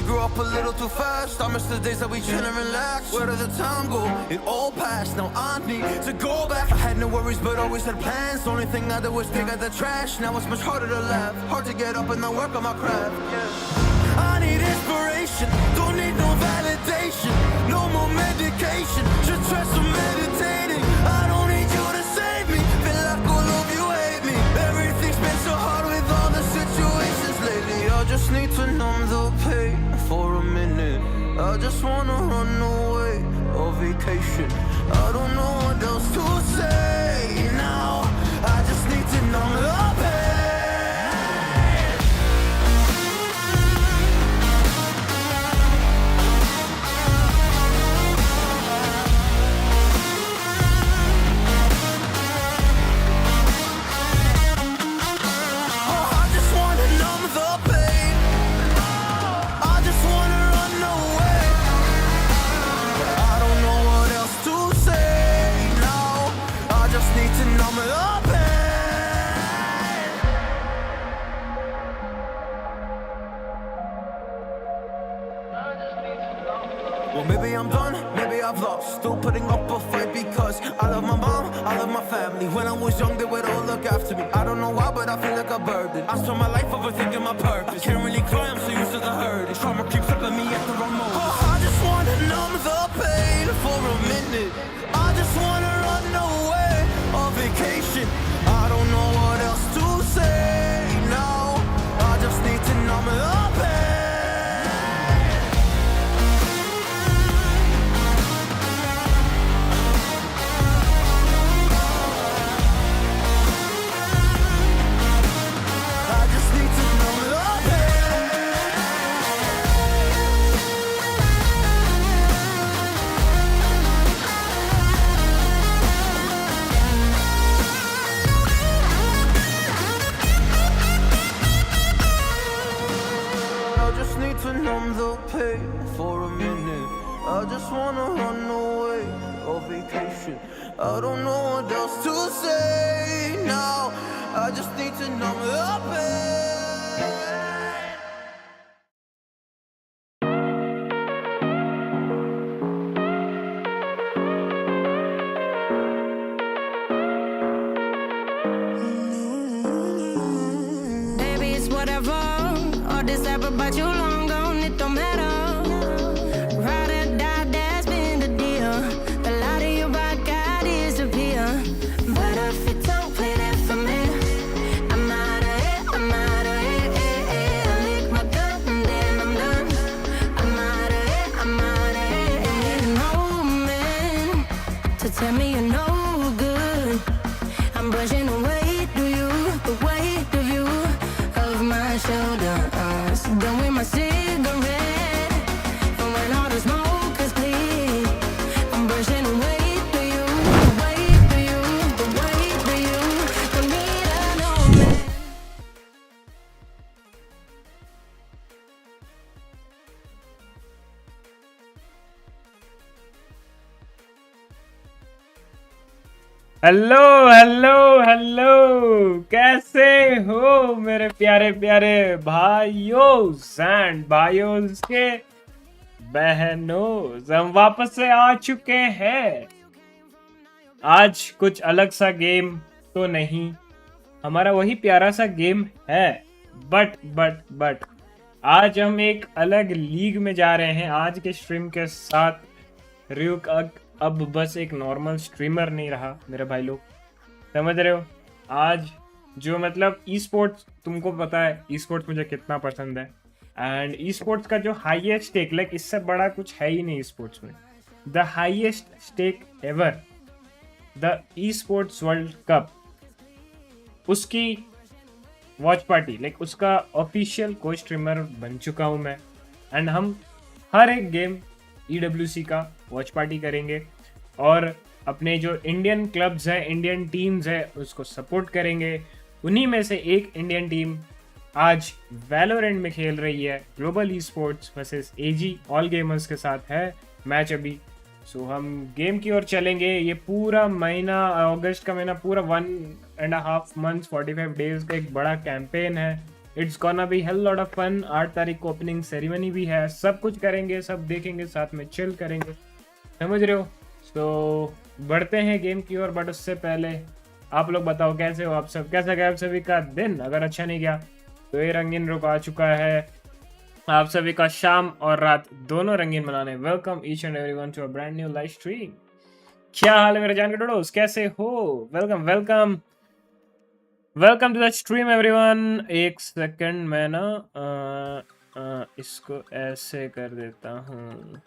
Grew up a little too fast. I miss the days that we chill and relax. Where did the time go? It all passed. Now I need to go back. I had no worries but always had plans. The only thing I did was dig out the trash. Now it's much harder to laugh. Hard to get up and then work on my craft. Yeah. I need inspiration. Don't need no validation. No more medication. Just try some meditating. I don't need you to save me. Feel like all of you hate me. Everything's been so hard with all the situations lately. I just need to numb the pain for a minute. I just wanna run away on vacation. I don't know what else to say now. I just need to numb the pain. Oh, I just wanna numb the pain. I just wanna run away. I don't know what else to say now. I just need to numb the pain. Well, maybe I'm done, maybe I've lost. Still putting up a fight because I love my mom, I love my family. When I was young, they would all look after me. I don't know why, but I feel like a burden. I spent my life overthinking my purpose. I can't really cry, I'm so used to the hurt. Trauma keeps up at me at the wrong moment. Oh, I just wanna numb the pain for a minute. I just wanna run away on vacation. I don't know what else to say now. I just need to numb the pain. I just need to numb the pain. I just need to numb the pain for a minute. I just wanna run away on vacation. I don't know what else to say now. I just need to numb the pain. Baby, it's whatever. All this ever about you long gone, it don't matter. Ride or die, that's been the deal. The light of your rock got disappear. But if you don't play that for me, I'm out of it, I'm out of it. I lick my gun and then I'm done. I'm out of it, I'm out of it. I need an old man to tell me you're no good. I'm brushing the weight of you, the weight of you, of my shoulders. Done with my cigarette, and when all the smoke is clear, I'm brushing the weight of you, the weight of you, the weight of you. Don't need an old man. Hello hello hello, कैसे हो मेरे प्यारे प्यारे भाइयों and भाइयों के बहनों, हम वापस से आ चुके हैं। आज कुछ अलग सा गेम तो नहीं, हमारा वही प्यारा सा गेम है, बट आज हम एक अलग लीग में जा रहे हैं। आज के स्ट्रीम के साथ RyuK अब बस एक नॉर्मल स्ट्रीमर नहीं रहा मेरे भाई लोग, समझ रहे हो। आज जो मतलब ई स्पोर्ट्स, तुमको पता है ई स्पोर्ट्स मुझे कितना पसंद है, एंड ई स्पोर्ट्स का जो हाईएस्ट स्टेक, लाइक इससे बड़ा कुछ है ही नहीं ई स्पोर्ट्स में। The highest stake ever, the esports world cup, उसकी वॉच पार्टी, लाइक उसका ऑफिशियल को स्ट्रीमर बन चुका हूं मैं। एंड हम हर एक गेम EWC का वॉच पार्टी करेंगे और अपने जो इंडियन क्लब्स है, इंडियन टीम्स है, उसको सपोर्ट करेंगे। उन्हीं में से एक इंडियन टीम आज वैलोरेंट में खेल रही है, global e sports versus AG.AL gamers के साथ है मैच अभी। सो हम गेम की ओर चलेंगे। ये पूरा महीना, अगस्त का महीना, पूरा 1.5 months 45 days का एक बड़ा कैंपेन है। It's gonna be hell lot of fun. 8 तारीख को ओपनिंग सेरेमनी भी है, सब कुछ करेंगे, सब देखेंगे, साथ में चिल करेंगे, समझ रहे हो। तो बढ़ते हैं गेम की ओर, बट उससे पहले आप लोग बताओ कैसे हो आप सब, कैसा गया आप सभी का दिन। अगर अच्छा नहीं गया तो ये रंगीन रुक आ चुका है आप सभी का शाम और रात दोनों रंगीन बनाने। Welcome each and everyone to a brand new live stream. क्या हाल है मेरे जान के डोडोस, कैसे हो। Welcome welcome welcome to the stream everyone. एक सेकंड मैं ना इसको ऐसे कर देता हूँ,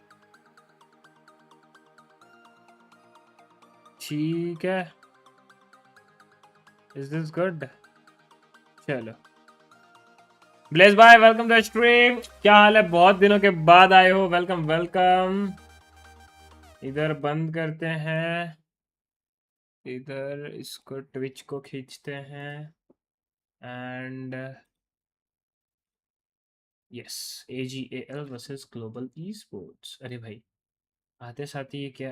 ठीक है। Is this good? चलो, ब्लेस भाई वेलकम टू द स्ट्रीम। क्या हाल है, बहुत दिनों के बाद आए हो, वेलकम वेलकम। इधर बंद करते हैं, इधर इसको ट्विच को खींचते हैं and yes, AG.AL versus global e sports. अरे भाई आते साथ ही ये क्या,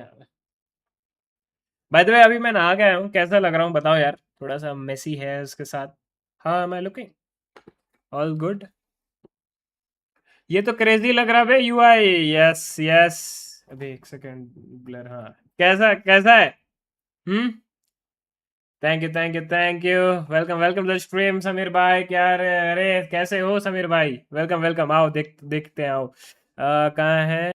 बाय द वे अभी मैं नहा गया हूँ, कैसा लग रहा हूँ बताओ यार। थोड़ा सा मेसी है उसके साथ। हाँ मैं लुकिंग ऑल गुड। ये तो क्रेजी लग रहा है UI। यस यस, अभी एक सेकंड ब्लर। हाँ कैसा कैसा है? Thank you thank you thank you. Welcome welcome to the stream Sameer भाई। क्या रे, अरे कैसे हो समीर भाई, वेलकम वेलकम। आओ देखते हैं, आओ कहाँ है।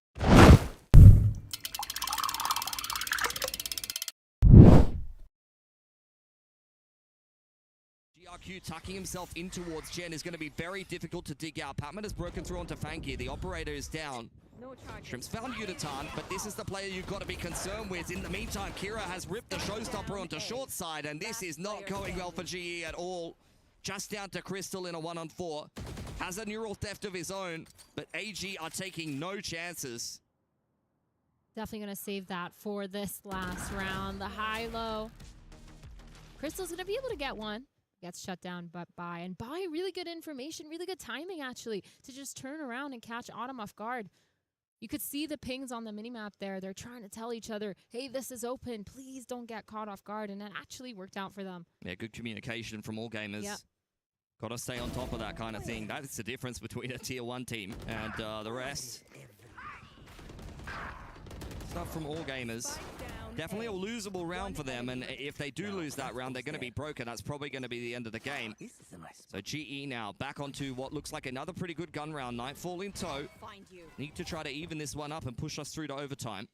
GRQ tucking himself in towards Jen is going to be very difficult to dig out. Patman has broken through onto Fanky. The operator is down. Shrimp's found Utatan, but this is the player you've got to be concerned with. In the meantime, Kira has ripped the showstopper onto short side, and this is not going well for GE at all. Just down to Crystal in a 1-on-4. Has a neural theft of his own, but AG are taking no chances. Definitely going to save that for this last round. The high-low. Crystal's going to be able to get one. Gets shut down, but and really good information, really good timing actually, to just turn around and catch Autumn off guard. You could see the pings on the minimap there. They're trying to tell each other, hey, this is open, please don't get caught off guard, and that actually worked out for them. Yeah, good communication from all gamers. Yeah. Got to stay on top of that kind of thing. That's the difference between a tier 1 team and the rest. Stuff from all gamers. Definitely a losable round for them, and if they do lose that round, they're going to be broken. That's probably going to be the end of the game. So GE now back onto what looks like another pretty good gun round. Nightfall in tow. Need to try to even this one up and push us through to overtime.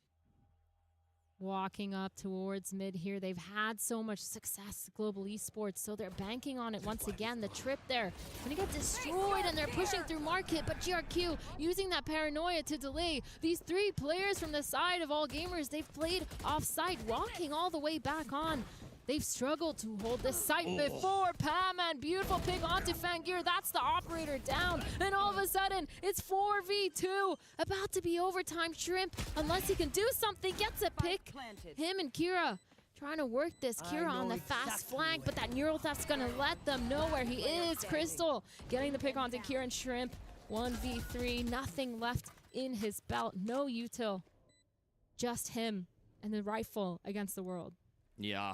Walking up towards mid here. They've had so much success, Global Esports, so they're banking on it once again. The trip there, gonna get destroyed, and they're pushing through market, but GRQ using that paranoia to delay. These 3 players from the side of All Gamers, they've played off-site, walking all the way back on. They've struggled to hold this site before. Pam and beautiful pick onto Fangir. That's the operator down. And all of a sudden, it's 4v2. About to be overtime. Shrimp, unless he can do something, gets a pick. Him and Kira trying to work this. Kira on the fast flank, but that neural theft's going to let them know where he is. Crystal getting the pick onto Kira and Shrimp. 1v3, nothing left in his belt. No util. Just him and the rifle against the world. Yeah.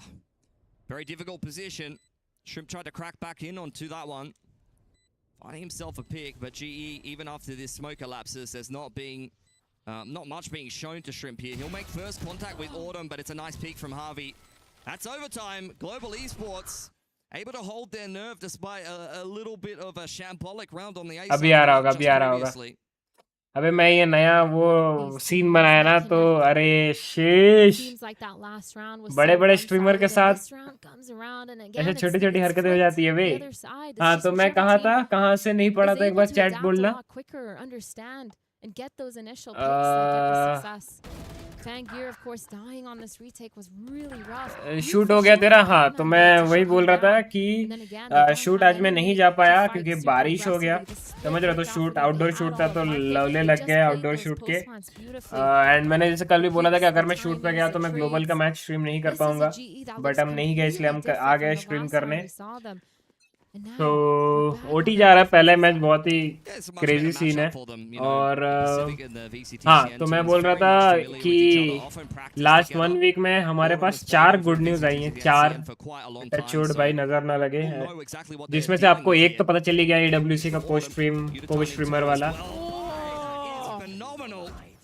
Very difficult position. Shrimp tried to crack back in onto that one. Finding himself a pick, but GE, even after this smoke elapses, there's not being Not much being shown to Shrimp here. He'll make first contact with Autumn, but it's a nice peek from Harvey. That's overtime. Global Esports able to hold their nerve despite a little bit of a shambolic round on the A side. अभी आ रहा होगा, अभी आ रहा होगा. अबे मैं ये नया वो सीन बनाया ना तो अरे शेष बड़े बड़े स्ट्रीमर के साथ ऐसे छोटी छोटी हरकतें हो जाती है वे. हाँ तो मैं कहा था, कहाँ से नहीं पढ़ा था, एक बार चैट बोलना. शूट हो गया तेरा. हाँ तो मैं वही बोल रहा था कि शूट आज मैं नहीं जा पाया क्योंकि बारिश हो गया, समझ रहा. तो शूट आउटडोर शूट था तो लवले लग गए आउटडोर शूट के. एंड मैंने जैसे कल भी बोला था कि अगर मैं शूट पे गया तो मैं ग्लोबल का मैच स्ट्रीम नहीं कर पाऊंगा, बट हम नहीं गए इसलिए हम आ गए स्ट्रीम करने. तो ओटी जा रहा है. पहले मैच बहुत ही क्रेजी सीन है. और हाँ तो मैं बोल रहा था कि लास्ट 1 वीक में हमारे पास 4 गुड न्यूज आई हैं. 4 टचवुड भाई नजर ना लगे, जिसमें से आपको एक तो पता चली गया EWC का पोस्ट स्ट्रीमर वाला.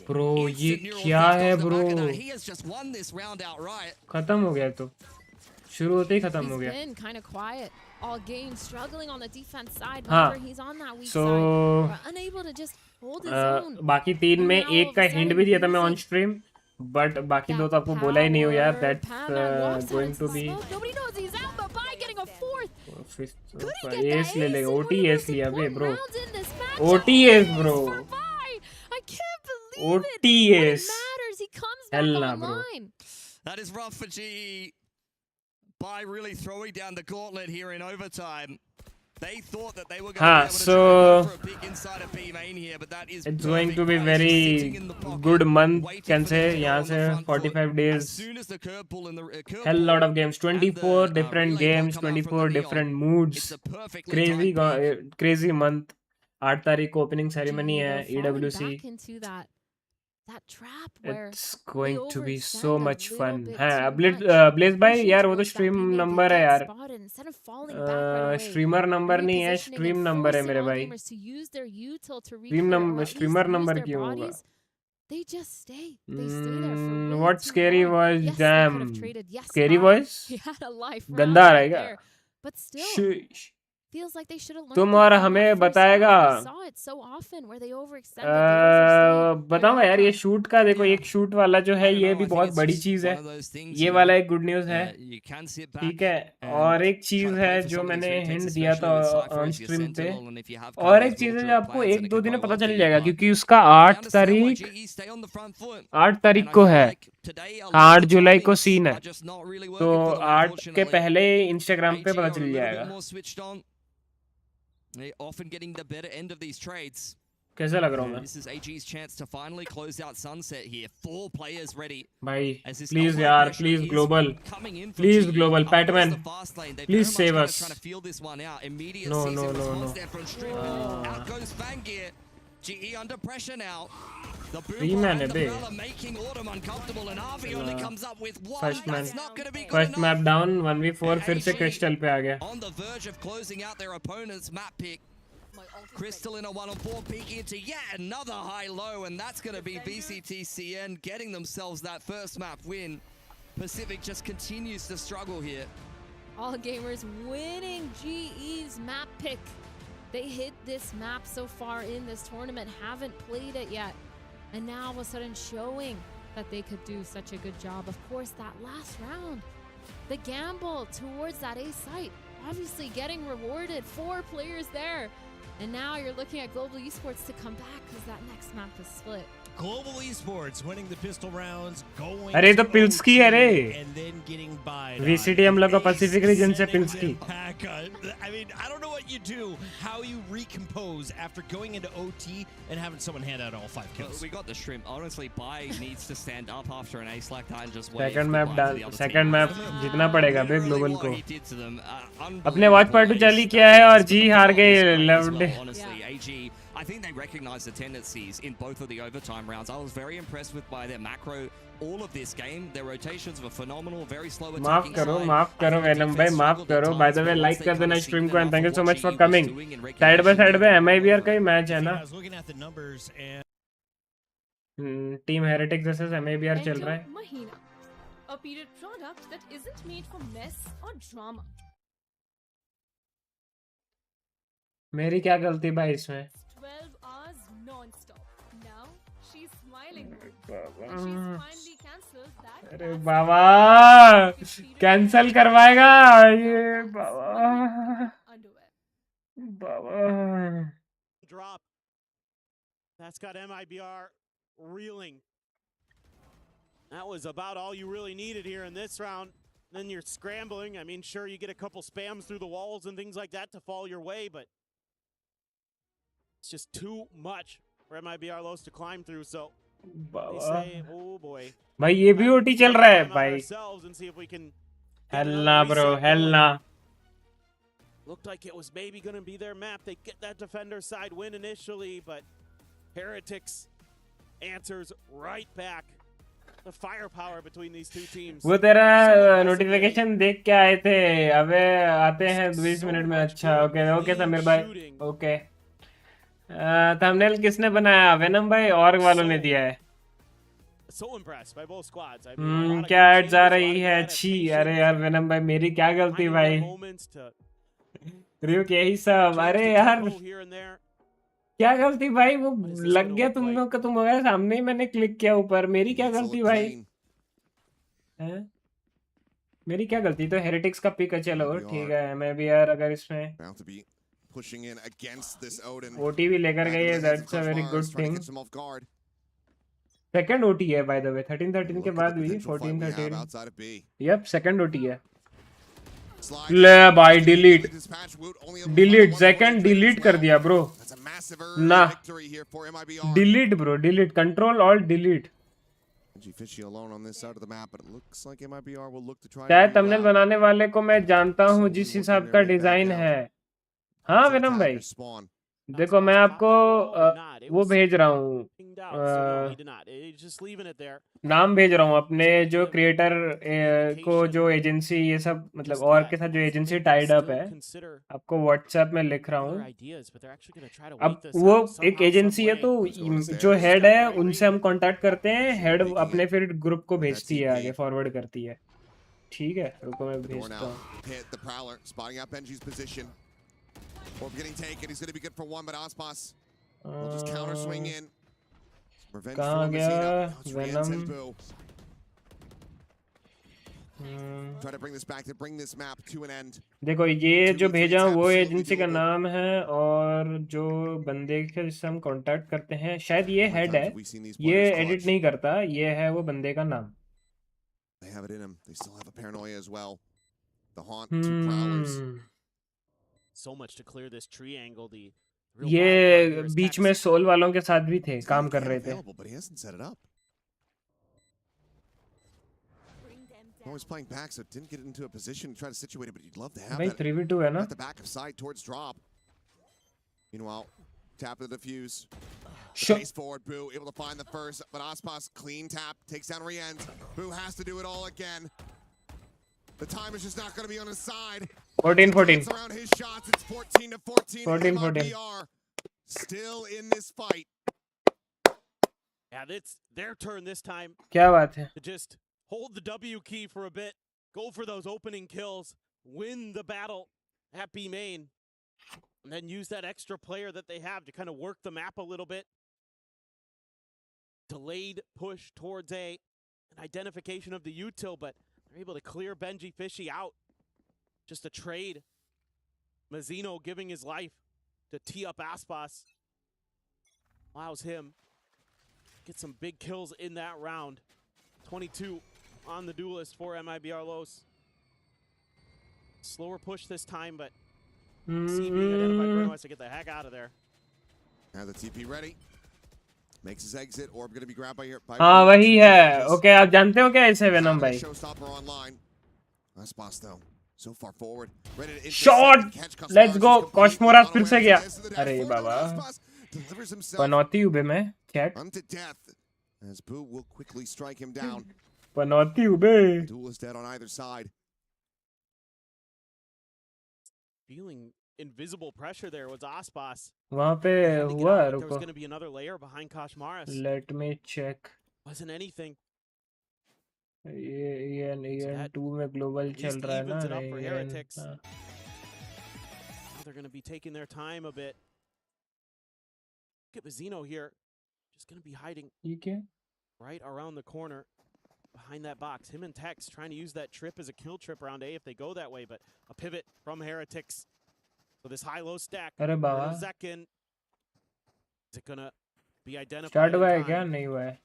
ब्रो ये क्या है ब्रो, खत्म हो गया. तो शुरू होते ही खत्म हो गया. all game struggling on the defense side. हाँ, he's on that weak so side, unable to just hold his own. बाकी 3 में एक का हिंट भी दिया था मैं ऑन स्ट्रीम, बट बाकी 2 तो आपको बोला ही नहीं हो यार. दैट्स गोइंग टू बी एस ले लेगा. ओटी एस लिया बे ब्रो, ओटी एस ब्रो, ओटी एस हेल ना bro. That is rough for GE. By really throwing down the gauntlet here in overtime. They thought that they were going to be able to for a big inside of B main here, but that is it's going to be very good month, can say. यहाँ से 45 days, hell lot of games, 24 different games, 24 different moods, crazy month. 8 तारीख को opening ceremony है EWC. It's going to be so much fun. हाँ Blaze भाई यार वो तो स्ट्रीम नंबर है यार, स्ट्रीमर नंबर नहीं है, स्ट्रीम नंबर है मेरे भाई. स्ट्रीमर नंबर क्यों होगा? What scary was? Damn scary was? गंदा आ रहा है क्या? तुम और हमें बताएगा. बताऊंगा यार. ये शूट का देखो, एक शूट वाला जो है ये भी बहुत बड़ी चीज है. ये वाला एक गुड न्यूज है, ठीक है. और एक चीज है जो मैंने हिंट दिया था ऑन स्ट्रीम पे, और एक चीज है जो आपको 1-2 दिन में पता चल जाएगा क्योंकि उसका 8 तारीख को है. 8 जुलाई को सीन है, तो 8 के पहले इंस्टाग्राम पे पता चल जाएगा. They often getting the better end of these trades. कैसा लग रहा हूँ मैं? This is AG's chance to finally close out Sunset here. 4 players ready. भाई please यार, please global, please global, Spiderman, please save us. No. Out goes Vangear. GE under pressure now. The boom man making Autumn uncomfortable, and Harvey only comes up with 1. First man, that's not going to be good first enough. map down, 1v4 फिर से crystal पे आ गया. On the verge of closing out their opponent's map pick. Crystal in a 1-on-4, peeking into yet another high-low, and that's going to be VCTCN getting themselves that first map win. Pacific just continues to struggle here. All gamers winning GE's map pick. They hit this map so far in this tournament, haven't played it yet, and now all of a sudden showing that they could do such a good job. Of course, that last round, the gamble towards that A site, obviously getting rewarded. 4 players there. And now you're looking at Global Esports to come back because that next map is split. Global Esports winning the pistol rounds, going अरे तो पिल्स्की है रे. and then getting by. VCT हम लोग का Pacific region से पिल्स्की. I mean, I don't know what you do, how you recompose after going into OT and having someone hand out all 5 kills. We got the shrimp. Honestly, Bai needs to stand up after an ace like that and just wait. Second map जीतना पड़ेगा बे global को. अपने watch party चाली किया है और जी हार गए. Honestly, AG, I think they recognize the tendencies in both of the overtime rounds. I was very impressed with by their macro all of this game. Their rotations were phenomenal, very slow attacking. माफ करो venom भाई, माफ करो. By the way like कर देना stream को, and thank you so much for coming. Side by side पे MIBR का ही मैच है ना. टीम हेरेटिक्स वर्सेस एमएबीआर चल रहा है। Enter Mahina, a period product that isn't made for mess or drama. मेरी क्या गलती भाई इसमें? 12 hours non-stop. Now she's smiling. And Baba, she's finally cancelled that. अरे last बाबा period कैंसल product. करवाएगा ये That's Baba Mahina underwear. Baba. Drop. That's got MIBR reeling. That was about all you really needed here in this round. Then you're scrambling. I mean, sure, you get a couple spams through the walls and things like that to fall your way, but it's just too much for MIBR Los to climb through. So they Baba say, oh boy. भाई ये भी OT चल रहा है Time out भाई। ourselves and see if we can get hello another ना bro, reset hello going. ना। Looked like it was maybe going to be their map. They get that defender side win initially, but Heretics answers right back. The firepower between these two teams. वो तेरा notification देख के आए थे, अबे आते हैं 20 मिनट में। अच्छा ओके ओके समीर भाई ओके। थंबनेल किसने बनाया? वेनम भाई और वालों ने दिया है। So impressed by both squads. I mean, a lot of क्या good एड्स आ changes, a lot रही of है? good अच्छी। अरे adaptations, यार वेनम भाई मेरी क्या गलती finding भाई? their moments to RyuK यही सब। change अरे the यार tempo here and there. क्या गलती भाई? वो What is this लग gonna गया look तुम like? लोग का, तुम वगैरह सामने ही मैंने क्लिक किया ऊपर। मेरी क्या It's all गलती भाई? clean. हैं? मेरी क्या गलती? तो हेरेटिक्स का पिक है, चलो We ठीक are है। मैं भी यार अगर इसमें About to be pushing in against this Odin. OT भी लेकर Back गई into है, the hands of that's a Crush very Mars, good trying to thing. catch them off guard. Second OT है बाय द वे। 13-13 Look के at बाद the हुई potential fight 14 we have 13। outside of B. Yup second OT है। Slide. ले भाई delete Dispatch Woot only able to delete find the one second point delete as कर well. दिया bro. That's a massive early Nah. victory here for MIBR. Delete bro delete, control alt delete. Fishy alone on this side of the map, but it looks like MIBR will look to try चाहे to thumbnail बनाने वाले को मैं जानता हूँ So जिस working हिसाब their का way back डिजाइन out. है। हाँ It's an विनम भाई attacker spawn. देखो मैं आपको वो भेज रहा हूँ, Pinged out, so no, he did not. He's just leaving it there. नाम भेज रहा हूँ अपने जो क्रिएटर को, जो एजेंसी ये सब मतलब Just और yet, के साथ जो as agency they tied up still है, consider आपको व्हाट्सएप में लिख रहा other हूँ। ideas, but they're actually gonna try to अब wait this वो out एक somehow, एजेंसी है some तो way. जो Just हेड got है the right उनसे हम read. कांटेक्ट करते हैं, हेड Making अपने it. फिर ग्रुप को With that भेजती है, TP. आगे फॉरवर्ड करती है। ठीक है रुको मैं Door भेजता now. हूँ। Hit the Prowler, spotting out Benji's position. Orb getting taken. He's going to be good for one, but Aspas will just counter swing in. Revenge for कहाँ गया Messina. Now it's Rans and venom? Boo. Try to bring this back, to bring this map to an end. देखो ये जो भेजा हूँ वो absolutely agency का doable. नाम है, और जो बंदे के जिससे हम कांटेक्ट करते हैं शायद ये How many हेड times है, have we seen these ये players एडिट clutch? नहीं करता, ये है वो बंदे का नाम। They have it in them. They still have a paranoia as well. The haunt, two prowlers. So much to clear this tree angle. The real wild card ये here is बीच Pax. में soul वालों के साथ भी थे, He's काम got कर the रहे cam थे। available, but he hasn't set it up. Always playing back, so didn't get into a position to try to situate it, but you'd love to have भाई that 3v2 है ना? at the back of side towards drop. Meanwhile, tap of the defuse. Sure. Chase forward, Boo able to find the first, but Aspas clean tap takes down Rienz. Boo has to do it all again. The time is just not going to be on his side. 14-14 It's around his shots. It's 14-14. 14-14 MIBR still in this fight. Yeah, it's their turn this time क्या बात है? to just hold the W key for a bit, go for those opening kills, win the battle at B main, and then use that extra player that they have to kind of work the map a little bit. Delayed push towards an identification of the util, but they're able to clear Benji Fishy out. Just a trade. Mazzino giving his life to tee up Aspas. Allows him get some big kills in that round. 22 on the duelist for MIBR Los. Slower push this time, but C being identified. Bruno has to get the heck out of there. Now the TP ready. Makes his exit. Orb going to be grabbed by here. हाँ वही है। Okay आप जानते हो क्या इसे venom भाई? Showstopper online. Aspas though, so far forward. Ready to Shot! intercept. Let's go! कॉस्मोरास फिर से गया। अरे बाबा Delivers himself पनौती उबे में chat unto death. As Boo will quickly strike him down. Panauti ube. Duelist dead on either side. Feeling invisible pressure there was Aspas. वहाँ पे Handing it हुआ out, but there was रुको going to be another layer behind Kashmaris. let me check Wasn't anything. ये So that 2 में global at चल least रहा है ना evens it up for EN Heretics. हाँ. Now they're going to be taking their time a bit. Look at Vizino here. Just going to be hiding ठीक है right around the corner behind that box. Him and Tex trying to use that trip as a kill trip around A if they go that way, but a pivot from Heretics. So this high-low stack. अरे बाबा Zekin. Is it going to be identified start in हुआ है time? क्या नहीं हुआ है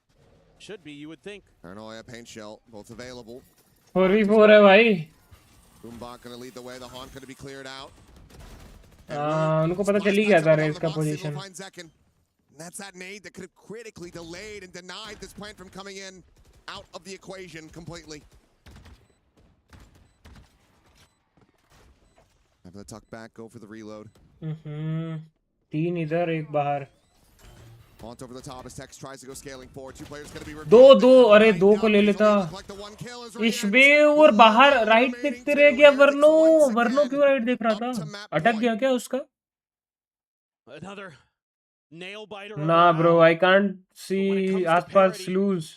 Should be, you would think. Paranoia, Paint Shell, both available. 4v4 है भाई Boombot gonna lead the way. The Haunt gonna be cleared out. उनको पता चल ही गया था रेस का position And that's that nade that could have critically delayed and denied this plant from coming in out of the equation completely. Have the tuck back, go for the reload. 3 इधर 1 बाहर Haunt over the top as Tex tries to go scaling forward. 2 players gonna be दो अरे 2 को ले लेता इशबे और बाहर right देखते रह गया वर्नो क्यों राइट देख रहा था अटक गया क्या उसका Another nail biter. ना ब्रो आई कांट सी आसपास loose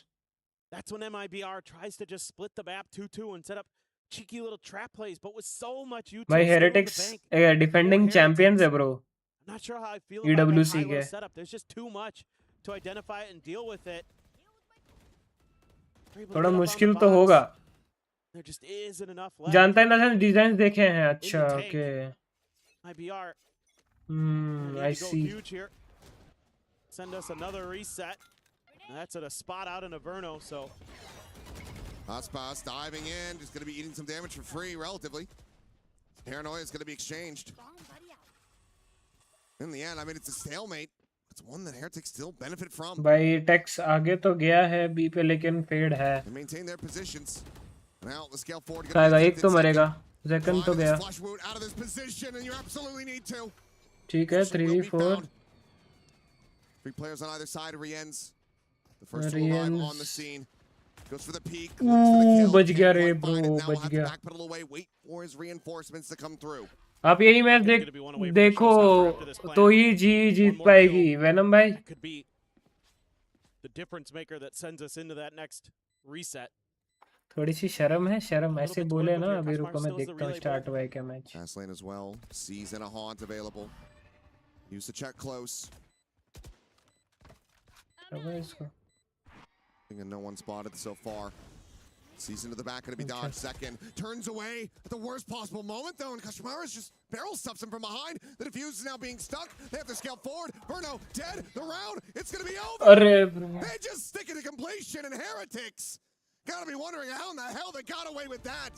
That's when MIBR tries to just split the map 2-2 and set up cheeky little trap plays, but with so much utility. भाई हेरेटिक्स डिफेंडिंग चैंपियंस है bro I'm not sure how I feel about EWC that high-low के setup. There's just too much to identify it and deal with it. थोड़ा मुश्किल तो होगा There just isn't enough left. जानता है ना sir design देखे हैं अच्छा okay IBR. I see. Huge here. Send us another reset. That's at a spot out in Averno, so. Aspas diving in, just going to be eating some damage for free, relatively. Paranoia is going to be exchanged. In the end, I mean, it's a stalemate. It's one that Heretics still benefit from. भाई takes आगे तो गया है B पे लेकिन fade है They maintain their positions. Now the scale forward. आएगा एक तो मरेगा सेकंड तो गया Flush wound out of this position, and you absolutely need to. ठीक है 3v4 3 players on either side of Rien's. The first to arrive on the scene. Goes for the peak. बच गया रे ब्रो बच गया Backpedal away, wait for his reinforcements to come through. आप यही match देखो तो ही जीत पाएगी वेनम भाई That could be the difference maker that sends us into that next reset. थोड़ी सी शर्म है शर्म ऐसे बोले ना अभी रुको मैं देखता हूँ स्टार्ट हुआ है क्या match Pass lane as well. Sees in a haunt available. Use the check close. इसको No one spotted so far. Sees into the back, gonna be dodged. Second turns away at the worst possible moment though, and Kashmara's just barrel stuffs him from behind. The defuse is now being stuck. They have to scale forward. Burno dead. The round, it's gonna be over. They just stick it to completion, and Heretics gotta be wondering how in the hell they got away with that.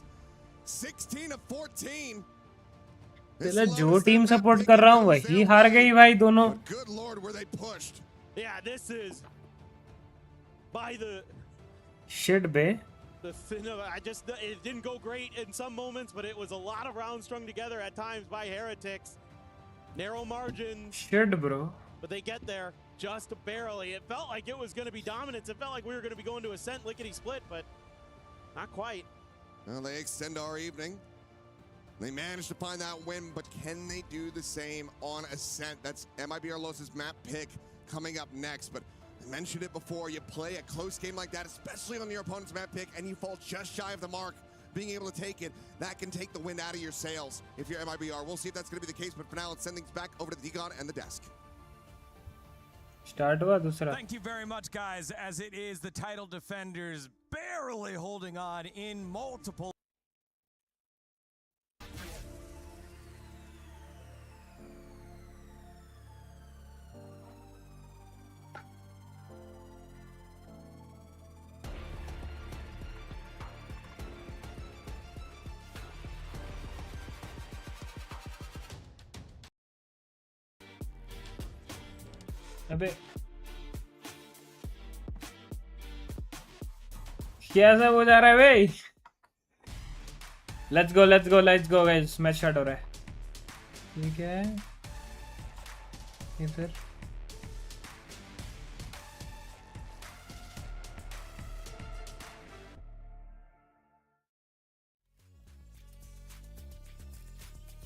16 of 14. चलो जो team support कर रहा हूँ वही हार गई भाई दोनों Good lord, were they pushed. Yeah, this is by the shit बे it didn't go great in some moments, but it was a lot of rounds strung together at times by Heretics. Narrow margins. Shit bro But they get there just barely. It felt like it was going to be dominance. It felt like we were going to be going to Ascent lickety split, but not quite. Well, they extend our evening. They managed to find that win, but can they do the same on Ascent? That's MIBR Los's map pick coming up next. But I mentioned it before, you play a close game like that, especially on your opponent's map pick, and you fall just shy of the mark. Being able to take it, that can take the wind out of your sails if you're MIBR. We'll see if that's going to be the case, but for now, let's send things back over to the Deacon and the desk. Start हुआ दूसरा Thank you very much, guys, as it is the title defenders barely holding on in multiple. अबे क्या सब हो जा रहा है भाई let's go guys match start हो रहा है ठीक है इधर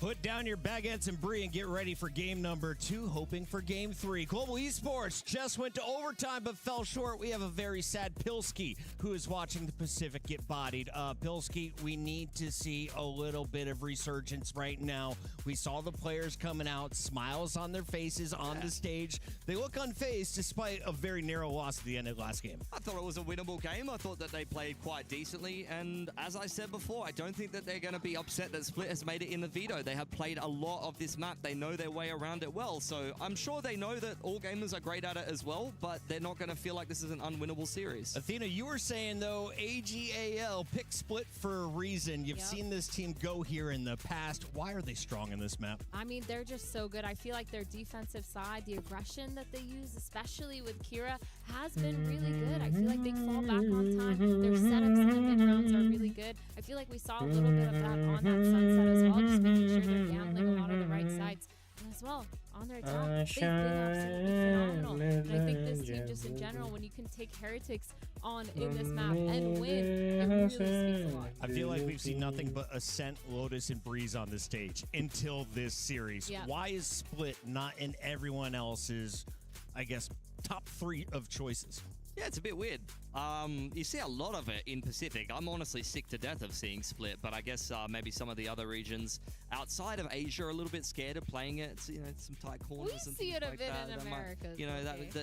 Put down your baguettes and brie and get ready for game number 2, hoping for game 3. Global Esports just went to overtime but fell short. We have a very sad Pilski who is watching the Pacific get bodied. Pilski, we need to see a little bit of resurgence right now. We saw the players coming out, smiles on their faces on the stage. They look unfazed despite a very narrow loss at the end of the last game. I thought it was a winnable game. I thought that they played quite decently. And as I said before, I don't think that they're going to be upset that Split has made it in the veto. They have played a lot of this map. They know their way around it well. So I'm sure they know that all gamers are great at it as well, but they're not going to feel like this is an unwinnable series. Athena, you were saying, though, AG.AL picked Split for a reason. You've seen this team go here in the past. Why are they strong in this map? I mean, they're just so good. I feel like their defensive side, the aggression that they use, especially with Kira, has been really good. I feel like they fall back on time. Their setups in the mid-rounds are really good. I feel like we saw a little bit of that on that Sunset as well, just making sure they're gambling a lot of the right sides. And as well, on their top, they've been absolutely phenomenal. And I think this team, just in general, when you can take Heretics on in this map and win, it really speaks a lot. I feel like we've seen nothing but Ascent, Lotus, and Breeze on the stage until this series. Yeah. Why is Split not in everyone else's, I guess, top 3 of choices? Yeah, it's a bit weird. You see a lot of it in Pacific. I'm honestly sick to death of seeing Split, but I guess maybe some of the other regions outside of Asia are a little bit scared of playing it. It's, you know, some tight corners We and see things it a like bit that. in America. You know,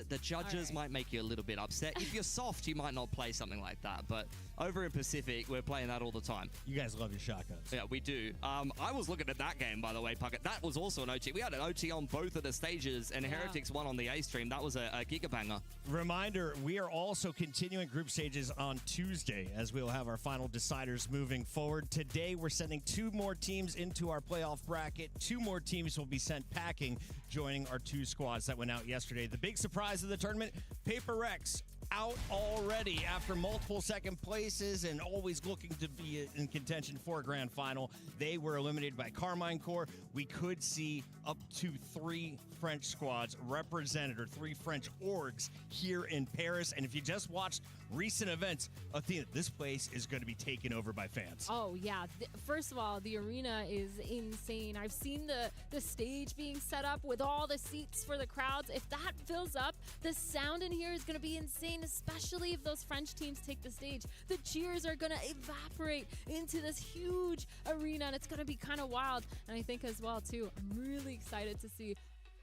the judges might make you a little bit upset. If you're soft, you might not play something like that, but over in Pacific, we're playing that all the time. You guys love your shotguns. Yeah, we do. I was looking at that game, by the way, Puckett. That was also an OT. We had an OT on both of the stages, and Heretics won on the A stream. That was a gigabanger. Reminder, we are also continuing group stages on Tuesday, as we'll have our final deciders moving forward. Today, we're sending 2 more teams into our playoff bracket. 2 more teams will be sent packing, joining our 2 squads that went out yesterday. The big surprise of the tournament, PERIPHERALS out already after multiple second places and always looking to be in contention for a grand final. They were eliminated by Carmine Corps. We could see up to 3 French squads represented, or 3 French orgs here in Paris. And if you just watched recent events, Athena, this place is going to be taken over by fans. Oh, yeah. First of all, the arena is insane. I've seen the stage being set up with all the seats for the crowds. If that fills up, the sound in here is going to be insane, especially if those French teams take the stage. The cheers are going to evaporate into this huge arena, and it's going to be kind of wild. And I think as well, too, I'm really excited to see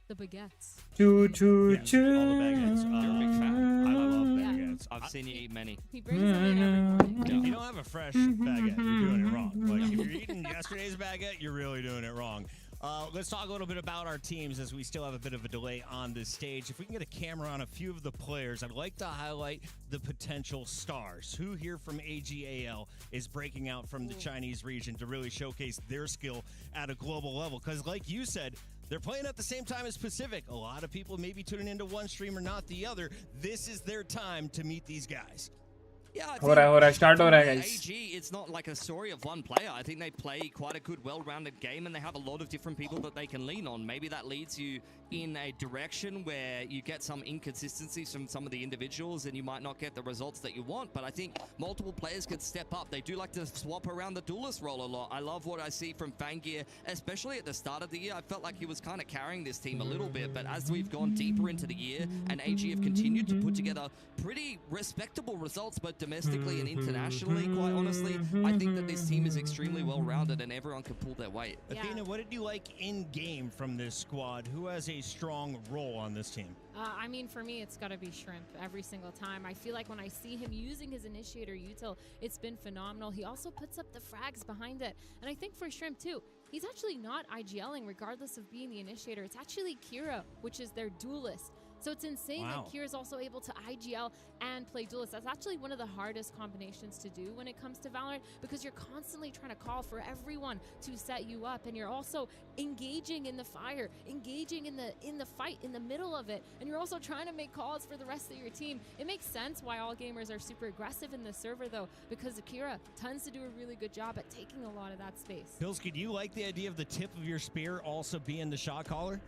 the baguettes. Choo. All the baguettes. You're a big fan. I love baguettes. I've seen you eat many. He brings them in every morning. If you don't have a fresh baguette, you're doing it wrong. Like, if you're eating yesterday's baguette, you're really doing it wrong. Let's talk a little bit about our teams, as we still have a bit of a delay on this stage. If we can get a camera on a few of the players, I'd like to highlight the potential stars. Who here from AG.AL is breaking out from the Chinese region to really showcase their skill at a global level? Because like you said, they're playing at the same time as Pacific. A lot of people may be tuning into one stream or not the other. This is their time to meet these guys. Yeah, I हो रहा है start हो रहा है guys. AG, it's not like a story of one player. I think they play quite a good, well-rounded game, and they have a lot of different people that they can lean on. Maybe that leads you in a direction where you get some inconsistencies from some of the individuals, and you might not get the results that you want. But I think multiple players can step up. They do like to swap around the duelist role a lot. I love what I see from Fangir, especially at the start of the year. I felt like he was kind of carrying this team a little bit, but as we've gone deeper into the year, and AG have continued to put together pretty respectable results, both domestically and internationally, quite honestly, I think that this team is extremely well-rounded and everyone can pull their weight. Yeah. Athena, what did you like in-game from this squad? Who has a strong role on this team? I mean, for me, it's got to be Shrimp every single time. I feel like when I see him using his initiator util, it's been phenomenal. He also puts up the frags behind it. And I think for Shrimp, too, he's actually not IGLing regardless of being the initiator. It's actually Kira, which is their duelist. So it's insane that Kira's also able to IGL and play duelist. That's actually one of the hardest combinations to do when it comes to Valorant, because you're constantly trying to call for everyone to set you up, and you're also engaging in the fire, engaging in the fight in the middle of it, and you're also trying to make calls for the rest of your team. It makes sense why all gamers are super aggressive in this server, though, because Kira tends to do a really good job at taking a lot of that space. Pilski, do you like the idea of the tip of your spear also being the shot caller?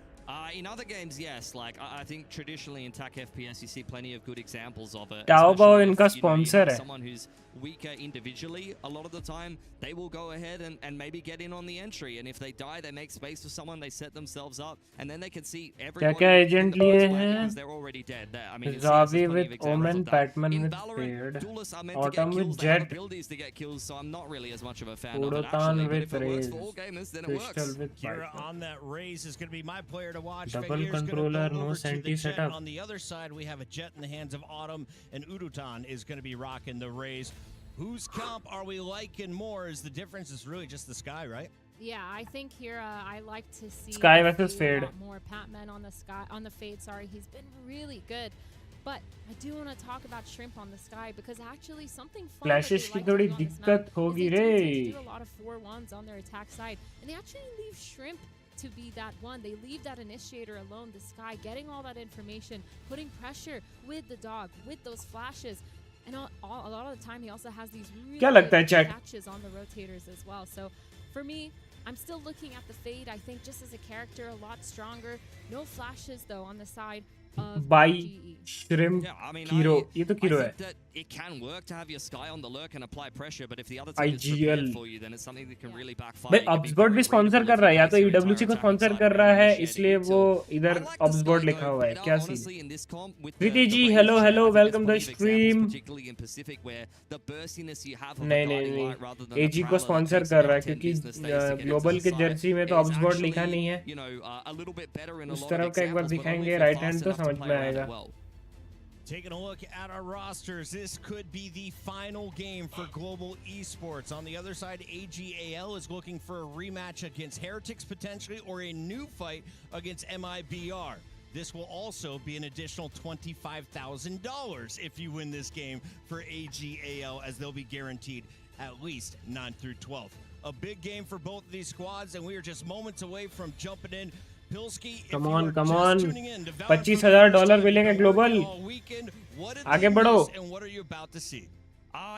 In other games, yes. Like I think traditionally in TAC FPS, you see plenty of good examples of it. Taobao especially if, इनका you know, you sponsor have है. someone who's weaker individually. A lot of the time, they will go ahead and maybe get in on the entry. And if they die, they make space for someone. They set themselves up, and then they can see everyone. क्या agent लिए हैं? Because they're already dead. I mean, Zavi with Omen, Batman in with Valorant, Fade, duelists are meant to Autumn get with kills. They have Jet, abilities to get kills, so I'm not really as much of a fan of it Udotan actually. But with if it works Raze, for all gamers, then it Crystal works. with Kira Viper. on that Raze is going to be my player to watch. Double Fagir's gonna controller, go no over to Senti the Jet. setup. On the other side, we have a Jet in the hands of Autumn, and Udutan is going to be rocking the Raze. Whose comp are we liking more? Is the difference is really just the Sky, right? Yeah, I think here I like to see Sky versus a Fade. lot more Patman on the Fade. Sorry, he's been really good. But I do want to talk about Shrimp on the Sky because actually something fun Flashes की थोड़ी दिक्कत होगी रे. do a lot of 4-1s on their attack side, and they actually leave Shrimp to be that one. They leave that initiator alone, the Sky, getting all that information, putting pressure with the dog, with those flashes. And a lot of the time, he also has these really क्या लगता है, good Jack? catches on the rotators as well. So for me, I'm still looking at the Fade. I think just as a character, a lot stronger. No flashes, though, on the side of By GE. Shrimp Yeah, I mean, Kiro. ये तो I Kiro think है. that it can work to have your Sky on the lurk and apply pressure, but if the other team is AG.AL. prepared for you, then it's something that can really backfire. भाई You can be Obsbot very भी sponsor readable कर if रहा है, you या तो place your EWC entire को attacking sponsor side कर around रहा है, initiating इसलिए it. वो So, इधर I like the Obsbot Sky लिखा though, हुआ है. but क्या scene? honestly, in this comp, with Kriti ji, Raze, hello, I hello, think welcome there's to the plenty of examples, stream. particularly in Pacific, where the burstiness you have of a नहीं guiding नहीं light rather than नहीं a AG को prowler that sponsor takes कर रहा है about 10 क्योंकि business days to get into global the के site Jersey में तो is Obsbot लिखा actually, नहीं है. you know, a little bit better in a उस lot तरह of का एक बार examples, but only दिखाएंगे if you're right fast hand तो enough to समझ play में around it आएगा. well. Taking a look at our rosters, this could be the final game for Global Esports. On the other side, AG.AL is looking for a rematch against Heretics potentially, or a new fight against MIBR. This will also be an additional $25,000 if you win this game for AG.AL, as they'll be guaranteed at least 9 through 12. A big game for both of these squads, and we are just moments away from jumping in. Pilski, Come on. $25,000 मिलेंगे global. आगे बढ़ो. And what are you about to see?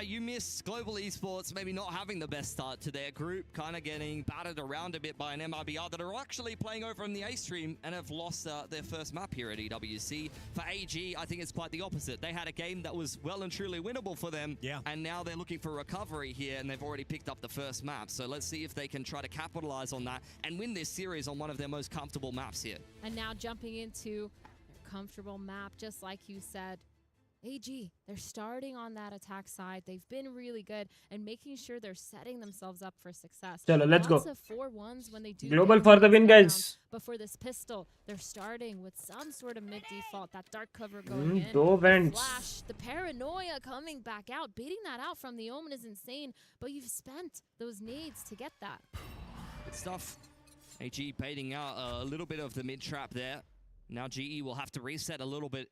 You miss Global Esports maybe not having the best start to their group, kind of getting battered around a bit by an MIBR that are actually playing over in the A stream and have lost their first map here at EWC. For AG, I think it's quite the opposite. They had a game that was well and truly winnable for them, and now they're looking for recovery here, and they've already picked up the first map. So let's see if they can try to capitalize on that and win this series on one of their most comfortable maps here. And now jumping into their comfortable map, just like you said. AG, they're starting on that attack side. They've been really good and making sure they're setting themselves up for success. Chalo, let's go. Lots of 4-1s when they do Global get for the win, round. guys. But for this pistol, they're starting with some sort of mid default, that dark cover going in. Two The vents. flash, the paranoia coming back out, baiting that out from the Omen is insane. But you've spent those nades to get that. Good stuff. AG baiting out a little bit of the mid trap there. Now GE will have to reset a little bit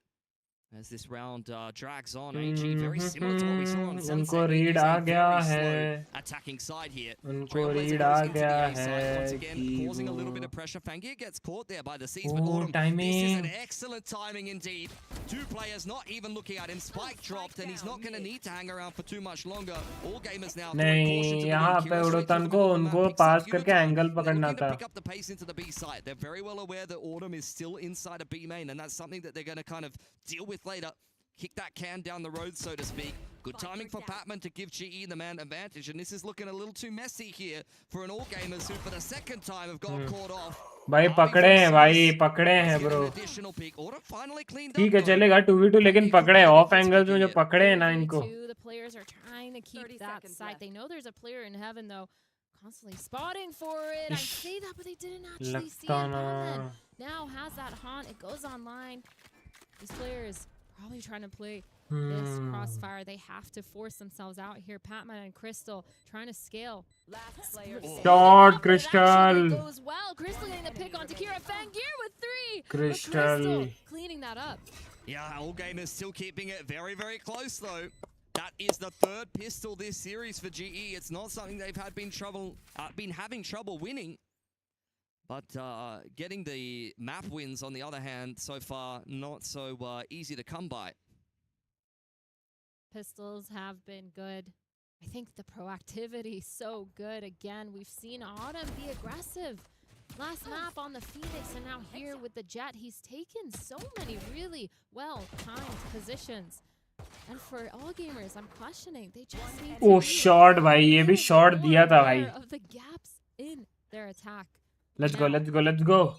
as this round drags on. AG very similar to what we saw on Sunset. उनको read आ गया है. Attacking side here. उनको read आ गया Once है again, कि causing a little bit of pressure. Fangir gets caught there by the seeds, but Autumn, timing. this is an excellent timing indeed. Two players not even looking at him. Spike dropped, and he's not going to need to hang around for too much longer. All gamers now throwing caution नहीं to the यहाँ wind. पे Kira straight उड़ोतन to the को middle of the उनको map, picks पास up करके Udotan, angle and they're पकड़ना looking to था. pick up the pace into the B site. They're very well aware that Autumn is still inside a B main, and that's something that they're going to kind of deal with later. Kick that can down the road, so to speak. Good timing for Patman to give GE the man advantage, and this is looking a little too messy here for an all gamers who, for the second time, have got caught off. भाई पकड़े हैं भाई पकड़े हैं bro. ठीक है चलेगा 2v2 लेकिन पकड़े ऑफ एंगल्स में जो पकड़े हैं ना इनको. The players are trying to keep that side. They know there's a player in heaven though, constantly spotting for it. I say that, but they didn't actually see it. Patman now has that haunt. It goes online. These players probably trying to play this crossfire. They have to force themselves out here. Patman and Crystal trying to scale. Shot Crystal. Goes well. Crystal getting the pick on Kira. Fangir with 3. Crystal cleaning that up. Yeah, all gamers still keeping it very, very close though. That is the third pistol this series for GE. It's not something they've been having trouble winning. But getting the map wins, on the other hand, so far, not so easy to come by. Pistols have been good. I think the proactivity so good. Again, we've seen Autumn be aggressive. Last map on the Phoenix, and now here with the Jet, he's taken so many really well-timed positions. And for all gamers, I'm questioning. They just need to Oh, be shot भाई, ये भी shot more दिया था aware भाई. of the gaps in their attack. Let's go, Now, let's go, let's go.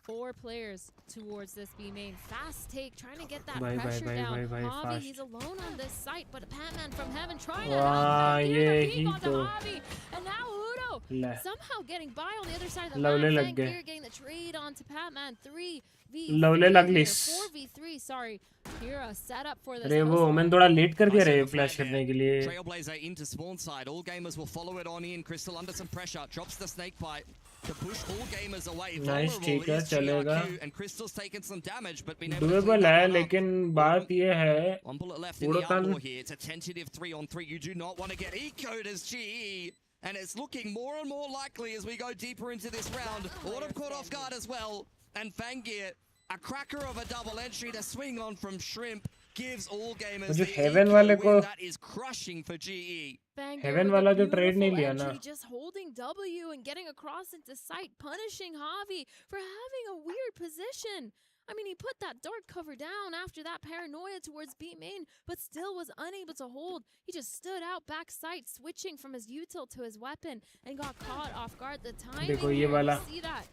4 players towards this B main. Fast take, trying to get that Bye, bye, pressure bye, down. bye, bye, Javi, fast. he's alone on this site, but Batman from heaven trying to Wow, help him. Here's ये the he peek onto तो. Javi, and now Udo ले. somehow getting by on the other side of the Lovely map. लग गए. Fangir getting the trade onto Batman. 3v3 Lovely लग here. List. 4v3, sorry. Here a setup for this. अरे वो house मैंने fight. थोड़ा late कर दिया रे Nice फ्लैश flag करने there. के लिए. Trailblazer into spawn side. All gamers will follow it on in. Crystal under some pressure. Drops the snake bite to push all gamers away. Nice, Vulnerable ठीक है, is चलेगा. GRQ, and Crystal's taken some damage, but been able to doable clean है, that one up. लेकिन बात ये है. One bullet left in the Udotan- outlaw here. It's a tentative 3-on-3. You do not want to get ecoed as GE. And it's looking more and more likely as we go deeper into this round. Autumn caught off guard as well. And Fangir, a cracker of a double entry to swing on from Shrimp, gives all gamers मुझे the Heaven eco वाले win को- that is crushing for GE. Fangir Heaven with a वाला जो trade beautiful नहीं लिया ना. entry, just holding W and getting across into sight, punishing Javi for having a weird position. I mean, he put that dart cover down after that paranoia towards B main, but still was unable to hold. He just stood out back sight, switching from his util to his weapon, and got caught off guard. The timing देखो ये here, वाला. you see that?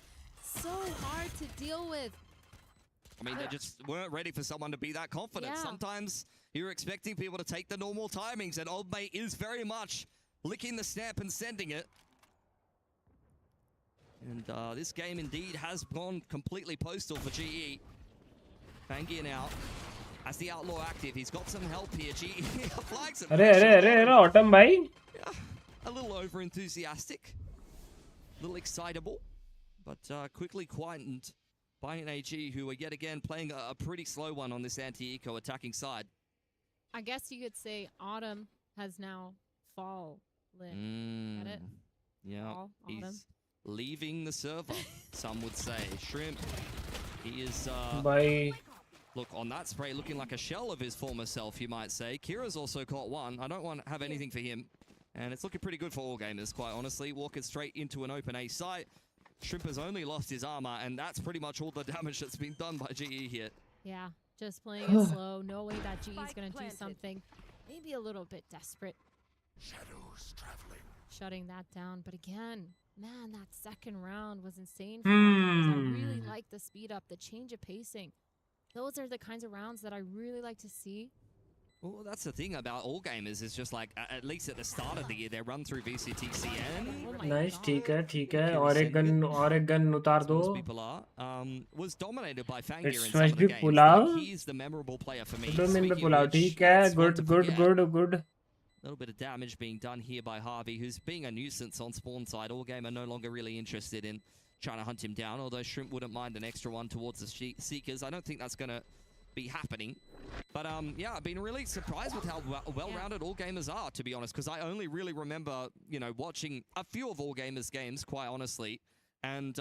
So hard to deal with. I mean, they just weren't ready for someone to be that confident. Yeah. Sometimes you're expecting people to take the normal timings, and Old Mate is very much licking the snap and sending it. And this game indeed has gone completely postal for GE. Fangir now as the outlaw active. He's got some help here. GE applying some अरे अरे अरे अरे autumn भाई. Yeah, a little over enthusiastic, a little excitable, but quickly quietened by an AG who are yet again playing a pretty slow one on this anti-eco attacking side. I guess you could say Autumn has now fallen. Get it? Yeah, Fall, Autumn. he's leaving the server, some would say. Shrimp, he is, भाई. look, on that spray, looking like a shell of his former self, you might say. Kira's also caught one. I don't want to have anything for him. And it's looking pretty good for all gamers, quite honestly. Walking straight into an open A site. Shrimp has only lost his armor, and that's pretty much all the damage that's been done by GE here. Yeah, just playing it slow. No way that GE is going to do something. Maybe a little bit desperate. Shadows traveling. Shutting that down. But again, man, that second round was insane for all teams. I really like the speed up, the change of pacing. Those are the kinds of rounds that I really like to see. Well, that's the thing about all gamers is just like, at least at the start of the year, they run through VCTCN. Oh my nice God. ठीक है और एक gun उतार दो. Most people are. Was dominated by Fangir It's in some of the Smash games. Pulao. Like, he's the memorable player for me. दो minute पे Speaking pulao of which, ठीक है. that's not Good to good forget. good good. A little bit of damage being done here by Harvey, who's being a nuisance on spawn side. All gamer no longer really interested in trying to hunt him down, although Shrimp wouldn't mind an extra one towards the Seekers. I don't think that's going to be happening. But yeah, I've been really surprised with how well-rounded all gamers are, to be honest, because I only really remember, you know, watching a few of all gamers games, quite honestly, and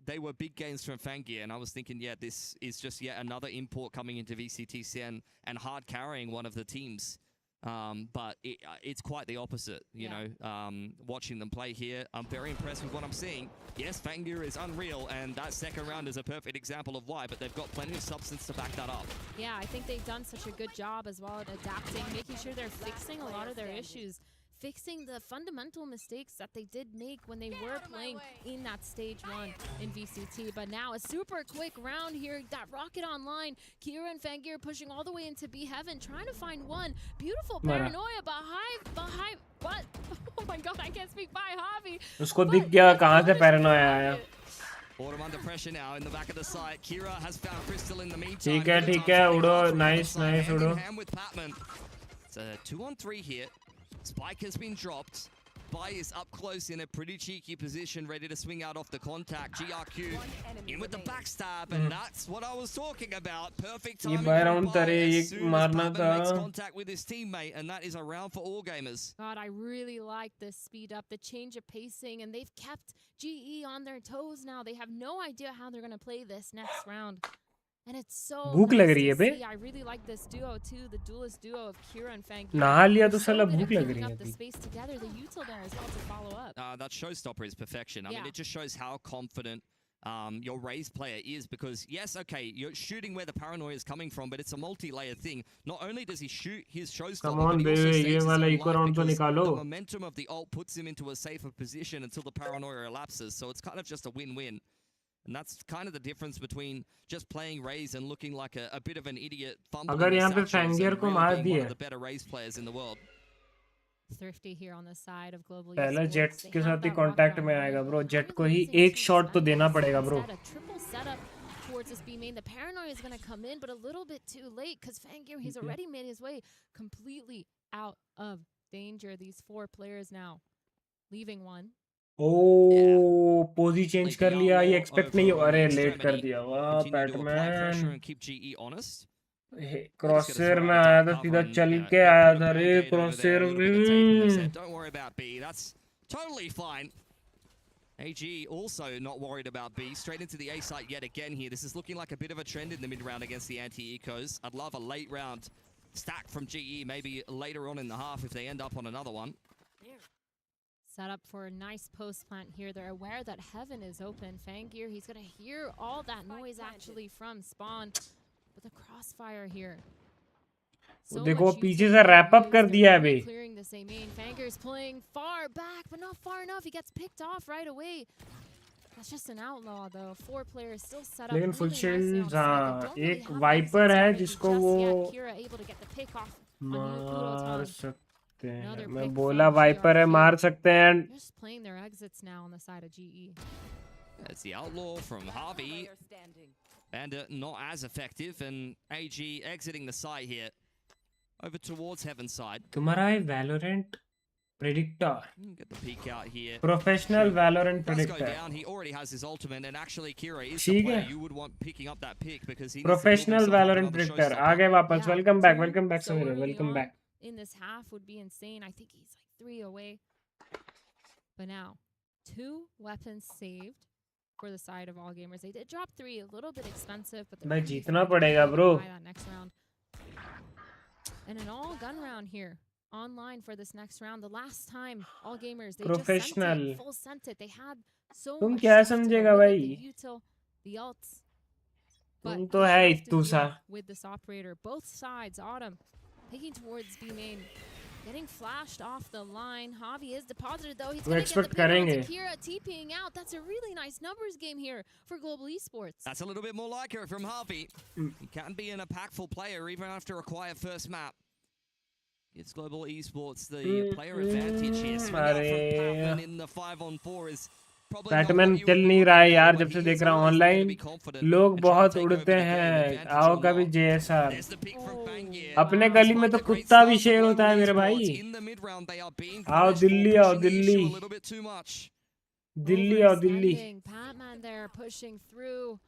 they were big games from Fangir, and I was thinking, yeah, this is just yet another import coming into VCTCN and hard carrying one of the teams. But it's quite the opposite, you know, watching them play here. I'm very impressed with what I'm seeing. Yes, Fangir is unreal, and that second round is a perfect example of why, but they've got plenty of substance to back that up. Yeah, I think they've done such a good job as well at adapting, making sure they're fixing a lot of their issues, fixing the fundamental mistakes that they did make when they were playing in that stage 1 in VCT. But now a super quick round here, that rocket online. Kira and Fangir pushing all the way into B Heaven, trying to find one. Beautiful paranoia behind, what? Oh my God, I can't speak by Javi. उसको दिख गया कहाँ से paranoia आया. Autumn under pressure now in the back of the site. Kira has found Crystal in the meantime. ठीक है उड़ो. Nice उड़ो. Hand with Patman. It's a 2-on-3 here. Spike has been dropped. Bai is up close in a pretty cheeky position, ready to swing out off the contact. GRQ in with the backstab, and that's what I was talking about. Perfect timing from Bai as soon as Patman makes contact with his teammate, and that is a round for all gamers. God, I really like this speed up, the change of pacing, and they've kept GE on their toes now. They have no idea how they're going to play this next round. And it's so भूख लग nice रही है to bay. see. I really like this duo too, the duelist duo of Kira and Fang. नहा लिया तो They're so साला good at भूख लग picking रही है up the अभी। space together. The util there as well to follow up. That showstopper is perfection. I mean, Yeah. it just shows how confident your Raze player is because, yes, okay, you're shooting where the paranoia is coming from, but it's a multi-layer thing. Not only does he shoot his showstopper, Come on, but he also baby, saves ये his वाला own eco life round तो because निकालो। the momentum of the ult puts him into a safer position until the paranoia elapses. So it's kind of just a win-win. And that's kind of the difference between just playing Raze and looking like a bit of an idiot fumbling अगर his यहाँ पे satchels फैंगियर and को really मार being one दिया of the better Raze players in the world. Thrifty here on the side of Global पहला Esports. Jet They के have साथ ही that contact rocket में on आएगा one. ब्रो। Not जेट को really ही using एक two shot तो देना Spiders. पड़ेगा bro. Instead, a triple setup towards this B main. The paranoia is going to come in, but a little bit too late because Fangir, he's already made his way completely out of danger. These 4 players now leaving one. O पोजी change कर लिया, ये expect नहीं। Over on अरे the late कर extremity. दिया। वाह Continue to apply pressure Batman. and keep GE honest. क्रॉसर में आया था, सीधा चल के आया था रे क्रॉसर में। Don't worry about B. That's totally fine. AG also not worried about B. Straight into the A site yet again here. This is looking like a bit of a trend in the mid round against the anti-ecos. I'd love a late round stack from GE, maybe later on in the half if they end up on another one. Set up for a nice post plant here. They're aware that heaven is open. Fangir, he's going to hear all that noise actually from spawn with a crossfire here. So देखो much पीछे util से wrap up used. कर They're दिया है really बे। clearing this A main. Fangir is playing far back, but not far enough. He gets picked off right away. That's just an outlaw though. 4 players still set up लेकिन really full nicely on shield site. They हाँ don't really एक have wiper exits है already जिसको just वो yet. Kira able to get the pick off on मार Kurotan. सकते हैं। Another मैं pick बोला from वाइपर है, GRQ. मार सकते हैं। They're just playing their exits now on the side of GE. It's the outlaw from Harvey. Bandit not as effective, and AG exiting the site here. Over towards Heaven side. तुम्हारा है Valorant predictor, Get the peek out here. Professional Valorant Does go predictor. down. He already has his ultimate, and actually Kira is the ठीक player है। you would want picking up that pick because he needs to build professional himself up Valorant another predictor showstopper. आ गए वापस। Yeah, welcome back so सवेरे, early welcome on back. in this half would be insane. I think he's like 3 away. But now, 2 weapons saved for the side of all gamers. They did drop 3, a little bit expensive, but they're भाई really जीतना finding पड़ेगा a way to bro. buy that next round. And an all gun round here online for this next round. The last time all gamers they just Professional. sent it, full sent it. They had so तुम much क्या stuff to समझेगा go with भाई? it, the util, the ults. But तुम they तो है have to इत्तू सा। deal with this operator. Both sides, Autumn taking towards B main. Getting flashed off the line. Javi is deposited though. He's वो going to get the expect pick on करेंगे। Kira TPing out. That's a really nice numbers game here for Global Esports. That's a little bit more like it from Harvey. He can be an impactful player even after a quiet first map. It's Global Esports, the player advantage here. Swing out from Patman in the 5-on-4 is probably not Batman what you चल would be नहीं रहा है looking यार। for, जब but से he देख is रहा हूँ always looking to be online confident लोग and try बहुत and take over उड़ते the game. हैं। Advantage आओ or का भी not. JSR। There's the pick from Fangir. अपने Wow. गली में तो Despite the great कुत्ता start भी for शेर Global होता है मेरे Esports, भाई। in the mid-round they are being आओ punished for दिल्ली, आओ pushing the issue Delhi. a little bit too much. Delhi आओ Delhi. Overextending. Patman there pushing through.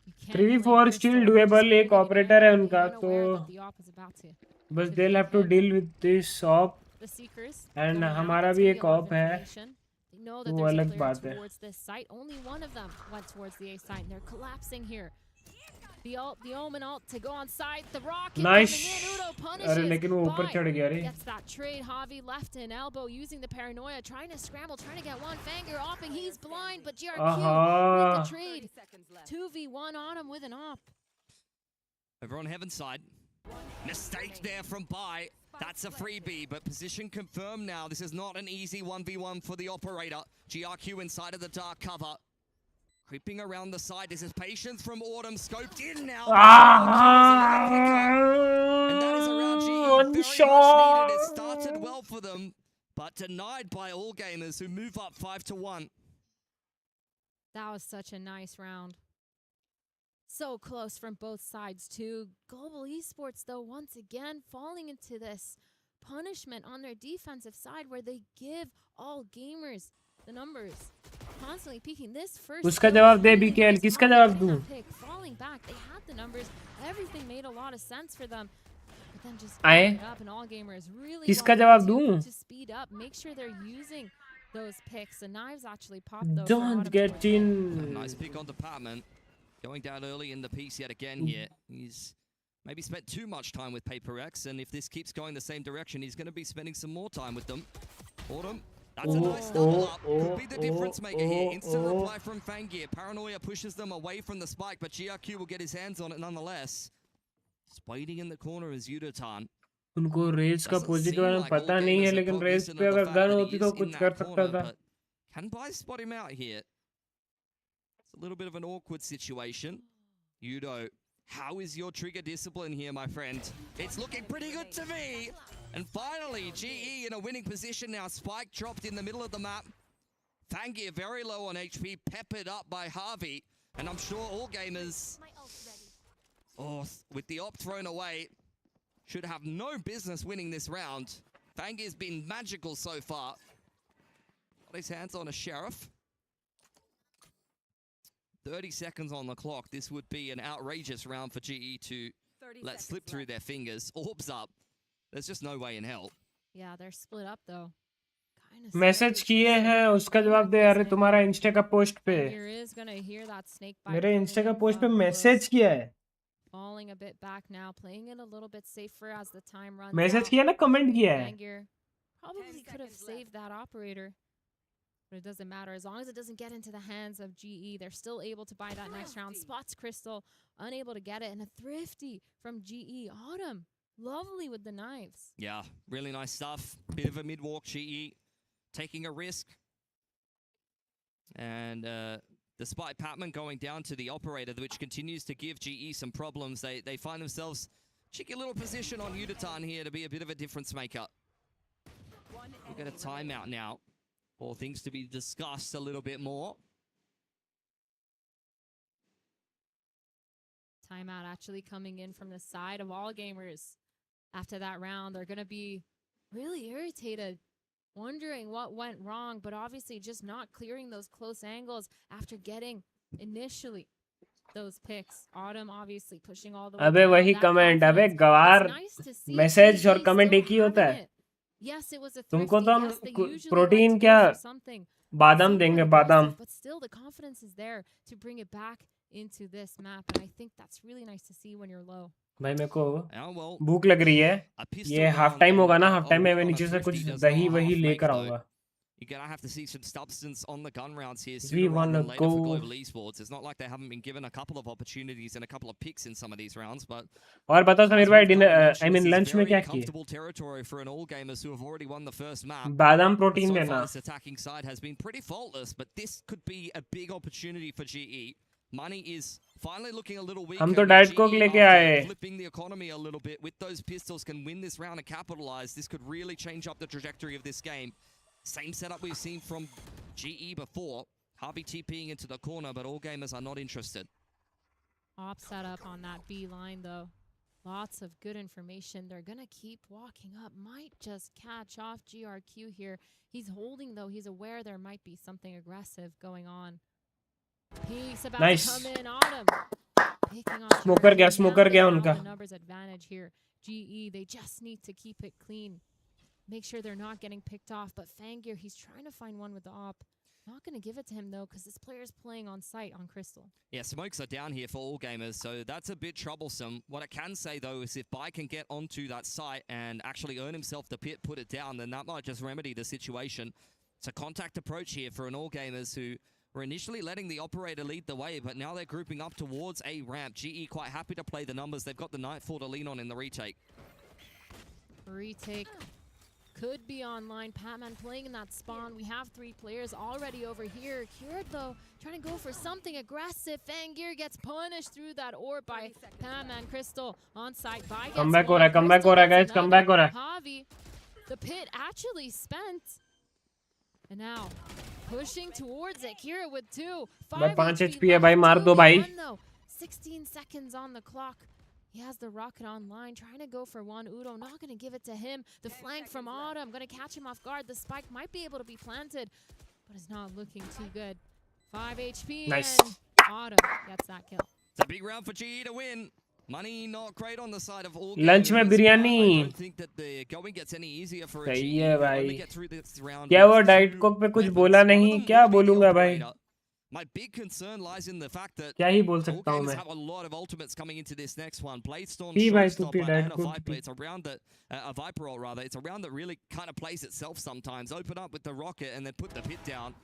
You can't 3v4 blame still Crystal. doable, Just एक bringing it operator है in, उनका, being unaware तो that the op is about to बस to they'll peek have to in. deal with this op। The Seekers And going out. हमारा It's भी gonna be एक a lot of op है। information. They know that वो there's a अलग player बात है। towards this site. Only one of them went towards the A site, and they're collapsing here. The ult, the Omen ult to go on site. The rocket Nice। coming in. Udo अरे punishes. लेकिन वो ऊपर Bye. चढ़ गया रे। Gets that trade. Javi left an elbow using the paranoia, trying to scramble, trying to get one. Fangir opping. He's blind, but GRQ with आहा। the trade. 2v1 on him with an op. Over on Heaven side. Mistake there from Bai. That's a freebie, but position confirmed now. This is not an easy 1v1 for the operator. GRQ inside of the dark cover. Creeping around the side. This is patience from Autumn. Scoped in now. And that is around G. One Very shot. much needed. It started well for them, but denied by all gamers who move up 5-1. That was such a nice round. So close from both sides too. Global Esports though once again falling into this punishment on their defensive side where they give all gamers the numbers. Constantly peeking this first. उसका kill जवाब was they really BKL, nice. किसका Javi जवाब getting दूं? that pick, falling back. They had the numbers. Everything made a lot of sense for them. But then just आए? giving it up and all gamers really किसका wanted जवाब दूं? to speed up, make sure they're using those picks. The knives actually popped though. for Don't Autumn get towards the end. in। Nice pick on department. going down early in the piece yet again here. He's maybe spent too much time with PERIPHERALS, and if this keeps going the same direction, he's going to be spending some more time with them. Autumn, that's a nice double up. Could be the difference maker here. Instant reply from Fangir. Paranoia pushes them away from the spike, but GRQ will get his hands on it nonetheless. Just waiting in the corner is Yudotan. उनको race का position के बारे में पता नहीं है, लेकिन race पे अगर गन होती तो कुछ कर सकता था. Can Bai spot him out here? It's a little bit of an awkward situation. Yudo, how is your trigger discipline here, my friend? It's looking pretty good to me. And finally, GE in a winning position now. Spike dropped in the middle of the map. Fangir very low on HP, peppered up by Harvey. And I'm sure all gamers, with the op thrown away, should have no business winning this round. Fangir's been magical so far. Got his hands on a Sheriff. 30 seconds on the clock. This would be an outrageous round for GE to let slip through their fingers. Orbs up. There's just no way in hell. Yeah, they're split up though. Message किए हैं, उसका जवाब दे. अरे तुम्हारा Insta का post पे, मेरे Insta का पोस्ट पे मैसेज किया है. Falling a bit back now, playing it a little bit safer as the time runs. Message किया ना, कमेंट किया है. Probably could have saved that operator. But it doesn't matter. As long as it doesn't get into the hands of GE, they're still able to buy that next round. Spots Crystal, unable to get it. And a thrifty from GE. Autumn, lovely with the knives. Yeah, really nice stuff. Bit of a mid-walk GE, taking a risk. And despite Patman going down to the operator, which continues to give GE some problems, they find themselves cheeky little position on Yudotan here to be a bit of a difference maker. We'll get a timeout now. All things to be discussed a little bit more. Timeout actually coming in from the side of all gamers. After that round, they're going to be really irritated, wondering what went wrong, but obviously just not clearing those close angles after getting initially those picks. Autumn obviously pushing all the way. अबे वही comment, अबे गवार, message और comment एक ही होता है. Yes, it was a तुमको तो हम प्रोटीन प्रोटीन क्या बादाम देंगे, बादाम. But still the confidence is there to bring it back into this map, and I think that's really nice to see when you're low. भाई मेरे को भूख लग रही है. ये हाफ टाइम होगा ना, हाफ टाइम में मैं नीचे से कुछ दही वही लेकर आऊंगा. You're going to have to see some substance on the gun rounds here We want to go for Global Esports. It's not like they haven't been given a couple of opportunities and a couple of picks in some of these rounds, but और बताओ समीर भाई, dinner I mean lunch में क्या किए? Comfortable territory for an all gamers who have already won the first map. बादाम protein देना. This attacking side has been pretty faultless, but this could be a big opportunity for GE. Money is finally looking a little weaker. हम तो diet Coke लेके आए. Flipping the economy a little bit with those pistols can win this round and capitalize. This could really change up the trajectory of this game. Same setup we've seen from GE before. Harvey TPing into the corner, but all gamers are not interested. Op set up on that B line though. Lots of good information. They're gonna keep walking up. Might just catch off GRQ here. He's holding though. He's aware there might be something aggressive going on. He's about to come in on him. Picking off Smoker gaya unka. The numbers advantage here. GE, they just need to keep it clean. Make sure they're not getting picked off. But Fangir, he's trying to find one with the op. Not going to give it to him, though, because this player's playing on site on Crystal. Yeah, smokes are down here for all gamers, so that's a bit troublesome. What I can say, though, is if Bai can get onto that site and actually earn himself the pit, put it down, then that might just remedy the situation. It's a contact approach here for an all gamers who were initially letting the operator lead the way, but now they're grouping up towards a ramp. GE quite happy to play the numbers. They've got the Nightfall to lean on in the retake. Retake could be online. Patman playing in that spawn. We have 3 players already over here. Kira, though, trying to go for something aggressive. Fangir gets punished through that orb by Patman. Crystal on site. Comeback ho raha hai, guys. Comeback ho raha hai. Javi, the pit actually spent. And now pushing towards it. Kira with 2. 5 HP hai bhai, maar do bhai. 16 seconds on the clock. He has the rocket online, trying to go for one. Udo not going to give it to him. The flank from Autumn, going to catch him off guard. The spike might be able to be planted, but it's not looking too good. 5 HP, nice. And Autumn gets that kill. It's a big round for GE to win. Money not great on the side of all. Lunch में biryani. I don't think that the going gets any easier for a GE. सही है भाई. Get through this round. क्या वो diet Coke पे कुछ बोला नहीं? क्या बोलूँगा भाई? My big concern lies in the fact that क्या ही बोल all सकता हूँ gamers मैं. have a lot of ultimates coming into this next one. Bladestorm, P by 2P, Showstopper, Dead and a Good Viper. P. It's a round that a Viper roll rather. It's a round that really kind of plays itself sometimes. Open up with the rocket and then put the pit down.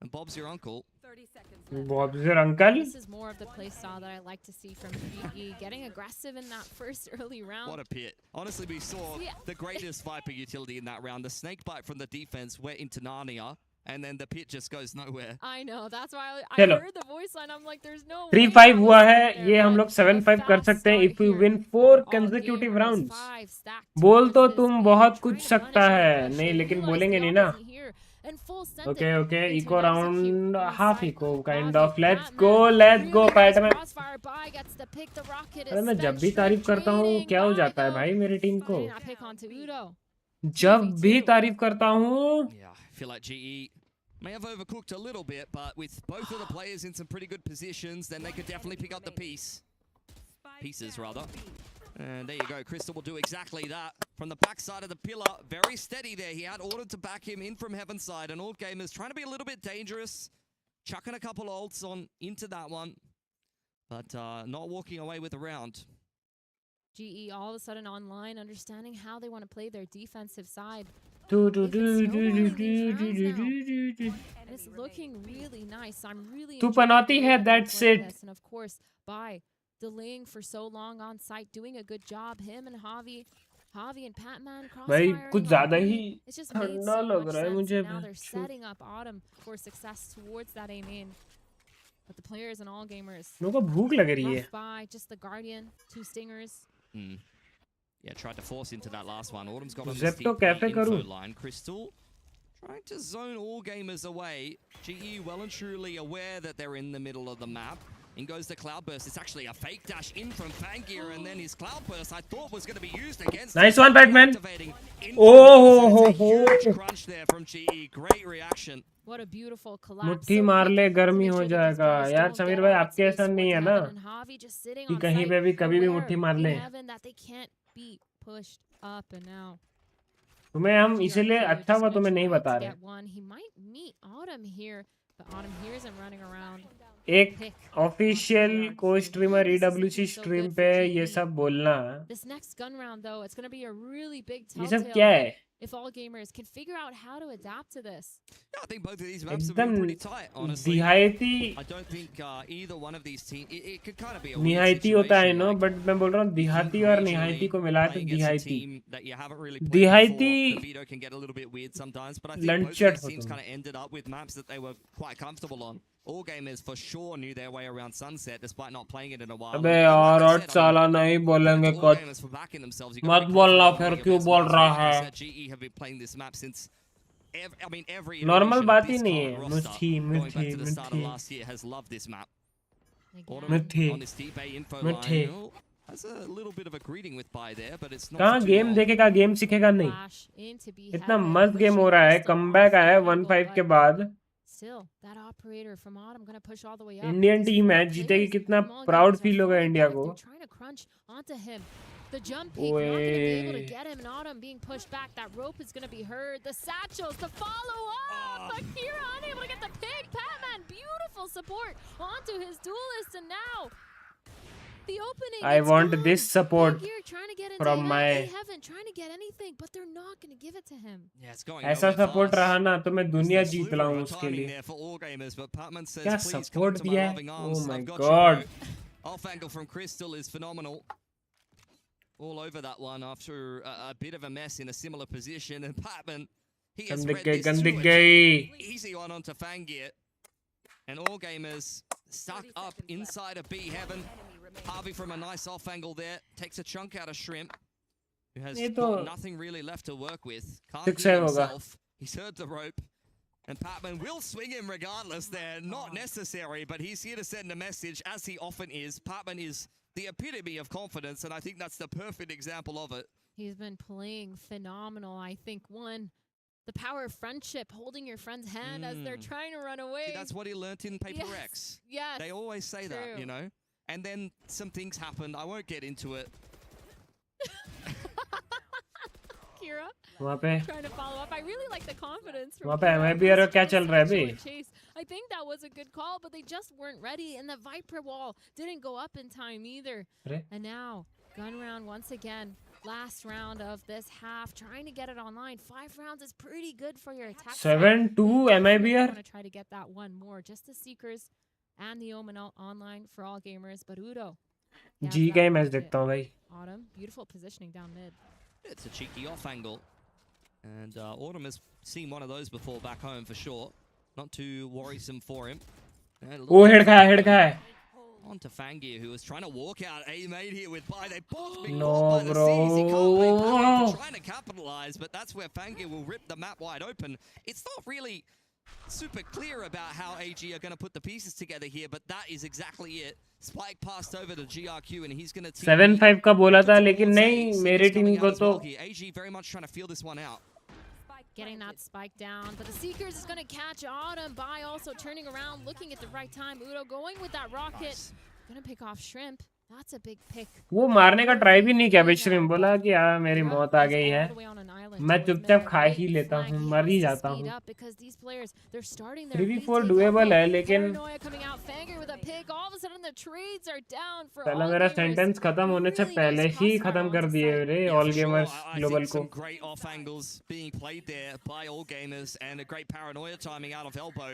And Bob's your uncle. 30 seconds left. Bob's your uncle. This is more of the play style that I like to see from GE, getting aggressive in that first early round. What a pit. Honestly, we saw the greatest Viper utility in that round. The snake bite from the defense went into Narnia. And then the pit just goes nowhere. I know, that's why I चलो. heard the voice line. I'm like, there's no 3-5 हुआ है. ये हम लोग 7-5 कर सकते हैं if we win 4 consecutive rounds. बोल तो तुम बहुत कुछ सकता है. नहीं, लेकिन बोलेंगे नहीं ना. Okay, eco round, half eco kind of. Let's go, Spiderman. अरे मैं जब भी तारीफ करता हूँ क्या हो जाता है भाई मेरी टीम को. जब भी तारीफ करता हूँ. Yeah, I feel like GE may have overcooked a little bit, but with both of the players in some pretty good positions, then they could definitely pick up the pieces rather. And there you go, Crystal will do exactly that. From the backside of the pillar, very steady there. He had ordered to back him in from heaven side, and Old Gamers trying to be a little bit dangerous, chucking a couple ults on into that one, but not walking away with the round. GE all of a sudden online, understanding how they want to play their defensive side. It's looking really nice. I'm really तू पनौती है, that's it. And of course, by delaying for so long on site, doing a good job. Him and Javi and Patman भाई कुछ ज़्यादा ही it's just made ठंडा so लग much रहा है sense. मुझे. Now they're setting up Autumn for success towards that A main. But the players and all gamers. लोगों को भूख लग रही है. Rough by just the Guardian, 2 stingers. Yeah, tried to force into that last one. Autumn's got on the Zepto steep cafe info करूँ. line. Crystal trying to zone all gamers away. GE well and truly aware that they're in the middle of the map. In goes the Cloudburst. It's actually a fake dash in from Fangear, and then his Cloudburst I thought was going to be used against. Nice one, Batman. Oh, huge crunch there from GE. Great reaction. What a beautiful collapse. मुट्ठी मार ले गर्मी हो जाएगा. यार समीर भाई आपके ऐसा नहीं है ना कि कहीं पे भी कभी भी मुट्ठी मार ले. तुम्हें हम इसलिए अच्छा हुआ तुम्हें नहीं बता रहे. एक ऑफिशियल को स्ट्रीमर EWC स्ट्रीम पे ये सब बोलना. ये सब क्या है? If all gamers can figure out how to adapt to this. Yeah, I think both of these maps have been pretty tight, honestly. दिहायती I don't think either one of these teams. It could kind of be a निहायती होता है no, but मैं बोल रहा हूँ दिहाती और निहायती को मिला तो दिहायती. दिहायती Vito can get a little bit weird sometimes, but I think both of these teams kind of ended up with maps that they were quite comfortable on. All gamers for sure knew their way around Sunset despite not playing it in a while. अबे यार और साला नहीं बोलेंगे कुछ. मत बोलना फिर क्यों बोल रहा है. नॉर्मल बात ही नहीं है. मुट्ठी Has a little bit of a greeting with Bai there, but it's not. कहाँ गेम देखेगा गेम सीखेगा नहीं. इतना मस्त गेम हो रहा है. कमबैक आया 1-5 के बाद. इंडियन टीम मैच जीतेगी. कितना प्राउड फील होगा इंडिया को. The jump peek, not going to be able to get him, and Autumn being pushed back. That rope is going to be heard. The satchels, the follow-up! Akira unable to get the pick. Patman, beautiful support onto his duelist, and now the opening. I want this support from my. Trying to get anything, but they're not going to give it to him. Yeah, it's going. ऐसा support रहा ना तो मैं दुनिया जीत लाऊं उसके लिए. क्या सपोर्ट दिया है? Oh my God. Off angle from Crystal is phenomenal. All over that one after a bit of a mess in a similar position, and Patman he has read this too. Easy one onto Fangear, and all gamers stuck up inside of B heaven. Harvey from a nice off angle there takes a chunk out of Shrimp, who has got nothing really left to work with. Can't heal himself. He's heard the rope, and Patman will swing him regardless there. Not necessary, but he's here to send a message, as he often is. Patman is the epitome of confidence, and I think that's the perfect example of it. He's been playing phenomenal. I think the power of friendship, holding your friend's hand as they're trying to run away. See, that's what he learnt in PERIPHERALS. Yes. They always say that, you know. And then some things happened. I won't get into it. Kira. वहाँ पे Trying to follow up. I really like the confidence from वहाँ पे Kira. MIB और क्या चल रहा है Actually अभी? chase. I think that was a good call, but they just weren't ready, and the Viper wall didn't go up in time either. अरे And now, gun round once again. Last round of this half, trying to get it online. 5 rounds is pretty good for your attack. 7-2 MIB I यार want to try to get that one more. Just the Seekers and the Omen online for all gamers. But Udo. जी का ही match देखता हूँ भाई. Autumn, beautiful positioning down mid. It's a cheeky off angle. And Autumn has seen one of those before back home for sure. Not too worrisome for him. वो head खा है. On to Fangir, who was trying to walk out. A-made here with Bai. They both been No, caught by the bro. C's. He can't play power for trying to capitalize, but that's where Fangir will rip the map wide open. It's not really super clear about how AG are going to put the pieces together here, but that is exactly it. Spike passed over to GRQ, and he's going to 7-5 का बोला था लेकिन नहीं मेरी team को तो AG very much trying to feel this one out. Getting that spike down, but the Seekers is going to catch Autumn. Bai also turning around, looking at the right time. Udo going with that rocket. Going to pick off Shrimp. That's a big pick. वो मारने का try भी नहीं किया बिश्रीम बोला कि यार मेरी मौत आ गई है मैं चुपचाप खा ही लेता हूँ मर ही जाता हूँ 3v4 डुएबल है लेकिन पहला मेरा सेंटेंस खत्म होने से पहले ही खत्म कर दिए रे ऑल गेमर्स ग्लोबल को Great off angles being played there by all gamers and a great paranoia timing out of elbow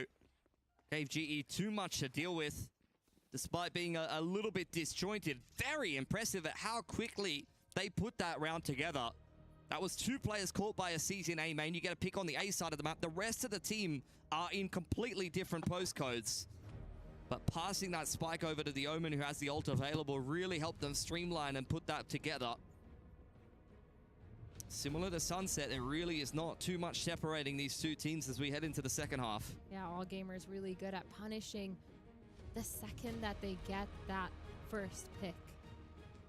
gave GE too much to deal with. Despite being a little bit disjointed, very impressive at how quickly they put that round together. That was 2 players caught by a C's in A main. You get a pick on the A side of the map. The rest of the team are in completely different postcodes. But passing that spike over to the Omen, who has the ult available, really helped them streamline and put that together. Similar to Sunset, there really is not too much separating these two teams as we head into the second half. Yeah, all gamers really good at punishing the second that they get that first pick.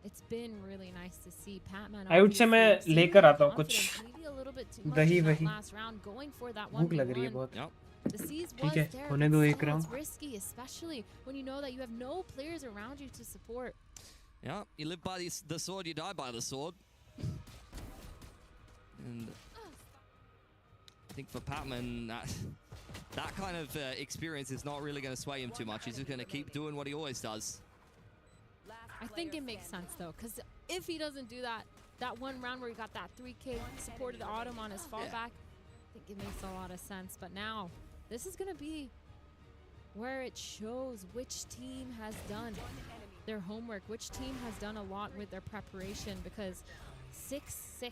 It's been really nice to see Patman. I would say मैं लेकर आता हूँ कुछ दही वही भूख लग रही है बहुत ठीक है होने दो एक round risky especially when you know that you have no players around you to support. Yeah, you live by the sword, you die by the sword. And I think for Patman, that kind of experience is not really going to sway him too much. He's just going to keep doing what he always does. I think it makes sense though, because if he doesn't do that one round where he got that 3K, supported Autumn on his fallback, I think it makes a lot of sense. But now, this is going to be where it shows which team has done their homework, which team has done a lot with their preparation, because 6-6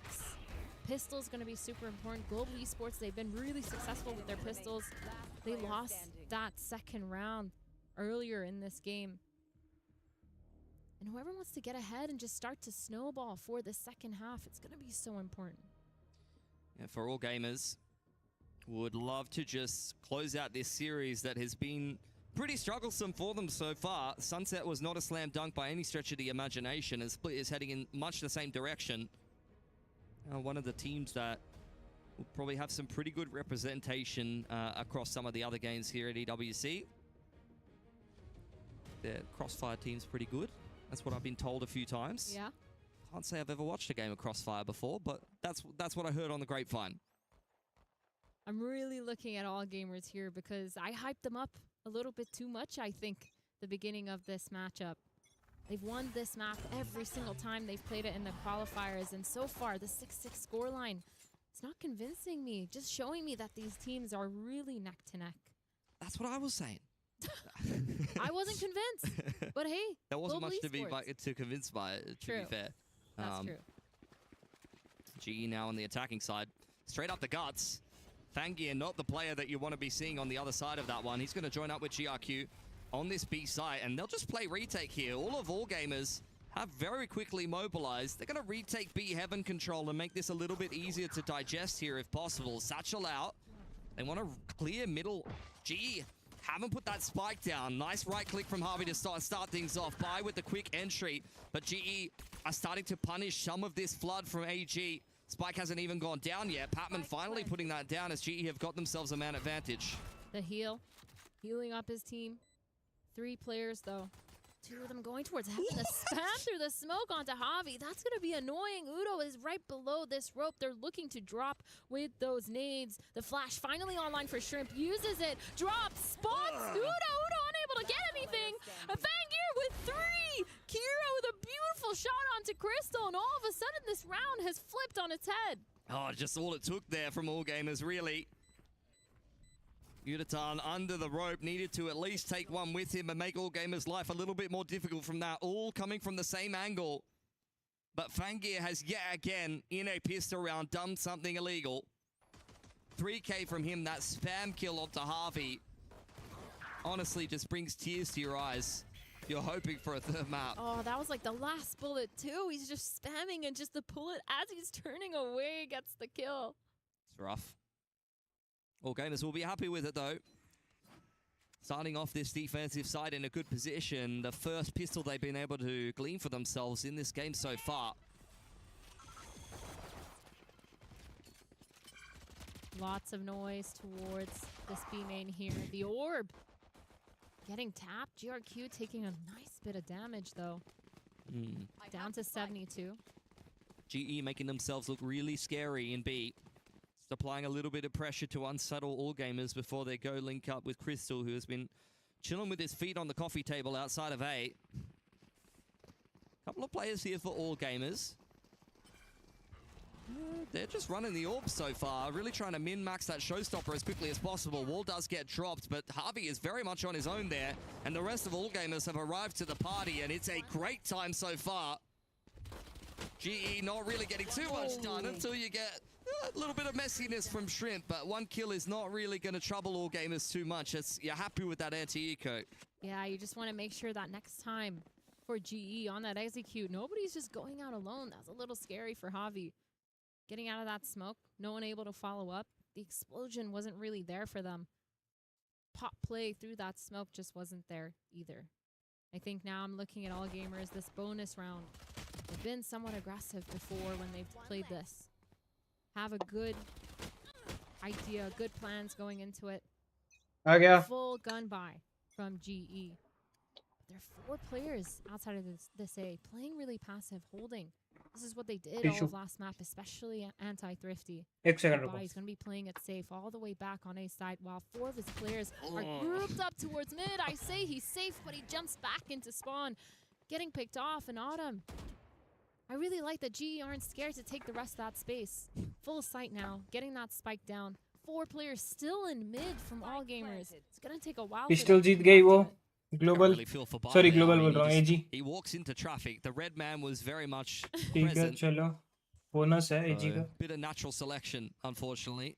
pistol is going to be super important. Global Esports, they've been really successful with their pistols. They lost that second round earlier in this game. And whoever wants to get ahead and just start to snowball for the second half, it's going to be so important. Yeah, for all gamers, would love to just close out this series that has been pretty strugglesome for them so far. Sunset was not a slam dunk by any stretch of the imagination, and Split is heading in much the same direction. One of the teams that will probably have some pretty good representation across some of the other games here at EWC. Their Crossfire team's pretty good. That's what I've been told a few times. Yeah. Can't say I've ever watched a game of Crossfire before, but that's what I heard on the grapevine. I'm really looking at all gamers here because I hyped them up a little bit too much, I think, the beginning of this matchup. They've won this map every single time they've played it in the qualifiers, and so far, the 6-6 scoreline, it's not convincing me, just showing me that these teams are really neck to neck. That's what I was saying. I wasn't convinced, but hey, there wasn't much Esports. to convince by it, to be fair. That's true. GE now on the attacking side. Straight up the guts. Fangir, not the player that you want to be seeing on the other side of that one. He's going to join up with GRQ on this B site, and they'll just play retake here. All gamers have very quickly mobilized. They're going to retake B heaven control and make this a little bit easier to digest here if possible. Satchel out. They want to clear middle. GE haven't put that spike down. Nice right click from Harvey to start things off. Bai with the quick entry, but GE are starting to punish some of this flood from AG. Spike hasn't even gone down yet. Patman finally putting that down as GE have got themselves a man advantage. The healing up his team. 3 players though. Two of them going towards heaven. The spam through the smoke onto Javi. That's going to be annoying. Udo is right below this rope. They're looking to drop with those nades. The flash finally online for Shrimp. Uses it. Drops. Spots. Udo unable to get anything. A VanGear with 3. Kira with a beautiful shot onto Crystal. And all of a sudden, this round has flipped on its head. Oh, just all it took there from All Gamers, really. Udatan under the rope, needed to at least take one with him and make All Gamers' life a little bit more difficult from that. All coming from the same angle. But VanGear has yet again, in a pistol round, done something illegal. 3K from him, that spam kill onto Harvey. Honestly, just brings tears to your eyes. You're hoping for a third map. Oh, that was like the last bullet too. He's just spamming and just the bullet as he's turning away gets the kill. It's rough. All Gamers will be happy with it though. Starting off this defensive side in a good position. The first pistol they've been able to glean for themselves in this game so far. Lots of noise towards this B main here. The orb getting tapped. GRQ taking a nice bit of damage though. Down to 72. GE making themselves look really scary in B. Just applying a little bit of pressure to unsettle All Gamers before they go link up with Crystal, who has been chilling with his feet on the coffee table outside of A. Couple of players here for All Gamers. They're just running the orb so far, really trying to min-max that showstopper as quickly as possible. Wall does get dropped, but Harvey is very much on his own there, and the rest of All Gamers have arrived to the party, and it's a great time so far. GE not really getting too much done until you get a little bit of messiness from Shrimp, but one kill is not really going to trouble All Gamers too much. You're happy with that anti-eco. Yeah, you just want to make sure that next time for GE on that execute, nobody's just going out alone. That's a little scary for Javi. Getting out of that smoke, no one able to follow up. The explosion wasn't really there for them. Pop play through that smoke just wasn't there either. I think now I'm looking at All Gamers, this bonus round. They've been somewhat aggressive before when they've played this. Have a good idea, good plans going into it. Full gun buy from GE. There are 4 players outside of this A, playing really passive, holding. This is what they did all of last map, especially anti-thrifty. He's going to be playing it safe all the way back on A side, while 4 of his players are grouped up towards mid. I say he's safe, but he jumps back into spawn, getting picked off. And Autumn, I really like that GE aren't scared to take the rest of that space. Full sight now, getting that spike down. 4 players still in mid from All Gamers. It's going to take a while. Pistol जीत गई वो. Global. Sorry, global बोल रहा हूँ. AG. He walks into traffic. The red man was very much ठीक है, present. चलो. Bonus है AG का. Bit of natural selection, unfortunately.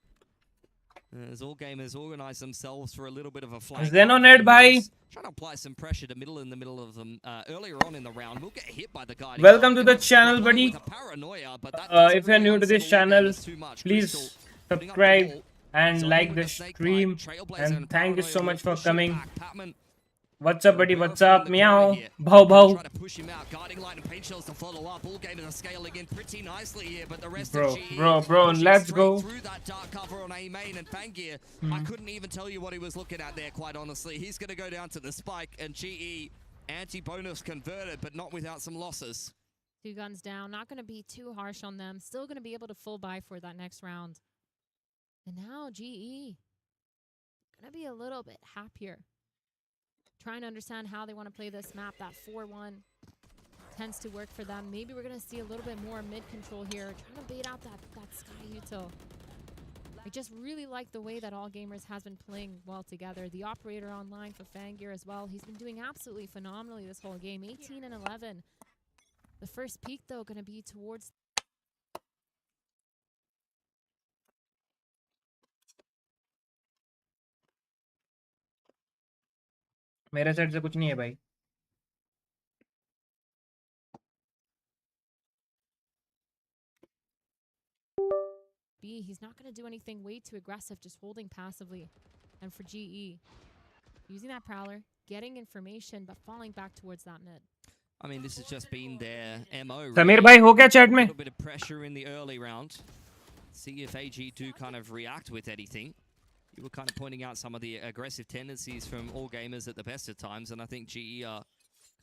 As All Gamers organize themselves for a little bit of a flank. Xenonet bhai. Trying to apply some pressure to in the middle of them earlier on in the round. We'll get hit by the guy. Welcome to the channel, buddy. If you're new to this channel, please subscribe and like the stream. And thank you so much for coming. What's up, buddy? What's up? Meow. Bow, bow. Try to push him out. Guiding light and paint shells to follow up. All Gamers are scaling in pretty nicely here, but the rest Bro, of GE bro, let's go. Through that dark cover on A main and VanGear. I couldn't even tell you what he was looking at there, quite honestly. He's going to go down to the spike, and GE anti-bonus converted, but not without some losses. 2 guns down. Not going to be too harsh on them. Still going to be able to full buy for that next round. And now GE going to be a little bit happier. Trying to understand how they want to play this map. That 4-1 tends to work for them. Maybe we're going to see a little bit more mid-control here. Trying to bait out that Sky Util. I just really like the way that All Gamers has been playing well together. The operator online for VanGear as well. He's been doing absolutely phenomenally this whole game. 18 and 11. The first peak, though, going to be towards... मेरे side से कुछ नहीं है भाई. B, he's not going to do anything way too aggressive, just holding passively. And for GE, using that Prowler, getting information, but falling back towards that mid. I mean, this has just been their MO. Sameer भाई हो क्या chat में? A little bit of pressure in the early round. See if AG do kind of react with anything. You were kind of pointing out some of the aggressive tendencies from All Gamers at the best of times, and I think GE are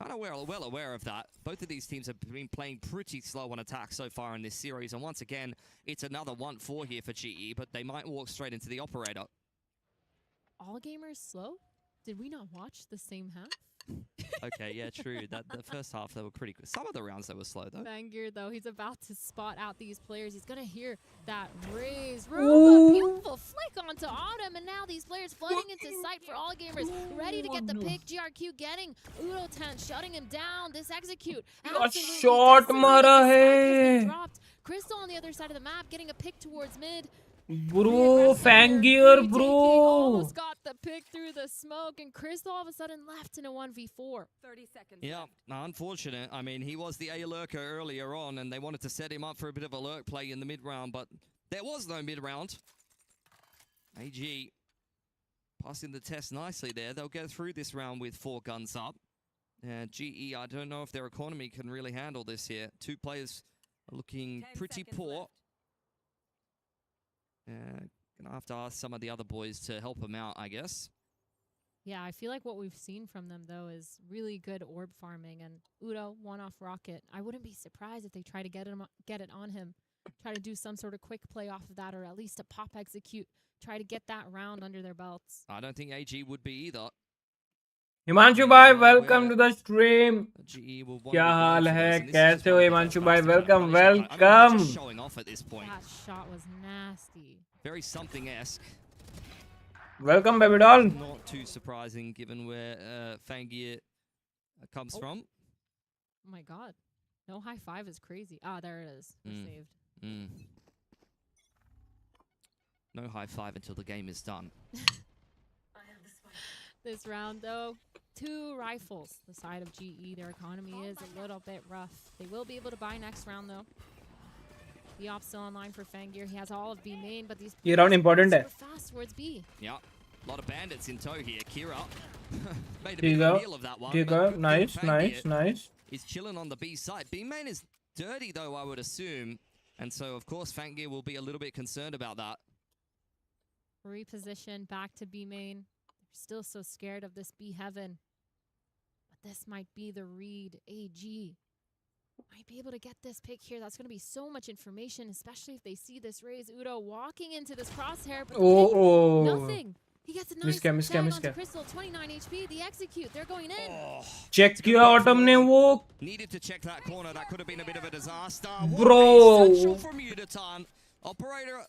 Kind of well aware of that. Both of these teams have been playing pretty slow on attack so far in this series. And once again, it's another 1-4 here for GE, but they might walk straight into the operator. All gamers slow? Did we not watch the same half? Okay, yeah, true. The first half, they were pretty good. Some of the rounds, they were slow, though. Bangir, though, he's about to spot out these players. He's going to hear that raise. Roomba, beautiful flick onto Autumn, and now these players flooding into sight for all gamers. Ready to get the pick. GRQ getting Udo10, shutting him down. This execute. shot mara hai. Dropped. Crystal on the other side of the map getting a pick towards mid. Bro, Fangir, bro. Almost got the pick through the smoke, and Crystal all of a sudden left in a 1v4. 30 seconds. Yeah, unfortunate. I mean, he was the A lurker earlier on, and they wanted to set him up for a bit of a lurk play in the mid round, but there was no mid round. AG passing the test nicely there. They'll go through this round with 4 guns up. And GE, I don't know if their economy can really handle this here. 2 players are looking pretty poor. Left. Gonna have to ask some of the other boys to help him out, I guess. Yeah, I feel like what we've seen from them, though, is really good orb farming. And Udo, one-off rocket. I wouldn't be surprised if they try to get it on him. Try to do some sort of quick play off of that, or at least a pop execute. Try to get that round under their belts. I don't think AG would be either. Himanshu भाई welcome to the stream GE will क्या हाल है and this is कैसे हो why Himanshu they're भाई back welcome to back. I mean, welcome just showing off at this point. That shot was nasty. Very something-esque. Welcome baby doll Not too surprising given where Fangir comes from. Oh my god. No high five is crazy. Ah, there it is. We're saved. No high five until the game is done. This round, though, 2 rifles. The side of GE, their economy is a little bit rough. They will be able to buy next round, though. The op still online for Fangir. He has all of B main, but these ये round important है super fast towards B. Yeah, a lot of bandits in tow here. Kira made a ठीक big है deal of that one. ठीक but है good nice Fangir nice nice is chilling on the B side. B main is dirty, though, I would assume. And so, of course, Fangir will be a little bit concerned about that. Reposition back to B main. They're still so scared of this B heaven. But this might be the read. AG might be able to get this pick here. That's going to be so much information, especially if they see this raise. Udo walking into this crosshair, but the pick, nothing. He gets a nice tag onto Crystal, 29 HP. The execute, they're going in. Check किया Autumn ने वो Needed to check that corner. That could have been a bit of a disaster. Bro. What a satchel from Udatan. Operator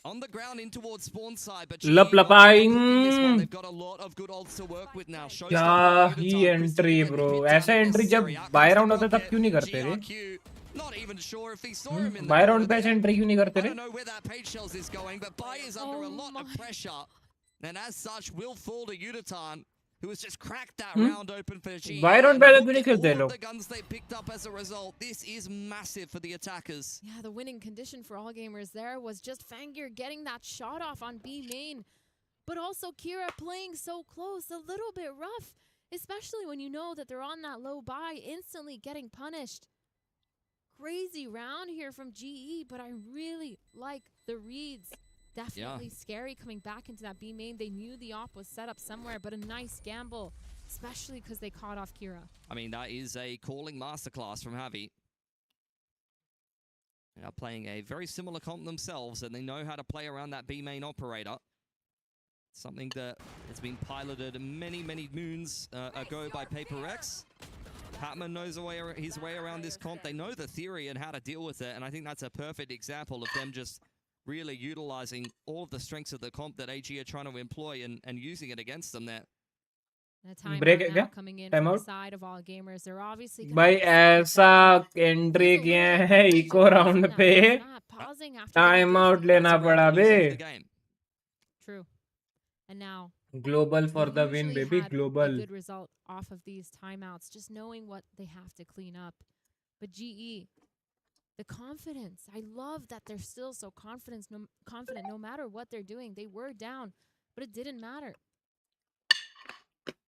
on the ground in towards spawn side, but लपलपाइंग they've got a lot of good ults to work with now. क्या ही entry bro ऐसा entry जब bye round होता है तब क्यों नहीं करते रे Not even sure if he saw him in buy round पे ऐसा एंट्री क्यों नहीं करते I रे don't know where that page shells is going, but Bai is under a lot of pressure. And as such, will fall to Udatan, who has just cracked that round open for GE. Buy round पे ऐसा क्यों नहीं खेलते All लोग the guns they picked up as a result. This is massive for the attackers. Yeah, the winning condition for all gamers there was just Fangir getting that shot off on B main. But also Kira playing so close, a little bit rough. Especially when you know that they're on that low buy, instantly getting punished. Crazy round here from GE, but I really like the reads. Definitely scary coming back into that B main. They knew the op was set up somewhere, but a nice gamble, especially because they caught off Kira. I mean, that is a calling masterclass from Javi. They are playing a very similar comp themselves, and they know how to play around that B main operator. Something that has been piloted many, many moons ago by PERIPHERALS. Patman knows his way around this comp. They know the theory and how to deal with it, and I think that's a perfect example of them just really utilizing all of the strengths of the comp that AG are trying to employ and using it against them there. Break it now coming in from the side of all gamers. They're obviously भाई ऐसा entry किए हैं eco round पे time out लेना पड़ा बे True. And now global for the win baby global good result off of these timeouts, just knowing what they have to clean up. But GE, the confidence, I love that they're still so confident no matter what they're doing. They were down, but it didn't matter.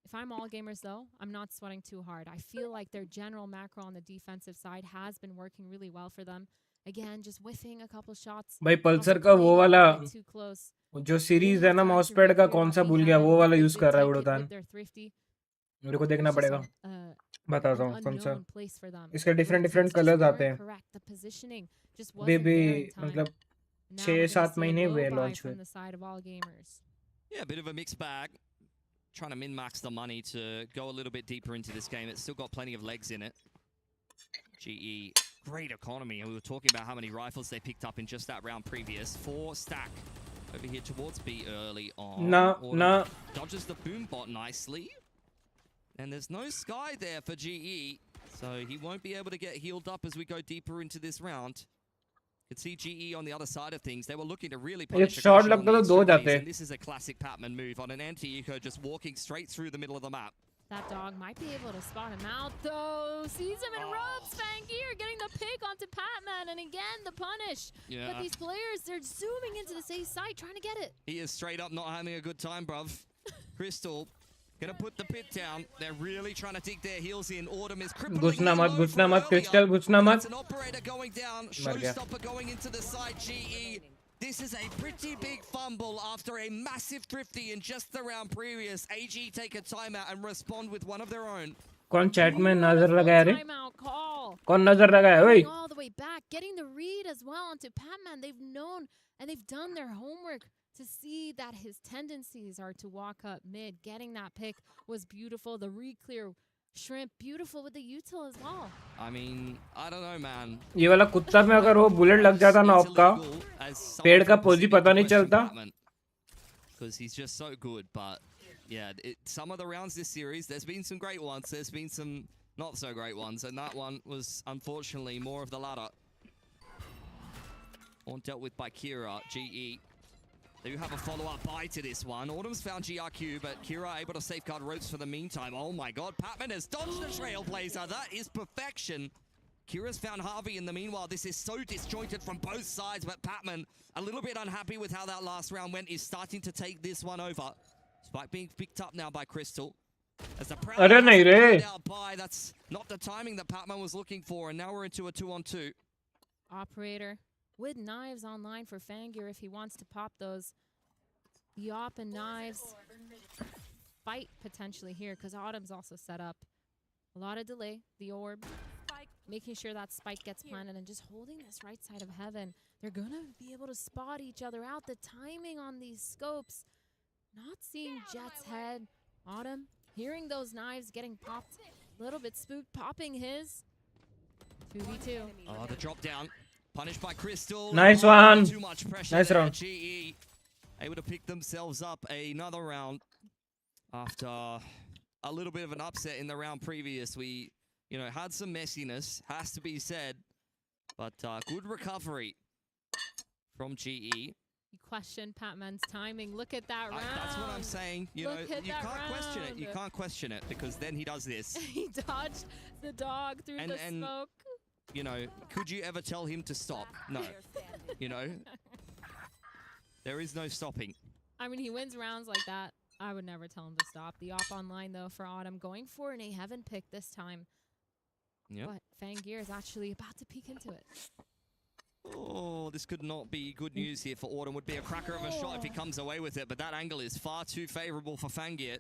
If I'm all gamers though, I'm not sweating too hard. I feel like their general macro on the defensive side has been working really well for them. Again, just whiffing a couple shots. भाई Pulsar का वो वाला too close. जो series है ना mouse pad का कौन सा भूल गया वो वाला यूज कर रहा है उड़ान मेरे को देखना पड़ेगा बताता हूँ कौन सा unknown place for them. इसके The different rotates different just colours आते weren't हैं correct. The positioning just अभी wasn't भी there in time. मतलब Now 6-7 we're gonna see a महीने low हुए buy लॉन्च हुए from the side of all gamers. Yeah, a bit of a mixed bag. Trying to min-max the money to go a little bit deeper into this game. It's still got plenty of legs in it. GE, great economy. And we were talking about how many rifles they picked up in just that round previous. 4 stack over here towards B early on. No. Dodges the boom bot nicely. And there's no sky there for GE. So he won't be able to get healed up as we go deeper into this round. You can see GE on the other side of things. They were looking to really punish short aggression on लगता the तो दो extremities, जाते। and this is a classic Patman move on an anti-eco, just walking straight through the middle of the map. That dog might be able to spot him out, though. Sees him in ropes. Fangir getting the pick onto Patman, and again the punish. Yeah. But these players, they're zooming into the safe side, trying to get it. He is straight up not having a good time, bruv. Crystal gonna put the pit down. They're really trying to dig their heels in. Autumn is crippling. घुसना मत low घुसना from मत crystal earlier. घुसना मत That's an operator going down. मर गया। Showstopper going into the side. GE. This is a pretty big fumble after a massive thrifty in just the round previous. AG take a timeout and respond with one of their own. कौन chat में नजर लगाया रे Timeout call. कौन नजर लगाया ओए Going all the way back, getting the read as well onto Patman. They've known and they've done their homework to see that his tendencies are to walk up mid. Getting that pick was beautiful. The re-clear shrimp, beautiful with the util as well. I mean, I don't know, man. ये वाला कुत्ता में अगर वो bullet लग जाता ना आपका पेड़ का पोजी पता नहीं चलता because he's just so good. But yeah, some of the rounds this series, there's been some great ones, there's been some not so great ones, and that one was unfortunately more of the latter. One dealt with by Kira. GE they do have a follow-up buy to this one. Autumn's found GRQ, but Kira able to safeguard ropes for the meantime. Oh my god, Patman has dodged the Trailblazer. That is perfection. Kira's found Harvey in the meanwhile. This is so disjointed from both sides, but Patman, a little bit unhappy with how that last round went, is starting to take this one over. Spike being picked up now by Crystal. As the अरे नहीं रे out by, that's not the timing that Patman was looking for, and now we're into a 2-on-2. Operator with knives online for Fangir if he wants to pop those. Yop and knives. Fight potentially here because Autumn's also set up. A lot of delay. The orb. Making sure that spike gets planted and just holding this right side of heaven. They're going to be able to spot each other out. The timing on these scopes. Not seeing Jet's head. Autumn hearing those knives getting popped. A little bit spooked. Popping his. 2v2. Oh, the drop down. Punished by Crystal. Nice one. Too much pressure Nice there. round. GE able to pick themselves up another round after a little bit of an upset in the round previous. We, had some messiness, has to be said, but good recovery from GE. You question Patman's timing. Look at that round. That's what I'm saying. You Look at can't that question it. round. You can't question it because then he does this. He dodged the dog through the smoke. Could you ever tell him to stop? No. There is no stopping. I mean, he wins rounds like that. I would never tell him to stop. The op online, though, for Autumn, going for an A Heaven pick this time. Yep. But Fangir is actually about to peek into it. Oh, this could not be good news here for Autumn. Would be a cracker of a shot if he comes away with it, but that angle is far too favorable for Fangir.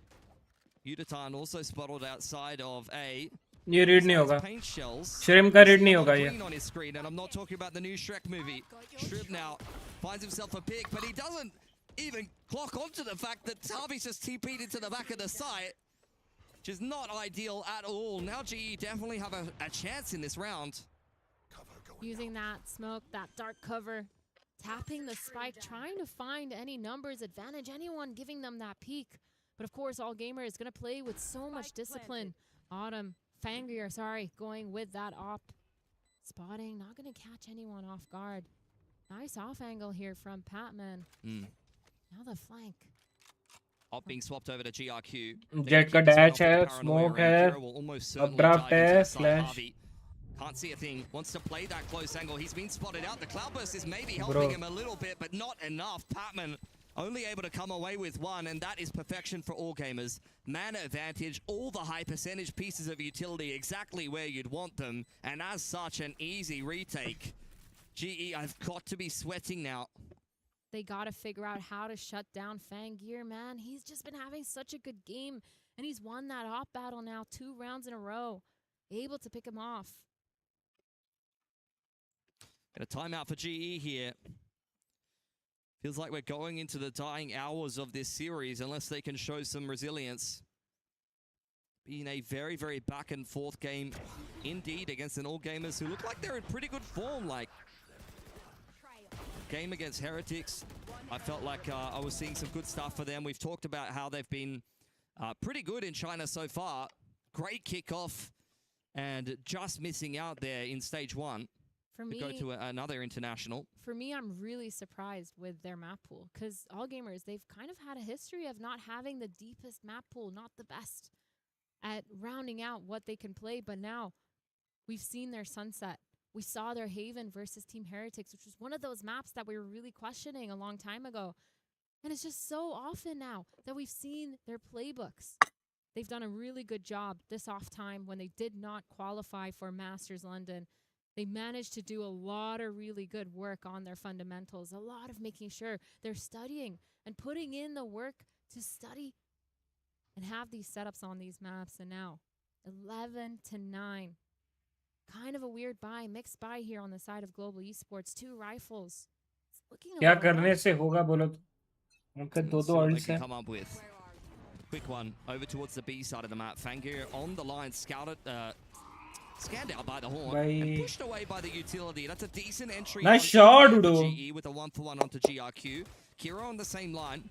Udatan also spotted outside of A. ये read नहीं होगा Paint shells. Shrimp का read नहीं होगा ये On his screen, and I'm not talking about the new Shrek movie. Shrimp now finds himself a pick, but he doesn't even clock onto the fact that Harvey's just TP'd into the back of the site, which is not ideal at all. Now GE definitely have a chance in this round. Using that smoke, that dark cover, tapping the spike, trying to find any numbers advantage, anyone giving them that peek. But of course, All Gamer is going to play with so much discipline. Autumn, Fangir, going with that op. Spotting, not going to catch anyone off guard. Nice off angle here from Patman. Now the flank. Op being swapped over to GRQ. Jet का dash है smoke है updraft है flash Can't see a thing. Wants to play that close angle. He's been spotted out. The Cloudburst is maybe helping him a little bit, but not enough. Patman only able to come away with one, and that is perfection for all gamers. Mana advantage, all the high percentage pieces of utility exactly where you'd want them, and as such, an easy retake. GE, I've got to be sweating now. They got to figure out how to shut down Fangir, man. He's just been having such a good game. And he's won that op battle now 2 rounds in a row. Able to pick him off. And a timeout for GE here. Feels like we're going into the dying hours of this series unless they can show some resilience. Being a very, very back and forth game indeed against an All Gamers who look like they're in pretty good form. Like game against Heretics, I felt like I was seeing some good stuff for them. We've talked about how they've been pretty good in China so far. Great kickoff and just missing out there in stage 1 For to me, go to another international. For me, I'm really surprised with their map pool because All Gamers, they've kind of had a history of not having the deepest map pool, not the best at rounding out what they can play. But now we've seen their Sunset. We saw their Haven versus Team Heretics, which was one of those maps that we were really questioning a long time ago. And it's just so often now that we've seen their playbooks. They've done a really good job this off time when they did not qualify for Masters London. They managed to do a lot of really good work on their fundamentals, a lot of making sure they're studying and putting in the work to study and have these setups on these maps. And now 11-9. Kind of a weird buy, mixed buy here on the side of Global Esports. 2 rifles. It's looking a क्या little करने rough. से होगा बोलो तो उनके Let's 2 see what they ults can हैं. come up with. Quick one over towards the B side of the map. Fangir on the line, scanned out by the horn Bye. and pushed away by the utility. That's a decent entry. Nice on shot, for Udo. GE with a 1-for-1 onto GRQ. Kira on the same line,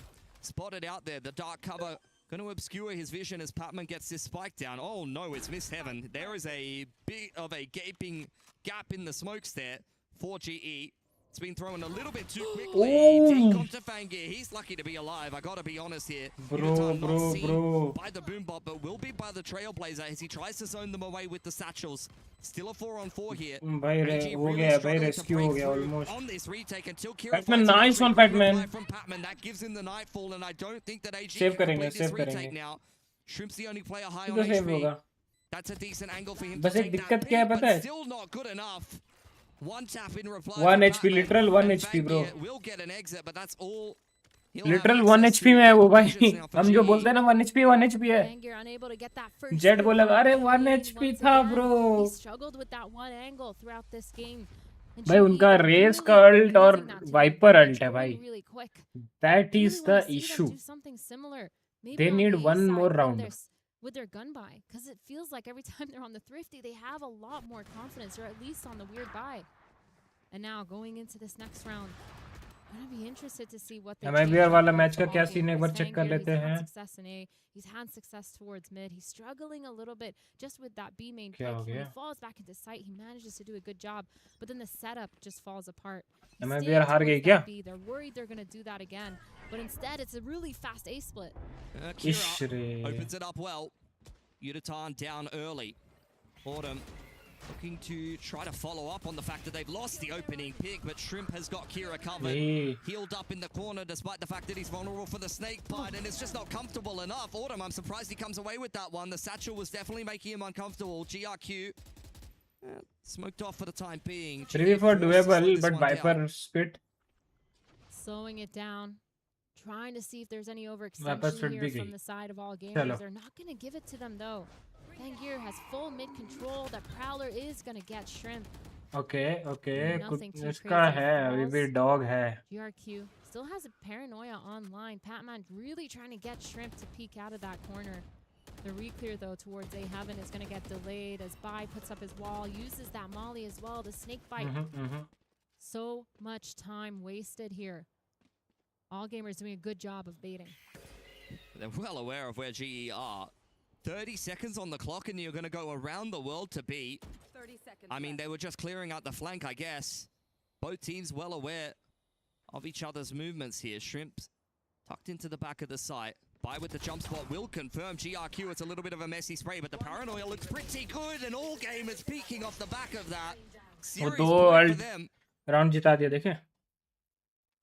spotted out there. The dark cover going to obscure his vision as Patman gets this spike down. Oh no, it's missed heaven. There is a bit of a gaping gap in the smokes there for GE. It's been thrown a little bit too quickly. Decom to Fangir. He's lucky to be alive. I gotta be honest here. Unitard not seen by the Boombot, but will be by the Trailblazer as he tries to zone them away with the satchels. Still a 4-on-4 here. भाई AG हो really गया भाई struggling to rescue break हो गया through almost. on this retake until Kira Patman, finds a nice one, quick reply Patman. from Patman. That gives him the nightfall, and I don't think that AG Save can करेंगे, complete this save retake करेंगे. now. Shrimp's the only player high तो on save HP. होगा. That's a decent angle for him बस to एक take दिक्कत that क्या है peak, पता but है? still not good enough. One tap in reply. 1 from HP, Patman, literal 1 and HP bro. Fangir will get an exit, but that's all. He'll Literal have 1 access HP to में है वो भाई. visions now for हम जो GE. बोलते हैं ना 1 HP है. Fangir unable to get that first Jet kill बोला from अरे the 1 lane HP once था again. bro. He struggled with that one angle throughout this game. And भाई GE, उनका they're रेस really का अल्ट और using that to their Viper advantage ult है भाई. really quick. That Really is the wanna see them issue. do something similar. Maybe They on need the A one side more with round. with their gun buy, because it feels like every time they're on the Thrifty, they have a lot more confidence, or at least on the weird buy. And now going into this next round, I'm gonna be interested to see what they हमें change VR up वाला with match for का क्या all scene है एक gamers. बार check कर Fangir, लेते he's हैं. had success in A. He's had success towards mid. He's struggling a little bit just with that B main pick. क्या हो When he गया? falls back into sight, he manages to do a good job, but then the setup just falls apart. He हमें stands VR हार गई towards क्या? that B. They're worried they're gonna do that again, but instead it's a really fast A split. इश Kira रे. opens it up well. Udatan down early. Autumn looking to try to follow up on the fact that they've lost the opening pick, but Shrimp has got Kira covered. Hey. Healed up in the corner despite the fact that he's vulnerable for the snake bite, and it's just not comfortable enough. Autumn, I'm surprised he comes away with that one. The satchel was definitely making him uncomfortable. GRQ smoked off for the time being. 3v4 forced to slow doable this but one Viper down. spit. Slowing it down, trying to see if there's any Viper overextension spit here भी from गई. the side of all gamers. चलो. They're not going to give it to them though. Fangir has full mid control. That Prowler is going to get Shrimp. Okay, okay. Nothing कुछ too इसका crazy. है अभी भी Falls. Dog है. GRQ still has a paranoia online. Patman really trying to get Shrimp to peek out of that corner. The re-clear though towards A Heaven is going to get delayed as Bai puts up his wall, uses that molly as well. The snake fight. So much time wasted here. All gamers doing a good job of baiting. They're well aware of where GE are. 30 seconds on the clock and you're going to go around the world to beat. 30 seconds. I mean, they were just clearing out the flank, I guess. Both teams well aware of each other's movements here. Shrimps tucked into the back of the site. Bai with the jump spot will confirm GRQ. It's a little bit of a messy spray, but the paranoia looks pretty good, and all gamers peeking off the back of that. Serious point for them. Round जिता दिया देखे.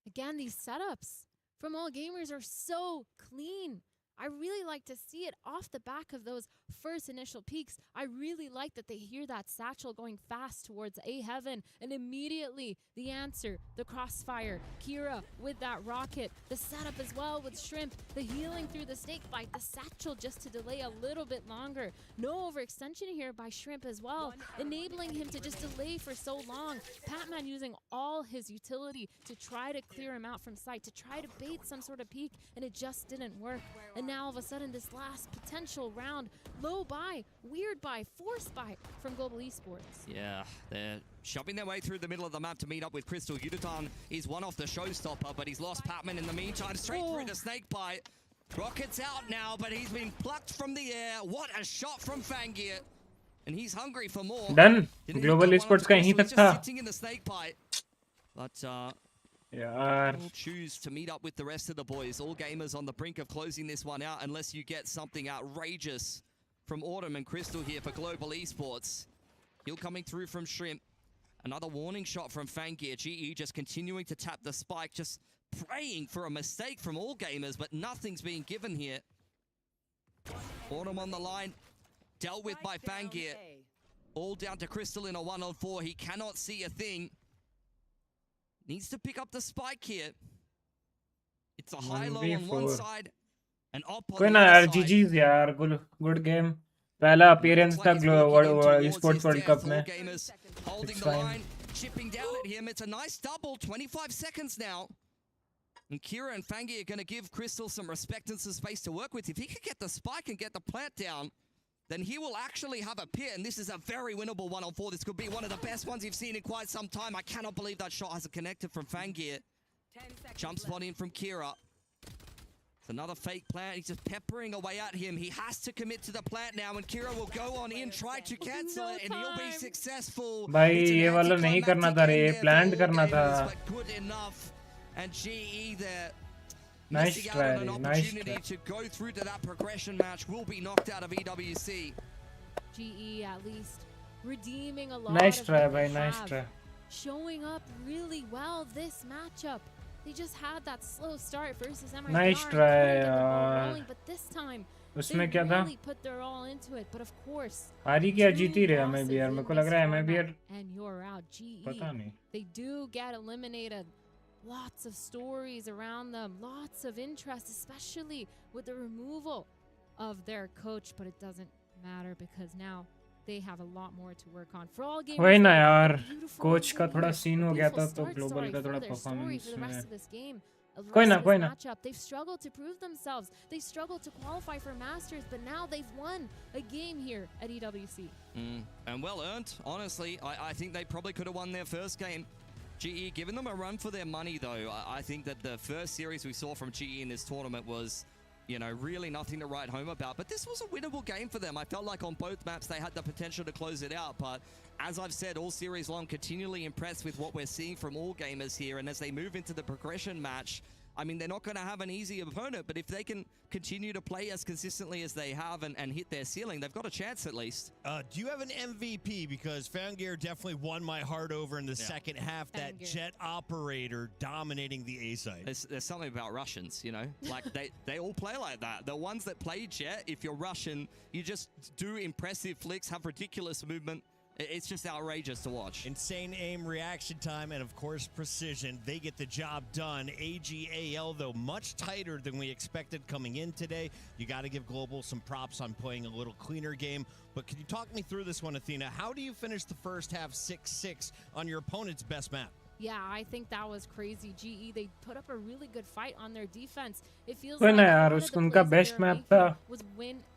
Again, these setups from all gamers are so clean. I really like to see it off the back of those first initial peaks. I really like that they hear that satchel going fast towards A heaven, and immediately the answer, the crossfire, Kira with that rocket, the setup as well with Shrimp, the healing through the snake bite, the satchel just to delay a little bit longer. No overextension here by Shrimp as well, enabling him to just delay for so long. Patman using all his utility to try to clear him out from sight, to try to bait some sort of peak, and it just didn't work. And now all of a sudden this last potential round, low buy, weird buy, forced buy from Global Esports. Yeah, they're shoving their way through the middle of the map to meet up with Crystal. Yudutan is one off the showstopper, but he's lost Patman in the meantime. Straight through the snake bite. Rocket's out now, but he's been plucked from the air. What a shot from Fangir. And he's hungry for more. Done. Global Esports का यहीं तक था. Sitting in the snake bite. But यार we'll choose to meet up with the rest of the boys. All gamers on the brink of closing this one out unless you get something outrageous from Autumn and Crystal here for Global Esports. Heal coming through from Shrimp. Another warning shot from Fangir. GE just continuing to tap the spike, just praying for a mistake from all gamers, but nothing's being given here. Autumn on the line, dealt with by Fangir. All down to Crystal in a 1-on-4. He cannot see a thing. Needs to pick up the spike here. It's a high-low on one side and up on कोई the ना यार other side. GG's यार good game पहला appearance था Esports World Cup में. Holding It's the fine. line, chipping down at him. It's a nice double, 25 seconds now. And Kira and Fangi are going to give Crystal some respect and some space to work with. If he could get the spike and get the plant down, then he will actually have a pit, and this is a very winnable 1-on-4. This could be one of the best ones you've seen in quite some time. I cannot believe that shot hasn't connected from Fangir. Jump spot in from Kira. It's another fake plant. He's just peppering away at him. He has to commit to the plant now, and Kira will go on in, try to cancel it, and he'll be successful. भाई It's an ये वाला नहीं करना था रे, anticlimactic end planned there for करना all था. gamers, but good enough. And GE there. Nice Missing try, out on an nice opportunity try. to go through to that progression match, will be knocked out of EWC. GE at least redeeming a lot Nice of try what they भाई, nice have. try. Showing up really well this matchup. They just had that slow start versus MIBR. Nice and try, couldn't get the ball यार. rolling, but this time उसमें they क्या था? really put their all into it. But of course, हारी क्या two जीती रहे हमें losses भी यार. in मेरे को this लग रहा है हमें भी format, यार and you're out. GE. पता नहीं. They do get eliminated. Lots of stories around them, lots of interest, especially with the removal of their coach, but it doesn't matter because now they have a lot more to work on. For all gamers, वही ना though, यार, beautiful coach का थोड़ा lead, scene हो गया beautiful था तो start global story का for थोड़ा their story performance for the rest में of this game. The कोई rest ना of कोई this ना. matchup, they've struggled to prove themselves. They struggled to qualify for Masters, but now they've won a game here at EWC. And well earned, honestly. I think they probably could have won their first game. GE giving them a run for their money, though. I think that the first series we saw from GE in this tournament was, you know, really nothing to write home about. But this was a winnable game for them. I felt like on both maps they had the potential to close it out. But as I've said all series long, continually impressed with what we're seeing from all gamers here. And as they move into the progression match, I mean, they're not going to have an easy opponent, but if they can continue to play as consistently as they have and hit their ceiling, they've got a chance at least. Do you have an MVP? Because Fangir definitely won my heart over in the second half. That Fangir. jet operator dominating the A side. There's something about Russians, you know? Like, they all play like that. The ones that play jet, if you're Russian, you just do impressive flicks, have ridiculous movement. It's just outrageous to watch. Insane aim, reaction time, and of course precision. They get the job done. AG.AL, though, much tighter than we expected coming in today. You got to give Global some props on playing a little cleaner game. But can you talk me through this one, Athena? How do you finish the first half 6-6 on your opponent's best map? Yeah, I think that was crazy. GE, they put up a really good fight on their defense. It feels कोई like ना a यार, lot of उसको the उनका plays that best they were map था. making was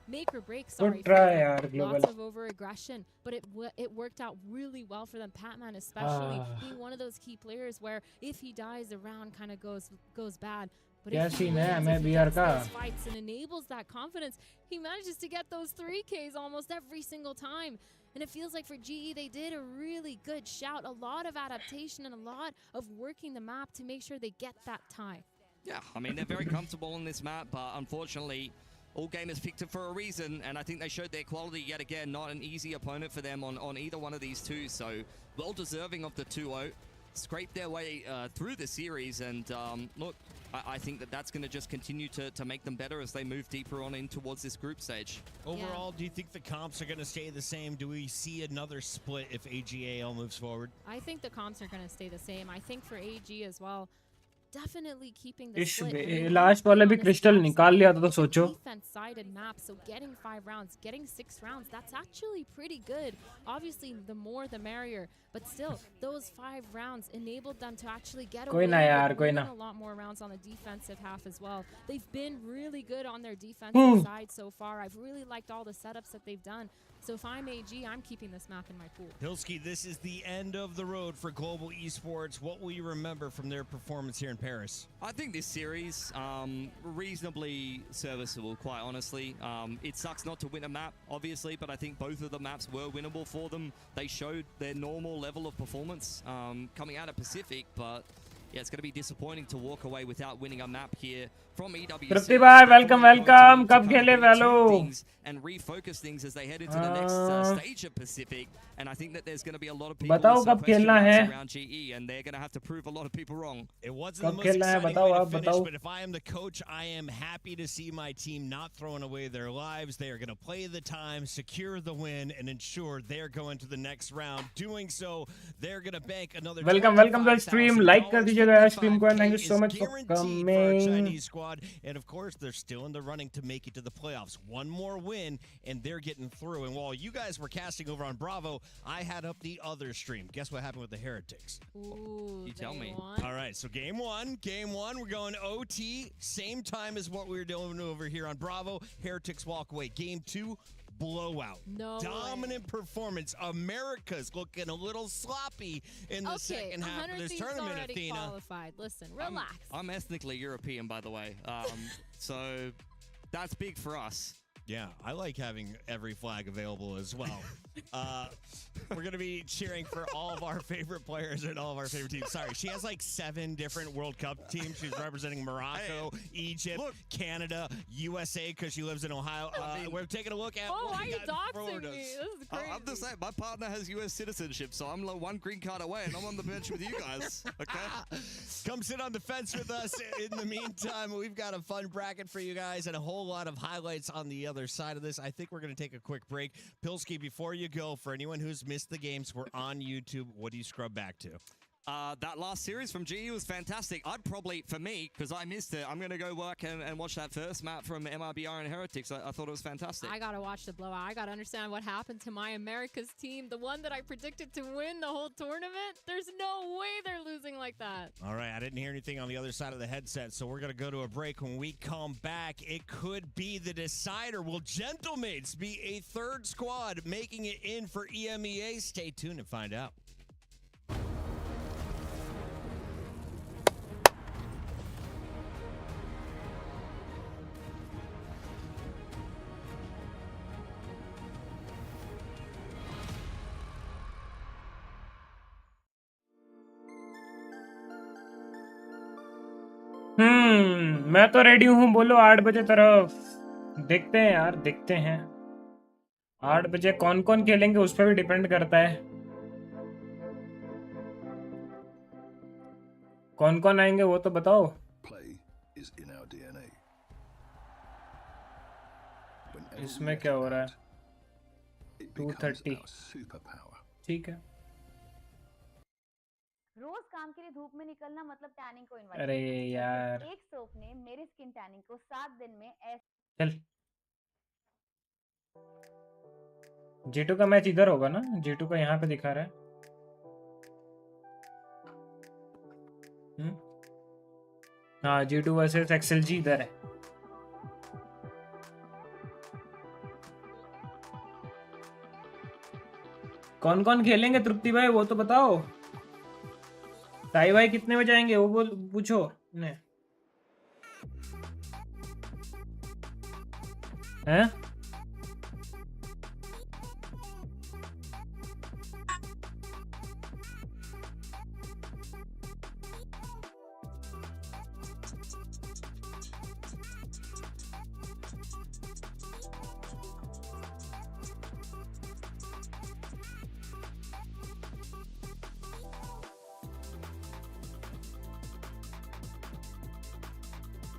make or break. Sorry, Good try for them. यार Global. Lots of over aggression, but it worked out really well for them. Patman especially being one of those key players where if he dies, the round kind of goes bad. But क्या if he scene है wins, हमें if he BR gets का. those fights and enables that confidence, he manages to get those 3Ks almost every single time. And it feels like for GE, they did a really good shout, a lot of adaptation and a lot of working the map to make sure they get that tie. Yeah, I mean, they're very comfortable on this map, but unfortunately, all gamers picked it for a reason, and I think they showed their quality yet again. Not an easy opponent for them on either one of these two, so well deserving of the 2-0. scrape their way through the series. And look, I think that that's going to just continue to make them better as they move deeper on in towards this group stage. Overall, do you think the comps are going to stay the same? Do we see another split if AG.AL moves forward? I think the comps are going to stay the same. I think for AG as well, definitely keeping the इस split. Last वाला भी crystal निकाल लिया था तो सोचो Defense-sided map, so getting 5 rounds, getting 6 rounds, that's actually pretty good. Obviously, the more the merrier, but still, those 5 rounds enabled them to actually get away with winning a lot more rounds on the defensive half as well. They've been really good on their defensive side so far. I've really liked all the setups that they've done. So if I'm AG, I'm keeping this map in my pool. Pilsky, this is the end of the road for Global Esports. What will you remember from their performance here in Paris? I think this series, reasonably serviceable, quite honestly. It sucks not to win a map, obviously, but I think both of the maps were winnable for them. They showed their normal level of performance coming out of Pacific, but yeah, it's going to be disappointing to walk away without winning a map here from EWC. Trupti bhai, welcome. Kab khele Valo? And refocus things as they head into the next stage of Pacific. And I think that there's going to be a lot of people around GE, and they're going to have to prove a lot of people wrong. It wasn't the most exciting way to finish, but if I am the coach, I am happy to see my team not throwing away their lives. They are going to play the time, secure the win, and ensure they're going to the next round. Doing so, they're going to bank another. Welcome to the stream. Like कर दीजिएगा stream को. Thank you so much for coming. Chinese squad, and of course, they're still in the running to make it to the playoffs. One more win, and they're getting through. And while you guys were casting over on Bravo, I had up the other stream. Guess what happened with the Heretics? Ooh, you tell me. All right, so game one, we're going OT, same time as what we were doing over here on Bravo. Heretics walk away. Game 2, blowout. Dominant performance. America's looking a little sloppy in the second half of this tournament, Athena. Qualified. Listen, relax. I'm ethnically European, by the way. So that's big for us. Yeah, I like having every flag available as well. We're going to be cheering for all of our favorite players and all of our favorite teams. Sorry, she has like 7 different World Cup teams. She's representing Morocco, Egypt, Canada, USA because she lives in Ohio. We're taking a look at why are you doxing me? This is crazy. I'm just saying, my partner has US citizenship, so I'm one green card away, and I'm on the bench with you guys. Okay? Come sit on the fence with us. In the meantime, we've got a fun bracket for you guys and a whole lot of highlights on the other side of this. I think we're going to take a quick break. Pilsky, before you go, for anyone who's missed the games, we're on YouTube. What do you scrub back to? That last series from GE was fantastic. I'd probably, for me, because I missed it, I'm going to go work and watch that first map from MRBR and Heretics. I thought it was fantastic. I got to watch the blowout. I got to understand what happened to my America's team, the one that I predicted to win the whole tournament. There's no way they're losing like that. All right, I didn't hear anything on the other side of the headset, so we're going to go to a break. When we come back, it could be the decider. Will Gentlemates be a third squad making it in for EMEA? Stay tuned and find out. मैं तो ready हूँ, बोलो 8 बजे तरफ। देखते हैं यार, देखते हैं 8 बजे कौन कौन खेलेंगे उस पर भी डिपेंड करता है। कौन कौन आएंगे वो तो बताओ। इसमें क्या हो रहा है? 2:30 ठीक है। रोज काम के लिए धूप में निकलना मतलब टैनिंग को इन्वाइट। अरे यार, एक सोप ने मेरी स्किन टैनिंग को 7 दिन में चल। G2 का मैच इधर होगा ना? G2 का यहाँ पे दिखा रहा है। हाँ, G2 वर्सेस XLG इधर है। कौन कौन खेलेंगे तृप्ति भाई वो तो बताओ। साई भाई कितने बजे आएंगे वो पूछो ने। हैं?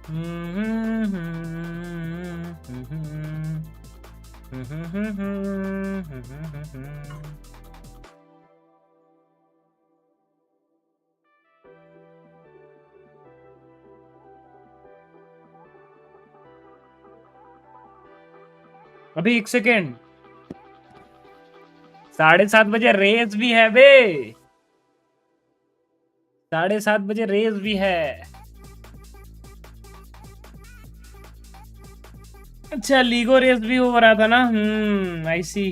अभी 1 सेकेंड, 7:30 बजे रेस भी है बे, 7:30 बजे रेस भी है। अच्छा लीगो रेस भी हो रहा था ना, आई सी।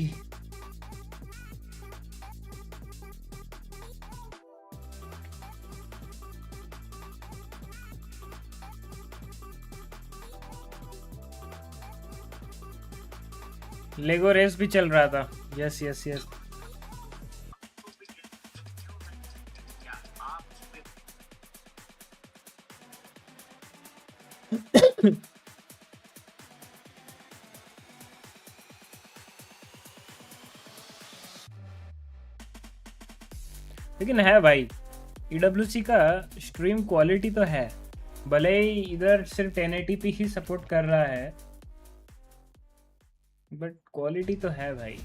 लेगो रेस भी चल रहा था, यस यस यस। लेकिन है भाई, EWC का स्ट्रीम क्वालिटी तो है, भले ही इधर सिर्फ 1080p ही सपोर्ट कर रहा है, बट क्वालिटी तो है भाई।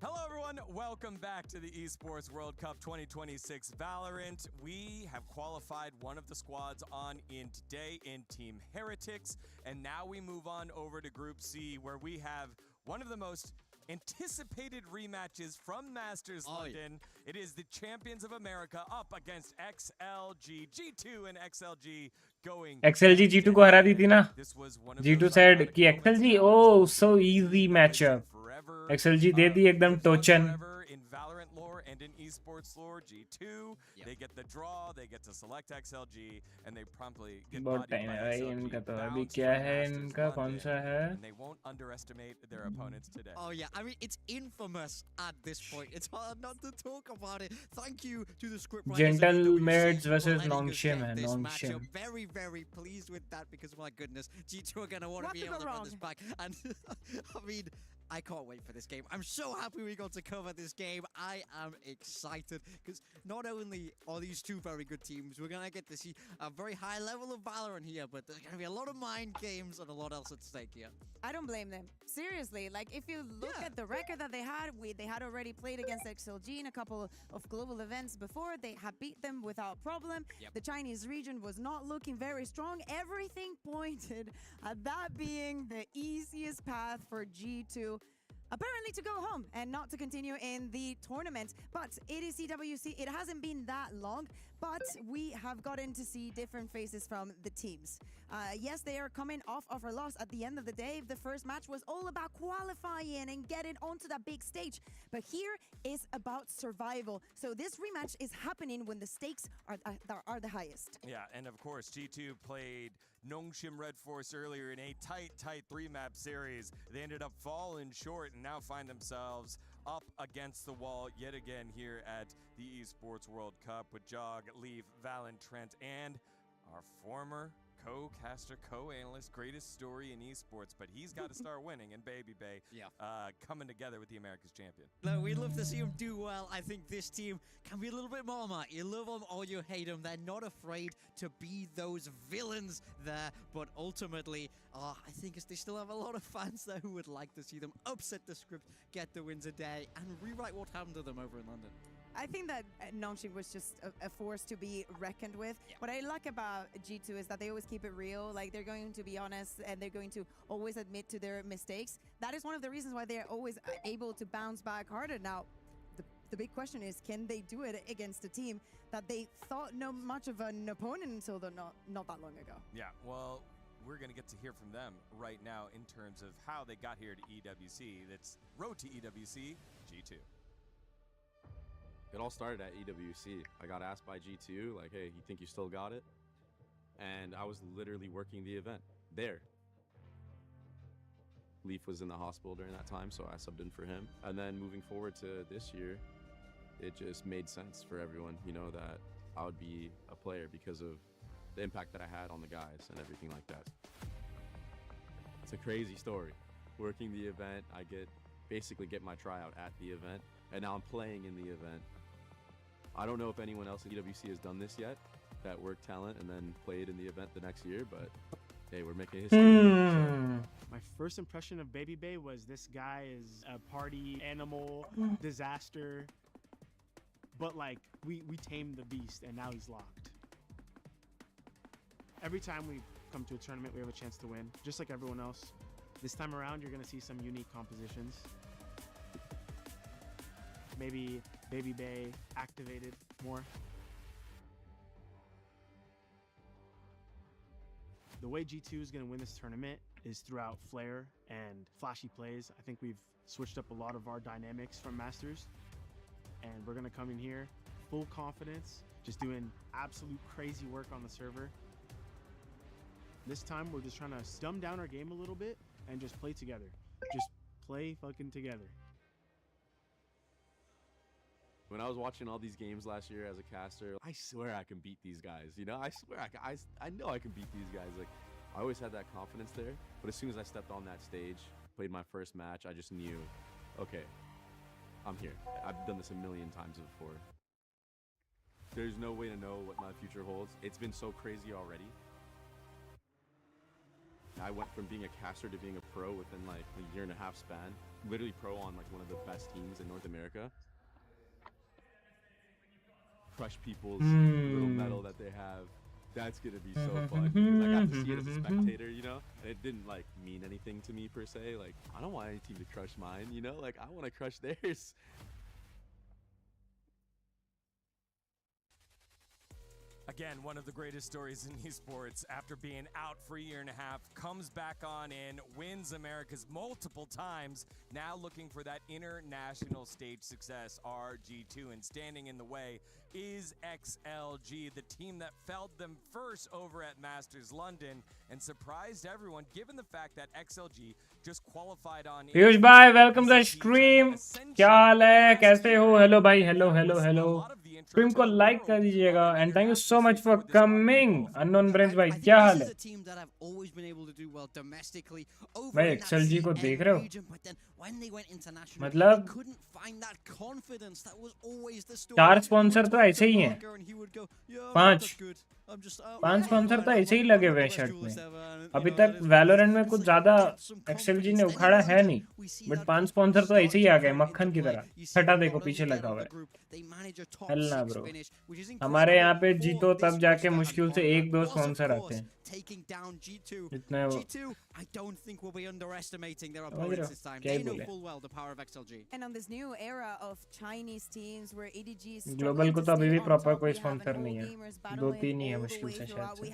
Hello, everyone. Welcome back to the Esports World Cup 2026 Valorant. We have qualified one of the squads on in today in Team Heretics, and now we move on over to Group C, where we have one of the most anticipated rematches from Masters London. It is the champions of America up against XLG. G2 and XLG going. XLG G2 को हरा दी थी ना। G2 said कि XLG, oh so easy matchup. XLG दे दी एकदम टोचन। In Valorant lore and in esports lore, G2, they get the draw, they get to select XLG, and they promptly get बहुत bodied time by है भाई XLG, इनका, तो अभी bounced क्या from है Masters इनका, कौन London, सा है? and they won't underestimate their opponents today. Oh yeah, I mean it's infamous at this point. It's hard not to talk about it. Thank you to the scriptwriters. Gentle Maids for versus letting us Nongshim get है, this Nongshim। matchup. Very, very pleased with that because my goodness, G2 are gonna want to be able to run this back. And I mean, I can't wait for this game. I'm so happy we got to cover this game. I am excited because not only are these two very good teams, we're going to get to see a very high level of Valorant here, but there's going to be a lot of mind games and a lot else at stake here. I don't blame them. Seriously, like if you look at the record that they had already played against XLG in a couple of global events before. They had beat them without problem. The Chinese region was not looking very strong. Everything pointed at that being the easiest path for G2. Apparently to go home and not to continue in the tournament. But it is EWC. It hasn't been that long, but we have gotten to see different faces from the teams. Yes, they are coming off of a loss. At the end of the day, the first match was all about qualifying and getting onto that big stage. But here is about survival. So this rematch is happening when the stakes are the highest. Yeah, and of course, G2 played Nongshim Red Force earlier in a tight 3-map series. They ended up falling short and now find themselves up against the wall yet again here at the Esports World Cup with Jog, Leaf, Valen, Trent, and our former co-caster, co-analyst, greatest story in esports, but he's got to start winning, and Baby Bay coming together with the America's champion. No, we'd love to see them do well. I think this team can be a little bit more, Matt. You love them or you hate them. They're not afraid to be those villains there, but ultimately, I think they still have a lot of fans there who would like to see them upset the script, get the wins a day, and rewrite what happened to them over in London. I think that Nongshim was just a force to be reckoned with. What I like about G2 is that they always keep it real. Like, they're going to be honest and they're going to always admit to their mistakes. That is one of the reasons why they're always able to bounce back harder. Now, the big question is, can they do it against a team that they thought no much of an opponent until not that long ago? Yeah, well, we're going to get to hear from them right now in terms of how they got here to EWC. That's Road to EWC, G2. It all started at EWC. I got asked by G2, like, hey, you think you still got it? And I was literally working the event there. Leaf was in the hospital during that time, so I subbed in for him. And then moving forward to this year, it just made sense for everyone, you know, that I would be a player because of the impact that I had on the guys and everything like that. It's a crazy story. Working the event, I basically get my tryout at the event, and now I'm playing in the event. I don't know if anyone else in EWC has done this yet, that worked talent and then played in the event the next year, but hey, we're making history. My first impression of Baby Bay was this guy is a party animal disaster, but like we tamed the beast and now he's locked. Every time we come to a tournament, we have a chance to win, just like everyone else. This time around, you're gonna see some unique compositions. Maybe Baby Bay activated more. The way G2 is gonna win this tournament is throughout flair and flashy plays. I think we've switched up a lot of our dynamics from Masters, and we're gonna come in here full confidence, just doing absolute crazy work on the server. This time, we're just trying to dumb down our game a little bit and just play together. Just play fucking together. When I was watching all these games last year as a caster, I swear I can beat these guys. You know, I swear I know I can beat these guys. Like, I always had that confidence there. But as soon as I stepped on that stage, played my first match, I just knew, okay, I'm here. I've done this a million times before. There's no way to know what my future holds. It's been so crazy already. I went from being a caster to being a pro within like a year and a half span. Literally pro on like one of the best teams in North America. Crush people's little medal that they have. That's gonna be so fun because I got to see it as a spectator, you know? And it didn't like mean anything to me per se. Like, I don't want any team to crush mine, you know? Like, I want to crush theirs. Again, one of the greatest stories in esports, after being out for a year and a half, comes back on in, wins Americas multiple times, now looking for that international stage success, RG2, and standing in the way is XLG, the team that felled them first over at Masters London and surprised everyone given the fact that XLG just qualified on Piyush भाई welcome the stream, क्या हाल है, कैसे हो? Hello भाई, hello hello hello, stream को like कर दीजिएगा and thank you so much for coming. Unknown brains भाई क्या हाल है भाई? एक्सएलजी को देख रहे हो? मतलब 4 स्पॉन्सर तो ऐसे ही हैं, 5 स्पॉन्सर तो ऐसे ही लगे हुए हैं शर्ट में। अभी तक वैलोरेंट में कुछ ज्यादा एक्सएलजी ने उखाड़ा है नहीं, बट 5 स्पॉन्सर तो ऐसे ही आ गए मक्खन की तरह। छठा देखो पीछे लगा हुआ है। हल्ला ब्रो, हमारे यहाँ पे जीतो तब जाके मुश्किल से 1-2 स्पॉन्सर आते हैं। इतने वो I don't think we'll be underestimating their opponents this time. They know full well the power of XLG. And on this new era of Chinese teams where ADG is global को तो अभी भी proper कोई sponsor नहीं है, 2-3 ही है मुश्किल से शायद से।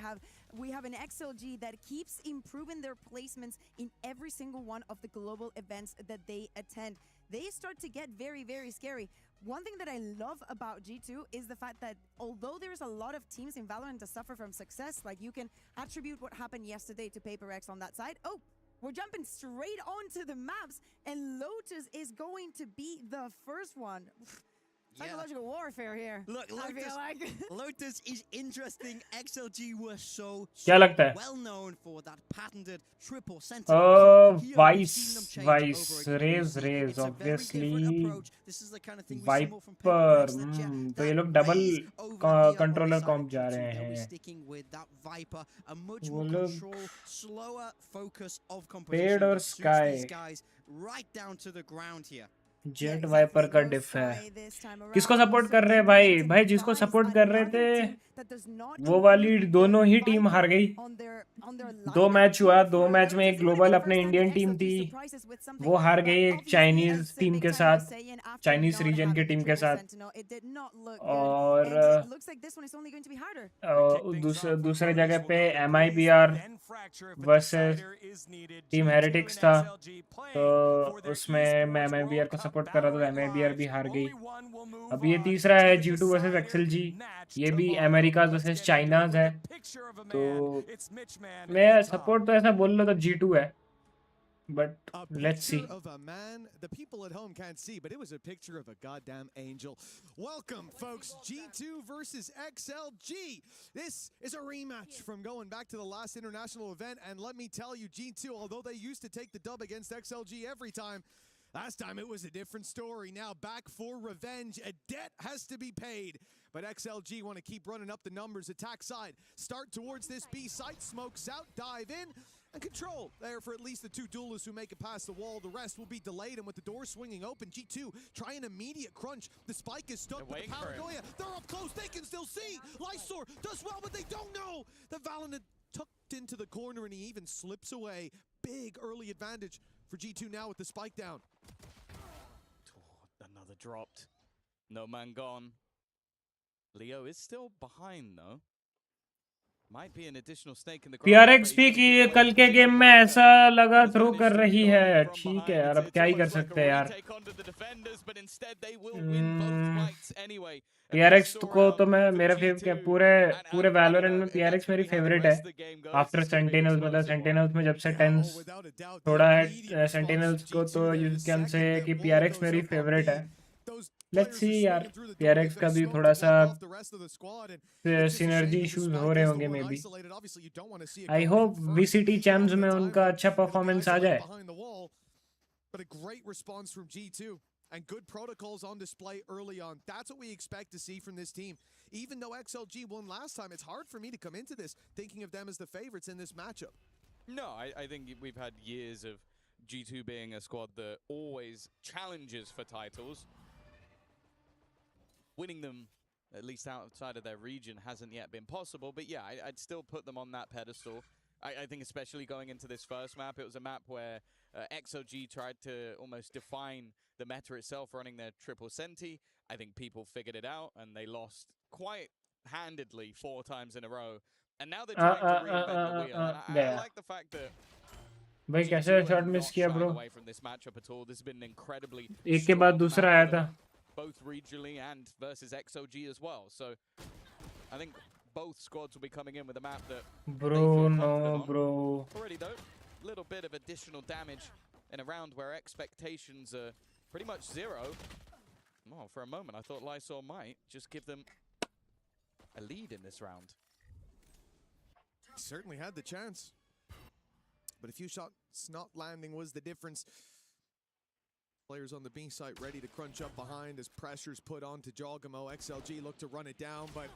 We have an XLG that keeps improving their placements in every single one of the global events that they attend. They start to get very, very scary. One thing that I love about G2 is the fact that although there's a lot of teams in Valorant that suffer from success, like you can attribute what happened yesterday to PERIPHERALS on that side. Oh, we're jumping straight onto the maps, and Lotus is going to be the first one. Psychological warfare here. Look, Lotus is interesting. XLG were so well known for that patented triple center. Vice, Raze, obviously. Viper, तो ये लोग double controller कॉम्प जा रहे हैं। वो लोग पेड़ और Skye right down to the ground here. Jett Viper का डिफ है। किसको सपोर्ट कर रहे हैं भाई? भाई जिसको सपोर्ट कर रहे थे वो वाली दोनों ही टीम हार गई। 2 मैच हुआ, 2 मैच में एक ग्लोबल अपने इंडियन टीम थी, वो हार गई एक चाइनीज टीम के साथ, चाइनीज रीजन की टीम के साथ। और दूसरे जगह पे MIBR वर्सेस टीम हेरिटिक्स था, तो उसमें मैं MIBR को सपोर्ट कर रहा था, तो MIBR भी हार गई। अब ये तीसरा है G2 वर्सेस XLG, ये भी अमेरिका वर्सेस चाइनाज है। तो मैं सपोर्ट तो ऐसा बोल रहा था G2 है, but let's see. Of a man the people at home can't see, but it was a picture of a goddamn angel. Welcome, folks. G2 versus XLG. This is a rematch from going back to the last international event, and let me tell you, G2, although they used to take the dub against XLG every time, last time it was a different story. Now back for revenge. A debt has to be paid. But XLG want to keep running up the numbers. Attack side. Start towards this B site. Smokes out. Dive in. And control there for at least the two duelists who make it past the wall. The rest will be delayed. And with the door swinging open, G2 try an immediate crunch. The spike is stuck with the paranoia. They're up close. They can still see. Lysor does well, but they don't know. The Valorant tucked into the corner, and he even slips away. Big early advantage for G2 now with the spike down. Another dropped. No man gone. Leo is still behind though. Might be an additional snake in the ground. PRXP की कल के game में ऐसा लगा throw कर रही है. ठीक है यार, अब क्या ही कर सकते हैं यार. PRX को तो मैं मेरा फेवरेट पूरे Valorant में PRX मेरी फेवरेट है. आफ्टर सेंटिनल्स, मतलब सेंटिनल्स में जब से टेंस थोड़ा है सेंटिनल्स को, तो यू कैन से कि PRX मेरी फेवरेट है. लेट्स सी यार, PRX का भी थोड़ा सा सिनर्जी इश्यूज हो रहे होंगे may be. I hope VCT champs में उनका अच्छा परफॉर्मेंस आ जाए. But a great response from G2 and good protocols on display early on. That's what we expect to see from this team. Even though XLG won last time, it's hard for me to come into this thinking of them as the favorites in this matchup. No, I think we've had years of G2 being a squad that always challenges for titles. Winning them, at least outside of their region, hasn't yet been possible. But yeah, I'd still put them on that pedestal. I think especially going into this first map, it was a map where XLG tried to almost define the meta itself, running their triple senti. I think people figured it out, and they lost quite handedly 4 times in a row. And now they're trying to reinvent the wheel. And I like the fact that भाई कैसे shot miss किया bro. away from this matchup at all. This has been incredibly एक के बाद दूसरा आया था. Both regionally and versus XOG as well. So I think both squads will be coming in with a map that bro no bro. Already though, little bit of additional damage in a round where expectations are pretty much zero. Well, for a moment I thought Lysor might just give them a lead in this round. He certainly had the chance, but a few shots not landing was the difference. Players on the B site ready to crunch up behind as pressure's put on to Jogamo. XLG look to run it down, but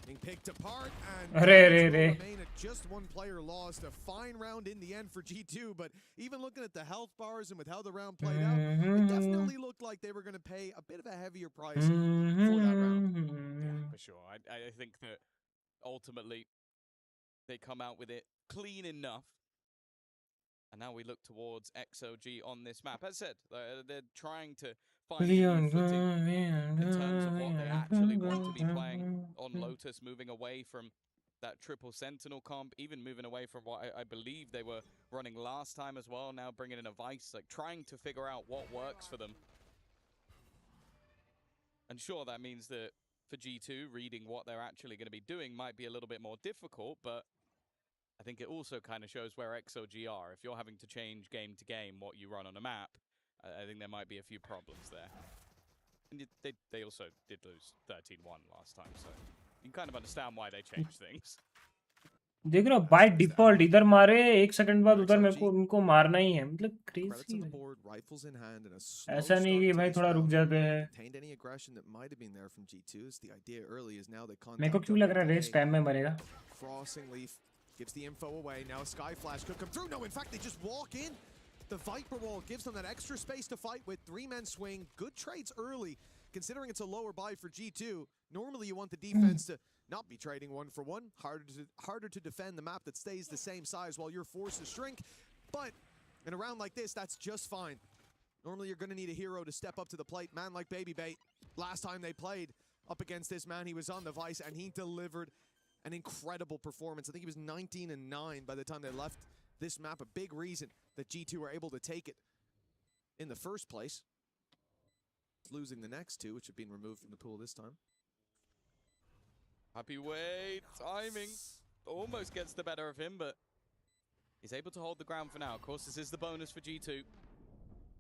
being picked apart, and remain at just one player lost. A fine round in the end for G2, but even looking at the health bars and with how the round played out, it definitely looked like they were going to pay a bit of a heavier price for that round. Yeah, for sure. I think that ultimately they come out with it clean enough. And now we look towards XOG on this map. As I said, they're trying to find a footing in terms of what they actually want to be playing on Lotus, moving away from that triple Sentinel comp, even moving away from what I believe they were running last time as well, now bringing in a Vice, like trying to figure out what works for them. And sure, that means that for G2, reading what they're actually going to be doing might be a little bit more difficult, but I think it also kind of shows where XOG are. If you're having to change game to game what you run on a map, I think there might be a few problems there. And they also did lose 13-1 last time, so you can kind of understand why they changed things. देख रहा by default इधर मारे 1 second बाद उधर मेरे को उनको मारना ही है. मतलब क्रेजी है. ऐसा नहीं कि भाई थोड़ा रुक जाते हैं. मेरे को क्यों लग रहा है रेस टाइम में मरेगा. Gives the info away. Now a Sky Flash could come through. No, in fact, they just walk in. The Viper Wall gives them that extra space to fight with. 3-man swing. Good trades early, considering it's a lower buy for G2. Normally, you want the defense to not be trading 1-for-1. Harder to defend the map that stays the same size while you're forced to shrink. But in a round like this, that's just fine. Normally, you're going to need a hero to step up to the plate. Man like Baby Bait. Last time they played up against this man, he was on the Vice, and he delivered an incredible performance. I think he was 19-9 by the time they left this map. A big reason that G2 were able to take it in the first place. Losing the next two, which have been removed from the pool this time. Happy wait, timing almost gets the better of him, but He's able to hold the ground for now. Of course, this is the bonus for G2.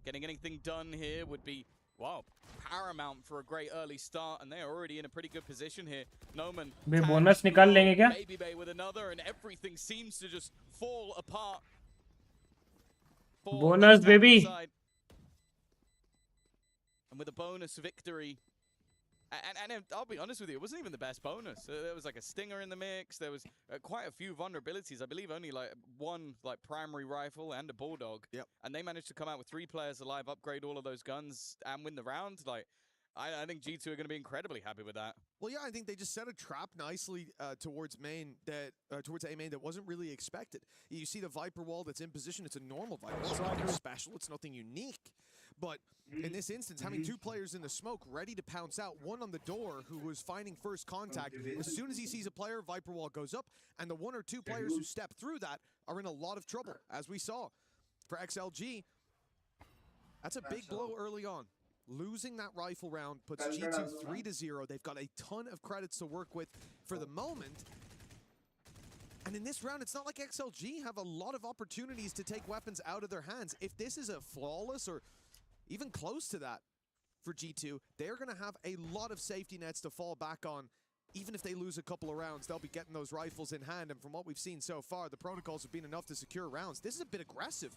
Getting anything done here would be, wow, paramount for a great early start, and they're already in a pretty good position here. Noman, बे bonus निकाल लेंगे क्या? Baby Bay with another, and everything seems to just fall apart. Bonus, baby. And with a bonus victory, and I'll be honest with you, it wasn't even the best bonus. There was like a stinger in the mix. There was quite a few vulnerabilities. I believe only like one like primary rifle and a bulldog. Yep. And they managed to come out with 3 players alive, upgrade all of those guns, and win the round. Like, I think G2 are going to be incredibly happy with that. Well, yeah, I think they just set a trap nicely towards main that towards A main that wasn't really expected. You see the Viper wall that's in position. It's a normal Viper. It's nothing special. It's nothing unique. But in this instance, having 2 players in the smoke ready to pounce out, one on the door who was finding first contact. As soon as he sees a player, Viper wall goes up, and the 1 or 2 players who step through that are in a lot of trouble, as we saw. For XLG, that's a big blow early on. Losing that rifle round puts G2 3-0. They've got a ton of credits to work with for the moment. And in this round, it's not like XLG have a lot of opportunities to take weapons out of their hands. If this is a flawless or even close to that for G2, they're going to have a lot of safety nets to fall back on. Even if they lose a couple of rounds, they'll be getting those rifles in hand. And from what we've seen so far, the protocols have been enough to secure rounds. This is a bit aggressive.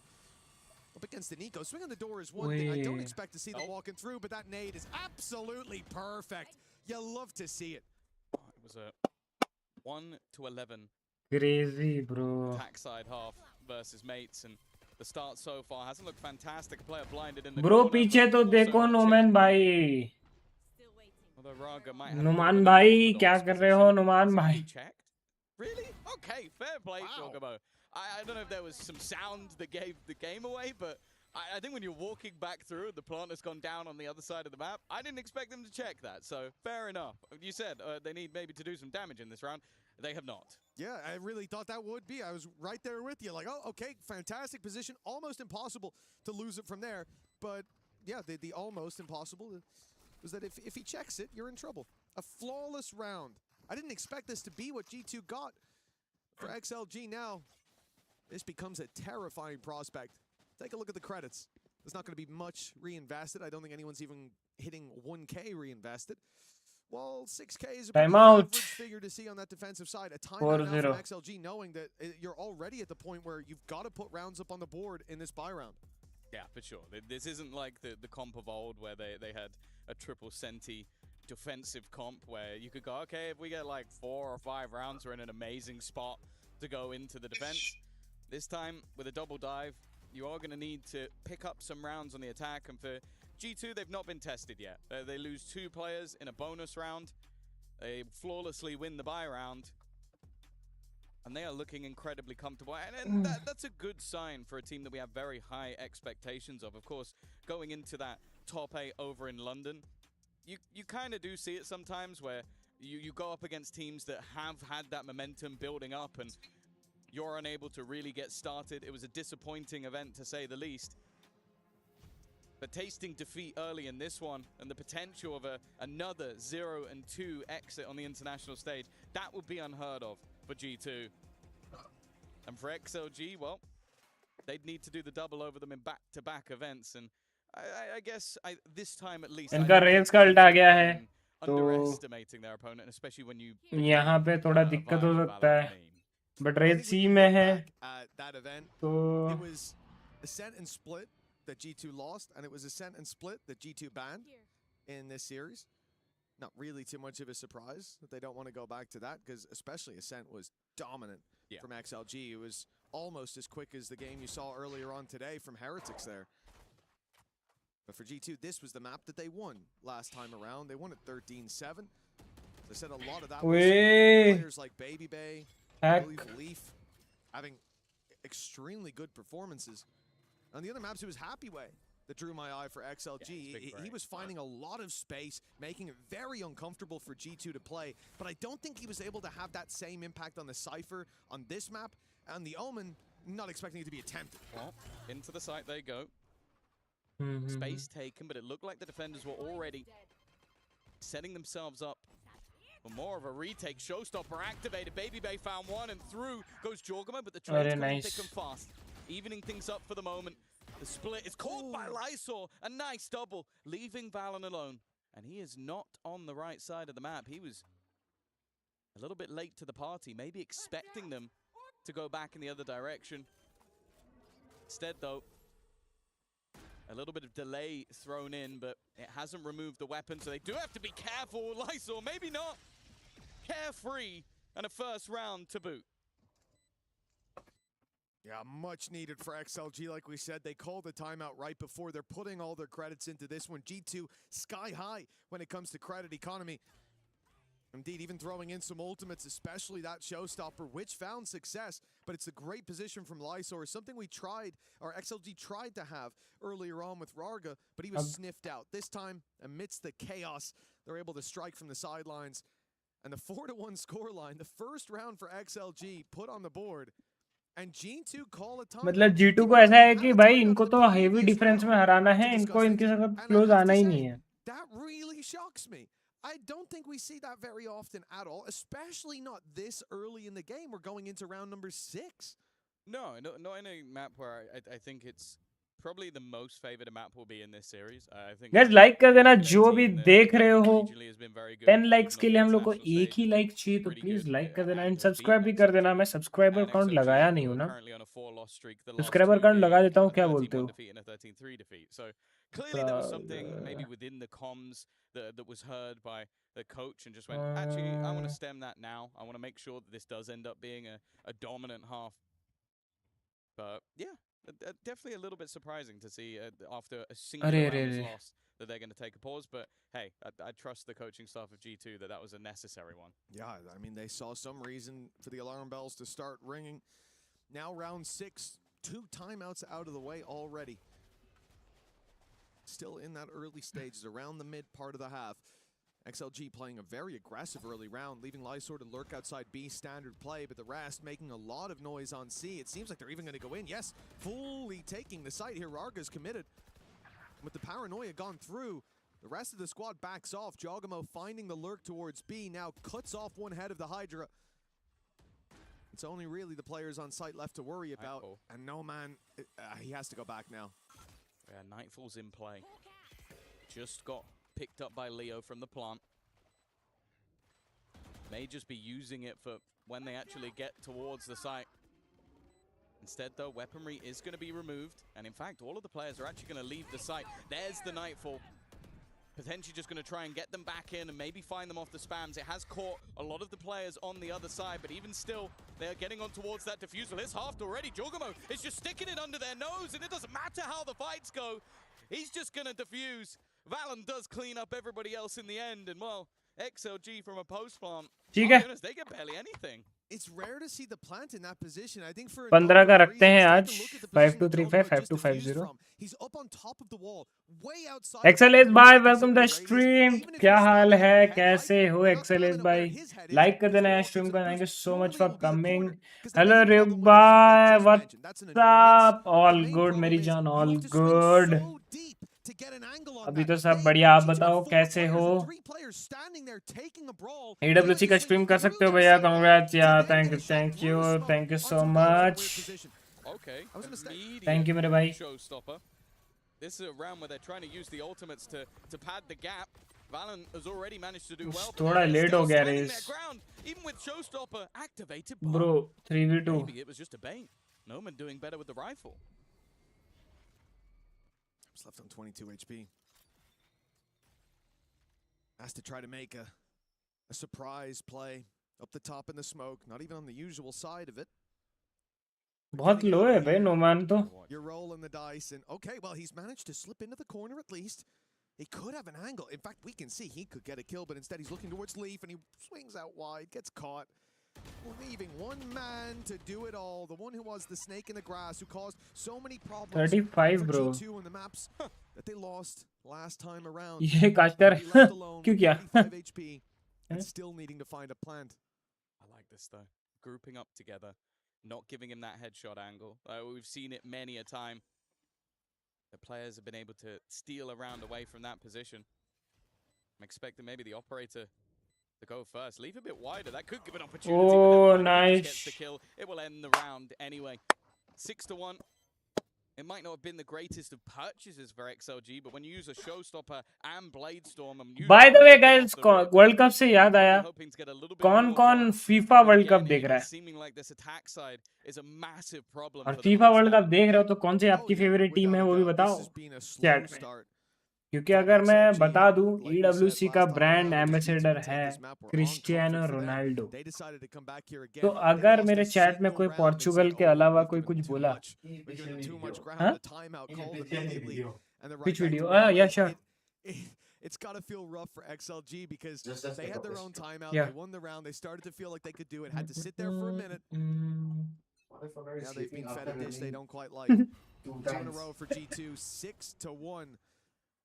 Up against the Nico. Swing on the door is one thing. I don't expect to see them walking through, but that nade is absolutely perfect. You love to see it. It was a 1-11. Crazy, bro. Attack side half versus mates, and the start so far hasn't looked fantastic. A player blinded in the Bro, corner. पीछे तो देखो नोमान भाई. Although Raga might have Numan भाई क्या कर रहे हो नुमान भाई? Really? Okay, fair play, Shogobo. I don't know if there was some sound that gave the game away, but I think when you're walking back through, the plant has gone down on the other side of the map. I didn't expect them to check that, so fair enough. You said they need maybe to do some damage in this round. They have not. Yeah, I really thought that would be. I was right there with you. Like, oh, okay, fantastic position. Almost impossible to lose it from there. But, yeah, the almost impossible was that if he checks it, you're in trouble. A flawless round. I didn't expect this to be what G2 got. For XLG now, this becomes a terrifying prospect. Take a look at the credits. There's not going to be much reinvested. I don't think anyone's even hitting 1K reinvested. Well, 6K is a pretty average figure to see on that defensive side. A timeout now from XLG, knowing that you're already at the point where you've got to put rounds up on the board in this buy round. Yeah, for sure. This isn't like the comp of old where they had a triple centi defensive comp where you could go, okay, if we get like 4 or 5 rounds, we're in an amazing spot to go into the defense. This time, with a double dive, you are going to need to pick up some rounds on the attack, and for G2, they've not been tested yet. They lose 2 players in a bonus round. They flawlessly win the buy round. And they are looking incredibly comfortable. And that's a good sign for a team that we have very high expectations of. Of course, going into that top 8 over in London, you kind of do see it sometimes where you go up against teams that have had that momentum building up and you're unable to really get started. It was a disappointing event, to say the least. But tasting defeat early in this one and the potential of another 0-2 exit on the international stage, that would be unheard of for G2. And for XLG, well, they'd need to do the double over them in back-to-back events. And I guess this time at least, इनका race का उल्टा गया है तो underestimating their opponent, especially when you यहाँ पे थोड़ा दिक्कत हो सकता है. But Red C में है that event, तो it was Ascent and Split that G2 lost, and it was Ascent and Split that G2 banned in this series. Not really too much of a surprise that they don't want to go back to that, because especially Ascent was dominant from XLG. It was almost as quick as the game you saw earlier on today from Heretics there. But for G2, this was the map that they won last time around. They won it 13-7. They said a lot of that was players like Baby Bay, Leaf, having extremely good performances. On the other maps, it was Happy Way that drew my eye for XLG. He was finding a lot of space, making it very uncomfortable for G2 to play. But I don't think he was able to have that same impact on the Cypher on this map. And the Omen, not expecting it to be attempted. Well, into the site they go. Space taken, but it looked like the defenders were already setting themselves up for more of a retake. Showstopper activated. Baby Bay found one and through goes Jorgamo, but the trade's coming thick and fast. Evening things up for the moment. The split is called by Lysor. A nice double, leaving Valen alone. And he is not on the right side of the map. He was a little bit late to the party, maybe expecting them to go back in the other direction. Instead, though, a little bit of delay thrown in, but it hasn't removed the weapon, so they do have to be careful. Lysor, maybe not. Carefree, and a first round to boot. Yeah, much needed for XLG. Like we said, they called the timeout right before. They're putting all their credits into this one. G2 sky high when it comes to credit economy. Indeed, even throwing in some ultimates, especially that Showstopper, which found success, but it's a great position from Lysor. Something we tried, or XLG tried to have earlier on with RyuK, but he was sniffed out. This time, amidst the chaos, they're able to strike from the sidelines. And the 4-1 scoreline, the first round for XLG put on the board. And G2 call a time. मतलब G2 को ऐसा है कि भाई इनको तो heavy difference में हराना है, इनको इनके साथ क्लोज आना ही नहीं है. That really shocks me. I don't think we see that very often at all, especially not this early in the game. We're going into round number 6. No, not in a map where I think it's probably the most favored map will be in this series. I think Guys, like कर देना जो भी देख रहे हो. 10 likes के लिए हम लोग को एक ही लाइक चाहिए, तो प्लीज लाइक कर देना एंड सब्सक्राइब भी कर देना. मैं सब्सक्राइबर काउंट लगाया नहीं हूं ना. सब्सक्राइबर काउंट लगा देता हूं, क्या बोलते हो? Clearly there was something maybe within the comms that was heard by the coach and just went, actually, I want to stem that now. I want to make sure that this does end up being a dominant half. But yeah, definitely a little bit surprising to see after a single round was lost that they're going to take a pause. But hey, I trust the coaching staff of G2 that was a necessary one. Yeah, I mean, they saw some reason for the alarm bells to start ringing. Now round 6, 2 timeouts out of the way already. Still in that early stages, around the mid part of the half. XLG playing a very aggressive early round, leaving Lysor to lurk outside B, standard play, but the rest making a lot of noise on C. It seems like they're even going to go in. Yes, fully taking the site here. RyuK's committed. With the paranoia gone through, the rest of the squad backs off. Jogamo finding the lurk towards B, now cuts off one head of the Hydra. It's only really the players on site left to worry about. And no man, he has to go back now. Yeah, Nightfall's in play. Just got picked up by Leo from the plant. May just be using it for when they actually get towards the site. Instead, though, weaponry is going to be removed. And in fact, all of the players are actually going to leave the site. There's the Nightfall. Potentially just going to try and get them back in and maybe find them off the spams. It has caught a lot of the players on the other side, but even still, they are getting on towards that defusal. It's halved already. Jorgamo is just sticking it under their nose, and it doesn't matter how the fights go. He's just going to defuse. Valen does clean up everybody else in the end, and well, XLG from a post plant. ठीक है. Goodness, they get barely anything. It's rare to see the plant in that position. I think for 15 का रखते हैं आज. 5235 5250. He's up on top of the wall, way outside. XLS भाई, welcome the stream. क्या हाल है, कैसे हो XLS भाई? लाइक कर देना स्ट्रीम को. Thank you so much for coming. Hello RyuK भाई, what's up? All good मेरी जान, all good. अभी तो सब बढ़िया. आप बताओ कैसे हो? EWC का स्ट्रीम कर सकते हो भैया. Congrats, yeah. Thank you so much. Okay. Thank you मेरे भाई. Showstopper. This is a round where they're trying to use the ultimates to pad the gap. Valen has already managed to do well. थोड़ा late हो गया race. Even with Showstopper activated. Bro, 3v2. Maybe it was just a bait. Noman doing better with the rifle. He's left on 22 HP. Has to try to make a surprise play up the top in the smoke, not even on the usual side of it. बहुत लो है भाई नोमान तो. You're rolling the dice, and okay, well, he's managed to slip into the corner at least. He could have an angle. In fact, we can see he could get a kill, but instead he's looking towards Leaf, and he swings out wide, gets caught. Leaving one man to do it all. The one who was the snake in the grass, who caused so many problems. 35, bro. On the maps that they lost last time around. ये काशकर क्यों किया? 5 HP and still needing to find a plant. I like this though. Grouping up together, not giving him that headshot angle. We've seen it many a time. The players have been able to steal around away from that position. I'm expecting maybe the operator to go first. Leave a bit wider. That could give an opportunity. Oh, but then nice. gets the kill. It will end the round anyway. 6-1. It might not have been the greatest of purchases for XLG, but when you use a Showstopper and Bladestorm, By the way, guys, world cup से याद आया, कौन FIFA world cup देख रहा है? और FIFA world cup देख रहे हो तो कौन सी आपकी फेवरेट टीम है वो भी बताओ चैट में, क्योंकि अगर मैं बता दूं EWC का ब्रांड एम्बेसडर है क्रिस्टियानो रोनाल्डो, तो अगर मेरे चैट में कोई पोर्चुगल के अलावा कोई कुछ बोला, हाँ? Which video? Yeah, sure. It's got to feel rough for XLG because they had their own timeout. Yeah. They won the round. They started to feel like they could do it. Had to sit there for a minute. Now they've been fed a dish they don't quite like. 2 in a row for G2. 6-1.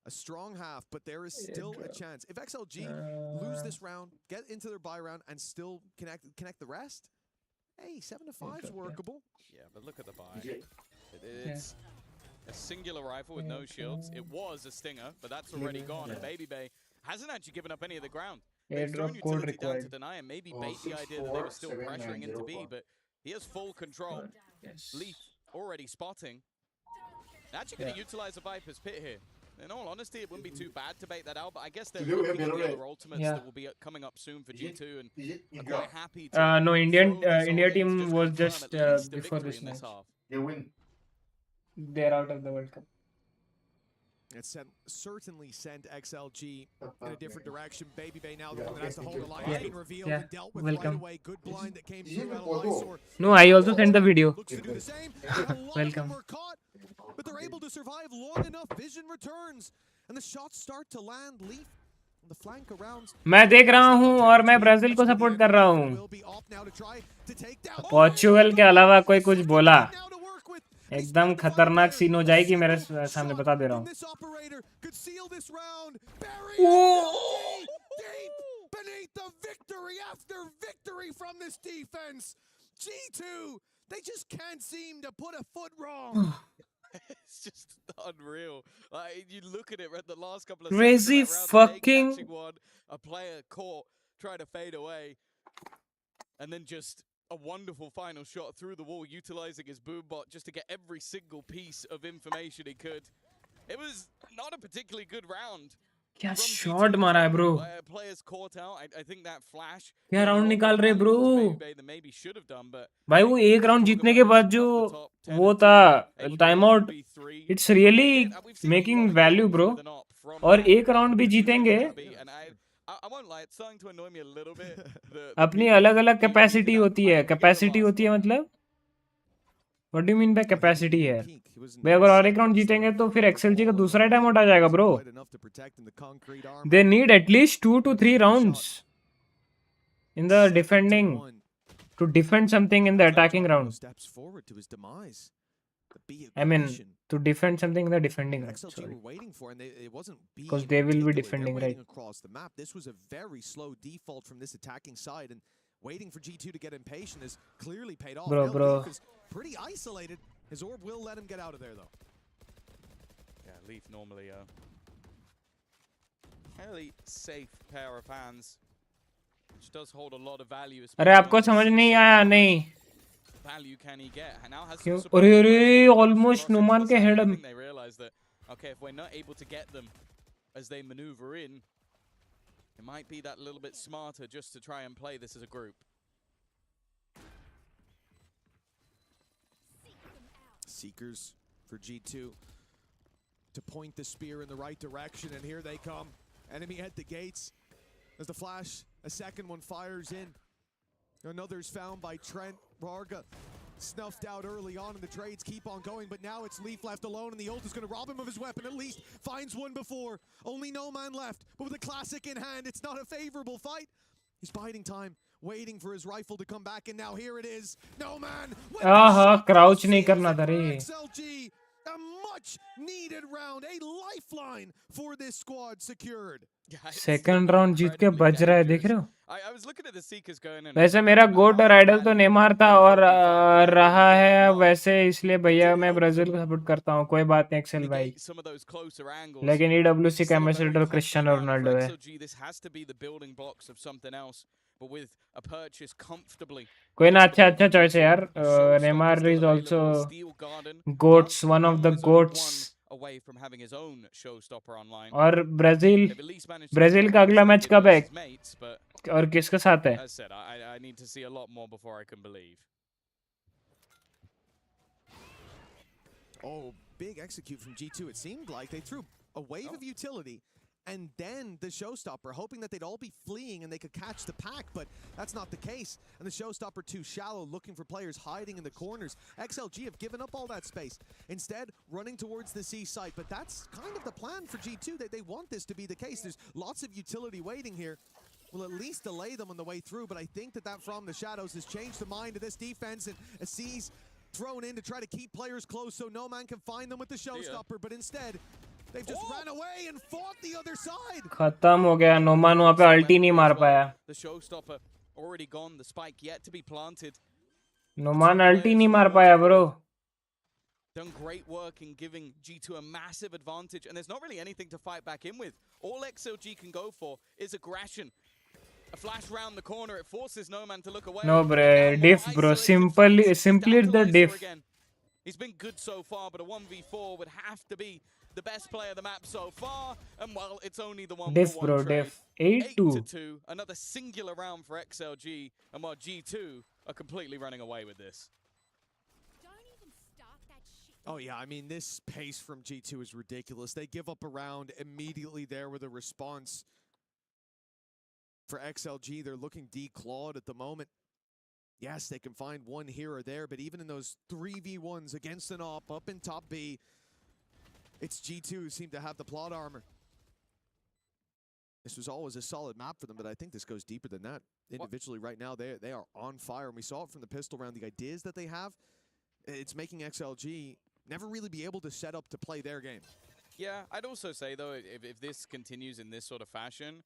A strong half, but there is still a chance. If XLG lose this round, get into their bye round, and still connect the rest, hey, 7-5 is workable. Yeah, but look at the buy. It's a singular rifle with no shields. It was a stinger, but that's already gone. And Baby Bay hasn't actually given up any of the ground. They've thrown utility down to deny and maybe bait the idea that they were still pressuring into B, but he has full control. Leaf already spotting. Actually going to utilize the Viper's pit here. In all honesty, it wouldn't be too bad to bait that out, but I guess they're looking at the other ultimates that will be coming up soon for G2, and I'm quite happy to... No, India team was just before this match. They win. They're out of the World Cup. It certainly sent XLG in a different direction. Baby Bay now the one that has to hold the line. Being revealed and dealt with right away. Good blind that came through out of Lysor. No, I also sent the video. Looks to do the same. Welcome. Were caught, but they're able to survive long enough. Vision returns, and the shots start to land. Leaf on the flank around. मैं देख रहा हूँ और मैं Brazil को support कर रहा हूँ. पोर्चुगल के अलावा कोई कुछ बोला, एकदम खतरनाक सीन हो जाएगी मेरे सामने, बता दे रहा हूँ. Beneath the victory after victory from this defense, G2, they just can't seem to put a foot wrong. It's just unreal. Like, you look at it at the last couple of crazy seconds, fucking one, a player caught, try to fade away, and then just a wonderful final shot through the wall, utilizing his boom bot just to get every single piece of information he could. It was not a particularly good round. क्या shot मारा है bro, क्या round निकाल रहे bro भाई. वो एक round जीतने के बाद जो वो था time out, it's really making value bro. और एक राउंड भी जीतेंगे. अपनी अलग अलग कैपेसिटी होती है. कैपेसिटी होती है मतलब what do you mean by capacity है भाई. अगर और एक राउंड जीतेंगे तो फिर XLG का दूसरा टाइम आउट आ जाएगा bro. They need at least 2 to 3 rounds in the defending to defend something in the attacking round. I mean to defend something in the defending round. Sorry. Because they will be defending, right? This was a very slow default from this attacking side, and waiting for G2 to get impatient has clearly paid off. Bro. Leaf is pretty isolated. His orb will let him get out of there, though. Yeah, Leaf normally a fairly safe pair of hands, which does hold a lot of value. अरे आपको समझ नहीं आया नहीं? Value can he get? And now has क्यों? अरे almost Numan के head. They realize that okay, if we're not able to get them as they maneuver in, it might be that little bit smarter just to try and play this as a group. Seekers for G2 to point the spear in the right direction, and here they come. Enemy at the gates. As the flash, a second one fires in. Another's found by Trent. Varga snuffed out early on, and the trades keep on going, but now it's Leaf left alone, and the ult is going to rob him of his weapon. At least finds one before. Only no man left, but with a classic in hand, it's not a favorable fight. He's biding time, waiting for his rifle to come back, and now here it is. No man. crouch नहीं करना था रे. XLG A much needed round, a lifeline for this squad secured. Second round जीत के बज रहा है, देख रहे हो? I was looking at the Seekers going in. वैसे मेरा गोट और आइडल तो नेमार था और रहा है वैसे, इसलिए भैया मैं ब्राजील को सपोर्ट करता हूँ। कोई बात नहीं एक्सेल भाई, Some of those closer angles. लेकिन EWC का एम्बेसडर क्रिस्टियानो रोनाल्डो है। XLG, this has to be the building blocks of something else, but with a purchase comfortably. कोई ना, अच्छा चॉइस है यार। Neymar is also goats, one of the goats. Away from having his own showstopper online. और Brazil का अगला match कब है और किसके साथ है? As said, I need to see a lot more before I can believe. Oh, big execute from G2. It seemed like they threw a wave of utility and then the showstopper, hoping that they'd all be fleeing and they could catch the pack, but that's not the case. And the showstopper too shallow, looking for players hiding in the corners. XLG have given up all that space, instead running towards the C site, but that's kind of the plan for G2. They want this to be the case. There's lots of utility waiting here. Will at least delay them on the way through, but I think that from the shadows has changed the mind of this defense, and a C's thrown in to try to keep players close so no man can find them with the showstopper, but instead they've just ran away and fought the other side. खत्म हो गया। नोमान वहाँ पे अल्टी नहीं मार पाया। The showstopper already gone, the spike yet to be planted. Noman अल्टी नहीं मार पाया bro. Done great work in giving G2 a massive advantage, and there's not really anything to fight back in with. All XLG can go for is aggression. A flash round the corner, it forces no man to look away. No bro, diff bro, simply the diff. He's been good so far, but a 1v4 would have to be the best player of the map so far, and well, it's only the 1v1 diff bro, trade. diff. 8-2. Another singular round for XLG, and while G2 are completely running away with this. Oh yeah, I mean, this pace from G2 is ridiculous. They give up a round immediately there with a response. For XLG, they're looking declawed at the moment. Yes, they can find one here or there, but even in those 3v1s against an up in top B, it's G2 who seem to have the plot armor. This was always a solid map for them, but I think this goes deeper than that. Individually, right now, they are on fire, and we saw it from the pistol round. The ideas that they have, it's making XLG never really be able to set up to play their game. Yeah, I'd also say, though, if this continues in this sort of fashion,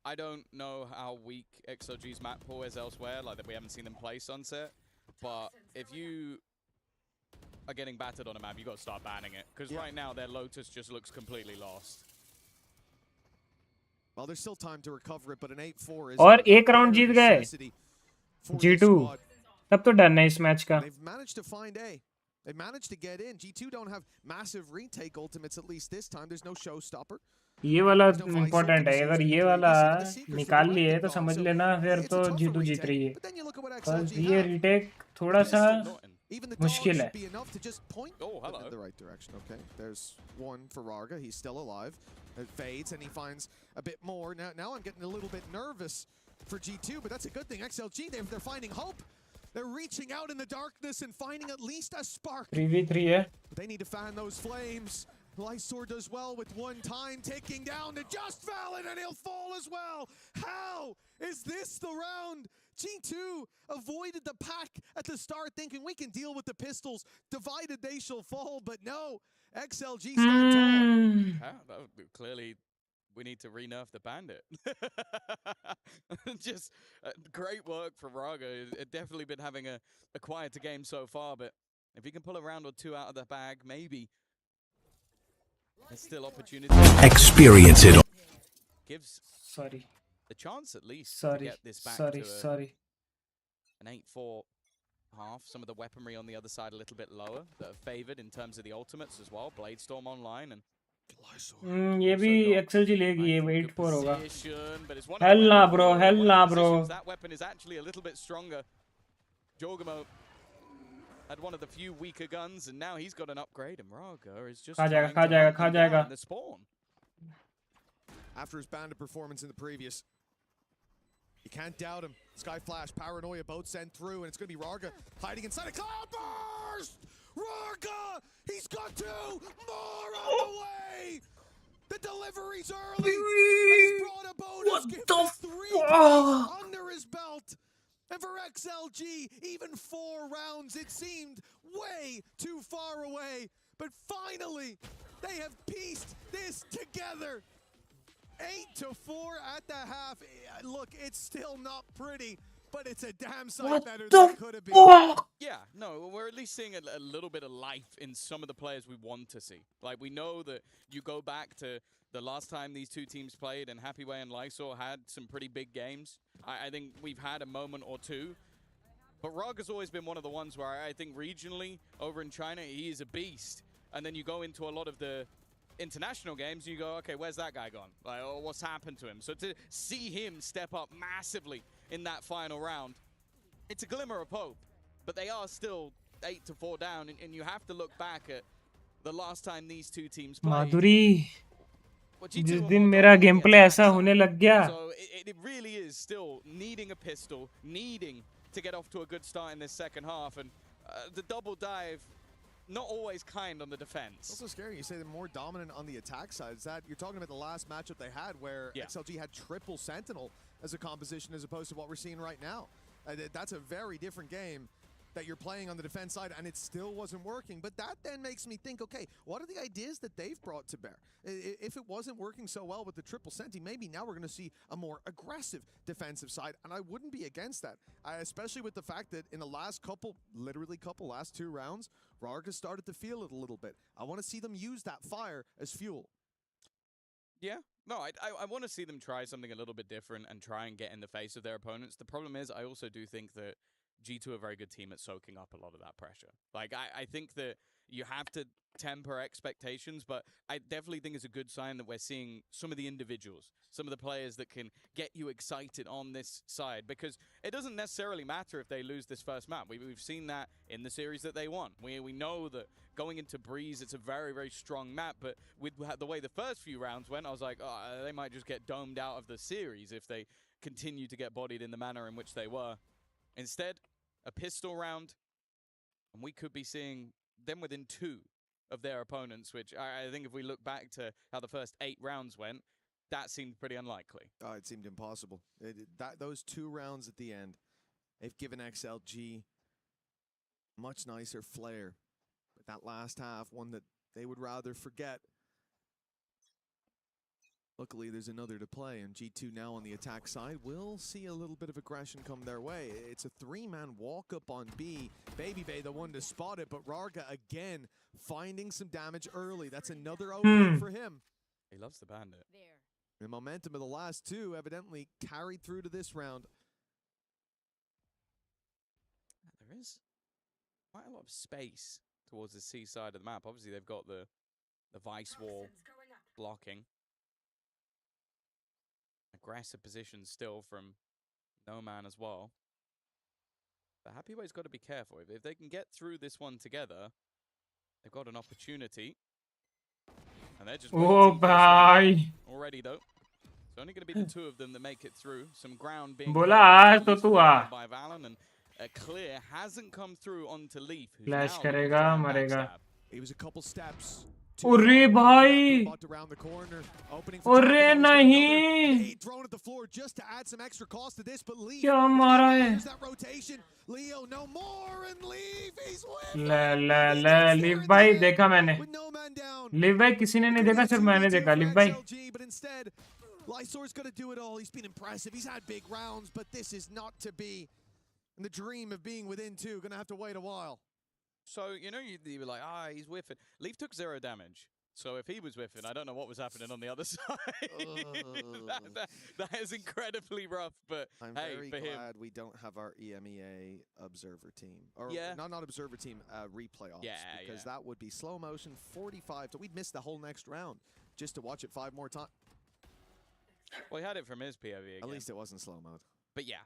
I don't know how weak XLG's map pool is elsewhere, like that we haven't seen them play Sunset, but if you are getting battered on a map, you got to start banning it, because right now their Lotus just looks completely lost. Well, there's still time to recover it, but an 8-4 is और एक round जीत गए G2, तब तो done है इस match का। They've managed to find A. They managed to get in. G2 don't have massive retake ultimates at least this time. There's no showstopper. ये वाला इम्पोर्टेंट है, अगर ये वाला निकाल लिए तो समझ लेना फिर तो G2 जीत रही है। बस ये रीटेक थोड़ा सा मुश्किल है। Oh, hello. In the right direction. Okay, there's one for RyuK. He's still alive. It fades and he finds a bit more. Now I'm getting a little bit nervous for G2, but that's a good thing. XLG, they're finding hope. They're reaching out in the darkness and finding at least a spark. 3v3 है। They need to fan those flames. Lysor does well with one time, taking down to just Valid, and he'll fall as well. How is this the round? G2 avoided the pack at the start, thinking we can deal with the pistols. Divided they shall fall, but no. XLG stand tall. Clearly, we need to re-nerf the bandit. Just great work from RyuK. Definitely been having a quieter game so far, but if you can pull a round or two out of the bag, maybe there's still opportunity. Experience it. Gives the chance at least to get this back to an 8-4 half. Some of the weaponry on the other side a little bit lower that are favored in terms of the ultimates as well. Bladestorm online and ये भी XLG लेगी, ये 8-4 होगा। Hell nah bro, hell nah bro. That weapon is actually a little bit stronger. Jorgamo had one of the few weaker guns, and now he's got an upgrade, and RyuK is just खा जाएगा। The spawn. After his bandit performance in the previous, you can't doubt him. Sky Flash, Paranoia both sent through, and it's going to be RyuK hiding inside a cloud burst. RyuK, he's got two more on the way. The delivery's early. And he's brought a bonus. What the fuck? Under his belt. And for XLG, even 4 rounds, it seemed way too far away. but finally, they have pieced this together. 8-4 at the half. Look, it's still not pretty, but it's a damn sight better than it could have been. Yeah, no, we're at least seeing a little bit of life in some of the players we want to see. Like, we know that you go back to the last time these two teams played, and Happyway and Lysor had some pretty big games. I think we've had a moment or two. But RyuK has always been one of the ones where I think regionally, over in China, he is a beast. And then you go into a lot of the international games, and you go, okay, where's that guy gone? Like, oh, what's happened to him? So to see him step up massively in that final round, it's a glimmer of hope. But they are still 8-4 down, and you have to look back at the last time these two teams played. माधुरी, जिस दिन मेरा game play ऐसा होने लग गया. So it really is still needing a pistol, needing to get off to a good start in this second half, and the double dive, not always kind on the defense. It's also scary. You say they're more dominant on the attack side. Is that you're talking about the last matchup they had where XLG had triple Sentinel as a composition as opposed to what we're seeing right now. That's a very different game that you're playing on the defense side, and it still wasn't working. But that then makes me think, okay, what are the ideas that they've brought to bear? If it wasn't working so well with the triple Senti, maybe now we're going to see a more aggressive defensive side, and I wouldn't be against that, especially with the fact that in the last last two rounds, RyuK has started to feel it a little bit. I want to see them use that fire as fuel. Yeah, no, I want to see them try something a little bit different and try and get in the face of their opponents. The problem is, I also do think that G2 are a very good team at soaking up a lot of that pressure. Like, I think that you have to temper expectations, but I definitely think it's a good sign that we're seeing some of the individuals, some of the players that can get you excited on this side, because it doesn't necessarily matter if they lose this first map. We've seen that in the series that they won. We know that going into Breeze, it's a very, very strong map, but with the way the first few rounds went, I was like, oh, they might just get domed out of the series if they continue to get bodied in the manner in which they were. Instead, a pistol round, and we could be seeing them within 2 of their opponents, which I think if we look back to how the first 8 rounds went, that seemed pretty unlikely. It seemed impossible. Those 2 rounds at the end, they've given XLG much nicer flair. But that last half, one that they would rather forget. Luckily, there's another to play, and G2 now on the attack side will see a little bit of aggression come their way. It's a 3-man walk-up on B. Babybay the one to spot it, but RyuK again finding some damage early. That's another opening for him. He loves the bandit. The momentum of the last 2 evidently carried through to this round. There is quite a lot of space towards the C side of the map. Obviously, they've got the Vice wall blocking. Aggressive position still from No Man as well. But Happyway's got to be careful. If they can get through this one together, they've got an opportunity. And they're just bhai. Already, though. It's only going to be the 2 of them that make it through. Some ground being Bola aaj to tu aa. by Valorant, and Clear hasn't come through onto Leaf. Flash karega, marega. It was a couple steps. अरे भाई, अरे नहीं, क्या मारा है? ले live भाई देखा मैंने. लिव भाई किसी ने नहीं देखा, सिर्फ मैंने देखा. लिव भाई. Lysor's got to do it all. He's been impressive. He's had big rounds, but this is not to be. And the dream of being within 2, gonna have to wait a while. So, you know, you were like, he's whiffing. Leaf took 0 damage. So if he was whiffing, I don't know what was happening on the other side. That is incredibly rough, but I'm hey, very for glad him. we don't have our EMEA observer team. Or Yeah. not observer team, replay ops. Yeah, because yeah. that would be slow motion 45. So we'd miss the whole next round just to watch it 5 more times. Well, he had it from his POV again. At least it wasn't slow mode. But yeah.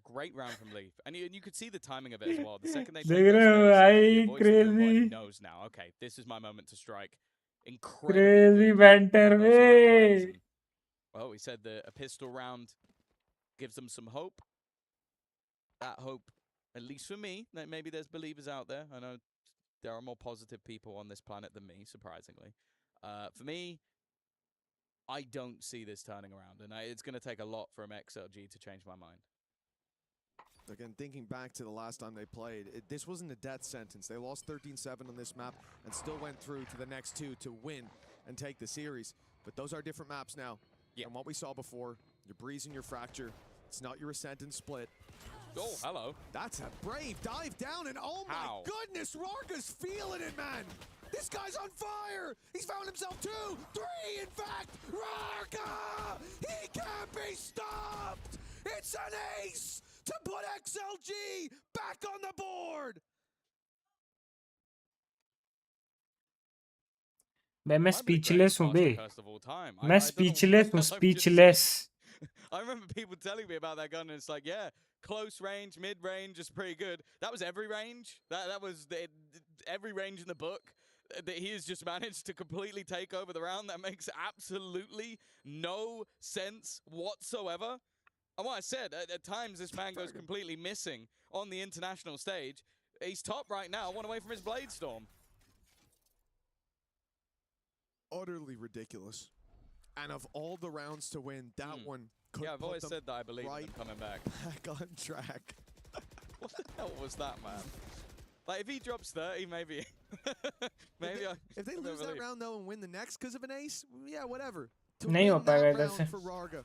Great round from Leaf, and you could see the timing of it as well. The second they देख रहे हो भाई, crazy. Knows now. Okay, this is my moment to strike. Crazy banter way. Well, we said that a pistol round gives them some hope. That hope, at least for me, that maybe there's believers out there. I know there are more positive people on this planet than me, surprisingly. For me, I don't see this turning around, and it's going to take a lot from XLG to change my mind. Again, thinking back to the last time they played, this wasn't a death sentence. They lost 13-7 on this map and still went through to the next two to win and take the series. But those are different maps now. And what we saw before, your Breeze and your Fracture, it's not your Ascent and Split. Oh, hello. That's a brave dive down, and oh my goodness, RyuK's feeling it, man. This guy's on fire. He's found himself 2, 3, in fact. RyuK, he can't be stopped. It's an ace to put XLG back on the board. मैं speechless हूँ बे. मैं speechless हूँ, speechless. I remember people telling me about that gun, and it's like, yeah, close range, mid range is pretty good. That was every range. That was every range in the book that he has just managed to completely take over the round. That makes absolutely no sense whatsoever. And what I said, at times this man goes completely missing on the international stage. He's top right now, one away from his Blade Storm. Utterly ridiculous. And of all the rounds to win, that one could I've always said that I believe in them coming back. Back on track. What the hell was that, man? Like, if he drops 30, maybe... maybe if they lose that round, though, and win the next because of an ace, yeah, whatever. नहीं हो पाएगा इधर से. For RyuK.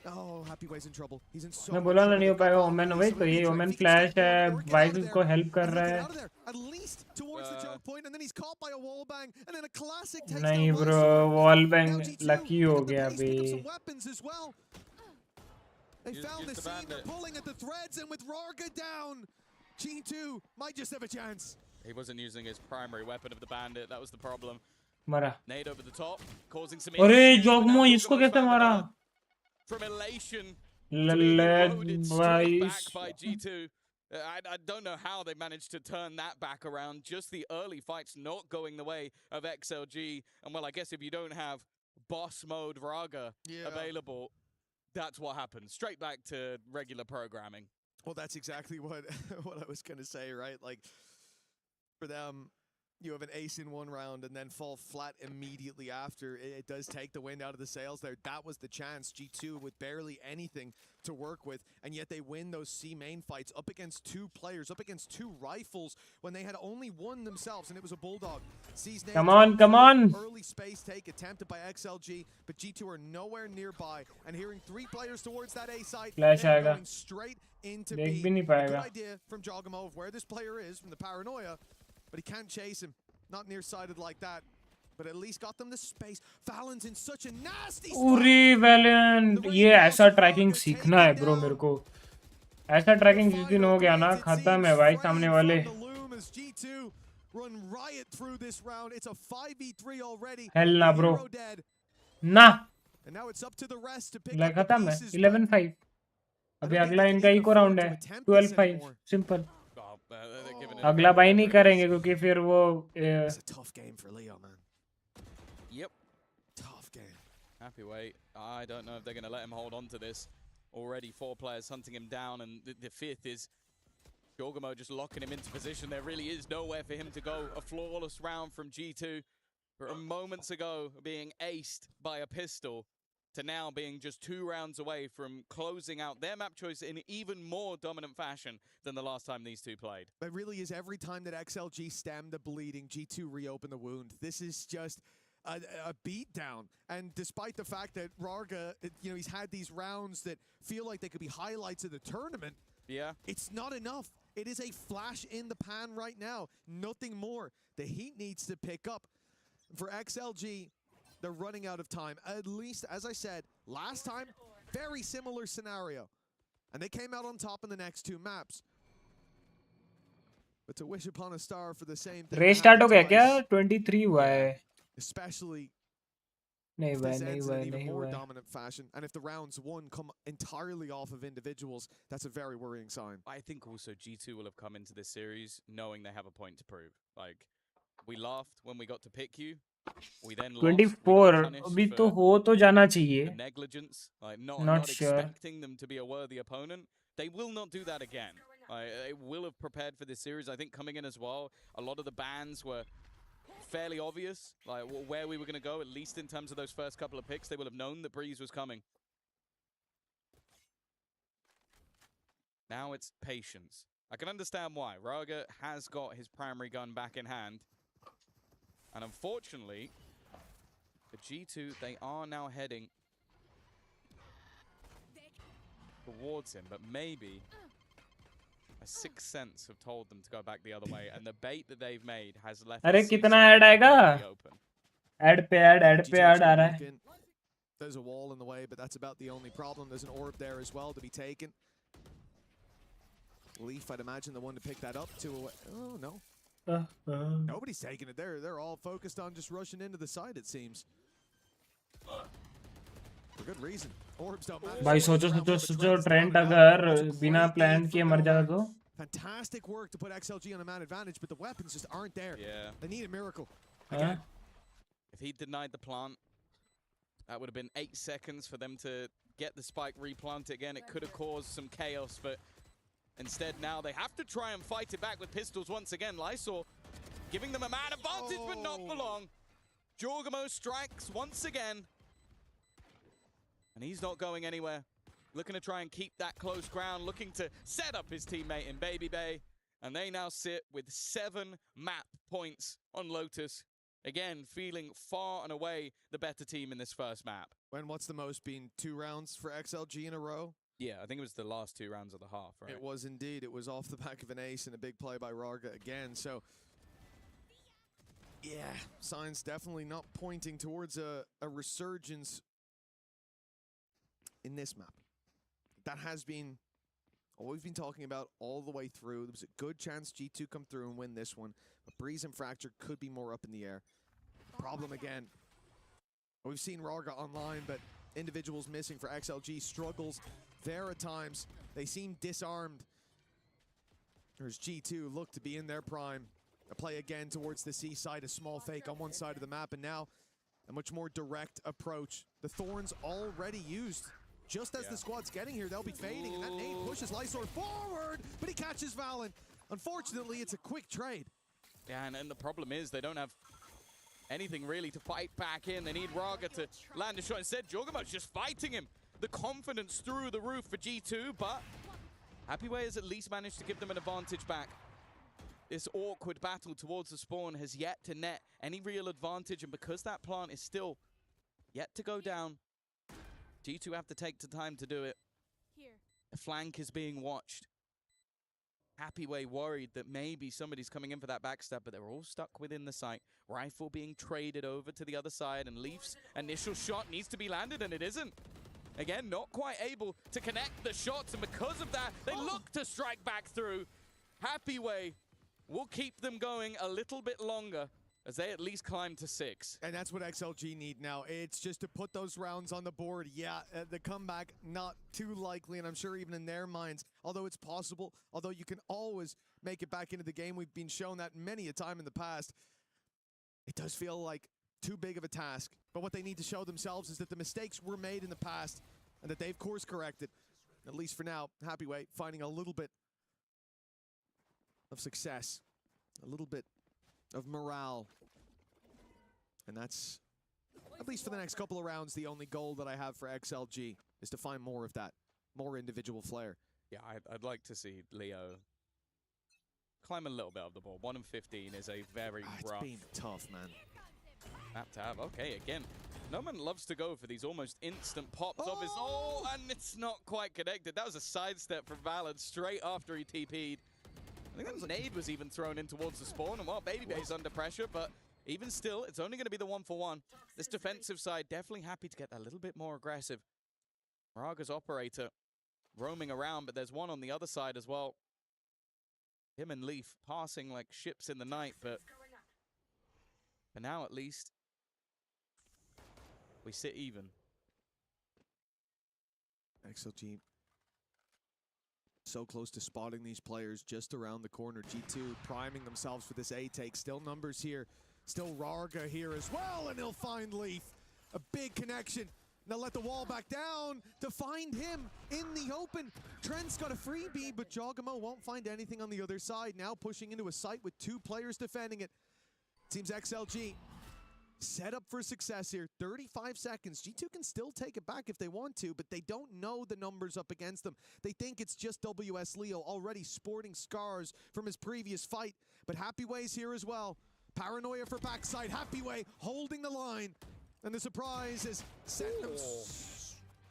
Oh, Happy Way's in trouble. He's in so मैं बोला ना नहीं हो पाएगा. ओमेन वही तो ये ओमेन फ्लैश है. वाइज उसको हेल्प कर रहा है. At least towards the choke point, and then he's caught by a wall bang, and then a classic takes नहीं bro, wall bang lucky हो गया बे. They found the scene, they're pulling at the threads, and with RyuK down, G2 might just have a chance. He wasn't using his primary weapon of the bandit, that was the problem. मरा. Nade over the top, causing some अरे जोगमो इसको कैसे मारा? From elation लल्ले भाई. back by G2. I don't know how they managed to turn that back around. Just the early fights not going the way of XLG. And well, I guess if you don't have boss mode RyuK available, that's what happens. Straight back to regular programming. Well, that's exactly what I was going to say, right? Like, for them, you have an ace in one round and then fall flat immediately after. It does take the wind out of the sails there. That was the chance. G2 with barely anything to work with, and yet they win those C main fights up against 2 players, up against 2 rifles when they had only one themselves, and it was a Bulldog. Come on, come on. Early space take attempted by XLG, but G2 are nowhere nearby, and hearing 3 players towards that A site, Flash they're आएगा. going straight into देख B. भी नहीं Good पाएगा. idea from Jogamo of where this player is, from the paranoia, but he can't chase him. Not nearsighted like that, but at least got them the space. Valorant's in such a nasty spot. पूरी Valorant ये ऐसा trekking सीखना है bro मेरे को. ऐसा trekking जिस दिन हो गया ना खत्म है भाई सामने वाले. Run riot through this round. It's a 5v3 already. Hell ना bro. ना. And now it's up to the rest to pick like up the खत्म है. pieces. 11-5. अभी अगला इनका इको राउंड है. 12-5. सिंपल. अगला बाई नहीं करेंगे क्योंकि फिर वो It's a tough game for Leo, man. Yep. Tough game. Happy Way. I don't know if they're going to let him hold on to this. Already 4 players hunting him down, and the 5th is Jorgamo just locking him into position. There really is nowhere for him to go. A flawless round from G2. From moments ago being aced by a pistol to now being just 2 rounds away from closing out their map choice in even more dominant fashion than the last time these two played. It really is every time that XLG stemmed the bleeding, G2 reopened the wound. This is just a beatdown. And despite the fact that RyuK, you know, he's had these rounds that feel like they could be highlights of the tournament, it's not enough. It is a flash in the pan right now. Nothing more. The heat needs to pick up. For XLG, they're running out of time. At least, as I said, last time, very similar scenario. And they came out on top in the next 2 maps. But to wish upon a star for the same thing. Race start हो गया क्या? 23 हुआ है. Especially नहीं हुआ this नहीं ends हुआ in even नहीं more हुआ. dominant fashion. And if the rounds won come entirely off of individuals, that's a very worrying sign. I think also G2 will have come into this series knowing they have a point to prove. Like, we laughed when we got to pick you. We then 24 अभी तो हो तो जाना चाहिए. Negligence, like not expecting them to be a worthy opponent. They will not do that again. They will have prepared for this series. I think coming in as well, a lot of the bans were fairly obvious, like where we were going to go, at least in terms of those first couple of picks. They will have known the Breeze was coming. Now it's patience. I can understand why. RyuK has got his primary gun back in hand. And unfortunately, the G2, they are now heading towards him. But maybe a sixth sense have told them to go back the other way. And the bait that they've made has left अरे the कितना season add आएगा? completely open. Add पे add आ रहा है. There's a wall in the way, but that's about the only problem. There's an orb there as well to be taken. Leaf, I'd imagine the one to pick that up to. Oh no, nobody's taking it. They're all focused on just rushing into the side. It seems for good reason. Orbs don't matter. भाई सोचो Trent अगर बिना plan किए मर जाता तो. Fantastic work to put XLG on a man advantage, but the weapons just aren't there. Yeah, they need a miracle. Again, if he denied the plant, that would have been 8 seconds for them to get the spike replanted again. It could have caused some chaos, but instead now they have to try and fight it back with pistols once again. Lysor giving them a man advantage, but not for long. Jorgamo strikes once again. And he's not going anywhere. Looking to try and keep that close ground, looking to set up his teammate in Baby Bay. And they now sit with 7 map points on Lotus. Again, feeling far and away the better team in this first map. When what's the most been 2 rounds for XLG in a row? Yeah, I think it was the last 2 rounds of the half, right? It was indeed. It was off the back of an ace and a big play by RyuK again. So, yeah, signs definitely not pointing towards a resurgence in this map. That has been all we've been talking about all the way through. There was a good chance G2 come through and win this one, but Breeze and Fracture could be more up in the air. Problem again. We've seen RyuK online, but individuals missing for XLG struggles there at times. They seem disarmed. There's G2 look to be in their prime. A play again towards the C side, a small fake on one side of the map, and now a much more direct approach. The Thorns already used. Just as the squad's getting here, they'll be fading, and that nade pushes Lysor forward, but he catches Valen. Unfortunately, it's a quick trade. Yeah, and the problem is they don't have anything really to fight back in. They need RyuK to land a shot. Instead, Jorgamo's just fighting him. The confidence through the roof for G2, but Happyway has at least managed to give them an advantage back. This awkward battle towards the spawn has yet to net any real advantage, and because that plant is still yet to go down, G2 have to take the time to do it. The flank is being watched. Happyway worried that maybe somebody's coming in for that backstab, but they're all stuck within the site. Rifle being traded over to the other side, and Leaf's initial shot needs to be landed, and it isn't. Again, not quite able to connect the shots, and because of that, they look to strike back through. Happyway will keep them going a little bit longer as they at least climb to 6. And that's what XLG need now. It's just to put those rounds on the board. Yeah, the comeback not too likely, and I'm sure even in their minds, although it's possible, although you can always make it back into the game, we've been shown that many a time in the past, it does feel like too big of a task. But what they need to show themselves is that the mistakes were made in the past and that they've course corrected. At least for now, Happyway finding a little bit of success, a little bit of morale. And that's, at least for the next couple of rounds, the only goal that I have for XLG is to find more of that, more individual flair. Yeah, I'd like to see Leo climb a little bit of the ball. 1 and 15 is a very rough. It's been tough, man. Map to have. Okay, again, Noman loves to go for these almost instant pops of his. Oh, and it's not quite connected. That was a sidestep from Valorant straight after he TP'd. I think that nade was even thrown in towards the spawn, and well, Baby Bay's under pressure, but even still, it's only going to be the 1-for-1. This defensive side definitely happy to get a little bit more aggressive. RyuK's operator roaming around, but there's one on the other side as well. Him and Leaf passing like ships in the night, but for now at least, we sit even. XLG so close to spotting these players just around the corner. G2 priming themselves for this A take. Still numbers here. Still RyuK here as well, and he'll find Leaf. A big connection. Now let the wall back down to find him in the open. Trent's got a freebie, but Jorgamo won't find anything on the other side. Now pushing into a site with 2 players defending it. Seems XLG set up for success here. 35 seconds. G2 can still take it back if they want to, but they don't know the numbers up against them. They think it's just WS Leo, already sporting scars from his previous fight. But Happyway's here as well. Paranoia for backside. Happyway holding the line. And the surprise is sent them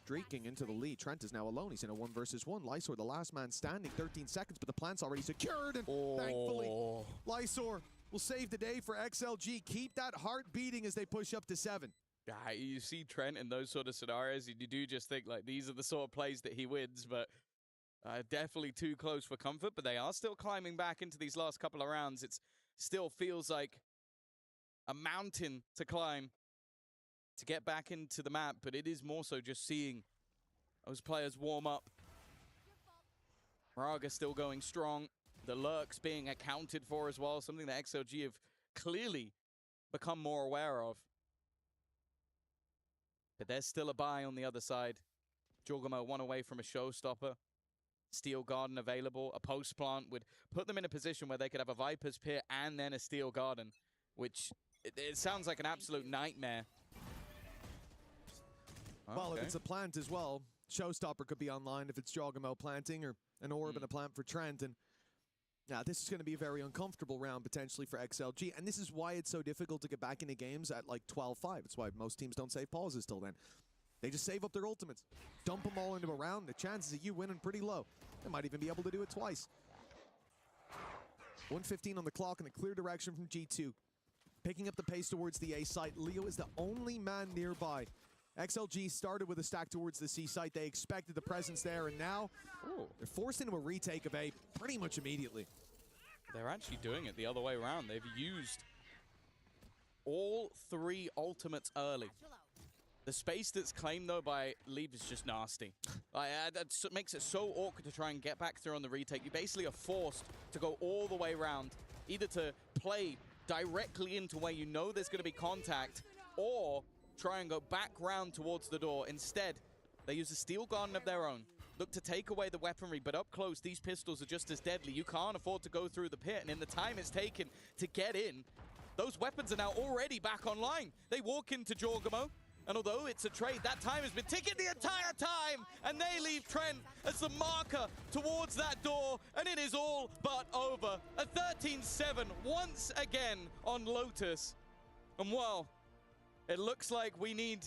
streaking into the lead. Trent is now alone. He's in a 1 versus 1. Lysor, the last man standing. 13 seconds, but the plant's already secured. And thankfully, Lysor will save the day for XLG. Keep that heart beating as they push up to 7. Yeah, you see Trent in those sort of scenarios, you do just think, like, these are the sort of plays that he wins, but definitely too close for comfort. But they are still climbing back into these last couple of rounds. It still feels like a mountain to climb to get back into the map, but it is more so just seeing those players warm up. Raga still going strong. The lurks being accounted for as well, something that XLG have clearly become more aware of. But there's still a buy on the other side. Jorgamo 1 away from a showstopper. Steel Garden available. A post plant would put them in a position where they could have a Viper's Pit and then a Steel Garden, which it sounds like an absolute nightmare. Well, if it's a plant as well, Showstopper could be online if it's Jorgamo planting, or an orb and a plant for Trent. And now this is going to be a very uncomfortable round potentially for XLG. And this is why it's so difficult to get back into games at like 12-5. It's why most teams don't save pauses till then. They just save up their ultimates, dump them all into a round. The chances of you winning pretty low. They might even be able to do it twice. 1:15 on the clock and a clear direction from G2. Picking up the pace towards the A site. Leo is the only man nearby. XLG started with a stack towards the C site. They expected the presence there, and now they're forced into a retake of A pretty much immediately. They're actually doing it the other way around. They've used all 3 ultimates early. The space that's claimed, though, by Lieb is just nasty. That makes it so awkward to try and get back through on the retake. You basically are forced to go all the way around, either to play directly into where you know there's going to be contact, or try and go back round towards the door. Instead, they use a Steel Garden of their own. Look to take away the weaponry, but up close, these pistols are just as deadly. You can't afford to go through the pit, and in the time it's taken to get in, those weapons are now already back online. They walk into Jorgamo, and although it's a trade, that time has been ticking the entire time, and they leave Trent as the marker towards that door, and it is all but over. A 13-7 once again on Lotus, and well, it looks like we need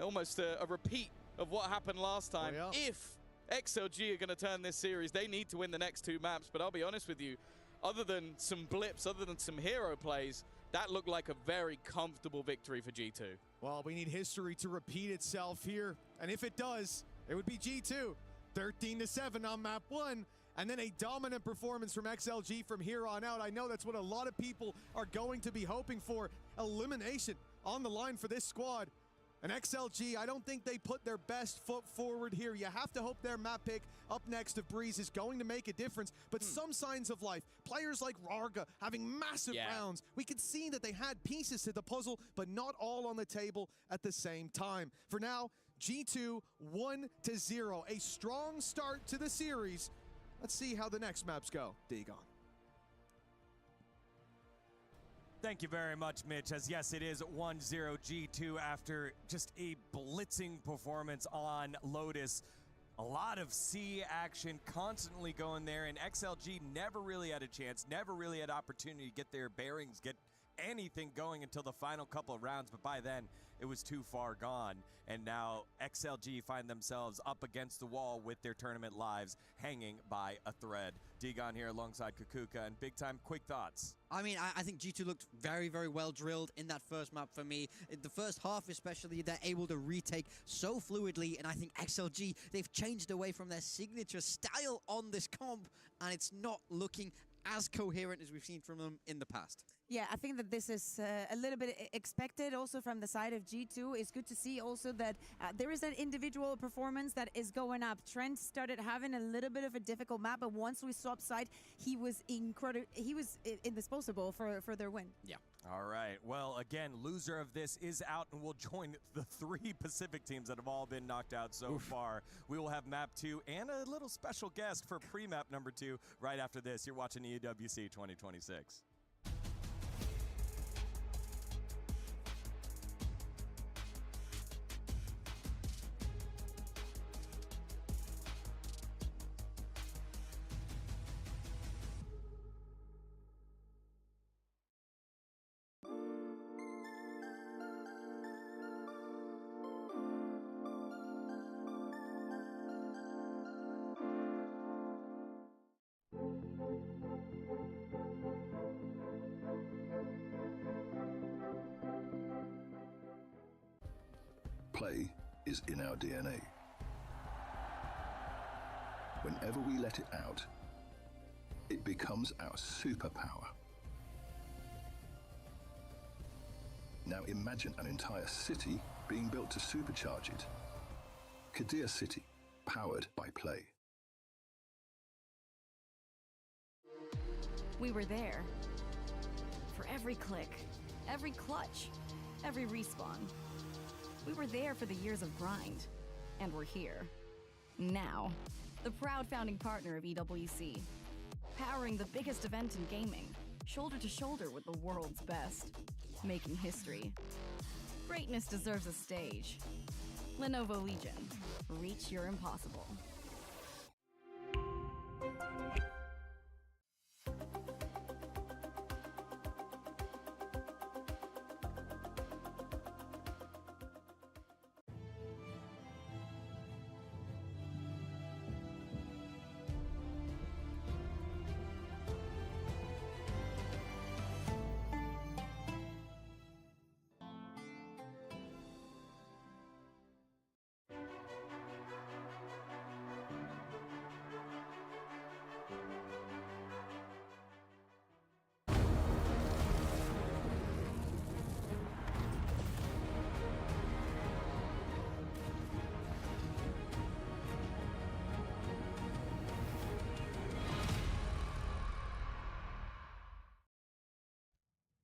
almost a repeat of what happened last time. Oh, yeah. If XLG are going to turn this series, they need to win the next 2 maps. But I'll be honest with you, other than some blips, other than some hero plays, that looked like a very comfortable victory for G2. Well, we need history to repeat itself here. And if it does, it would be G2. 13-7 on map 1. And then a dominant performance from XLG from here on out. I know that's what a lot of people are going to be hoping for. Elimination on the line for this squad. And XLG, I don't think they put their best foot forward here. You have to hope their map pick up next of Breeze is going to make a difference. But some signs of life. Players like Raga having massive rounds. We could see that they had pieces to the puzzle, but not all on the table at the same time. For now, G2 1-0. A strong start to the series. Let's see how the next maps go. Dagon. Thank you very much, Mitch, as yes, it is 1-0 G2 after just a blitzing performance on Lotus. A lot of C action constantly going there, and XLG never really had a chance, never really had opportunity to get their bearings, get anything going until the final couple of rounds, but by then it was too far gone. And now XLG find themselves up against the wall with their tournament lives hanging by a thread. Dagon here alongside Kukuka, and big time quick thoughts. I mean, I think G2 looked very, very well drilled in that first map for me. In the first half especially, they're able to retake so fluidly, and I think XLG, they've changed away from their signature style on this comp, and it's not looking as coherent as we've seen from them in the past. Yeah, I think that this is a little bit expected also from the side of G2. It's good to see also that there is an individual performance that is going up. Trent started having a little bit of a difficult map, but once we swapped side, he was incredible. He was indisposable for their win. Yeah. All right. Well, again, loser of this is out and will join the 3 Pacific teams that have all been knocked out so far. We will have map 2 and a little special guest for pre-map number 2 right after this. You're watching EWC 2026. Play is in our DNA. Whenever we let it out, it becomes our superpower. Now imagine an entire city being built to supercharge it. Kadir City, powered by Play. We were there. For every click, every clutch, every respawn. We were there for the years of grind. And we're here. Now. The proud founding partner of EWC. Powering the biggest event in gaming. Shoulder to shoulder with the world's best. Making history. Greatness deserves a stage. Lenovo Legion. Reach your impossible.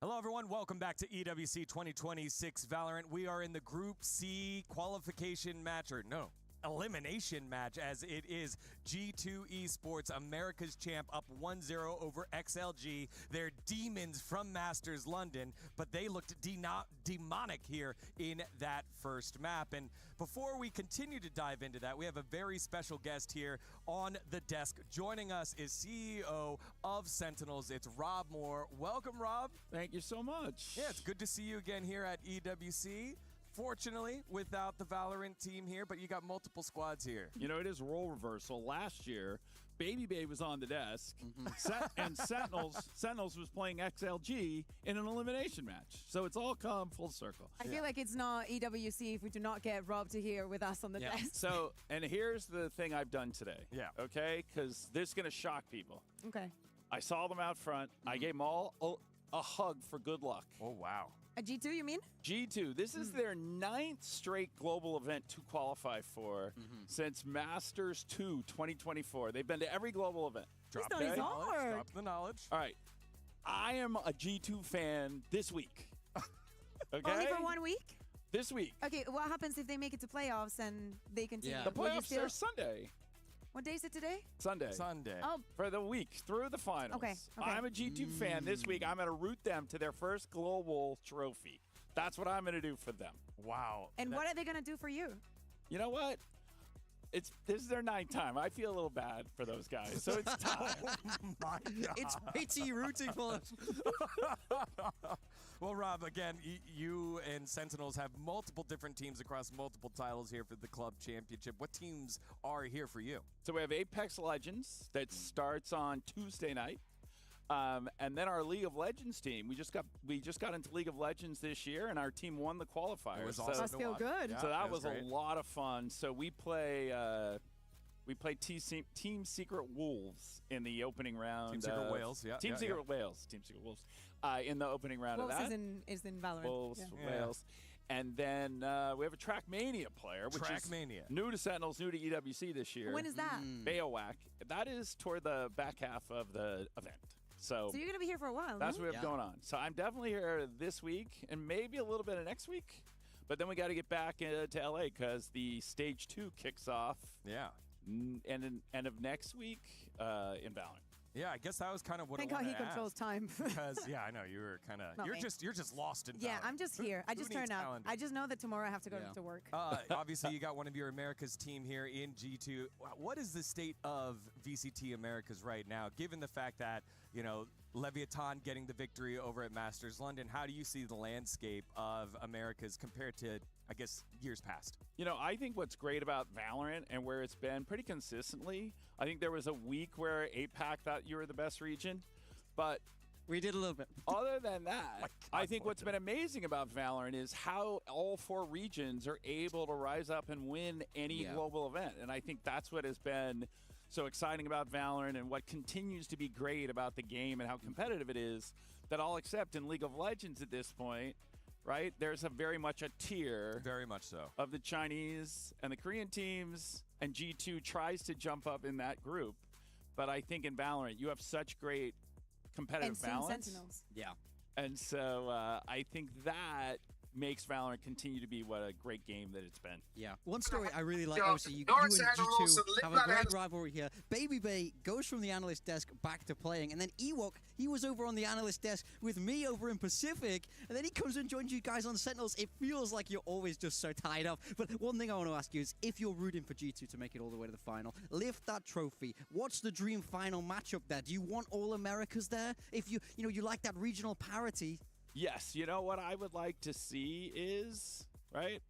Hello, everyone. Welcome back to EWC 2026 Valorant. We are in the Group C qualification match, or no, elimination match, as it is G2 Esports, America's champ, up 1-0 over XLG. They're demons from Masters London, but they looked demonic here in that first map. And before we continue to dive into that, we have a very special guest here on the desk. Joining us is CEO of Sentinels. It's Rob Moore. Welcome, Rob. Thank you so much. Yeah, it's good to see you again here at EWC. Fortunately, without the Valorant team here, but you got multiple squads here. You know, it is role reversal. Last year, Baby Babe was on the desk, and Sentinels was playing XLG in an elimination match. So it's all come full circle. I feel like it's not EWC if we do not get Rob to here with us on the desk. So, and here's the thing I've done today. Yeah. Okay? Because this is going to shock people. Okay. I saw them out front. I gave them all a hug for good luck. Oh, wow. A G2, you mean? G2. This is their 9th straight global event to qualify for since Masters 2 2024. They've been to every global event. Drop the knowledge. All right. I am a G2 fan this week. Okay? Only for 1 week? This week. Okay, what happens if they make it to playoffs and they continue? The playoffs are Sunday. What day is it today? Sunday. Oh. For the week through the finals. Okay. I'm a G2 fan this week. I'm going to root them to their first global trophy. That's what I'm going to do for them. Wow. And what are they going to do for you? You know what? This is their 9th time. I feel a little bad for those guys, so it's time. Oh my God. It's pretty rooting for them. Well, Rob, again, you and Sentinels have multiple different teams across multiple titles here for the club championship. What teams are here for you? So we have Apex Legends that starts on Tuesday night. And then our League of Legends team. We just got into League of Legends this year, and our team won the qualifiers. It was awesome. Must feel good. So that was a lot of fun. So we play Team Secret Wolves in the opening round. Team Secret Wales, yeah. Team Secret Wales. Team Secret Wolves in the opening round Wolves of that. is in Valorant. Wolves, Wales. And then we have a Trackmania player, which is new to Sentinels, new to EWC this year. When is that? Bayowac. That is toward the back half of the event. So you're going to be here for a while, That's no? what we have going on. So I'm definitely here this week and maybe a little bit of next week. But then we got to get back to LA because the stage 2 kicks off. Yeah. End of next week in Valorant. Yeah, I guess that was kind of what Thank I God wanted he to controls ask. time. Because yeah, I know you were kind of you're just lost in. Yeah, Valorant. I'm just here. I just Who needs turned out. calendar? I just know that tomorrow I have to go to work. Obviously, you got one of your America's team here in G2. What is the state of VCT Americas right now, given the fact that, you know, Leviathan getting the victory over at Masters London? How do you see the landscape of Americas compared to, I guess, years past? You know, I think what's great about Valorant and where it's been pretty consistently, I think there was a week where APAC thought you were the best region, but We did a little bit. Other than that, I think what's been amazing about Valorant is how all 4 regions are able to rise up and win any global event. And I think that's what has been so exciting about Valorant and what continues to be great about the game and how competitive it is, that all except in League of Legends at this point, right, there's a very much a tier. Very much so. Of the Chinese and the Korean teams, and G2 tries to jump up in that group. But I think in Valorant, you have such great competitive balance. Sentinels. Yeah. And so I think that makes Valorant continue to be what a great game that it's been. Yeah. One story I really like, obviously, you and G2 have a great rivalry here. Baby Bay goes from the analyst desk back to playing, and then Ewok, he was over on the analyst desk with me over in Pacific, and then he comes and joins you guys on Sentinels. It feels like you're always just so tied up. But one thing I want to ask you is, if you're rooting for G2 to make it all the way to the final, lift that trophy. What's the dream final matchup there? Do you want all Americas there? If you like that regional parity. Yes, you know what I would like to see is, right?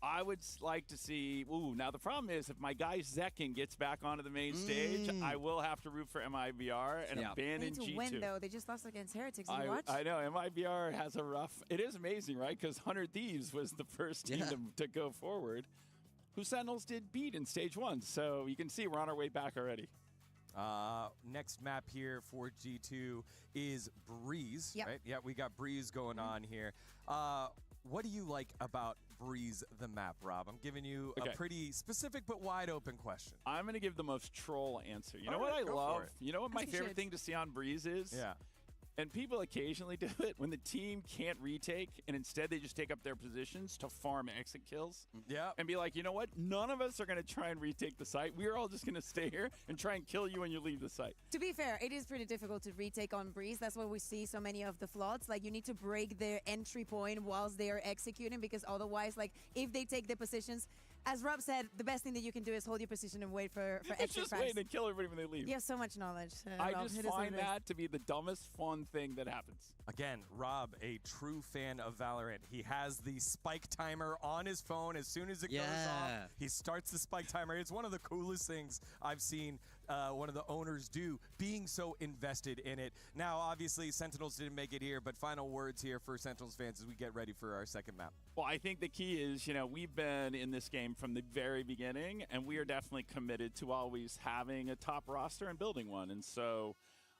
I would like to see, now the problem is if my guy Zekin gets back onto the main stage, I will have to root for MIBR and abandon G2. They need to win, though. They just lost against Heretics. Watch? I know, MIBR has a rough, it is amazing, right? Because 100 Thieves was the first team to go forward, who Sentinels did beat in stage 1. So you can see we're on our way back already. Next map here for G2 is Breeze, right? Yeah, we got Breeze going on here. What do you like about Breeze, the map, Rob? I'm giving you a pretty specific but wide open question. I'm going to give the most troll answer. You know what I love? You know what my favorite thing to see on Breeze is? Yeah. And people occasionally do it when the team can't retake and instead they just take up their positions to farm exit kills. Yeah. And be like, you know what? None of us are going to try and retake the site. We're all just going to stay here and try and kill you when you leave the site. To be fair, it is pretty difficult to retake on Breeze. That's why we see so many of the floods. Like, you need to break their entry point whilst they are executing, because otherwise, like, if they take their positions, as Rob said, the best thing that you can do is hold your position and wait for exit just wait and kill everybody when they leave. You have so much knowledge. I Rob, just find that to be the dumbest fun thing that happens. Again, Rob, a true fan of Valorant. He has the spike timer on his phone. As soon as it goes off, he starts the spike timer. It's one of the coolest things I've seen one of the owners do, being so invested in it. Now, obviously, Sentinels didn't make it here, but final words here for Sentinels fans as we get ready for our second map. Well, I think the key is, we've been in this game from the very beginning, and we are definitely committed to always having a top roster and building one. And so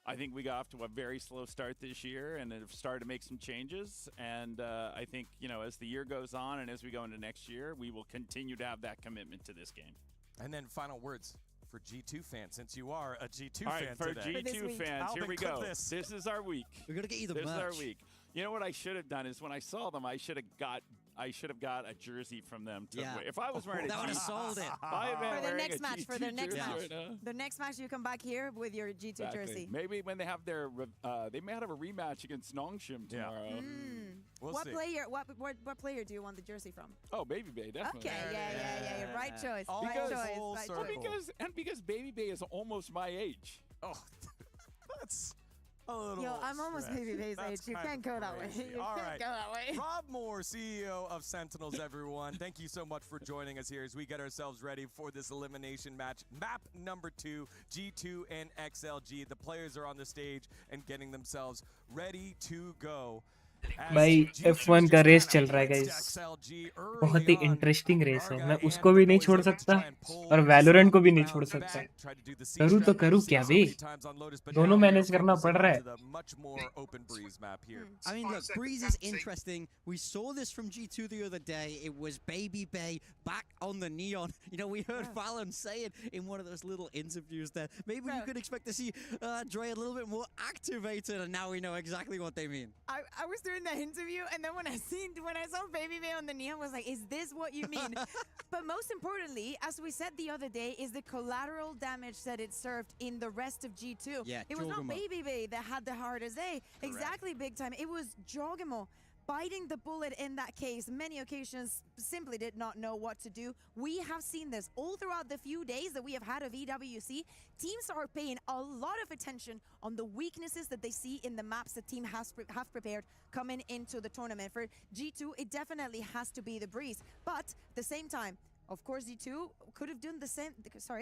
I think we got off to a very slow start this year and have started to make some changes. And I think, as the year goes on and as we go into next year, we will continue to have that commitment to this game. And then final words for G2 fans, since you are a G2 All fan right, for today. G2 fans, here we go. This is our week. We're going to get you the merch. This is our week. You know what I should have done is when I saw them, I should have got a jersey from them. If I was wearing a that would have sold it. For their next match, the next match, you come back here with your G2 jersey. Maybe when they have their, they may have a rematch against Nongshim tomorrow. We'll what see. player? What player do you want the jersey from? Oh, Baby Bay, definitely. Okay, yeah. Right choice. Because Baby Bay is almost my age. Oh, that's a little. Yo, I'm almost Baby Bay's age. You can't go that way. You can't go that way. Rob Moore, CEO of Sentinels, everyone. Thank you so much for joining us here as we get ourselves ready for this elimination match. Map number 2, G2 and XLG. The players are on the stage and getting themselves ready to go. भाई F1 का race चल रहा है guys, बहुत ही interesting race है। मैं उसको भी नहीं छोड़ सकता और वैलोरेंट को भी नहीं छोड़ सकता। करूँ तो करूँ क्या बे, दोनों मैनेज करना पड़ रहा है। I mean, look, Breeze is interesting. We saw this from G2 the other day. It was Baby Bay back on the neon. We heard Fallon say it in one of those little interviews there. Maybe we could expect to see Dre a little bit more activated, and now we know exactly what they mean. I was doing that interview, and then when I saw Baby Bay on the neon, I was like, is this what you mean? But most importantly, as we said the other day, is the collateral damage that it served in the rest of G2. Yeah, it was not Baby Bay that had the hardest day. Correct. Exactly, big time. It was Jogamo biting the bullet in that case. Many occasions simply did not know what to do. We have seen this all throughout the few days that we have had of EWC. Teams are paying a lot of attention on the weaknesses that they see in the maps the team have prepared coming into the tournament. For G2, it definitely has to be the Breeze. But at the same time, of course, G2 could have done the same.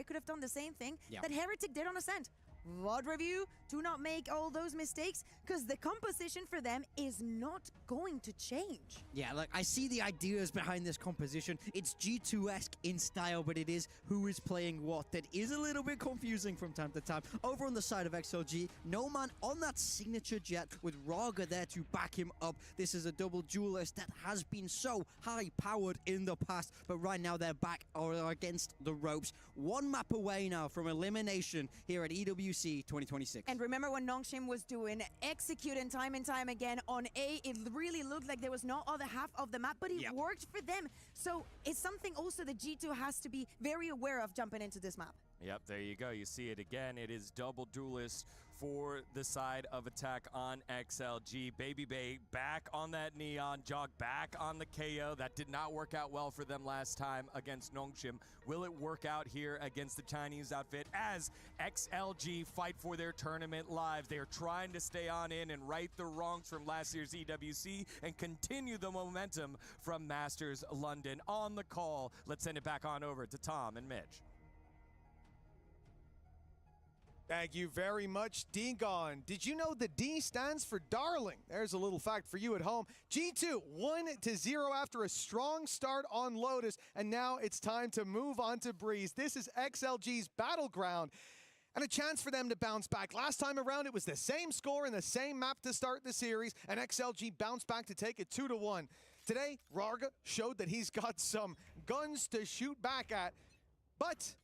Could have done the same thing that Heretic did on Ascent. VOD review, do not make all those mistakes, because the composition for them is not going to change. Yeah, like, I see the ideas behind this composition. It's G2-esque in style, but it is who is playing what that is a little bit confusing from time to time. Over on the side of XLG, No Man on that signature jet with RyuK there to back him up. This is a double duelist that has been so high-powered in the past, but right now they're back or against the ropes. One map away now from elimination here at EWC 2026. And remember when Nongshim was doing executing time and time again on A, it really looked like there was no other half of the map, but it worked for them. So it's something also that G2 has to be very aware of jumping into this map. Yep, there you go. You see it again. It is double duelist for the side of attack on XLG. Baby Bay back on that Neon, Jog back on the KO. That did not work out well for them last time against Nongshim. Will it work out here against the Chinese outfit as XLG fight for their tournament live? They are trying to stay on in and right the wrongs from last year's EWC and continue the momentum from Masters London. On the call, let's send it back on over to Tom and Mitch. Thank you very much, Dingon. Did you know the D stands for darling? There's a little fact for you at home. G2 1-0 after a strong start on Lotus, and now it's time to move on to Breeze. This is XLG's battleground, and a chance for them to bounce back. Last time around, it was the same score and the same map to start the series, and XLG bounced back to take it 2-1. Today, RyuK showed that he's got some guns to shoot back at, but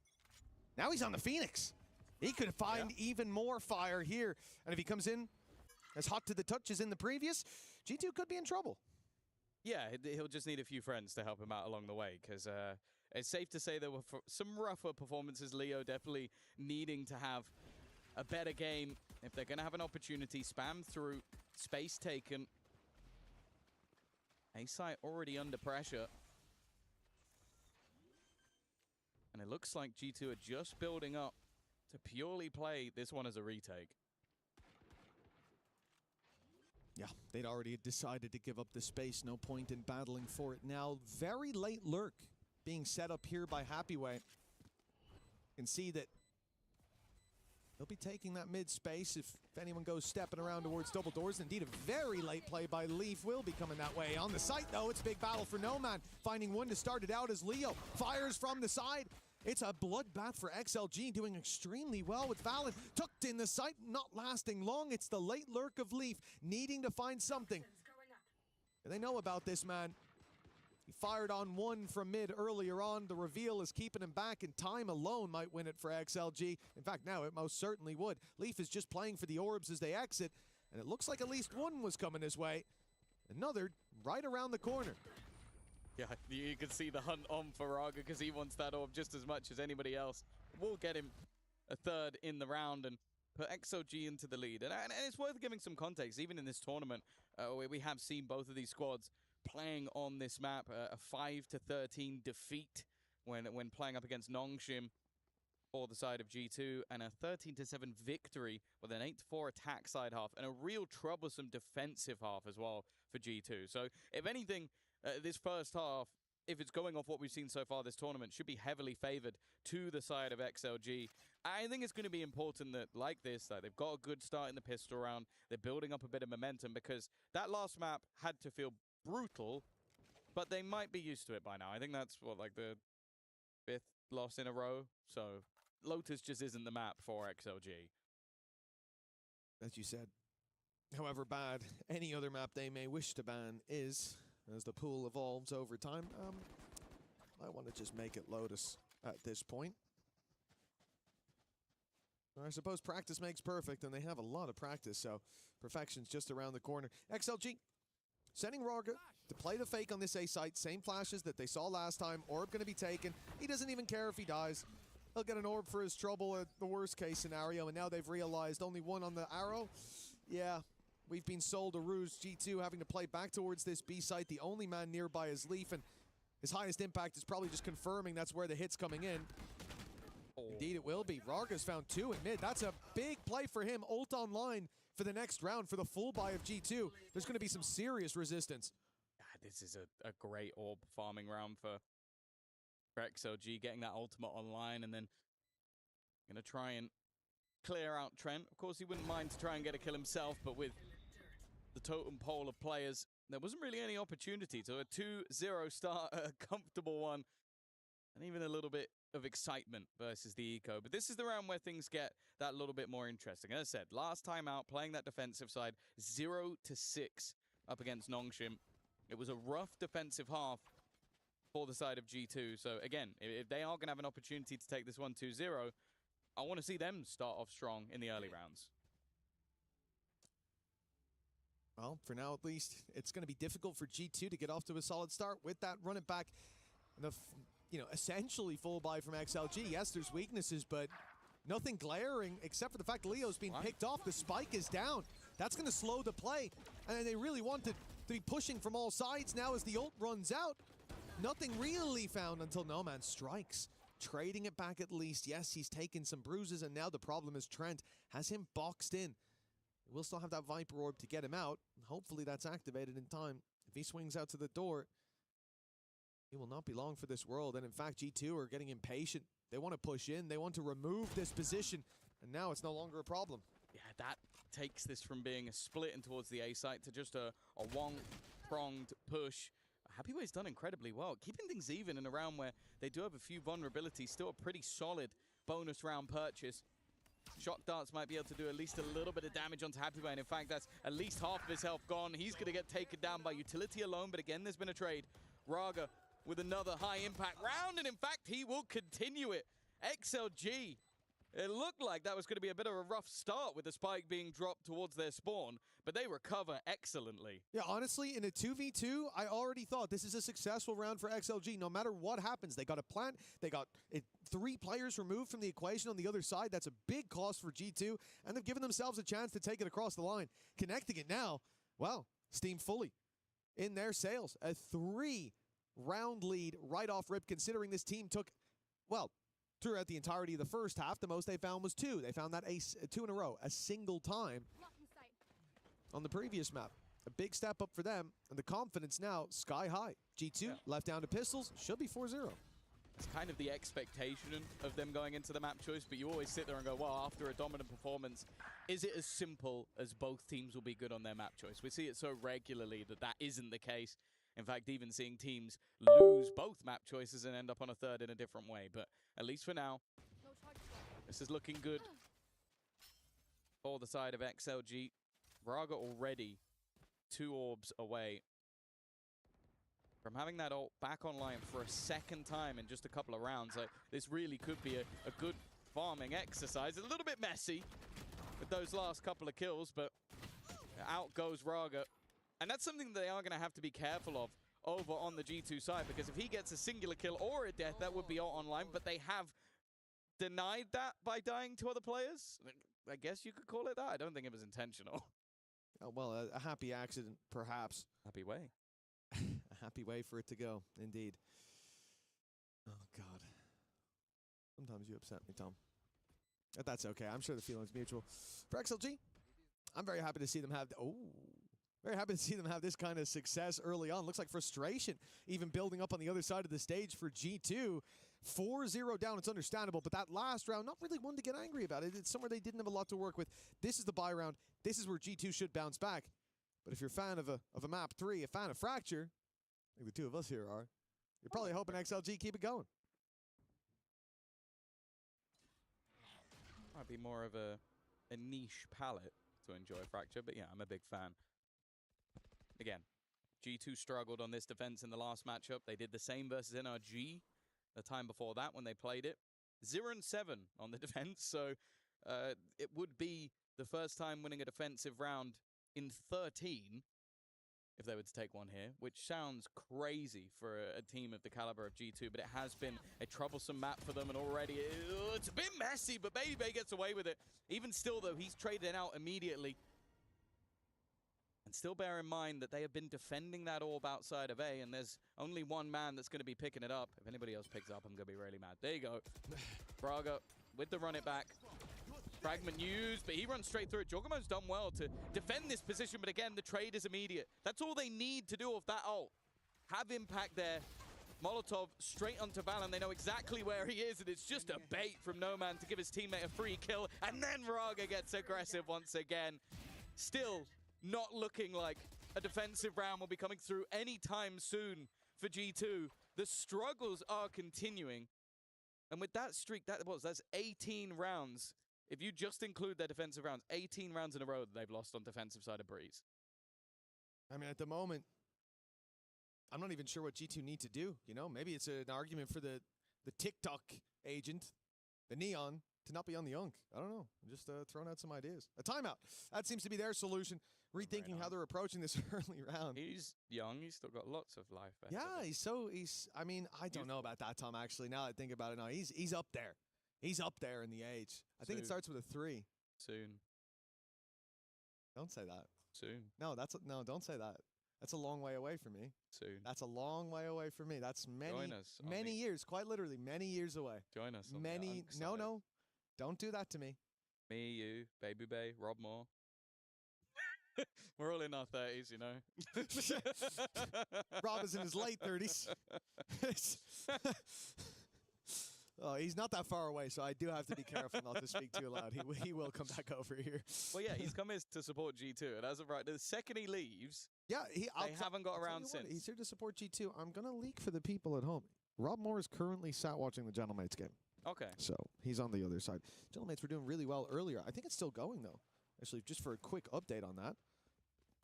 now he's on the Phoenix. He could find even more fire here. And if he comes in as hot to the touch as in the previous, G2 could be in trouble. Yeah, he'll just need a few friends to help him out along the way, because it's safe to say there were some rougher performances. Leo definitely needing to have a better game. If they're going to have an opportunity, spam through, space taken. A-site already under pressure. And it looks like G2 are just building up to purely play this one as a retake. Yeah, they'd already decided to give up the space. No point in battling for it now. Very late lurk being set up here by Happyway. You can see that he'll be taking that mid space if anyone goes stepping around towards double doors. Indeed, a very late play by Leaf will be coming that way. On the site, though, it's a big battle for No Man. Finding one to start it out as Leo fires from the side. It's a bloodbath for XLG, doing extremely well with Valen. Tucked in the sight, not lasting long. It's the late lurk of Leaf, needing to find something. And they know about this man. He fired on one from mid earlier on. The reveal is keeping him back, and time alone might win it for XLG. In fact, now it most certainly would. Leaf is just playing for the orbs as they exit, and it looks like at least one was coming his way. Another right around the corner. Yeah, you can see the hunt on for RyuK because he wants that orb just as much as anybody else. We'll get him a third in the round and put XLG into the lead. And it's worth giving some context. Even in this tournament, we have seen both of these squads playing on this map. A 5-13 defeat when playing up against Nongshim for the side of G2, and a 13-7 victory with an 8-4 attack side half and a real troublesome defensive half as well for G2. So if anything, this first half, if it's going off what we've seen so far this tournament, should be heavily favored to the side of XLG. I think it's going to be important that, like this, that they've got a good start in the pistol round. They're building up a bit of momentum because that last map had to feel brutal, but they might be used to it by now. I think that's what, like the 5th loss in a row. So Lotus just isn't the map for XLG. As you said, however bad any other map they may wish to ban is, as the pool evolves over time, I want to just make it Lotus at this point. I suppose practice makes perfect, and they have a lot of practice, so perfection's just around the corner. XLG sending RyuK to play the fake on this A site. Same flashes that they saw last time. Orb going to be taken. He doesn't even care if he dies. He'll get an orb for his trouble at the worst case scenario, and now they've realized only one on the Aero. Yeah. We've been sold a ruse. G2 having to play back towards this B site. The only man nearby is Leaf, and his highest impact is probably just confirming that's where the hit's coming in. Indeed, it will be. RyuK's found 2 in mid. That's a big play for him. Ult online for the next round for the full buy of G2. There's going to be some serious resistance. This is a great orb farming round for XLG, getting that ultimate online, and then going to try and clear out Trent. Of course, he wouldn't mind to try and get a kill himself, but with the totem pole of players, there wasn't really any opportunity. So a 2-0 start, a comfortable one, and even a little bit of excitement versus the Eco. But this is the round where things get that little bit more interesting. As I said, last time out, playing that defensive side, 0-6 up against Nongshim. It was a rough defensive half for the side of G2. So again, if they are going to have an opportunity to take this one 2-0, I want to see them start off strong in the early rounds. Well, for now at least, it's going to be difficult for G2 to get off to a solid start with that run it back. The essentially full buy from XLG. Yes, there's weaknesses, but nothing glaring except for the fact Leo's been picked off. The spike is down. That's going to slow the play. And they really wanted to be pushing from all sides now as the ult runs out. Nothing really found until Nomad strikes. Trading it back at least. Yes, he's taken some bruises, and now the problem is Trent has him boxed in. We'll still have that Viper Orb to get him out. Hopefully that's activated in time. If he swings out to the door, he will not be long for this world. And in fact, G2 are getting impatient. They want to push in. They want to remove this position. And now it's no longer a problem. Yeah, that takes this from being a split in towards the A site to just a one-pronged push. Happyway's done incredibly well, keeping things even in a round where they do have a few vulnerabilities. Still a pretty solid bonus round purchase. Shock darts might be able to do at least a little bit of damage onto Happyway, and in fact, that's at least half of his health gone. He's going to get taken down by utility alone, but again, there's been a trade. RyuK with another high-impact round, and in fact, he will continue it. XLG, it looked like that was going to be a bit of a rough start with the spike being dropped towards their spawn, but they recover excellently. Yeah, honestly, in a 2v2, I already thought this is a successful round for XLG. No matter what happens, they got a plant, they got 3 players removed from the equation on the other side. That's a big cost for G2, and they've given themselves a chance to take it across the line. Connecting it now, well, Steam fully in their sails. A 3-round lead right off rip, considering this team took, well, throughout the entirety of the first half, the most they found was 2. They found that 2 in a row, a single time on the previous map. A big step up for them, and the confidence now sky high. G2 left down to pistols, should be 4-0. It's kind of the expectation of them going into the map choice, but you always sit there and go, well, after a dominant performance, is it as simple as both teams will be good on their map choice? We see it so regularly that that isn't the case. In fact, even seeing teams lose both map choices and end up on a third in a different way. But at least for now, this is looking good for the side of XLG. RyuK already 2 orbs away from having that ult back online for a second time in just a couple of rounds. Like, this really could be a good farming exercise. A little bit messy with those last couple of kills, but out goes RyuK. And that's something that they are going to have to be careful of over on the G2 side, because if he gets a singular kill or a death, that would be out online, but they have denied that by dying to other players. I guess you could call it that. I don't think it was intentional. Oh, well, a happy accident, perhaps. Happy way. A happy way for it to go, indeed. Oh, God. Sometimes you upset me, Tom. But that's okay. I'm sure the feeling's mutual. For XLG, I'm very happy to see them have... Very happy to see them have this kind of success early on. Looks like frustration even building up on the other side of the stage for G2. 4-0 down, it's understandable, but that last round, not really one to get angry about. It's somewhere they didn't have a lot to work with. This is the bye round. This is where G2 should bounce back. But if you're a fan of a map 3, a fan of Fracture, I think the 2 of us here are, you're probably hoping XLG keep it going. Might be more of a niche palette to enjoy Fracture, but yeah, I'm a big fan. Again, G2 struggled on this defense in the last matchup. They did the same versus NRG the time before that when they played it. 0-7 on the defense, so it would be the first time winning a defensive round in 13 if they were to take one here, which sounds crazy for a team of the caliber of G2, but it has been a troublesome map for them, and already it's a bit messy, but Baby Bay gets away with it. Even still, though, he's traded out immediately. And still bear in mind that they have been defending that orb outside of A, and there's only one man that's going to be picking it up. If anybody else picks it up, I'm going to be really mad. There you go. RyuK with the run it back. Fragment used, but he runs straight through it. Jogamo's done well to defend this position, but again, the trade is immediate. That's all they need to do off that ult. Have impact there. Molotov straight onto Val, and they know exactly where he is, and it's just a bait from Noman to give his teammate a free kill, and then Raga gets aggressive once again. Still not looking like a defensive round will be coming through anytime soon for G2. The struggles are continuing, and with that streak, that's 18 rounds. If you just include their defensive rounds, 18 rounds in a row that they've lost on defensive side of Breeze. I mean, at the moment, I'm not even sure what G2 need to do. You know, maybe it's an argument for the TikTok agent, the Neon, to not be on the Unk. I don't know. I'm just throwing out some ideas. A timeout. That seems to be their solution. Rethinking how they're approaching this early round. He's young. He's still got lots of life. Yeah, I mean, I don't know about that, Tom, actually. Now that I think about it, no, he's up there. He's up there in the age. I think it starts with a 3. Soon. Don't say that. Soon. No, don't say that. That's a long way away from me. Soon. That's a long way away from me. That's many years, quite literally, many years away. Join us. No, don't do that to me. Me, you, Baby Bay, Rob Moore. We're all in our 30s, you know. Rob is in his late 30s. Oh, he's not that far away, so I do have to be careful not to speak too loud. He will come back over here. Well, yeah, he's come here to support G2, and as of right, the second he leaves, they haven't got around since. He's here to support G2. I'm going to leak for the people at home. Rob Moore is currently sat watching the Gentlemates game. Okay. So he's on the other side. Gentlemates were doing really well earlier. I think it's still going, though. Actually, just for a quick update on that.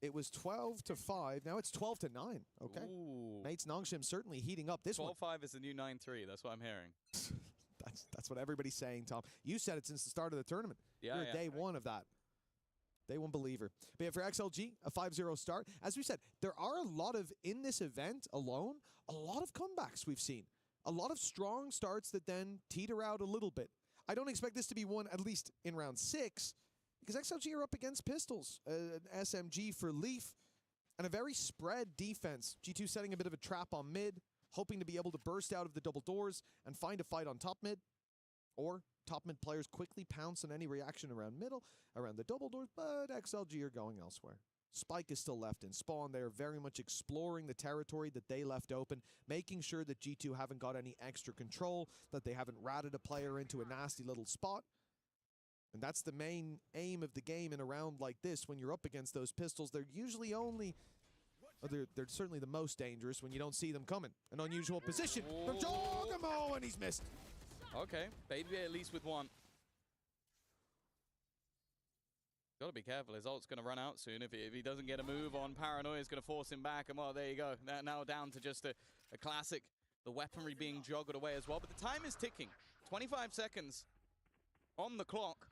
It was 12-5. Now it's 12-9. Okay. Ooh. Mates Nongshim certainly heating up this 12-5 is the new 9-3. That's what I'm hearing. That's what everybody's saying, Tom. You said it since the start of the tournament. Yeah, You're day one of that. Day one believer. But yeah, for XLG, a 5-0 start. As we said, there are a lot of, in this event alone, a lot of comebacks we've seen. A lot of strong starts that then teeter out a little bit. I don't expect this to be one, at least in round 6, because XLG are up against Pistols, an SMG for Leaf, and a very spread defense. G2 setting a bit of a trap on mid, hoping to be able to burst out of the double doors and find a fight on top mid, or top mid players quickly pounce on any reaction around middle, around the double doors, but XLG are going elsewhere. Spike is still left in spawn. They're very much exploring the territory that they left open, making sure that G2 haven't got any extra control, that they haven't ratted a player into a nasty little spot. And that's the main aim of the game in a round like this. When you're up against those Pistols, they're usually only... They're certainly the most dangerous when you don't see them coming. An unusual position from Jogamo, and he's missed. Okay, Baby at least with one. Gotta be careful, his ult's gonna run out soon. If he doesn't get a move on, Paranoia is gonna force him back, and well, there you go. Now down to just a classic, the weaponry being jogged away as well. But the time is ticking. 25 seconds on the clock.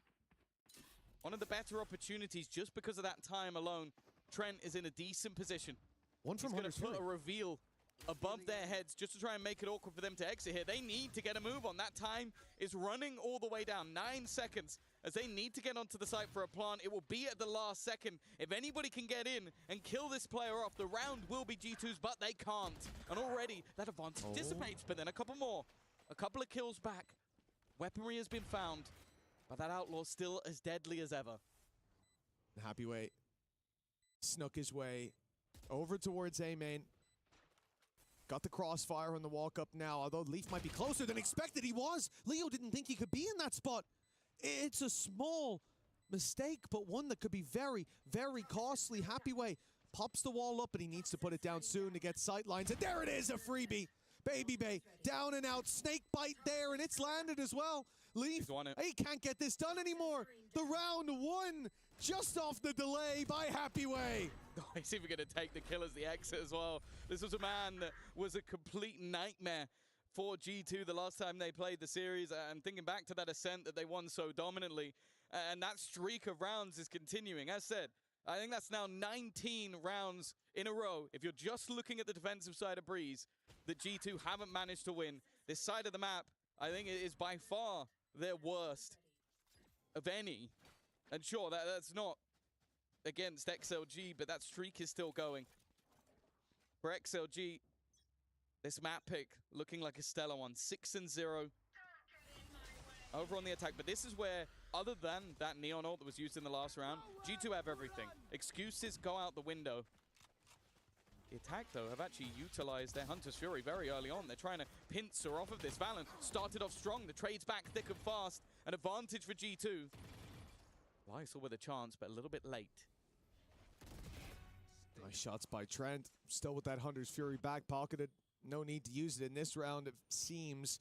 One of the better opportunities just because of that time alone. Trent is in a decent position. He's going to put a reveal above their heads just to try and make it awkward for them to exit here. They need to get a move on. That time is running all the way down. 9 seconds as they need to get onto the site for a plant. It will be at the last second. If anybody can get in and kill this player off, the round will be G2's, but they can't. And already that advantage dissipates, but then a couple more. A couple of kills back. Weaponry has been found, but that outlaw still as deadly as ever. Happy Way snuck his way over towards A main. Got the crossfire on the walk up now, although Leaf might be closer than expected. He was. Leo didn't think he could be in that spot. It's a small mistake, but one that could be very, very costly. Happy Way pops the wall up, but he needs to put it down soon to get sightlines. And there it is, a freebie. Baby Bay down and out. Snake bite there, and it's landed as well. Leaf, he can't get this done anymore. The round won just off the delay by Happy Way. He's even going to take the kill as the exit as well. This was a man that was a complete nightmare for G2 the last time they played the series. And thinking back to that ascent that they won so dominantly. And that streak of rounds is continuing. As said, I think that's now 19 rounds in a row. If you're just looking at the defensive side of Breeze, that G2 haven't managed to win. This side of the map, I think, it is by far their worst of any. And sure, that's not against XLG, but that streak is still going. For XLG, this map pick looking like a stellar one. 6-0 over on the attack. But this is where, other than that Neon ult that was used in the last round, G2 have everything. Excuses go out the window. The attack, though, have actually utilized their Hunter's Fury very early on. They're trying to pincer off of this. Valorant started off strong. The trade's back thick and fast. An advantage for G2. Lysol with a chance, but a little bit late. Nice shots by Trent. Still with that Hunter's Fury back pocketed. No need to use it in this round, it seems.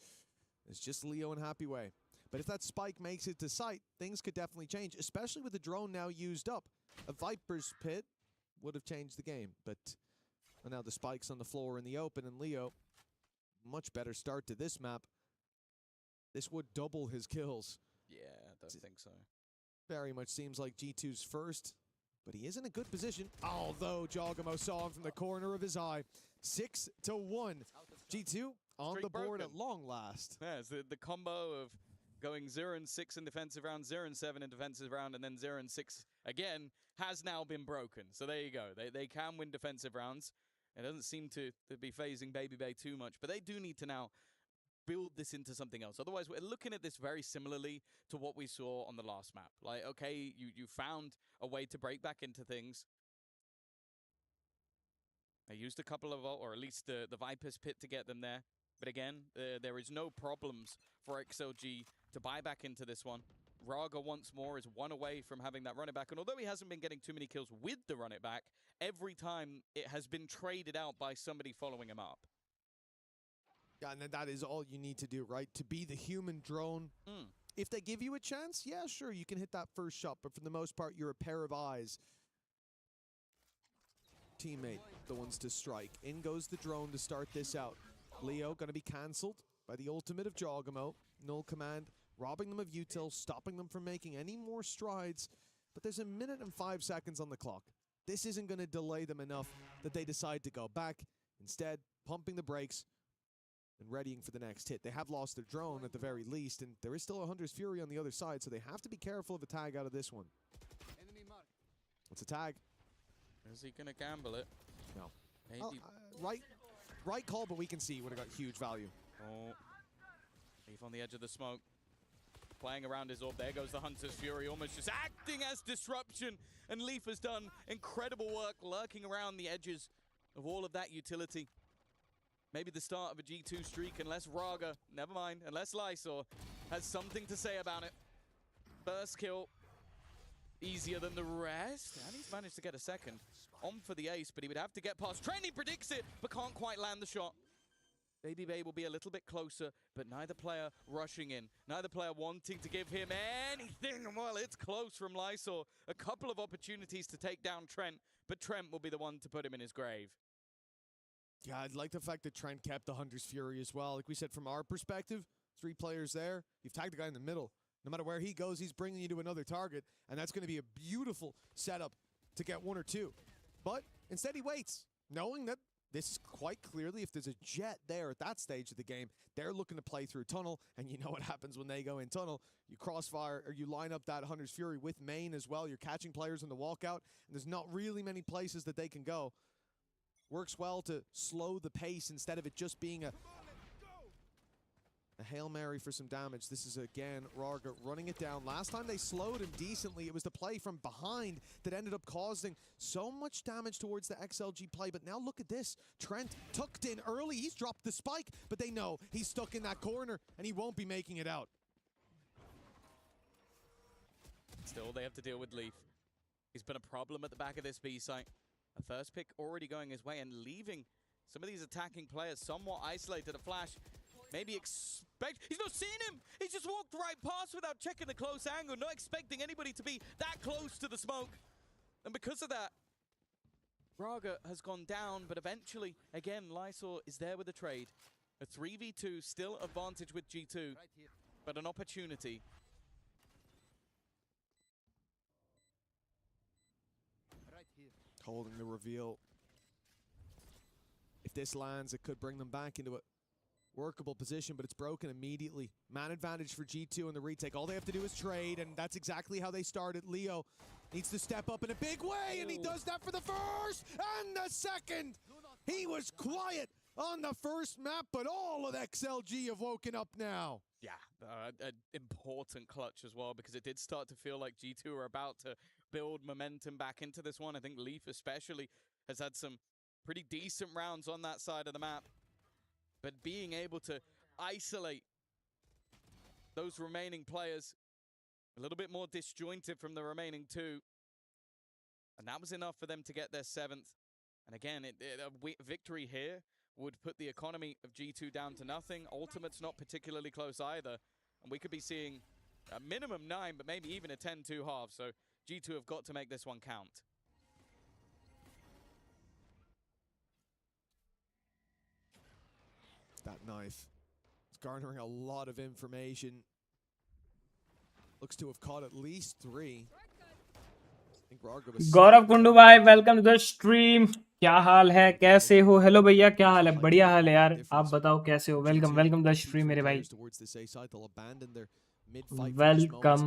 It's just Leo and Happy Way. But if that spike makes it to sight, things could definitely change, especially with the drone now used up. A Viper's Pit would have changed the game, but now the spike's on the floor in the open, and Leo, much better start to this map. This would double his kills. Yeah, I don't think so. Very much seems like G2's first, but he is in a good position. Although Jogamo saw him from the corner of his eye. 6-1. G2 on Streak the board broken. at long last. Yeah, it's the combo of going 0-6 in defensive round, 0-7 in defensive round, and then 0-6 again has now been broken. So there you go. They can win defensive rounds. It doesn't seem to be phasing Baby Bay too much, but they do need to now build this into something else. Otherwise, we're looking at this very similarly to what we saw on the last map. Like, okay, you found a way to break back into things. They used a couple of, or at least the Viper's Pit to get them there. But again, there is no problems for XLG to buy back into this one. RyuK once more is one away from having that run it back. And although he hasn't been getting too many kills with the run it back, every time it has been traded out by somebody following him up. Yeah, and that is all you need to do, right? To be the human drone. If they give you a chance, yeah, sure, you can hit that first shot. But for the most part, you're a pair of eyes. Teammate, the ones to strike. In goes the drone to start this out. Leo going to be cancelled by the ultimate of Jogamo. Null command, robbing them of util, stopping them from making any more strides. But there's 1 minute and 5 seconds on the clock. This isn't going to delay them enough that they decide to go back. Instead, pumping the brakes and readying for the next hit. They have lost their drone at the very least, and there is still a Hunter's Fury on the other side, so they have to be careful of a tag out of this one. What's a tag? Is he going to gamble it? No. Maybe. Right call, but we can see would have got huge value. Oh. Leaf on the edge of the smoke. Playing around his orb. There goes the Hunter's Fury, almost just acting as disruption. And Leaf has done incredible work lurking around the edges of all of that utility. Maybe the start of a G2 streak, unless RyuK, never mind, unless Lysor has something to say about it. First kill, easier than the rest. And he's managed to get a second. On for the ace, but he would have to get past Trent. He predicts it, but can't quite land the shot. Baby Bay will be a little bit closer, but neither player rushing in. Neither player wanting to give him anything. Well, it's close from Lysor. A couple of opportunities to take down Trent, but Trent will be the one to put him in his grave. Yeah, I'd like the fact that Trent kept the Hunter's Fury as well. Like we said, from our perspective, 3 players there. You've tagged the guy in the middle. No matter where he goes, he's bringing you to another target, and that's going to be a beautiful setup to get 1 or 2. But instead he waits, knowing that this is quite clearly, if there's a jet there at that stage of the game, they're looking to play through tunnel, and you know what happens when they go in tunnel. You crossfire, or you line up that Hunter's Fury with main as well. You're catching players in the walkout, and there's not really many places that they can go. Works well to slow the pace instead of it just being a Hail Mary for some damage. This is, again, RyuK running it down. Last time they slowed him decently, it was the play from behind that ended up causing so much damage towards the XLG play. But now look at this. Trent tucked in early. He's dropped the spike, but they know he's stuck in that corner, and he won't be making it out. Still, they have to deal with Leaf. He's been a problem at the back of this B site. A first pick already going his way and leaving some of these attacking players somewhat isolated. A flash. Maybe expect... He's not seen him! He just walked right past without checking the close angle, not expecting anybody to be that close to the smoke. And because of that, RyuK has gone down, but eventually, again, Lysor is there with a trade. A 3v2, still advantage with G2, but an opportunity. Holding the reveal. If this lands, it could bring them back into a workable position, but it's broken immediately. Man advantage for G2 in the retake. All they have to do is trade, and that's exactly how they started. Leo needs to step up in a big way, and he does that for the first and the second. He was quiet on the first map, but all of XLG have woken up now. Yeah, an important clutch as well, because it did start to feel like G2 are about to build momentum back into this one. I think Leaf especially has had some pretty decent rounds on that side of the map. But being able to isolate those remaining players, a little bit more disjointed from the remaining two. And that was enough for them to get their 7th. And again, a victory here would put the economy of G2 down to nothing. Ultimate's not particularly close either. And we could be seeing a minimum 9, but maybe even a 10-2 half. So G2 have got to make this one count. That knife. It's garnering a lot of information. Looks to have caught at least 3. I think Rarga was गौरव कुंडू भाई welcome to the stream. क्या हाल है, कैसे हो? Hello भैया, क्या हाल है? बढ़िया हाल है यार, आप बताओ कैसे हो? Welcome welcome to the stream मेरे भाई, वेलकम।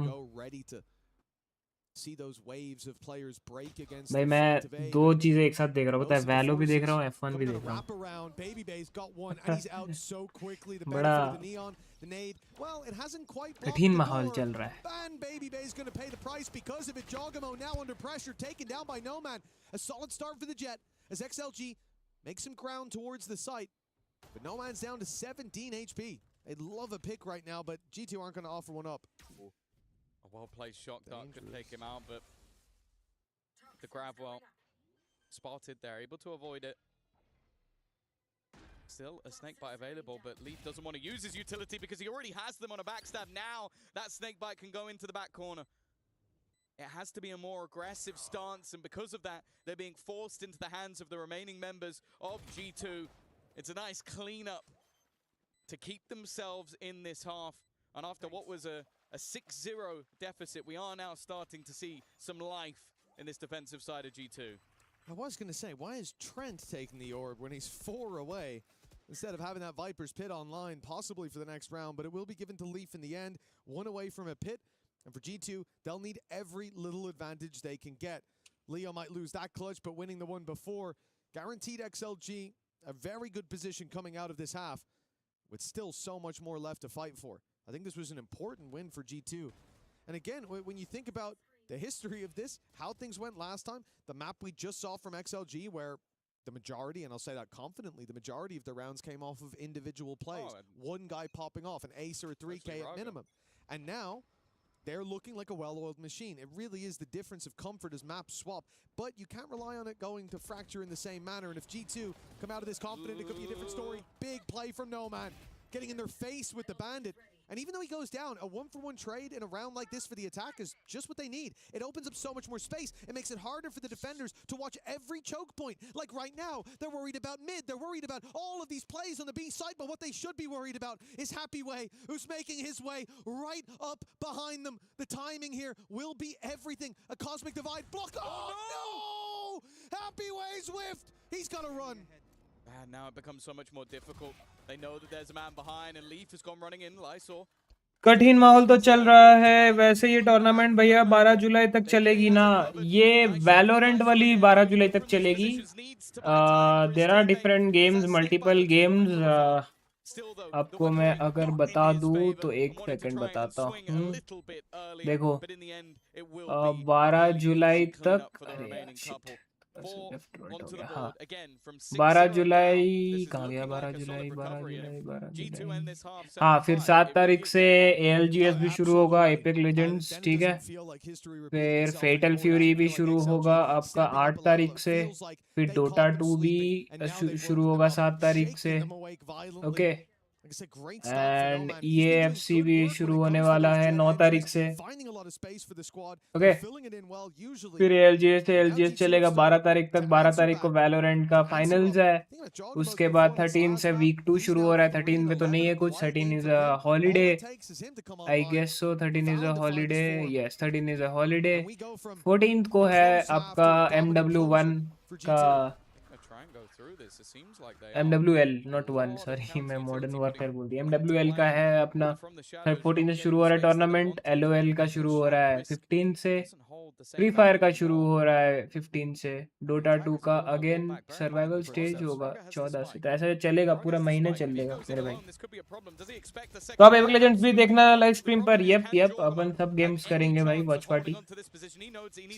भाई मैं 2 चीजें एक साथ देख रहा हूँ, पता है? वैलो भी देख रहा हूँ, F1 भी देख रहा हूँ। बड़ा कठिन माहौल चल रहा है। As XLG makes some ground towards the site, but Nomad's down to 17 HP. They'd love a pick right now, but G2 aren't going to offer one up. A well-placed shock dart could take him out, but the grab, well, spotted there, able to avoid it. Still a snakebite available, but Leaf doesn't want to use his utility because he already has them on a backstab. Now that snakebite can go into the back corner. It has to be a more aggressive stance, and because of that, they're being forced into the hands of the remaining members of G2. It's a nice cleanup to keep themselves in this half. And after what was a 6-0 deficit, we are now starting to see some life in this defensive side of G2. I was going to say, why is Trent taking the orb when he's 4 away? Instead of having that Viper's Pit online, possibly for the next round, but it will be given to Leaf in the end. 1 away from a pit. And for G2, they'll need every little advantage they can get. Leo might lose that clutch, but winning the one before guaranteed XLG a very good position coming out of this half, with still so much more left to fight for. I think this was an important win for G2. And again, when you think about the history of this, how things went last time, the map we just saw from XLG, where the majority, and I'll say that confidently, the majority of the rounds came off of individual plays. One guy popping off, an ace or a 3K at minimum. And now, they're looking like a well-oiled machine. It really is the difference of comfort as maps swap, but you can't rely on it going to fracture in the same manner. And if G2 come out of this confident, it could be a different story. Big play from Nomad, getting in their face with the Bandit. And even though he goes down, a 1-for-1 trade in a round like this for the attack is just what they need. It opens up so much more space. It makes it harder for the defenders to watch every choke point. Like right now, they're worried about mid. They're worried about all of these plays on the B side, but what they should be worried about is Happyway, who's making his way right up behind them. The timing here will be everything. A cosmic divide block. Oh no! Happyway's whiffed. He's got to run. And now it becomes so much more difficult. They know that there's a man behind, and Leaf has gone running in. Lysor. कठिन माहौल तो चल रहा है। वैसे ये tournament भैया 12 जुलाई तक चलेगी ना? ये वैलोरेंट वाली 12 जुलाई तक चलेगी। There are different games, multiple games. आपको मैं अगर बता दूं तो 1 सेकंड बताता हूँ। देखो 12 जुलाई तक, अरे 12 जुलाई कहाँ गया? 12 जुलाई हाँ, फिर 7 तारीख से ALGS भी शुरू होगा, एपिक लेजेंड्स, ठीक है। फिर फेटल फ्यूरी भी शुरू होगा आपका 8 तारीख से। फिर डोटा 2 भी शुरू होगा 7 तारीख से, ओके। एंड EAFC भी शुरू होने वाला है 9 तारीख से, ओके। फिर ALGS चलेगा 12 तारीख तक। 12 तारीख को वैलोरेंट का फाइनल्स है। उसके बाद 13 से वीक 2 शुरू हो रहा है। 13 में तो नहीं है कुछ, 13 is a holiday, I guess so. 13 is a holiday, yes 13 is a holiday. 14th को है आपका MW1 का, MWL नॉट 1, सॉरी मैं मॉडर्न वॉरफेयर बोल दिया। MWL का है अपना 14 से शुरू हो रहा है टूर्नामेंट। LOL का शुरू हो रहा है 15 से। फ्री फायर का शुरू हो रहा है 15 से। डोटा 2 का अगेन सर्वाइवल स्टेज होगा 14 से। तो ऐसा चलेगा, पूरा महीना चलेगा मेरे भाई। तो आप एपिक लेजेंड्स भी देखना लाइव स्ट्रीम पर। यप अपन सब गेम्स करेंगे भाई, वॉच पार्टी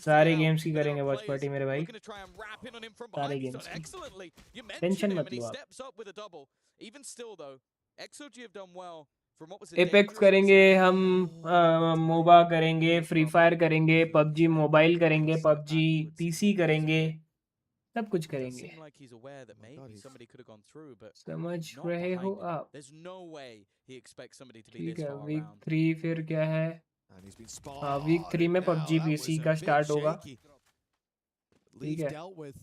सारे गेम्स की करेंगे वॉच पार्टी मेरे भाई, सारे गेम्स की। excellently. You Tension mentioned him, मत and he लो आप. steps up with a double. Even still, though, XOG have done well from what was a apex dangerous करेंगे हम, मोबा करेंगे, फ्री फायर करेंगे, पबजी मोबाइल करेंगे, पबजी पीसी करेंगे, सब कुछ It does करेंगे. seem like he's aware that maybe somebody could have gone through, but समझ not रहे हो behind him. आप? There's no way he expects somebody to be ठीक this है, far वीक around. 3 फिर क्या है? And he's been हाँ, वीक 3 में spotted. PUBG Now, that PC was a का bit स्टार्ट होगा. shaky. ठीक Leaf है. dealt with.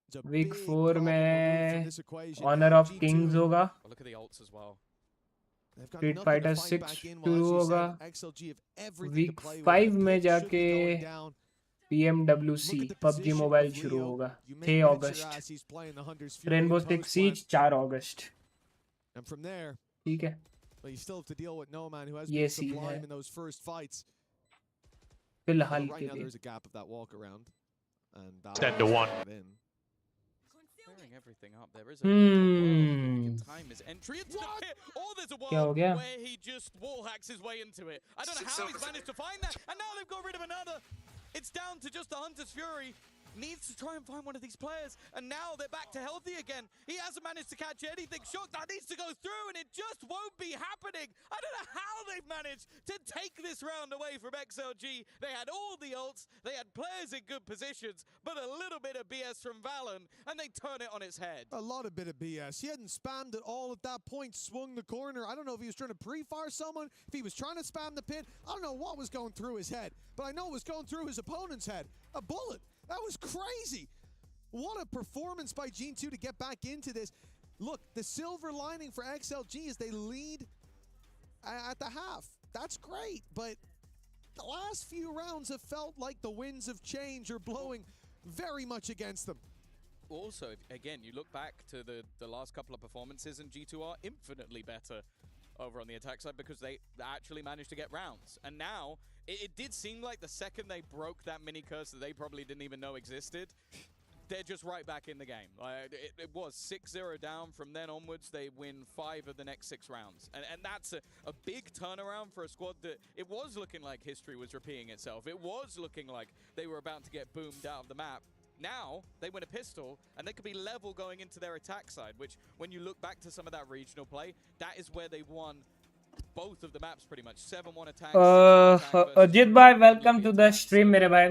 It's a week big 4 problem removed from में this equation. Honor Now of G2, Kings होगा. Well, look at the ults as well. they've got street nothing to fighter fight 6 back in. शुरू Well, as you होगा. said, XLG have everything to week play 5 with. में Pit should be जाके going down. PMWC Look at the PUBG position mobile of शुरू Leo. होगा. You may 6 bet your अगस्त. ass he's playing the Hunter's Fury Rainbow in स्टिक post Siege 4 अगस्त. And from there, ठीक है. well, you still have to deal with Noman, who has ये been scene है sublime in those first fights. फिलहाल Right के now, लिए. there's a gap of that walk around. And 10-1. Clearing everything up. There is a he can time his entry into the pit. Oh, there's a क्या हो world गया? where he just wall hacks his way into it. I don't know how he's managed to find that. And now they've got rid of another. It's down to just the Hunter's Fury. Needs to try and find one of these players. And now they're back to healthy again. He hasn't managed to catch anything. Shock that needs to go through, and it just won't be happening. I don't know how they've managed to take this round away from XLG. They had all the ults. They had players in good positions, but a little bit of BS from Valen, and they turn it on its head. A lot of bit of BS. He hadn't spammed it all at that point, swung the corner. I don't know if he was trying to pre-fire someone, if he was trying to spam the pin. I don't know what was going through his head, but I know it was going through his opponent's head. A bullet. That was crazy. What a performance by G2 to get back into this. Look, the silver lining for XLG is they lead at the half. That's great, but the last few rounds have felt like the winds of change are blowing very much against them. Also, again, you look back to the last couple of performances, and G2 are infinitely better over on the attack side because they actually managed to get rounds. And now, it did seem like the second they broke that mini curse that they probably didn't even know existed, they're just right back in the game. It was 6-0 down. From then onwards, they win 5 of the next 6 rounds. And that's a big turnaround for a squad that it was looking like history was repeating itself. It was looking like they were about to get boomed out of the map. Now, they win a pistol, and they could be level going into their attack side, which, when you look back to some of that regional play, that is where they won both of the maps pretty much. 7-1 attack. Ajit भाई welcome to the stream मेरे भाई.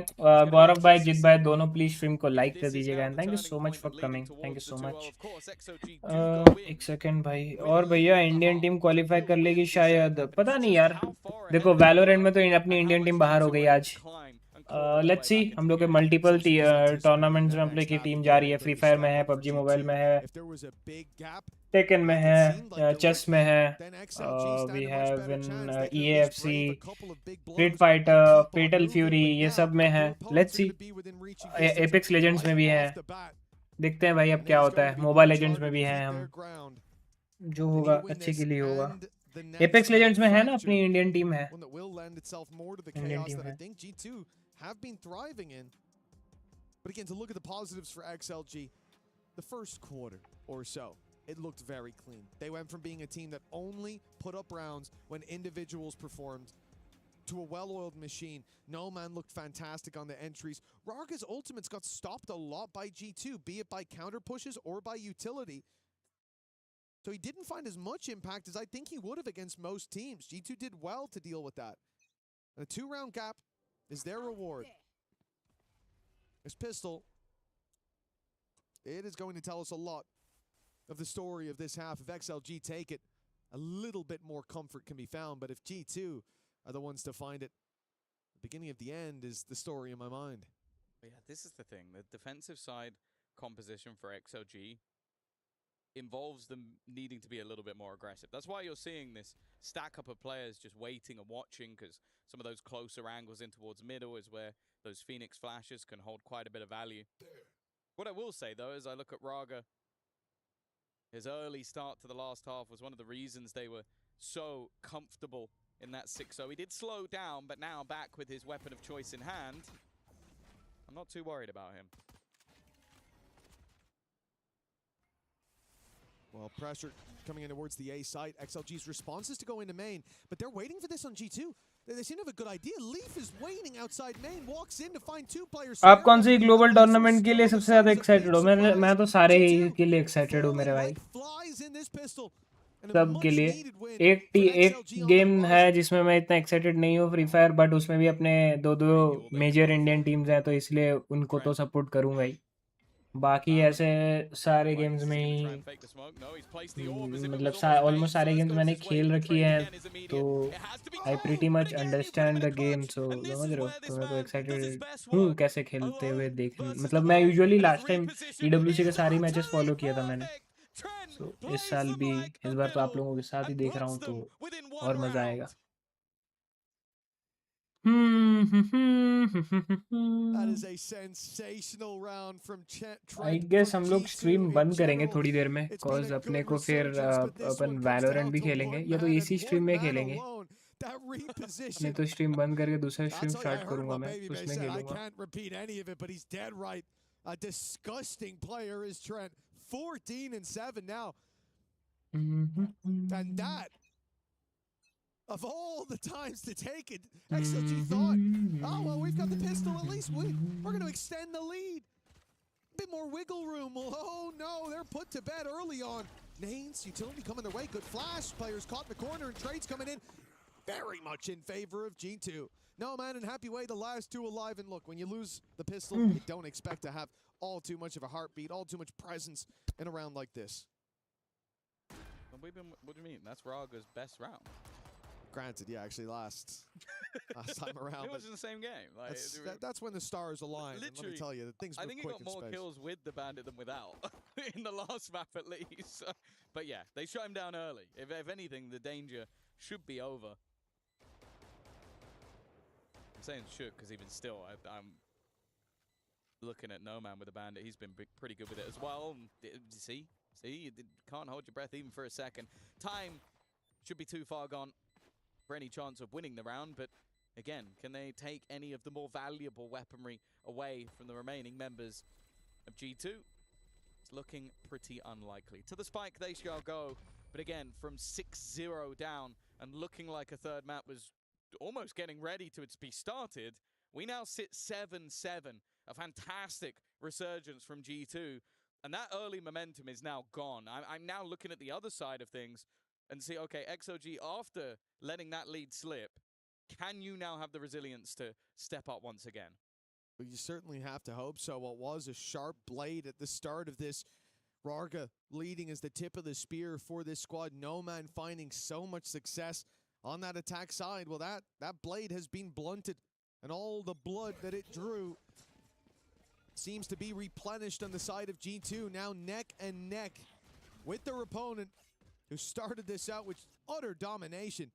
गौरव भाई, अजीत भाई दोनों please stream को like कर दीजिएगा. And thank you so much for coming. Thank you so much. एक सेकंड भाई. और भैया इंडियन टीम क्वालिफाई कर लेगी शायद, पता नहीं यार. देखो वैलोरेंट में तो अपनी इंडियन टीम बाहर हो गई आज. Let's see. हम लोग के मल्टीपल टूर्नामेंट्स में हम लोग की टीम जा रही है. फ्री फायर में है, पबजी मोबाइल में है, टेकन में है, चेस में है. We have in EAFC, Street Fighter, Fatal Fury, ये सब में है. Let's see. एपेक्स लेजेंड्स में भी है. देखते हैं भाई अब क्या होता है. मोबाइल लेजेंड्स में भी हैं हम. जो होगा अच्छे के लिए होगा. एपेक्स लेजेंड्स में है ना अपनी इंडियन टीम है. इंडियन टीम है. Have been thriving in. But again, to look at the positives for XLG, the first quarter or so, it looked very clean. They went from being a team that only put up rounds when individuals performed to a well-oiled machine. No Man looked fantastic on the entries. RyuK's ultimates got stopped a lot by G2, be it by counter pushes or by utility. So he didn't find as much impact as I think he would have against most teams. G2 did well to deal with that. And a 2-round gap is their reward. This pistol, it is going to tell us a lot of the story of this half. If XLG take it, a little bit more comfort can be found. But if G2 are the ones to find it, the beginning of the end is the story in my mind. Yeah, this is the thing. The defensive side composition for XLG involves them needing to be a little bit more aggressive. That's why you're seeing this stack up of players just waiting and watching, because some of those closer angles in towards middle is where those Phoenix flashes can hold quite a bit of value. What I will say, though, is I look at RyuK, his early start to the last half was one of the reasons they were so comfortable in that 6-0. He did slow down, but now back with his weapon of choice in hand, I'm not too worried about him. Well, pressure coming in towards the A site. XLG's response is to go into main, but they're waiting for this on G2. They seem to have a good idea. Leaf is waiting outside main, walks in to find two players. आप कौन से global tournament के लिए सबसे ज्यादा excited हो? मैं तो सारे ही के लिए एक्साइटेड हूँ मेरे भाई, सब के लिए। एक गेम है जिसमें मैं इतना एक्साइटेड नहीं हूँ, फ्री फायर, बट उसमें भी अपने दो मेजर इंडियन टीम्स हैं, तो इसलिए उनको तो सपोर्ट करूँगा ही। बाकी ऐसे सारे गेम्स में ही मतलब ऑलमोस्ट सारे गेम्स मैंने खेल रखी हैं, तो I pretty much understand the game, so समझ रहे हो, तो मैं तो एक्साइटेड हूँ कैसे खेलते हुए देखने। मतलब मैं यूजुअली लास्ट टाइम EWC के सारे मैचेस फॉलो किया था मैंने, सो इस साल भी, इस बार तो आप लोगों के साथ ही देख रहा हूँ, तो और मज़ा आएगा। आई गेस हम लोग स्ट्रीम बंद करेंगे थोड़ी देर में, बिकॉज अपने को फिर अपन वैलोरेंट भी खेलेंगे, या तो इसी स्ट्रीम में खेलेंगे। मैं तो स्ट्रीम बंद करके दूसरा स्ट्रीम स्टार्ट करूंगा, मैं उसमें खेलूंगा। A disgusting player is Trent. 14-7 now. And that, of all the times to take it, XLG thought, oh, well, we've got the pistol. At least we're going to extend the lead. A bit more wiggle room. Oh, no, they're put to bed early on. Nanes, utility coming their way. Good flash. Players caught in the corner, and trades coming in. Very much in favor of G2. No, man, in happy way, the last two alive. And look, when you lose the pistol, you don't expect to have all too much of a heartbeat, all too much presence in a round like this. What do you mean? That's Raga's best round. Granted, yeah, actually last time around. It was in the same game. Like, that's when the stars align. And let me tell you, things move quick in space. I think he got more kills with the Bandit than without in the last map at least. But yeah, they shut him down early. If anything, the danger should be over. I'm saying should because even still, I'm looking at No Man with the Bandit. He's been pretty good with it as well. See, you can't hold your breath even for a second. Time should be too far gone for any chance of winning the round, but again, can they take any of the more valuable weaponry away from the remaining members of G2? It's looking pretty unlikely. To the spike they shall go, but again, from 6-0 down and looking like a third map was almost getting ready to be started, we now sit 7-7. A fantastic resurgence from G2, and that early momentum is now gone. I'm now looking at the other side of things and see, okay, XOG, after letting that lead slip, can you now have the resilience to step up once again? Well, you certainly have to hope so. What was a sharp blade at the start of this, Rarga leading as the tip of the spear for this squad. No Man finding so much success on that attack side. Well, that blade has been blunted, and all the blood that it drew seems to be replenished on the side of G2, now neck and neck with their opponent who started this out with utter domination.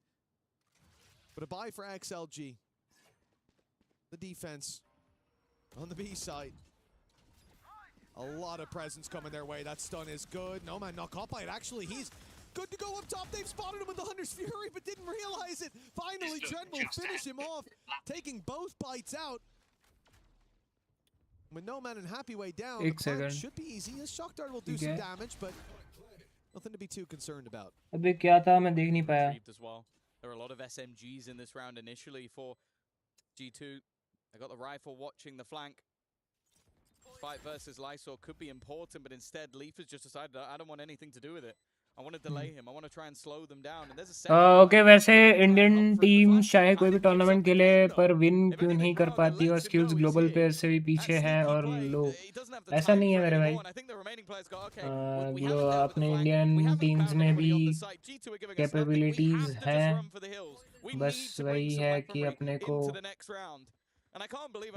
But a buy for XLG. The defense on the B side. A lot of presence coming their way. That stun is good. No Man not caught by it. Actually, he's good to go up top. They've spotted him with the Hunter's Fury, but didn't realize it. Finally, Trent will finish him off, taking both bites out. With No Man and Happy way down, the plant should be easy. His shock dart will do some damage, but nothing to be too concerned about. अबे क्या था मैं देख नहीं पाया. There are a lot of SMGs in this round initially for G2. They got the rifle watching the flank. Fight versus Lysor could be important, but instead Leaf has just decided I don't want anything to do with it. I want to delay him. I want to try and slow them down. And there's a second. Okay, वैसे Indian team चाहे कोई भी tournament खेले पर win क्यों नहीं कर पाती और स्किल्स ग्लोबल प्लेयर से भी पीछे हैं और लोग ऐसा नहीं है मेरे भाई. अपने इंडियन टीम्स में भी कैपेबिलिटीज हैं, बस वही है कि अपने को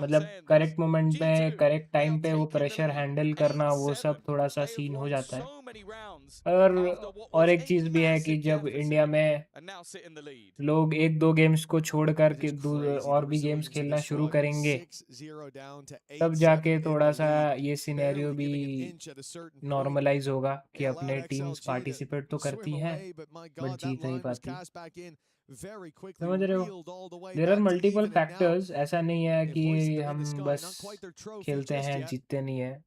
मतलब करेक्ट मोमेंट पे करेक्ट टाइम पे वो प्रेशर हैंडल करना, वो सब थोड़ा सा सीन हो जाता है. और एक चीज़ भी है कि जब इंडिया में लोग एक दो गेम्स को छोड़कर के और भी गेम्स खेलना शुरू करेंगे, तब जाके थोड़ा सा ये सिनेरियो भी नॉर्मलाइज होगा कि अपने टीम्स पार्टिसिपेट तो करती हैं बट जीत नहीं पाती. समझ रहे हो? There are multiple factors. ऐसा नहीं है कि हम बस खेलते हैं जीतते नहीं है.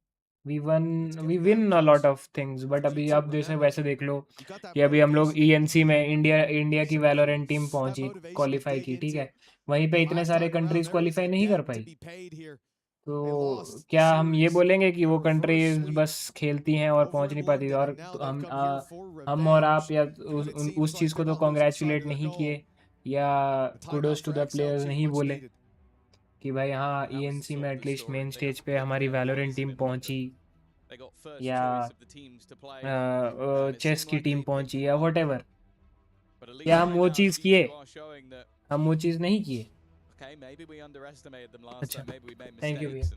We win a lot of things, but अभी आप जैसे वैसे देख लो कि अभी हम लोग ENC में इंडिया की वैलोरेंट टीम पहुंची, क्वालिफाई की, ठीक है, वहीं पे इतने सारे कंट्रीज क्वालिफाई नहीं कर पाई। तो क्या हम ये बोलेंगे कि वो कंट्रीज बस खेलती हैं और पहुंच नहीं पाती? और तो हम और आप या उस चीज़ को तो कॉन्ग्रेचुलेट नहीं किए या कुडोस टू द प्लेयर्स नहीं बोले कि भाई हाँ ENC में एटलीस्ट मेन स्टेज पे हमारी वैलोरेंट टीम पहुंची या चेस की टीम पहुंची या व्हाटएवर। क्या हम वो चीज़ किए? हम वो चीज़ नहीं किए। अच्छा, थैंक यू भैया।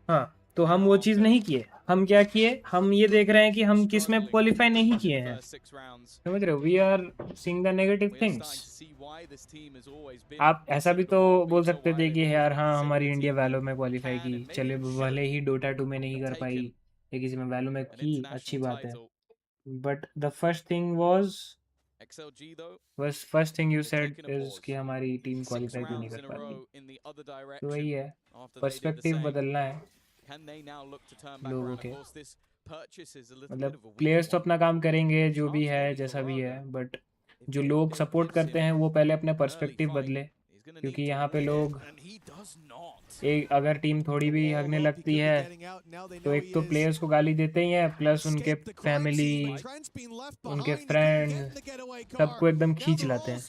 हाँ, तो हम वो चीज़ नहीं किए। हम क्या किए? हम ये देख रहे हैं कि हम किस में क्वालिफाई नहीं किए हैं। समझ रहे हो? We are seeing the negative things. आप ऐसा भी तो बोल सकते थे कि यार हाँ हमारी इंडिया वैलो में क्वालिफाई की, चले भले ही डोटा 2 में नहीं कर पाई या किसी में वैलो में की, अच्छी बात है। But the first thing first thing you said is कि हमारी टीम क्वालिफाई क्यों नहीं कर पा रही। तो वही है, पर्सपेक्टिव बदलना है लोगों के। मतलब प्लेयर्स तो अपना काम करेंगे जो भी है जैसा भी है, बट जो लोग सपोर्ट करते हैं वो पहले अपना पर्सपेक्टिव बदले, क्योंकि यहाँ पे लोग एक अगर टीम थोड़ी भी हगने लगती है तो एक तो प्लेयर्स को गाली देते ही हैं, प्लस उनके फैमिली, उनके फ्रेंड सबको एकदम खींच लाते हैं।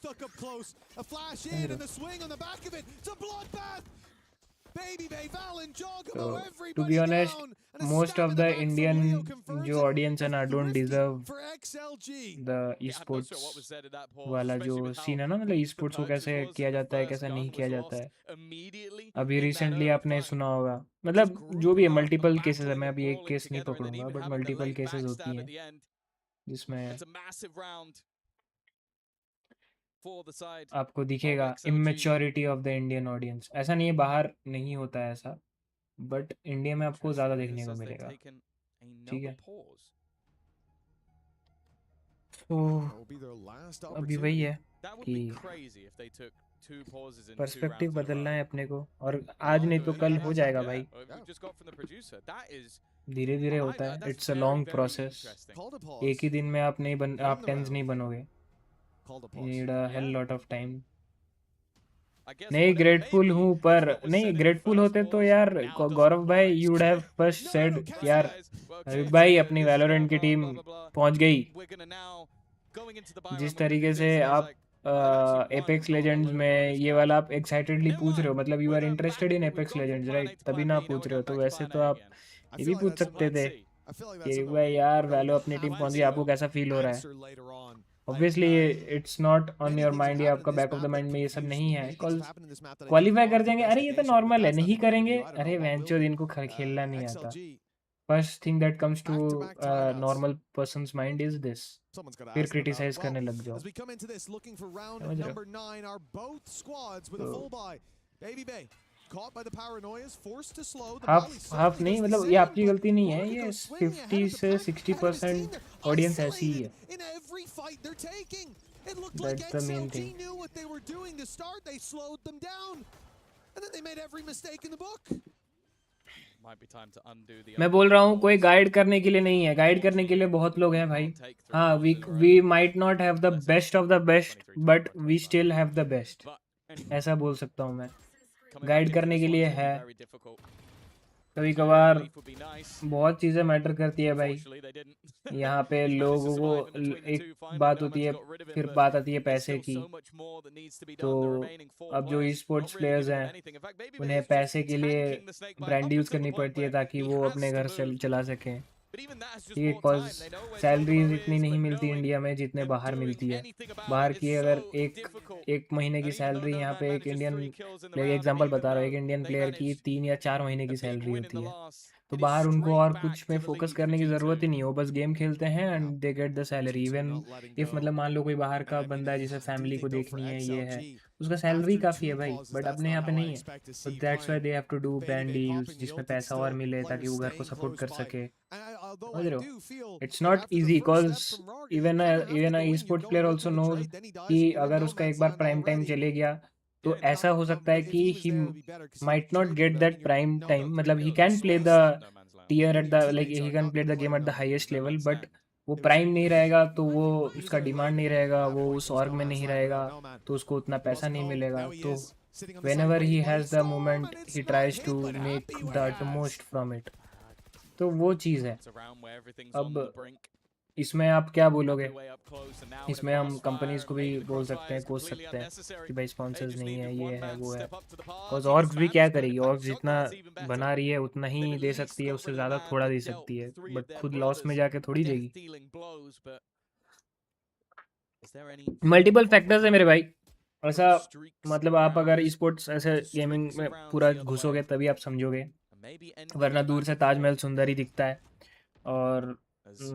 To be honest, most of the Indian जो ऑडियंस है ना डोंट डिजर्व द esports वाला जो सीन है ना, मतलब esports को कैसे किया जाता है कैसे नहीं किया जाता है। अभी रिसेंटली आपने सुना होगा, मतलब जो भी है मल्टीपल केसेस है, मैं अभी एक केस नहीं पकड़ूंगा बट मल्टीपल केसेस होती हैं जिसमें आपको दिखेगा immaturity of the Indian audience. ऐसा नहीं है बाहर नहीं होता है ऐसा, बट इंडिया में आपको ज़्यादा देखने को मिलेगा, ठीक है। तो अभी वही है कि पर्सपेक्टिव बदलना है अपने को, और आज नहीं तो कल हो जाएगा भाई, धीरे धीरे होता है। इट्स अ लॉन्ग प्रोसेस, एक ही दिन में आप आप टेंस नहीं बनोगे, you need a hell lot of time। नहीं ग्रेटफुल हूँ, पर नहीं ग्रेटफुल होते तो यार गौरव भाई you would have first said यार RyuK भाई अपनी वैलोरेंट की टीम पहुंच गई। जिस तरीके से आप एपेक्स लेजेंड्स में ये वाला आप एक्साइटेडली पूछ रहे हो, मतलब you are interested in Apex Legends right, तभी ना पूछ रहे हो। तो वैसे तो आप ये भी पूछ सकते थे कि भाई यार वैलो अपनी टीम पहुंच गई, आपको कैसा फील हो रहा है। Obviously it's not on your mind, या आपका बैक ऑफ द माइंड में ये सब नहीं है। क्वालिफाई कर जाएंगे, अरे ये तो नॉर्मल है, नहीं करेंगे, अरे वेंचो इनको खेलना नहीं आता। First thing that comes to normal person's mind is this, फिर क्रिटिसाइज करने लग जाओ। हाफ नहीं, मतलब ये आपकी गलती नहीं है, ये 50 से 60% ऑडियंस ऐसी ही है। That's the main thing। मैं बोल रहा हूँ कोई गाइड करने के लिए नहीं है, गाइड करने के लिए बहुत लोग हैं भाई। हाँ, we might not have the best of the best but we still have the best, ऐसा बोल सकता हूँ मैं। गाइड करने के लिए है, कभी कभार बहुत चीज़ें मैटर करती है भाई। यहाँ पे लोगों को एक बात होती है, फिर बात आती है पैसे की। तो अब जो esports प्लेयर्स हैं उन्हें पैसे के लिए ब्रांड यूज़ करनी पड़ती है ताकि वो अपने घर से चला सकें, ठीक है। बिकॉज सैलरीज इतनी नहीं मिलती इंडिया में जितने बाहर मिलती है। बाहर की अगर एक महीने की सैलरी यहाँ पे एक इंडियन प्लेयर, एग्जांपल बता रहा हूँ, एक इंडियन प्लेयर की 3 या 4 महीने की सैलरी होती है। तो बाहर उनको और कुछ में फोकस करने की ज़रूरत ही नहीं है, वो बस गेम खेलते हैं and they get the salary. Even if मतलब मान लो कोई बाहर का बंदा है जिसे फैमिली को देखनी है, ये है, उसका सैलरी काफ़ी है भाई, बट अपने यहाँ पे नहीं है। तो that's why they have to do brand deals जिसमें पैसा और मिले ताकि वो घर को सपोर्ट कर सके। समझ रहे हो? It's not easy because even a esports player also knows कि अगर उसका एक बार प्राइम टाइम चले गया तो ऐसा हो सकता है कि he might not get that prime time, मतलब he can play the tier at the like he can play the game at the highest level, but वो प्राइम नहीं रहेगा तो वो उसका डिमांड नहीं रहेगा, वो उस ऑर्ग में नहीं रहेगा तो उसको उतना पैसा नहीं मिलेगा. तो whenever he has the moment he tries to make the utmost from it. तो वो चीज़ है. अब इसमें आप क्या बोलोगे? इसमें हम कंपनीज को भी बोल सकते हैं, कोस सकते हैं कि भाई स्पॉन्सर्स नहीं है, ये है वो है. और ऑर्ग्स भी क्या करेगी? ऑर्ग्स जितना बना रही है उतना ही दे सकती है, उससे ज़्यादा थोड़ा दे सकती है, बट खुद लॉस में जाके थोड़ी देगी. मल्टीपल फैक्टर्स है मेरे भाई. ऐसा मतलब आप अगर स्पोर्ट्स ऐसे गेमिंग में पूरा घुसोगे तभी आप समझोगे, वरना दूर से ताजमहल सुंदर ही दिखता है. और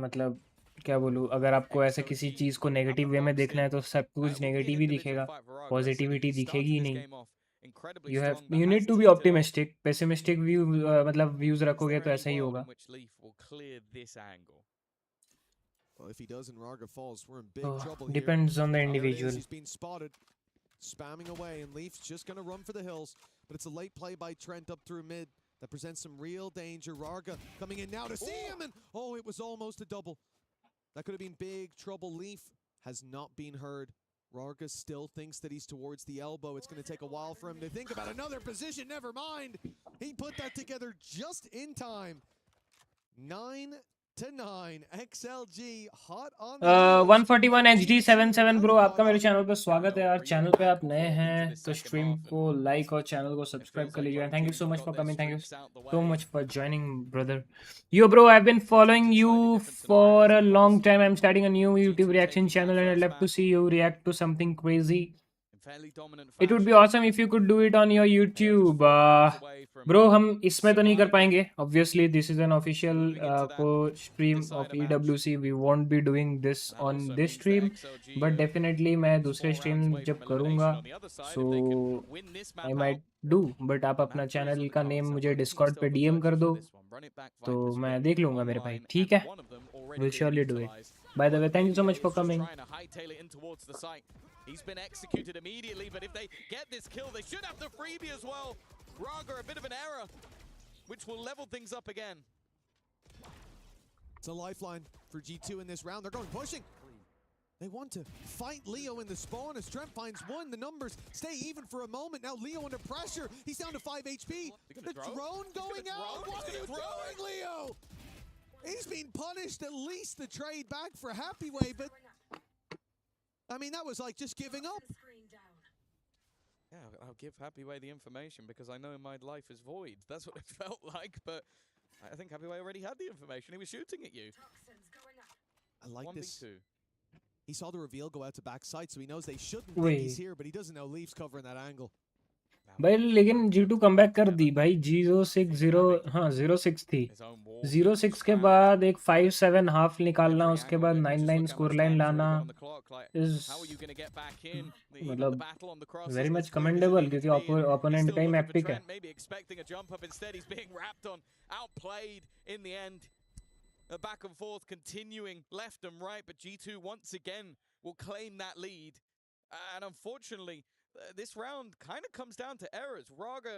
मतलब क्या बोलूँ, अगर आपको ऐसे किसी चीज़ को नेगेटिव वे में देखना है तो सब कुछ नेगेटिव ही दिखेगा, पॉजिटिविटी दिखेगी ही नहीं. You need to be optimistic. Pessimistic view मतलब व्यूज रखोगे तो ऐसा ही होगा. Well, if he does and Raga falls, we're in big trouble here. Depends on the individual. He's been spotted, spamming away, and Leaf's just going to run for the hills. But it's a late play by Trent up through mid that presents some real danger. Raga coming in now to see him, and oh, it was almost a double. That could have been big trouble. Leaf has not been heard. Raga still thinks that he's towards the elbow. It's going to take a while for him to think about another position. Never mind. He put that together just in time. 9-9. XLG hot on 141 HD 77 bro, आपका मेरे channel पे स्वागत है यार. Channel पे आप नए हैं तो स्ट्रीम को लाइक और चैनल को सब्सक्राइब कर लीजिए. Thank you so much for coming, thank you so much for joining brother. Yo bro, I have been following you for a long time. I am starting a new YouTube reaction channel and I love to see you react to something crazy. It would be awesome if you could do it on your YouTube. Bro, हम इसमें तो नहीं कर पाएंगे. Obviously, this is an official stream of EWC. We won't be doing this on this stream, but definitely मैं दूसरे stream जब करूँगा, so I might do. But आप अपना चैनल का नेम मुझे Discord पे DM कर दो, तो मैं देख लूँगा मेरे भाई. ठीक है? We'll surely do it. By the way, thank you so much for coming. He's been executed immediately, but if they get this kill, they should have the freebie as well. Raga, a bit of an error, which will level things up again. It's a lifeline for G2 in this round. They're going pushing. They want to fight Leo in the spawn as Trent finds one. The numbers stay even for a moment. Now Leo under pressure. He's down to 5 HP. The drone going out. What are you doing, Leo? He's been punished. At least the trade back for Happyway, but I mean, that was like just giving up. Yeah, I'll give Happyway the information because I know my life is void. That's what it felt like, but I think Happyway already had the information. He was shooting at you. I like this. 1v2. He saw the reveal go out to backside, so he knows they shouldn't think he's here, but he doesn't know Leaf's covering that angle. भाई लेकिन G2 comeback कर दी भाई. 0-6-0 हाँ 0-6 थी. 0-6 के बाद एक 5-7 half निकालना, उसके बाद 9-9 स्कोर लाइन लाना इज मतलब वेरी मच कमेंडेबल, क्योंकि ओपोनेंट का ही मैप पिक है. A back and forth continuing left and right, but G2 once again will claim that lead. And unfortunately, this round kind of comes down to errors. Raga,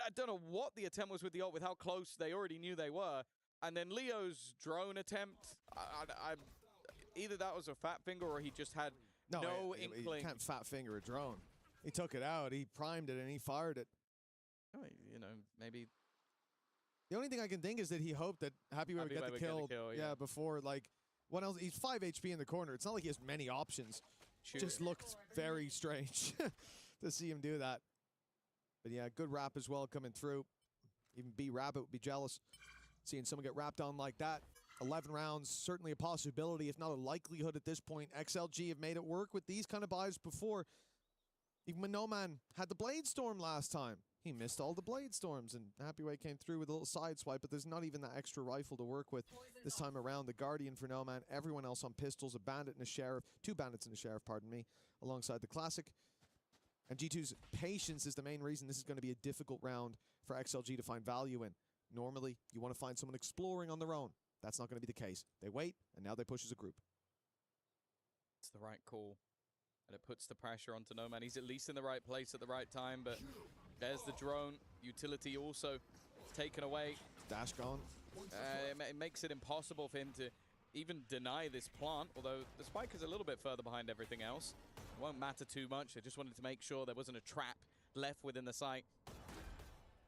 I don't know what the attempt was with the ult, with how close they already knew they were. And then Leo's drone attempt, either that was a fat finger or he just had no inkling. You can't fat finger a drone. He took it out, he primed it, and he fired it. You know, maybe... The only thing I can think is that he hoped that Happyway would get the kill. Yeah, before, like, what else? He's 5 HP in the corner. It's not like he has many options. Just looked very strange to see him do that. But yeah, good wrap as well coming through. Even B-Rabbit would be jealous seeing someone get wrapped on like that. 11 rounds, certainly a possibility, if not a likelihood at this point. XLG have made it work with these kind of buys before. Even when No Man had the Blade Storm last time, he missed all the Blade Storms, and Happyway came through with a little side swipe, but there's not even that extra rifle to work with this time around. The Guardian for No Man, everyone else on pistols, a Bandit and a Sheriff, 2 Bandits and a Sheriff, pardon me, alongside the Classic. And G2's patience is the main reason this is going to be a difficult round for XLG to find value in. Normally, you want to find someone exploring on their own. That's not going to be the case. They wait, and now they push as a group. It's the right call, and it puts the pressure onto No Man. He's at least in the right place at the right time, but there's the drone. Utility also taken away. Dash gone. It makes it impossible for him to even deny this plant, although the spike is a little bit further behind everything else. It won't matter too much. They just wanted to make sure there wasn't a trap left within the site.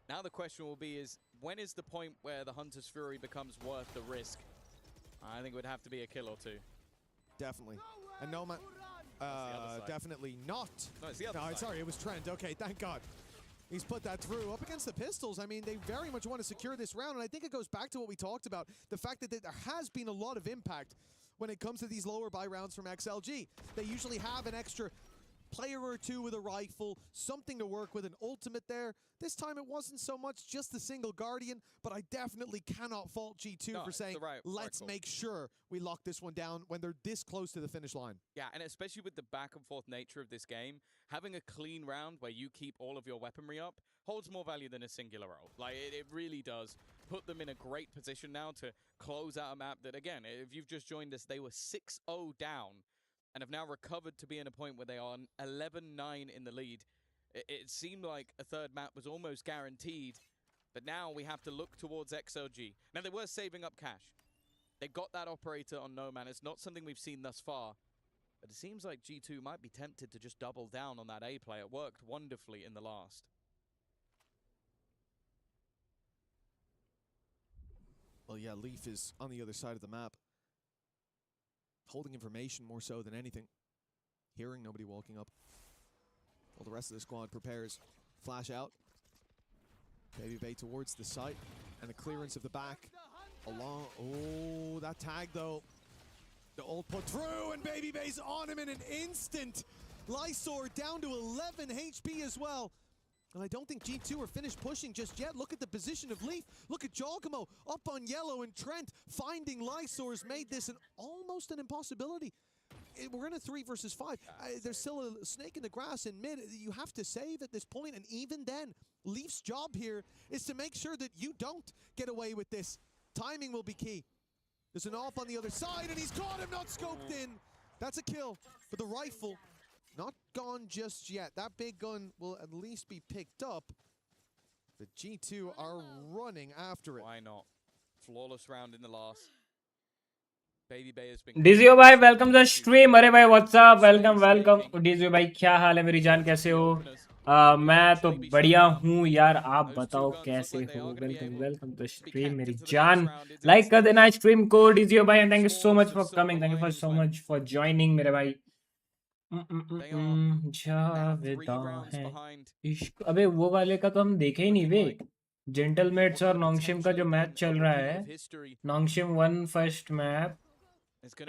Now the question will be is, when is the point where the Hunter's Fury becomes worth the risk? I think it would have to be a kill or two. Definitely. And no man, definitely not. No, it's the other side. Sorry, it was Trent. Okay, thank God. He's put that through. Up against the Pistols, I mean, they very much want to secure this round, and I think it goes back to what we talked about, the fact that there has been a lot of impact when it comes to these lower buy rounds from XLG. They usually have an extra player or two with a rifle, something to work with, an ultimate there. This time it wasn't so much just the single Guardian, but I definitely cannot fault G2 for saying, let's make sure we lock this one down when they're this close to the finish line. Yeah, and especially with the back and forth nature of this game, having a clean round where you keep all of your weaponry up holds more value than a singular ult. Like, it really does put them in a great position now to close out a map that, again, if you've just joined us, they were 6-0 down and have now recovered to be in a point where they are 11-9 in the lead. It seemed like a third map was almost guaranteed, but now we have to look towards XLG. Now, they were saving up cash. They got that operator on No Man. It's not something we've seen thus far, but it seems like G2 might be tempted to just double down on that A play. It worked wonderfully in the last. Well, yeah, Leaf is on the other side of the map, holding information more so than anything. Hearing nobody walking up. While the rest of the squad prepares. Flash out. Baby towards the site. And the clearance of the back. Along. Oh, that tag though. The ult put through, and Baby's on him in an instant. Lysor down to 11 HP as well. And I don't think G2 are finished pushing just yet. Look at the position of Leaf. Look at Giacomo up on yellow, and Trent finding Lysor's made this almost an impossibility. We're in a 3 versus 5. There's still a snake in the grass in mid. You have to save at this point, and even then, Leaf's job here is to make sure that you don't get away with this. Timing will be key. There's an off on the other side, and he's caught him, not scoped in. That's a kill, but the rifle not gone just yet. That big gun will at least be picked up. The G2 are running after it. Why not? Flawless round in the last. Baby has been... DGO भाई welcome the stream. अरे भाई WhatsApp, welcome DGO भाई. क्या हाल है मेरी जान, कैसे हो? मैं तो बढ़िया हूँ यार, आप बताओ कैसे हो? वेलकम टू स्ट्रीम मेरी जान. लाइक कर देना स्ट्रीम को डीजीओ भाई, and thank you so much for coming. Thank you so much for joining मेरे भाई. जावेदा है इश्क. अबे वो वाले का तो हम देखे ही नहीं बे. जेंटलमेट्स और नोंगशिम का जो मैच चल रहा है, Nongshim won first map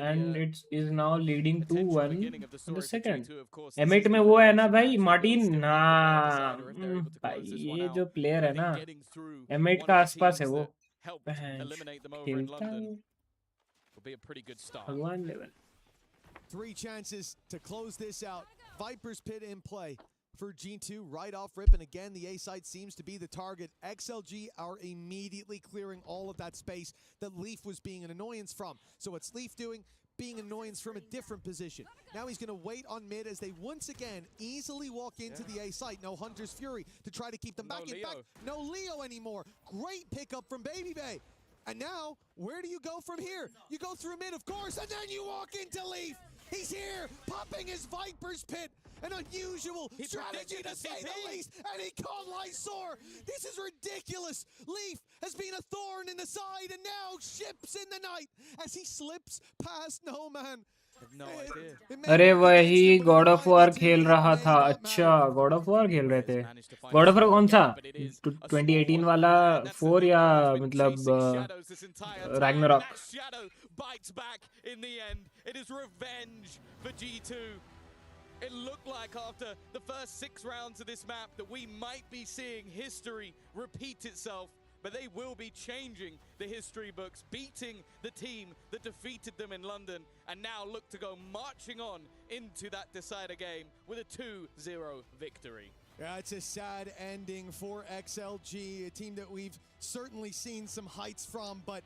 and it is now leading 2-1 in the second. एमिट में वो है ना भाई, मार्टिन ना भाई, ये जो प्लेयर है ना एमिट का आसपास है वो, खेलता है भगवान level. 3 chances to close this out. Viper's Pit in play for G2 right off rip, and again the A site seems to be the target. XLG are immediately clearing all of that space that Leaf was being an annoyance from. So what's Leaf doing? Being an annoyance from a different position. Now he's going to wait on mid as they once again easily walk into the A site. No Hunter's Fury to try to keep them back. In fact, no Leo anymore. Great pickup from Baby. And now, where do you go from here? You go through mid, of course, and then you walk into Leaf. He's here, popping his Viper's Pit. An unusual strategy to say the least, and he caught Lysor. This is ridiculous. Leaf has been a thorn in the side, and now ships in the night as he slips past No Man. अरे वही God of war खेल रहा था. अच्छा, God of war खेल रहे थे. God of war कौन सा? 2018 वाला 4 या मतलब Ragnarok? Bites back in the end. It is revenge for G2. It looked like after the first 6 rounds of this map that we might be seeing history repeat itself, but they will be changing the history books, beating the team that defeated them in London, and now look to go marching on into that decider game with a 2-0 victory. Yeah, it's a sad ending for XLG, a team that we've certainly seen some heights from, but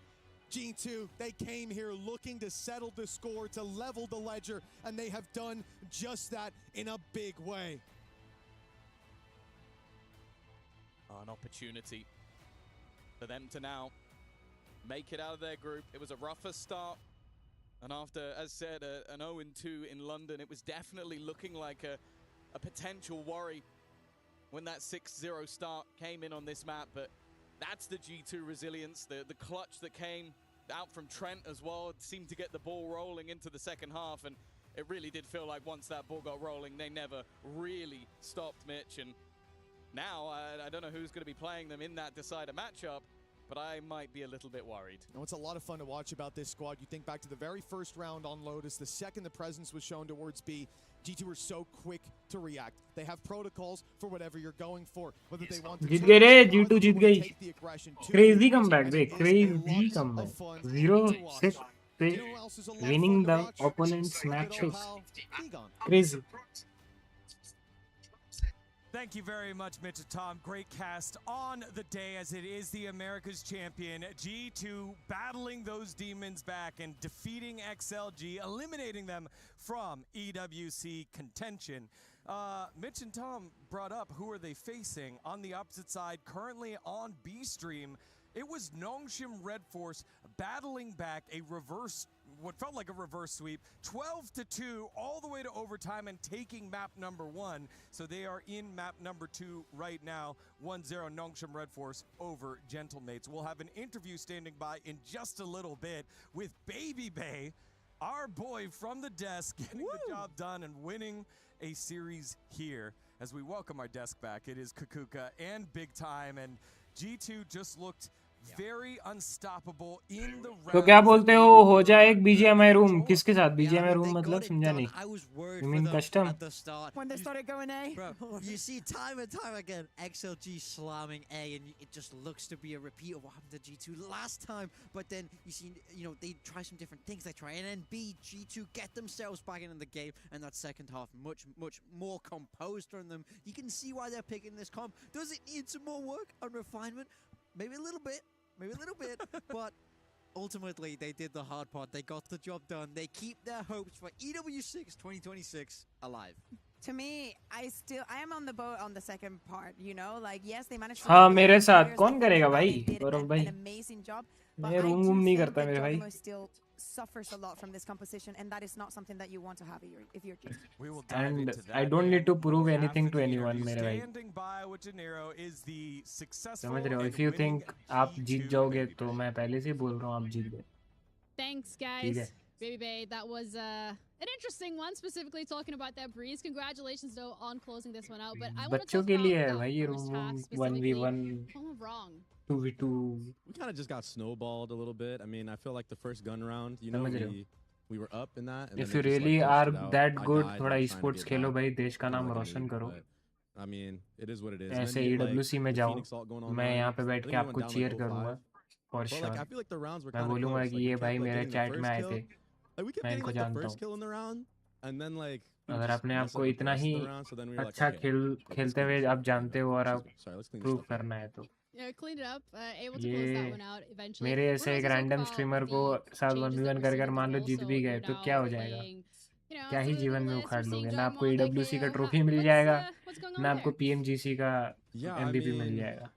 G2, they came here looking to settle the score, to level the ledger, and they have done just that in a big way. An opportunity for them to now make it out of their group. It was a rougher start. And after, as said, an 0-2 in London, it was definitely looking like a potential worry when that 6-0 start came in on this map. But that's the G2 resilience, the clutch that came out from Trent as well. It seemed to get the ball rolling into the second half, and it really did feel like once that ball got rolling, they never really stopped, Mitch. And now, I don't know who's going to be playing them in that decider matchup, but I might be a little bit worried. And what's a lot of fun to watch about this squad, you think back to the very first round on Lotus, the second the presence was shown towards B, G2 were so quick to react. They have protocols for whatever you're going for, whether they want to जीत गए रे, G2 जीत गई. Crazy comeback, bhai. Crazy comeback. 0-6 पे winning the opponent's matches. Crazy. Thank you very much, Mitch and Tom. Great cast on the day as it is the America's champion. G2 battling those demons back and defeating XLG, eliminating them from EWC contention. Mitch and Tom brought up who are they facing on the opposite side, currently on B stream. It was Nongshim Red Force battling back a reverse, what felt like a reverse sweep, 12-2 all the way to overtime and taking map number 1. So they are in map number 2 right now, 1-0 Nongshim Red Force over Gentlemates. We'll have an interview standing by in just a little bit with Baby Bay, our boy from the desk, getting the job done and winning a series here. As we welcome our desk back, it is Kukuka and Big Time, and G2 just looked very unstoppable in the round. तो क्या बोलते हो जाए एक BGMI room किसके साथ BGMI room मतलब समझा नहीं. You mean custom? When they started going A. Bro, you see time and time again XLG slamming A, and it just looks to be a repeat of what happened to G2 last time. But then you see, they try some different things. They try NNB, G2 get themselves back in the game, and that second half much more composed from them. You can see why they're picking this comp. Does it need some more work and refinement? Maybe a little bit, but ultimately they did the hard part. They got the job done. They keep their hopes for EW6 2026 alive. To me, I am on the boat on the second part, like yes, they managed to हाँ मेरे साथ कौन करेगा भाई गौरव भाई. an amazing job. मैं room नहीं करता मेरे भाई. Still suffers a lot from this composition, and that is not something that you want to have if you're G2. And I don't need to prove anything to anyone मेरे भाई. समझ रहे हो? If you think आप जीत जाओगे तो मैं पहले से बोल रहा हूँ आप जीत गए. Thanks guys. Baby Bay, that was an interesting one, specifically talking about that breeze. Congratulations though on closing this one out. But I want to बच्चों के लिए है भाई ये room 1v1 wrong. 2v2. We kind of just got snowballed a little bit. I mean, I feel like the first gun round, we were up in that. And if you really are that good, थोड़ा esports खेलो भाई, देश का नाम रोशन करो. I mean, it is what it is. ऐसे EWC में जाओ, मैं यहाँ पे बैठ के आपको cheer करूँगा. For sure. मैं बोलूँगा कि ये भाई मेरे chat में आए थे. मैं इनको जानता हूँ. अगर आपने आपको इतना ही अच्छा खेलते हुए आप जानते हो और आप प्रूव करना है तो ये मेरे ऐसे एक रैंडम स्ट्रीमर को साथ 1v1 कर मान लो जीत भी गए तो क्या हो जाएगा. क्या ही जीवन में उखाड़ लोगे. ना आपको EWC का ट्रॉफी मिल जाएगा ना आपको PMGC का MVP मिल जाएगा.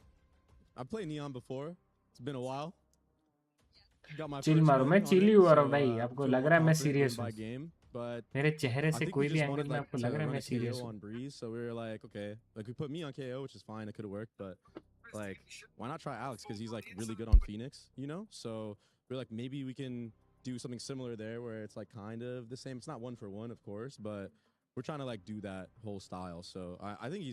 चिल मारो. मैं चिल ही हुआ रहा भाई. आपको लग रहा है मैं सीरियस हूँ. मेरे चेहरे से कोई भी एंगल में आपको लग रहा है मैं सीरियस हूँ. So we were like, okay, like we put me on KO, which is fine. It could have worked, but like, why not try Alex? Because he's like really good on Phoenix, So we're like, maybe we can do something similar there, where it's like kind of the same. It's not 1-for-1, of course, but we're trying to like do that whole style. So I think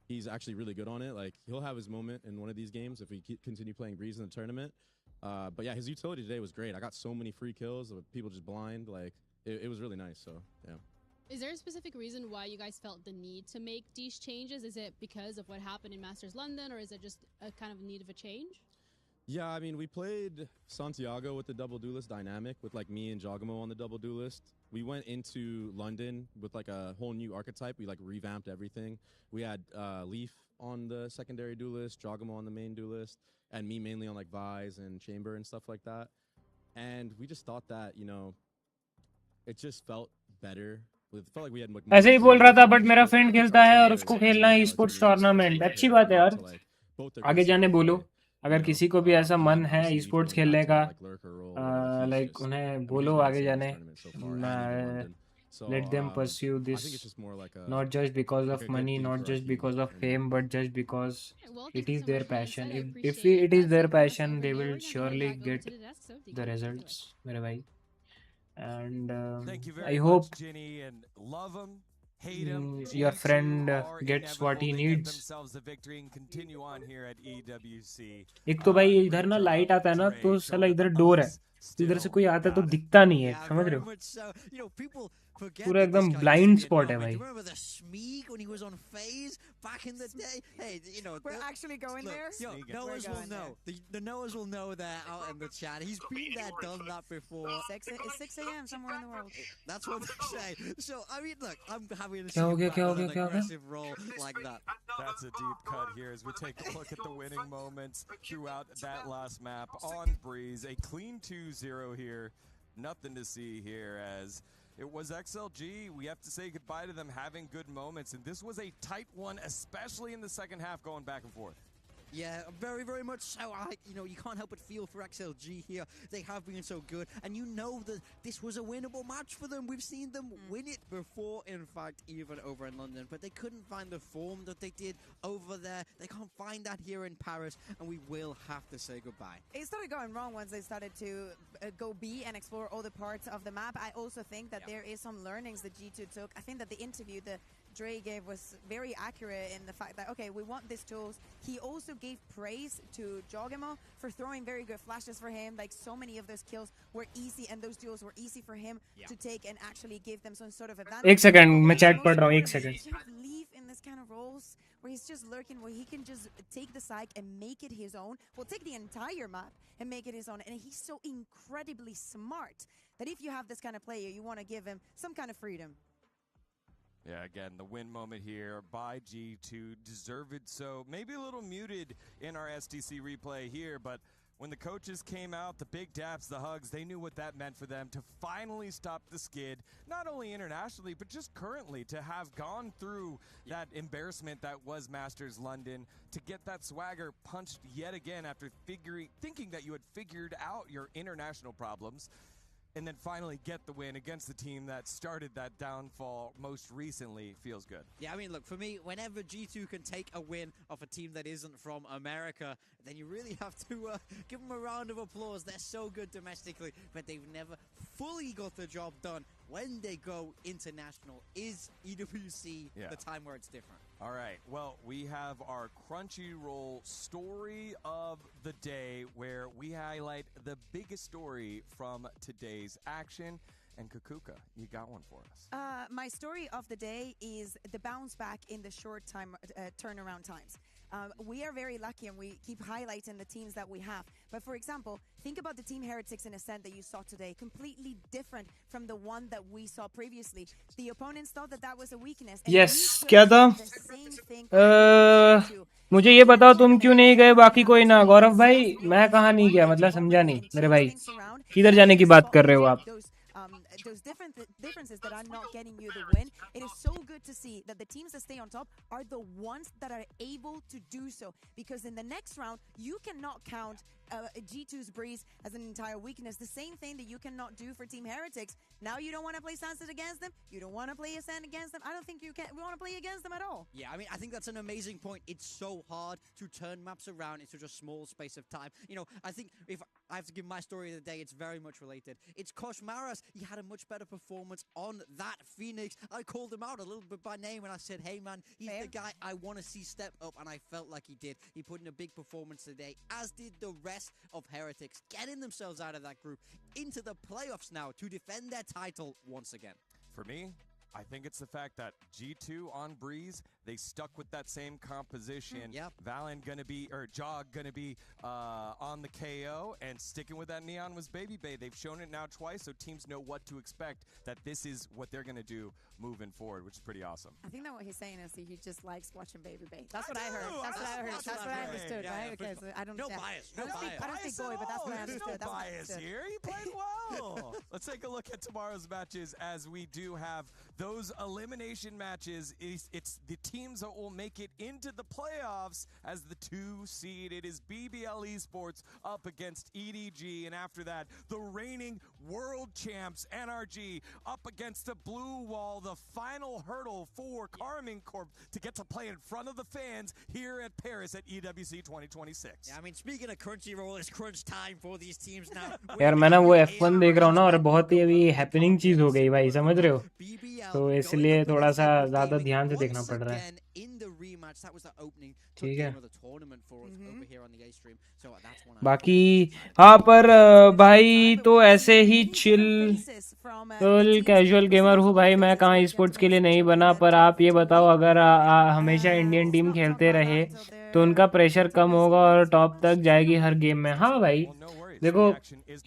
he's actually really good on it. Like he'll have his moment in one of these games if we continue playing Breeze in the tournament. But yeah, his utility today was great. I got so many free kills of people just blind. Like it was really nice. So yeah. Is there a specific reason why you guys felt the need to make these changes? Is it because of what happened in Masters London, or is it just a kind of need of a change? Yeah, I mean, we played Santiago with the double duelist dynamic with like me and Jogamo on the double duelist. We went into London with like a whole new archetype. We like revamped everything. We had Leaf on the secondary duelist, Jogamo on the main duelist, and me mainly on like Vise and Chamber and stuff like that. And we just thought that, it just felt better. ऐसे ही बोल रहा था but मेरा friend खेलता है और उसको खेलना है esports टूर्नामेंट. अच्छी बात है यार. आगे जाने बोलो. अगर किसी को भी ऐसा मन है ई स्पोर्ट्स खेलने का, लाइक उन्हें बोलो आगे जाने, let them pursue this, not just because of money, not just because of fame, but just because it is their passion. If it is their passion, they will surely get the results, मेरे भाई. And Thank you I very hope much, Ginny, and love him, hate him. your G2 friend are gets what he inevitable. They get needs. themselves the victory and continue on here at EWC. एक तो भाई इधर ना light आता है ना, तो साला इधर डोर है, तो इधर से कोई आता है तो दिखता नहीं है, समझ रहे हो? पूरा एकदम ब्लाइंड स्पॉट है भाई. Remember the Smeeg when he was on FaZe back in the day? Hey, you know, we're actually going there. Yo, Noahs will know. The Noahs will know they're out in the chat. He's been there, done that before. It's 6 a.m. somewhere in the world. That's what they say. So I mean, look, I'm happy to see क्या हो you गया, back क्या हो on गया, an क्या हो गया? aggressive role like that. That's a deep cut here as we take a look at the winning moments throughout that last map on Breeze. A clean 2-0 here. Nothing to see here as it was XLG. We have to say goodbye to them having good moments. And this was a tight one, especially in the second half going back and forth. Yeah, very, very much so. You can't help but feel for XLG here. They have been so good. And you know that this was a winnable match for them. We've seen them win it before, in fact, even over in London. But they couldn't find the form that they did over there. They can't find that here in Paris. And we will have to say goodbye. It started going wrong once they started to go B and explore all the parts of the map. I also think that there is some learnings that G2 took. I think that the interview that Dre gave was very accurate in the fact that, okay, we want these tools. He also gave praise to Jogemo for throwing very good flashes for him. Like, so many of those kills were easy and those duels were easy for him to take and actually give them some sort of advantage. एक second मैं chat पढ़ रहा हूँ, एक second. Leave in this kind of roles where he's just lurking, where he can just take the site and make it his own. Well, take the entire map and make it his own. And he's so incredibly smart that if you have this kind of player, you want to give him some kind of freedom. Yeah, again, the win moment here by G2, deserved so. Maybe a little muted in our STC replay here, but when the coaches came out, the big daps, the hugs, they knew what that meant for them to finally stop the skid, not only internationally, but just currently, to have gone through that embarrassment that was Masters London, to get that swagger punched yet again after thinking that you had figured out your international problems. And then finally get the win against the team that started that downfall most recently. Feels good. Yeah, I mean, look, for me, whenever G2 can take a win off a team that isn't from America, then you really have to give them a round of applause. They're so good domestically, but they've never fully got the job done. When they go international, is EWC the time where it's different? All right, well, we have our Crunchyroll story of the day, where we highlight the biggest story from today's action. And Kukuka, you got one for us. My story of the day is the bounce back in the short time turnaround times. We are very lucky and we keep highlighting the teams that we have. But for example, think about the team Heretics in Ascent that you saw today. Completely different from the one that we saw previously. The opponents thought that that was a weakness. Yes, क्या था? मुझे ये बताओ तुम क्यों नहीं गए, बाकी कोई ना. गौरव भाई, मैं कहाँ नहीं गया, मतलब समझा नहीं मेरे भाई. किधर जाने की बात कर रहे हो आप? Those differences that are not getting you the win. It is so good to see that the teams that stay on top are the ones that are able to do so, because in the next round you cannot count G2's Breeze as an entire weakness. The same thing that you cannot do for Team Heretics. Now you don't want to play Sunset against them. You don't want to play Ascent against them. I don't think we want to play against them at all. Yeah, I mean, I think that's an amazing point. It's so hard to turn maps around in such a small space of time. You know, I think if I have to give my story of the day, it's very much related. It's Kosh Maras. He had a much better performance on that Phoenix. I called him out a little bit by name and I said, hey man, he's the guy I want to see step up, and I felt like he did. He put in a big performance today, as did the rest of Heretics, getting themselves out of that group into the playoffs now to defend their title once again. For me, I think it's the fact that G2 on Breeze, they stuck with that same composition. Valen gonna be, or Jog gonna be on the KO, and sticking with that Neon was Baby Bay. They've shown it now twice, so teams know what to expect, that this is what they're gonna do moving forward, which is pretty awesome. I think that what he's saying is he just likes watching Baby Bay. That's what I heard. That's what I heard. That's what I understood, right? Okay, so I don't. No bias. I don't speak Goy, but that's what I understood. There's no bias here. He played well. Let's take a look at tomorrow's matches, as we do have those elimination matches. It's the team teams that will make it into the playoffs as the 2 seed. It is BBL Esports up against EDG, and after that, the reigning world champs NRG up against the Blue Wall, the final hurdle for Carmine Corp to get to play in front of the fans here at Paris at EWC 2026. Yeah, I mean, speaking of Crunchyroll, it's crunch time for these teams now. यार मैं ना वो F1 देख रहा हूँ ना, और बहुत ही अभी हैपनिंग चीज हो गई भाई, समझ रहे हो? तो इसलिए थोड़ा सा ज्यादा ध्यान से देखना पड़ रहा है। ठीक है। बाकी हाँ, पर भाई तो ऐसे ही चिल कैजुअल गेमर हूँ भाई, मैं कहाँ स्पोर्ट्स के लिए नहीं बना। पर आप ये बताओ, अगर हमेशा इंडियन टीम खेलते रहे तो उनका प्रेशर कम होगा और टॉप तक जाएगी हर गेम में। हाँ भाई, देखो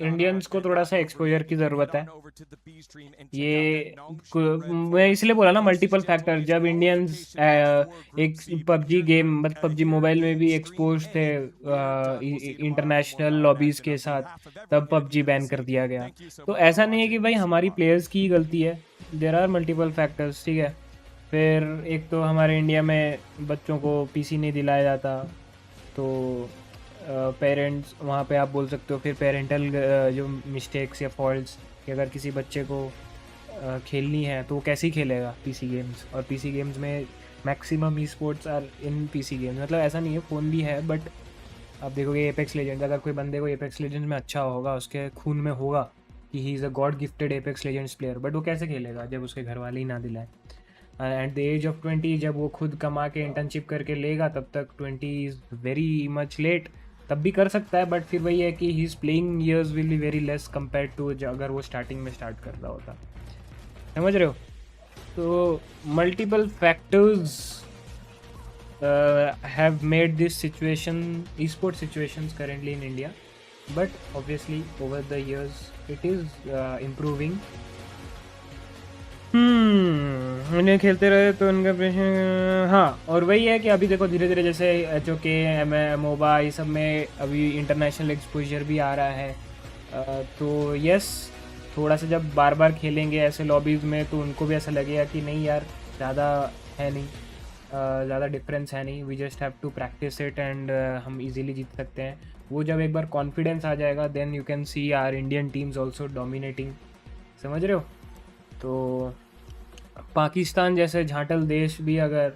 इंडियंस को थोड़ा सा एक्सपोजर की ज़रूरत है। ये मैं इसलिए बोला ना, मल्टीपल फैक्टर। जब इंडियंस एक पबजी गेम, मतलब पबजी मोबाइल में भी एक्सपोज थे इंटरनेशनल लॉबीज के साथ, तब पबजी बैन कर दिया गया। तो ऐसा नहीं है कि भाई हमारी प्लेयर्स की गलती है, देयर आर मल्टीपल फैक्टर्स। ठीक है। फिर एक तो हमारे इंडिया में बच्चों को पीसी नहीं दिलाया जाता, तो पेरेंट्स वहाँ पे आप बोल सकते हो फिर पेरेंटल जो मिस्टेक्स या फॉल्ट्स, कि अगर किसी बच्चे को खेलनी है तो वो कैसे ही खेलेगा पीसी गेम्स। और पीसी गेम्स में maximum esports are in PC games. मतलब ऐसा नहीं है, फ़ोन भी है, बट आप देखोगे एपेक्स लेजेंड्स, अगर कोई बंदे को एपेक्स लेजेंड्स में अच्छा होगा, उसके खून में होगा कि he is a God gifted apex legends player, but वो कैसे खेलेगा जब उसके घर वाले ही ना दिलाए। एट द एज ऑफ 20 जब वो खुद कमा के इंटर्नशिप करके लेगा, तब तक 20 इज़ वेरी मच लेट। तब भी कर सकता है, बट फिर वही है कि he is playing years will be very less compare to अगर वो स्टार्टिंग में स्टार्ट कर रहा होता। समझ रहे हो? तो multiple factors have made this situation, E sport situations currently in India, but obviously over the years it is improving. उन्हें खेलते रहे तो उनका प्रेशर। हाँ, और वही है कि अभी देखो धीरे धीरे जैसे HOK, मोबा, ये सब में अभी इंटरनेशनल एक्सपोजर भी आ रहा है। तो यस, थोड़ा सा जब बार बार खेलेंगे ऐसे लॉबीज़ में तो उनको भी ऐसा लगेगा कि नहीं यार, ज़्यादा है नहीं, ज़्यादा डिफरेंस है नहीं, we just have to practice it and हम इजीली जीत सकते हैं। वो जब एक बार कॉन्फिडेंस आ जाएगा, then you can see our Indian teams also dominating. समझ रहे हो? तो पाकिस्तान जैसे झांटल देश भी, अगर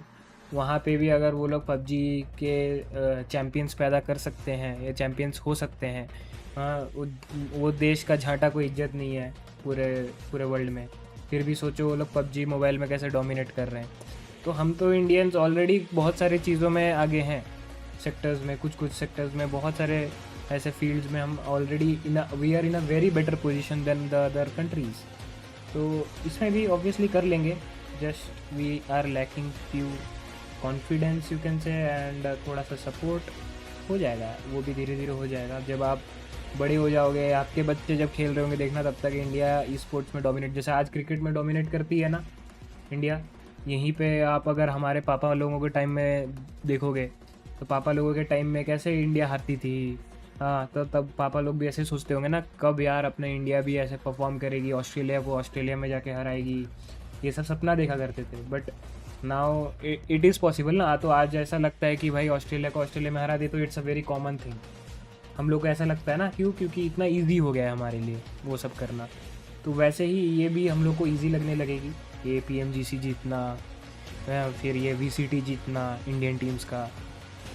वहाँ पे भी अगर वो लोग पबजी के चैम्पियंस पैदा कर सकते हैं या चैम्पियंस हो सकते हैं, हाँ, वो देश का झांटा कोई इज्जत नहीं है पूरे वर्ल्ड में। फिर भी सोचो वो लोग पबजी मोबाइल में कैसे डोमिनेट कर रहे हैं। तो हम तो इंडियंस ऑलरेडी बहुत सारी चीज़ों में आगे हैं, सेक्टर्स में, कुछ सेक्टर्स में, बहुत सारे ऐसे फील्ड्स में हम already we are in a very better position than the other countries. तो इसमें भी ऑब्वियसली कर लेंगे, just we are lacking few confidence you can say, and थोड़ा सा सपोर्ट हो जाएगा, वो भी धीरे धीरे हो जाएगा। जब आप बड़े हो जाओगे, आपके बच्चे जब खेल रहे होंगे, देखना तब तक इंडिया ई स्पोर्ट्स में डोमिनेट, जैसे आज क्रिकेट में डोमिनेट करती है ना इंडिया, यहीं पे आप अगर हमारे पापा लोगों के टाइम में देखोगे तो पापा लोगों के टाइम में कैसे इंडिया हारती थी। हाँ, तो तब पापा लोग भी ऐसे सोचते होंगे ना, कब यार अपने इंडिया भी ऐसे परफॉर्म करेगी, ऑस्ट्रेलिया को ऑस्ट्रेलिया में जाके हराएगी, ये सब सपना देखा करते थे। But now it is possible ना। तो आज ऐसा लगता है कि भाई ऑस्ट्रेलिया को ऑस्ट्रेलिया में हरा दे तो it's a very common thing. हम लोग को ऐसा लगता है ना, क्योंकि इतना ईजी हो गया है हमारे लिए वो सब करना। तो वैसे ही ये भी हम लोग को ईजी लगने लगेगी, ये PMGC जीतना, फिर ये VCT जीतना इंडियन टीम्स का,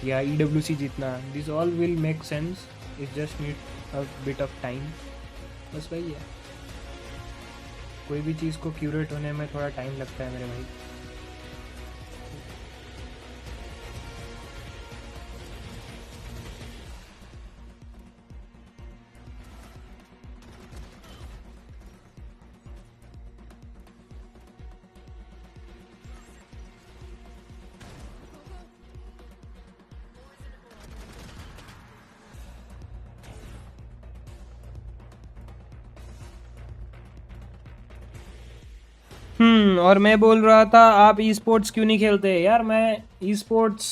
या EWC जीतना, this all will make sense, it just need a bit of time. बस वही है, कोई भी चीज़ को क्यूरेट होने में थोड़ा टाइम लगता है मेरे भाई। और मैं बोल रहा था आप ई स्पोर्ट्स क्यों नहीं खेलते? यार मैं ई स्पोर्ट्स,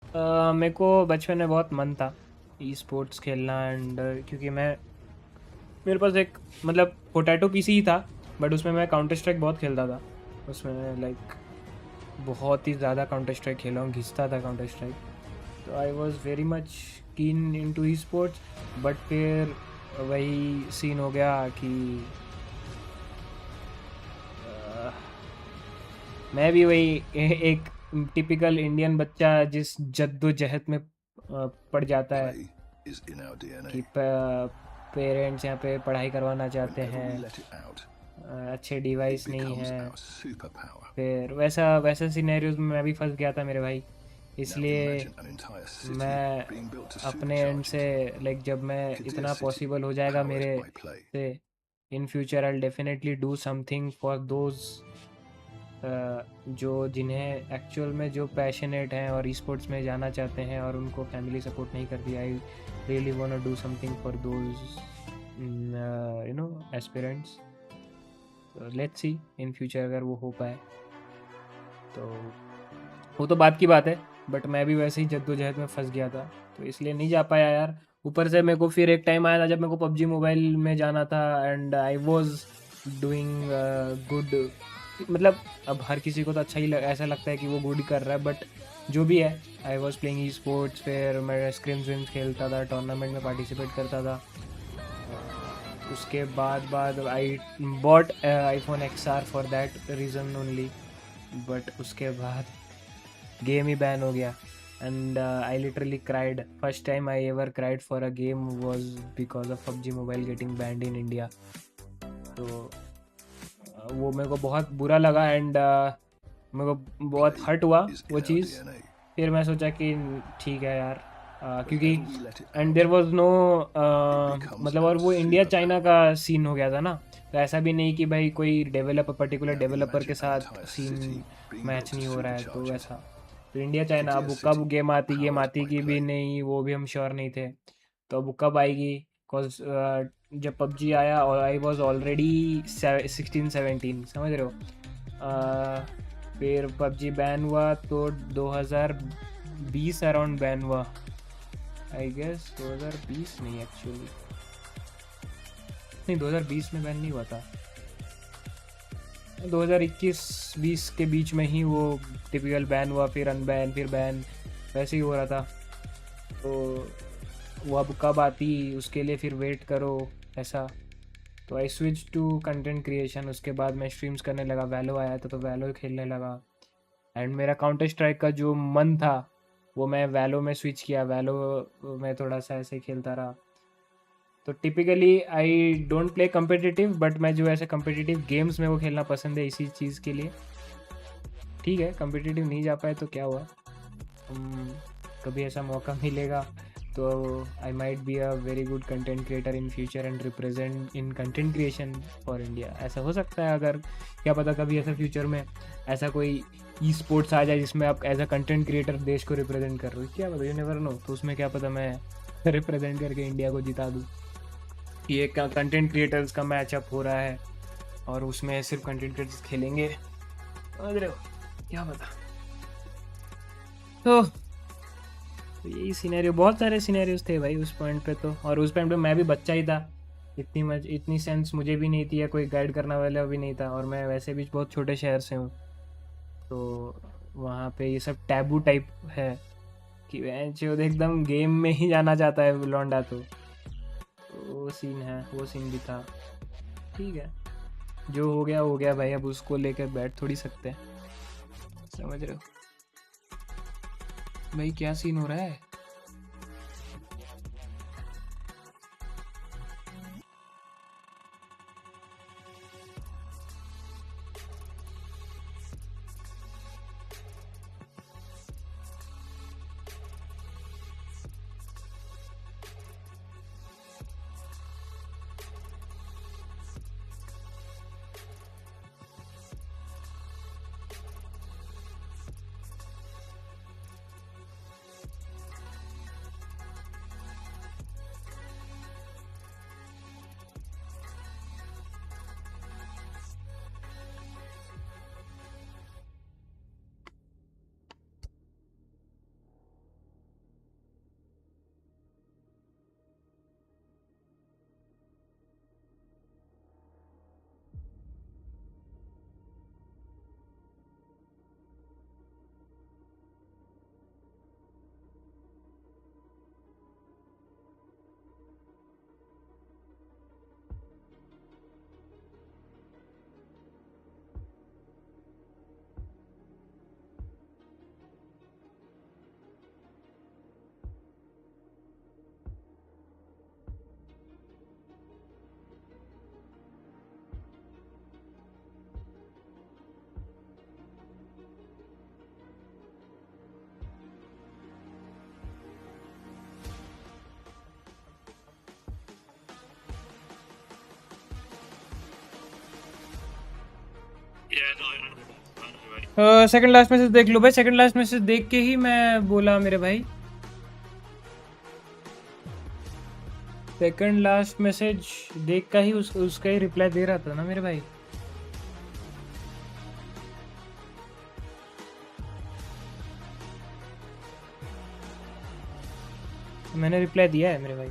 मेरे को बचपन में बहुत मन था ई स्पोर्ट्स खेलना, एंड क्योंकि मेरे पास एक मतलब पोटैटो PC ही था, बट उसमें मैं काउंटर स्ट्राइक बहुत खेलता था। उसमें लाइक बहुत ही ज़्यादा काउंटर स्ट्राइक खेला हूँ, घिसता था काउंटर स्ट्राइक। तो I was very much keen into esports, but फिर वही सीन हो गया कि मैं भी वही एक टिपिकल इंडियन बच्चा जिस जद्दोजहद में पड़ जाता है कि पेरेंट्स यहाँ पे पढ़ाई करवाना चाहते हैं, अच्छे डिवाइस नहीं है, फिर वैसा सिनेरियोज में मैं भी फंस गया था मेरे भाई। इसलिए मैं अपने एंड से लाइक जब मैं इतना पॉसिबल हो जाएगा मेरे से, in future I definitely do something for those जो जिन्हें एक्चुअल में जो पैशनेट हैं और स्पोर्ट्स में जाना चाहते हैं और उनको फैमिली सपोर्ट नहीं करती। I really want to do something for those aspirants. Let's see in future अगर वो हो पाए तो वो तो बात की बात है, बट मैं भी वैसे ही जद्दोजहद में फंस गया था तो इसलिए नहीं जा पाया यार। ऊपर से मेरे को फिर एक टाइम आया था जब मेरे को पबजी मोबाइल में जाना था and I was doing good. मतलब अब हर किसी को तो अच्छा ही ऐसा लगता है कि वो गुड कर रहा है, बट जो भी है I was playing e sports, फिर मैं स्क्रिम्स विम्स खेलता था, टूर्नामेंट में पार्टिसिपेट करता था। उसके बाद I bought iPhone XR for that reason only, but उसके बाद गेम ही बैन हो गया and I literally cried. First time I ever cried for a game was because of PUBG mobile getting band in India. तो वो मेरे को बहुत बुरा लगा एंड मेरे को बहुत हर्ट हुआ वो चीज़। फिर मैं सोचा कि ठीक है यार, क्योंकि एंड देयर वाज नो मतलब, और वो इंडिया चाइना का सीन हो गया था ना, तो ऐसा भी नहीं कि भाई कोई पर्टिकुलर डेवलपर के साथ सीन मैच नहीं हो रहा है, तो वैसा तो इंडिया चाइना अब कब गेम आती कि भी नहीं, वो भी हम श्योर नहीं थे। तो अब कब आएगी, बिकॉज जब PUBG आया और आई वॉज ऑलरेडी 16-17, समझ रहे हो। फिर PUBG बैन हुआ तो 2020 अराउंड बैन हुआ, आई गेस 2020 नहीं, एक्चुअली नहीं 2020 में बैन नहीं हुआ था, 2021-20 के बीच में ही वो टिपिकल बैन हुआ, फिर अनबैन, फिर बैन, वैसे ही हो रहा था। तो वो अब कब आती उसके लिए फिर वेट करो ऐसा। तो I switch to content creation. उसके बाद मैं स्ट्रीम्स करने लगा, वैलो आया था तो वैलो खेलने लगा एंड मेरा काउंटर स्ट्राइक का जो मन था वो मैं वैलो में स्विच किया, वैलो में थोड़ा सा ऐसे खेलता रहा। तो typically I don't play competitive, but मैं जो ऐसे कम्पिटिटिव गेम्स में वो खेलना पसंद है इसी चीज़ के लिए। ठीक है, कम्पिटिटिव नहीं जा पाए तो क्या हुआ, कभी ऐसा मौका मिलेगा तो I might be a very good content creator in future and represent in content creation for India. ऐसा हो सकता है, अगर क्या पता कभी ऐसा फ्यूचर में ऐसा कोई ई स्पोर्ट्स आ जाए जिसमें आप एज अ कंटेंट क्रिएटर देश को रिप्रेजेंट कर रहे हो, क्या पता, यू नेवर नो। तो उसमें क्या पता मैं रिप्रेजेंट करके इंडिया को जिता दूँ। ये कंटेंट क्रिएटर्स का मैचअप हो रहा है और उसमें सिर्फ कंटेंट क्रिएटर्स खेलेंगे, समझ रहे हो, क्या पता। तो यही सिनेरियो, बहुत सारे सिनेरियोज थे भाई उस पॉइंट पे तो। और उस पॉइंट पे मैं भी बच्चा ही था, इतनी सेंस मुझे भी नहीं थी या कोई गाइड करने वाला भी नहीं था, और मैं वैसे भी बहुत छोटे शहर से हूँ। तो वहाँ पे ये सब टैबू टाइप है कि वह एकदम गेम में ही जाना चाहता है लौंडा, तो वो सीन है, वो सीन भी था। ठीक है, जो हो गया भाई, अब उसको लेकर बैठ थोड़ी सकते हैं, समझ रहे हो भाई क्या सीन हो रहा है। सेकंड लास्ट मैसेज देख लो भाई, सेकंड लास्ट मैसेज देख के ही मैं बोला मेरे भाई। सेकंड लास्ट मैसेज देख का ही उसका ही रिप्लाई दे रहा था ना मेरे भाई। मैंने रिप्लाई दिया है मेरे भाई।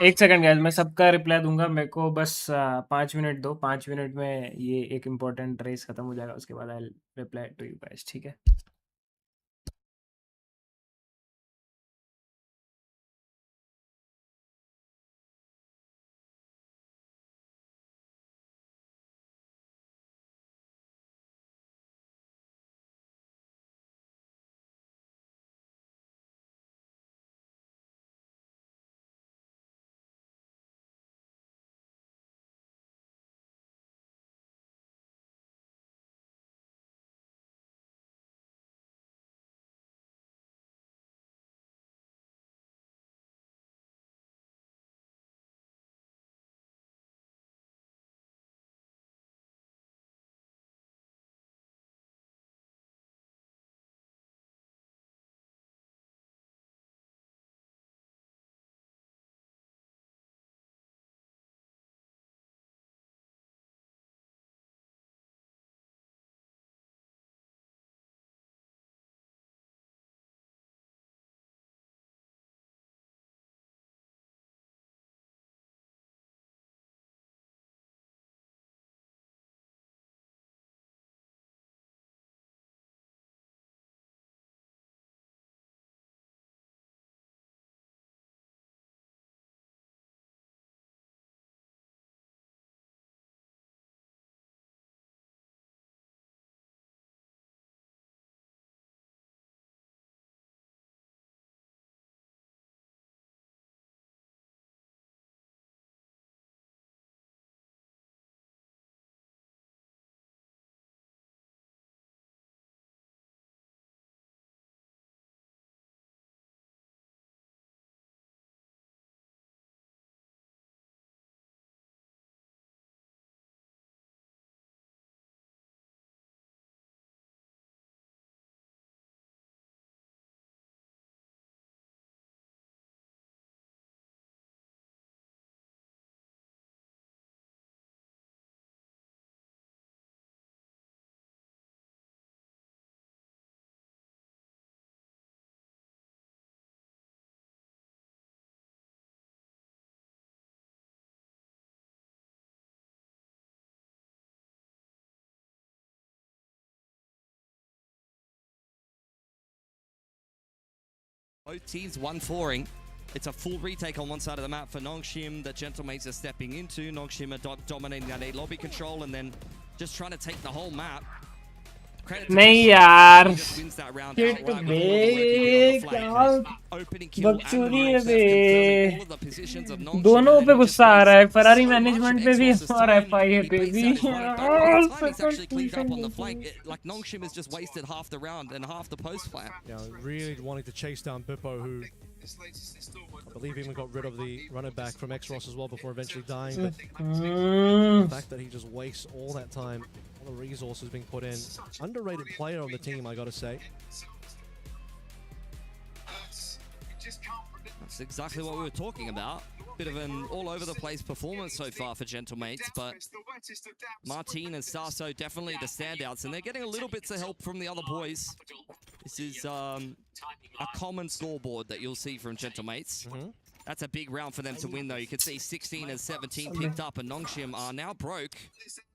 एक सेकंड गाइस, मैं सबका रिप्लाई दूंगा। मेरे को बस 5 मिनट दो, 5 मिनट में ये एक इम्पोर्टेंट रेस खत्म हो जाएगा, उसके बाद I reply to you guys, ठीक है। Both teams 1-4ing. It's a full retake on one side of the map for Nongshim that Gentlemates are stepping into. Nongshim are dominating that A lobby control and then just trying to take the whole map. नहीं यार shit बे बकचोदी है बे दोनों पे गुस्सा आ रहा है Ferrari management पे भी और एफआई पे भी like Nongshim has just wasted half the round and half the post flat. Yeah, really wanting to chase down Bippo, who I believe even got rid of the runner back from X-Ross as well before eventually dying. But the fact that he just wastes all that time, all the resources being put in. Underrated player on the team, I gotta say. That's exactly what we were talking about. Bit of an all-over-the-place performance so far for Gentlemates, but Martin and Starso definitely the standouts, and they're getting a little bits of help from the other boys. This is a common scoreboard that you'll see from Gentlemates. That's a big round for them to win, though. You can see 16 and 17 picked up, and Nongshim are now broke.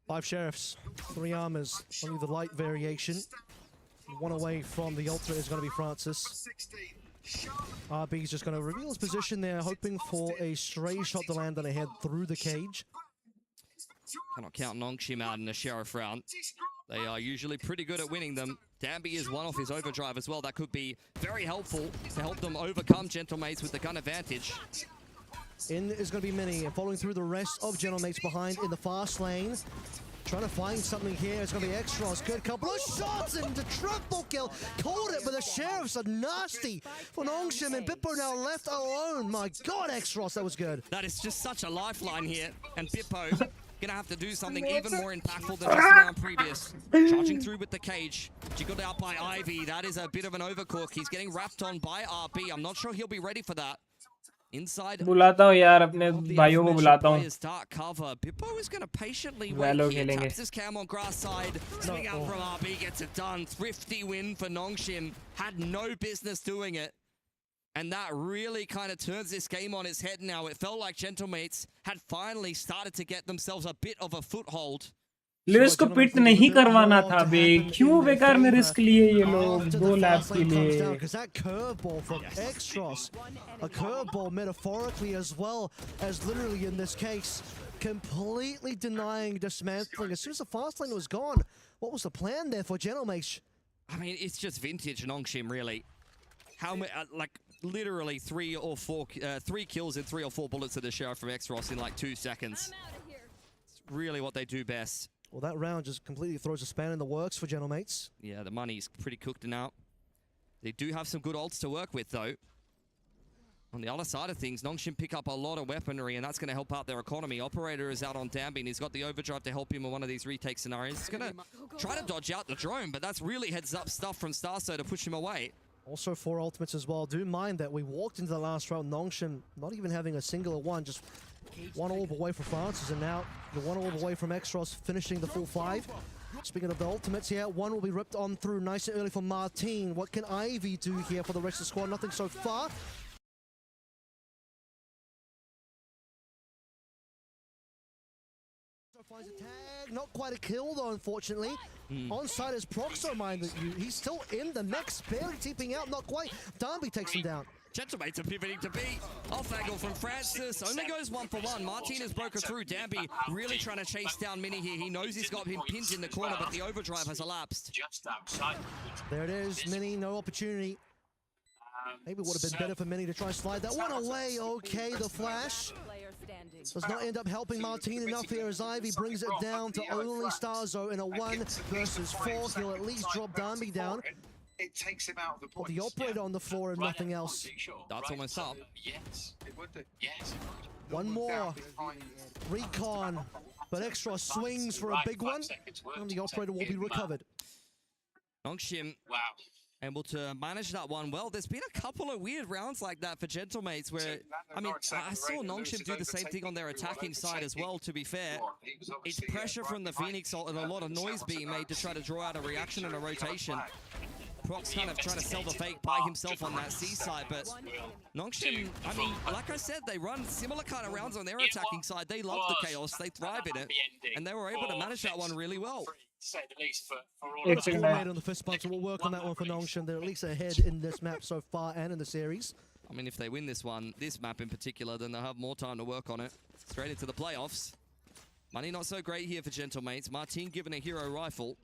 5 sheriffs, 3 armors, only the light variation. 1 away from the ultra is going to be Francis. RB's just going to reveal his position there, hoping for a stray shot to land on a head through the cage. Cannot count Nongshim out in a sheriff round. They are usually pretty good at winning them. Danby is one off his overdrive as well. That could be very helpful to help them overcome Gentlemates with the gun advantage. In is going to be Mini, and following through the rest of Gentlemates behind in the fast lane. Trying to find something here. It's going to be X-Ross. Good couple of shots into triple kill. Caught it, but the sheriffs are nasty for Nongshim, and Bippo now left alone. My God, X-Ross, that was good. That is just such a lifeline here, and Bippo gonna have to do something even more impactful than just the round previous. Charging through with the cage. Jiggled out by Ivy. That is a bit of an overcook. He's getting wrapped on by RB. I'm not sure he'll be ready for that. Inside. बुलाता हूँ यार अपने भाइयों को बुलाता हूँ. Dark cover. Bippo is gonna patiently wait here. Taps his cam on grass side. Swing out from RB, gets it done. Thrifty win for Nongshim. Had no business doing it. And that really kind of turns this game on its head now. It felt like Gentlemates had finally started to get themselves a bit of a foothold. Lewis को pit नहीं करवाना था बे क्यों बेकार में risk लिए ये लोग 2 लैप्स के लिए. Because that curveball from X-Ross, a curveball metaphorically as well as literally in this case, completely denying dismantling. As soon as the fast lane was gone, what was the plan there for Gentlemates? I mean, it's just vintage Nongshim, really. How many, like, literally 3 or 4, 3 kills and 3 or 4 bullets to the sheriff from X-Ross in like 2 seconds. It's really what they do best. Well, that round just completely throws a span in the works for Gentlemates. Yeah, the money's pretty cooked now. They do have some good ults to work with, though. On the other side of things, Nongshim pick up a lot of weaponry, and that's going to help out their economy. Operator is out on Danby, and he's got the overdrive to help him in one of these retake scenarios. He's going to try to dodge out the drone, but that's really heads-up stuff from Starso to push him away. Also 4 ultimates as well. Do mind that we walked into the last round, Nongshim not even having a singular one, just 1 orb away from Francis, and now the 1 orb away from X-Ross finishing the full 5. Speaking of the ultimates here, 1 will be ripped on through nice and early for Martin. What can Ivy do here for the rest of the squad? Nothing so far. Finds a tag, not quite a kill though, unfortunately. Onside is Proxo, mind that you. He's still in the mix, barely teeping out, not quite. Danby takes him down. Gentlemates are pivoting to B. Off angle from Francis. Only goes 1 for 1. Martin has broken through. Danby really trying to chase down Mini here. He knows he's got him pinned in the corner, but the overdrive has elapsed. Just outside. There it is, Mini, no opportunity. Maybe it would have been better for Mini to try and slide that one away. Okay, the flash does not end up helping Martin enough here as Ivy brings it down to only Starzo in a 1 versus 4. He'll at least drop Danby down. It takes him out of the point. The operator on the floor and nothing else. That's almost up. Yes, it would do. Yes, it would. 1 more. Recon. But X-Ross swings for a big one. And the operator will be recovered. Nongshim able to manage that one well. There's been a couple of weird rounds like that for Gentlemates where, I mean, I saw Nongshim do the same thing on their attacking side as well, to be fair. It's pressure from the Phoenix ult and a lot of noise being made to try to draw out a reaction and a rotation. Prox kind of trying to sell the fake by himself on that C side, but Nongshim, I mean, like I said, they run similar kind of rounds on their attacking side. They love the chaos, they thrive in it, and they were able to manage that one really well. say the least, for all Let's of that. go ahead on the fist bump, so we'll work on that one for Nongshim. They're at least ahead in this map so far and in the series. I mean, if they win this one, this map in particular, then they'll have more time to work on it. Straight into the playoffs. Money not so great here for Gentlemates. Martin given a hero rifle.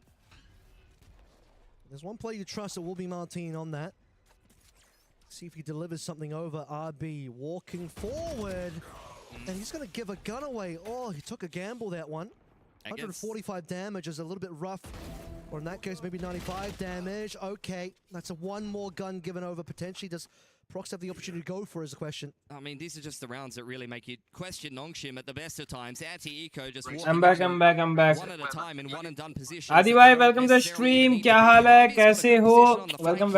There's one player you trust, it will be Martin on that. See if he delivers something over. RB walking forward. And he's going to give a gun away. Oh, he took a gamble, that one. 145 damage is a little bit rough. Or in that case, maybe 95 damage. Okay, that's a one more gun given over potentially. Does Prox have the opportunity to go for is the question. I mean, these are just the rounds that really make you question Nongshim at the best of times. Anti-Eco just I'm back. one at a time in one and done position. Adi bhai, welcome to the stream. क्या हाल है? कैसे हो? Welcome.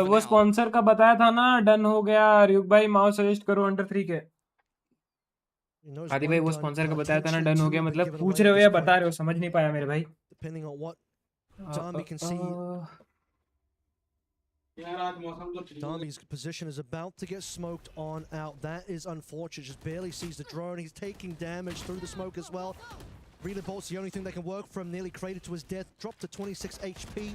वो sponsor का बताया था ना, डन हो गया. RyuK भाई माउस सजेस्ट करो अंडर 3 के. आदि भाई वो स्पॉन्सर का बताया था ना, डन हो गया. मतलब पूछ रहे हो या बता रहे हो? समझ नहीं पाया मेरे भाई. Depending on what Darby can see. Darby's position is about to get smoked on out. That is unfortunate. Just barely sees the drone. He's taking damage through the smoke as well. Relay bolt's the only thing that can work from. Nearly crated to his death. Dropped to 26 HP.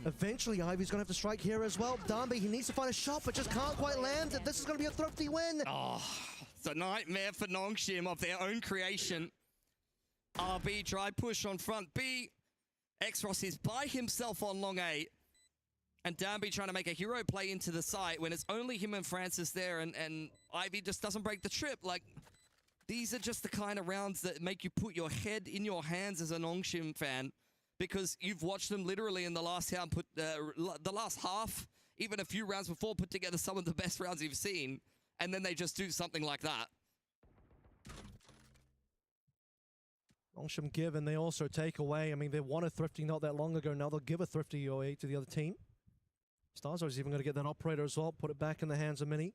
Eventually, Ivy's going to have to strike here as well. Darby, he needs to find a shot, but just can't quite land it. This is going to be a thrifty win. Oh, it's a nightmare for Nongshim of their own creation. RB try push on front B. Xross is by himself on long A. And Darby trying to make a hero play into the site when it's only him and Francis there, and Ivy just doesn't break the trip. Like, these are just the kind of rounds that make you put your head in your hands as a Nongshim fan, because you've watched them literally in the last round, the last half, even a few rounds before, put together some of the best rounds you've seen, and then they just do something like that. Nongshim give, and they also take away. I mean, they won a thrifty not that long ago. Now they'll give a thrifty away to the other team. Starzo's even going to get that operator as well. Put it back in the hands of Mini.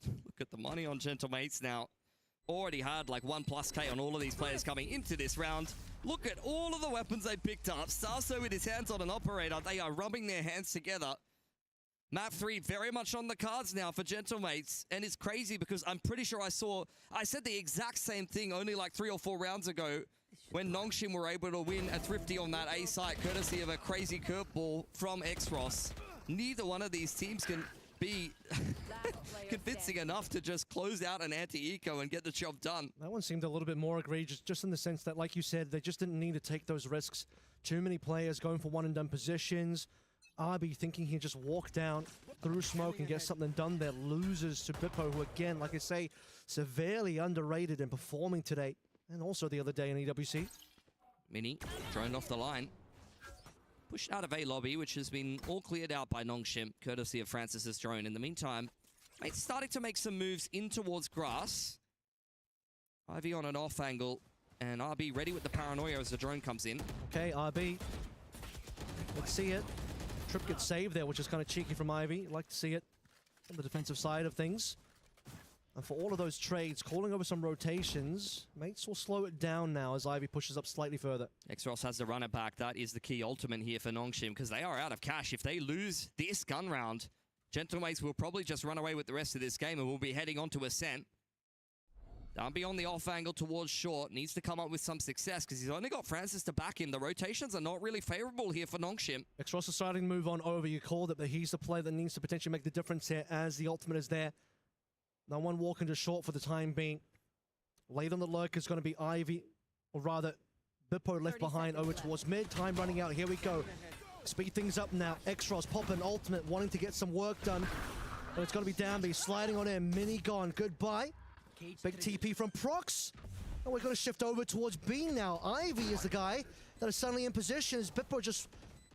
Look at the money on Gentlemates now. Already had like 1+ K on all of these players coming into this round. Look at all of the weapons they picked up. Starzo with his hands on an operator. They are rubbing their hands together. Map 3 very much on the cards now for Gentlemates. And it's crazy because I'm pretty sure I said the exact same thing only like 3 or 4 rounds ago, when Nongshim were able to win a thrifty on that A site courtesy of a crazy curveball from Xross. Neither one of these teams can be convincing enough to just close out an anti-eco and get the job done. That one seemed a little bit more egregious, just in the sense that, like you said, they just didn't need to take those risks. Too many players going for one and done positions. RB thinking he'd just walk down through smoke and get something done there. Loses to Bippo, who again, like I say, severely underrated in performing today. And also the other day in EWC. Mini, droned off the line. Pushed out of A lobby, which has been all cleared out by Nongshim, courtesy of Francis's drone. In the meantime, it's starting to make some moves in towards grass. Ivy on an off angle, and RB ready with the paranoia as the drone comes in. Okay, RB. Let's see it. Trip gets saved there, which is kind of cheeky from Ivy. Like to see it on the defensive side of things. And for all of those trades, calling over some rotations, mates will slow it down now as Ivy pushes up slightly further. Xross has to run it back. That is the key ultimate here for Nongshim, because they are out of cash. If they lose this gun round, Gentlemates will probably just run away with the rest of this game and will be heading on to Ascent. Darby on the off angle towards short. Needs to come up with some success because he's only got Francis to back him. The rotations are not really favorable here for Nongshim. Xross is starting to move on over. You called it, but he's the player that needs to potentially make the difference here as the ultimate is there. No one walking to short for the time being. Late on the lurk is going to be Ivy, or rather, Bippo left behind over towards mid. Time running out. Here we go. Speed things up now. Xross popping ultimate, wanting to get some work done. But it's going to be Danby sliding on in. Mini gone. Goodbye. Big TP from Prox. And we're going to shift over towards B now. Ivy is the guy that is suddenly in position as Bippo just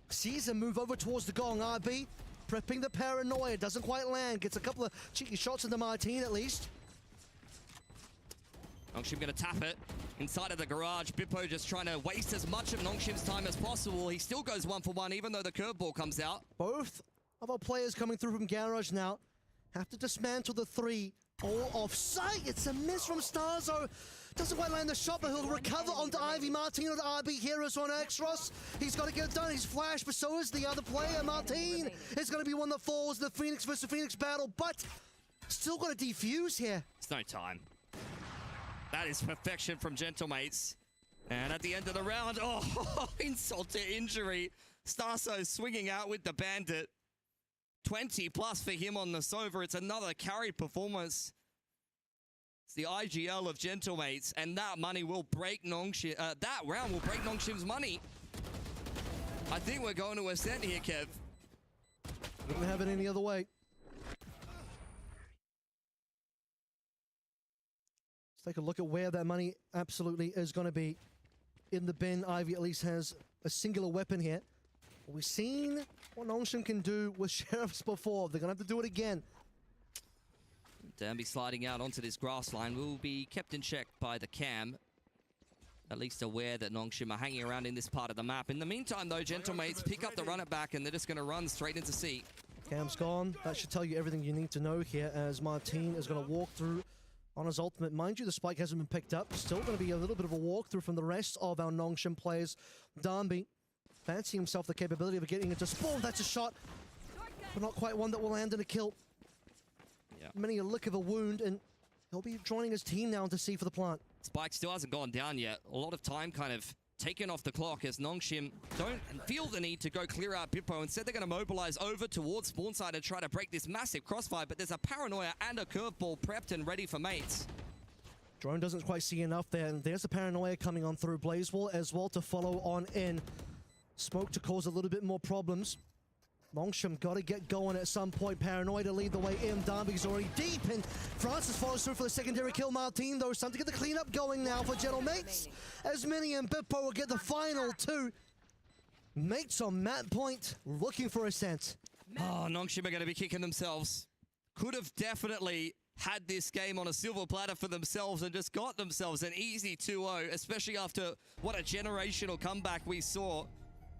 sees him move over towards the gong. RB prepping the paranoia. Doesn't quite land. Gets a couple of cheeky shots into Martin at least. Nongshim going to tap it inside of the garage. Bippo just trying to waste as much of Nongshim's time as possible. He still goes 1 for 1 even though the curveball comes out. Both of our players coming through from garage now have to dismantle the 3. All off sight. It's a miss from Starzo. Doesn't quite land the shot, but he'll recover onto Ivy. Martin on RB Heroes on Xross. He's got to get it done. He's flashed, but so is the other player. Martin is going to be one that falls in the Phoenix versus Phoenix battle, but still got to defuse here. It's no time. That is perfection from Gentlemates. And at the end of the round, oh, insult to injury. Starso swinging out with the Bandit. 20 plus for him on the Sova. It's another carried performance. It's the AG.AL of Gentlemates, and that money will break Nongshim. That round will break Nongshim's money. I think we're going to Ascent here, Kev. Wouldn't have it any other way. Let's take a look at where that money absolutely is going to be in the bin. Ivy at least has a singular weapon here. We've seen what Nongshim can do with Sheriffs before. They're going to have to do it again. Danby sliding out onto this grass line will be kept in check by the cam. At least aware that Nongshim are hanging around in this part of the map. In the meantime, though, Gentlemates pick up the run it back, and they're just going to run straight into C. Cam's gone. That should tell you everything you need to know here, as Martin is going to walk through on his ultimate. Mind you, the spike hasn't been picked up. Still going to be a little bit of a walkthrough from the rest of our Nongshim players. Danby fancying himself the capability of getting into spawn. That's a shot, but not quite one that will land in a kill. Many a lick of a wound, and he'll be joining his team now to see for the plant. Spike still hasn't gone down yet. A lot of time kind of taken off the clock as Nongshim don't feel the need to go clear out Bippo. Instead, they're going to mobilize over towards spawn side and try to break this massive crossfire, but there's a paranoia and a curveball prepped and ready for mates. Drone doesn't quite see enough there, and there's a paranoia coming on through. Blazewall as well to follow on in. Smoke to cause a little bit more problems. Nongshim got to get going at some point. Paranoia to lead the way in. Danby's already deep, and Francis follows through for the secondary kill. Martin, though, it's time to get the cleanup going now for Gentlemates, as Mini and Bippo will get the final two. Mates on mat point, looking for Ascent. Oh, Nongshim are going to be kicking themselves. Could have definitely had this game on a silver platter for themselves and just got themselves an easy 2-0, especially after what a generational comeback we saw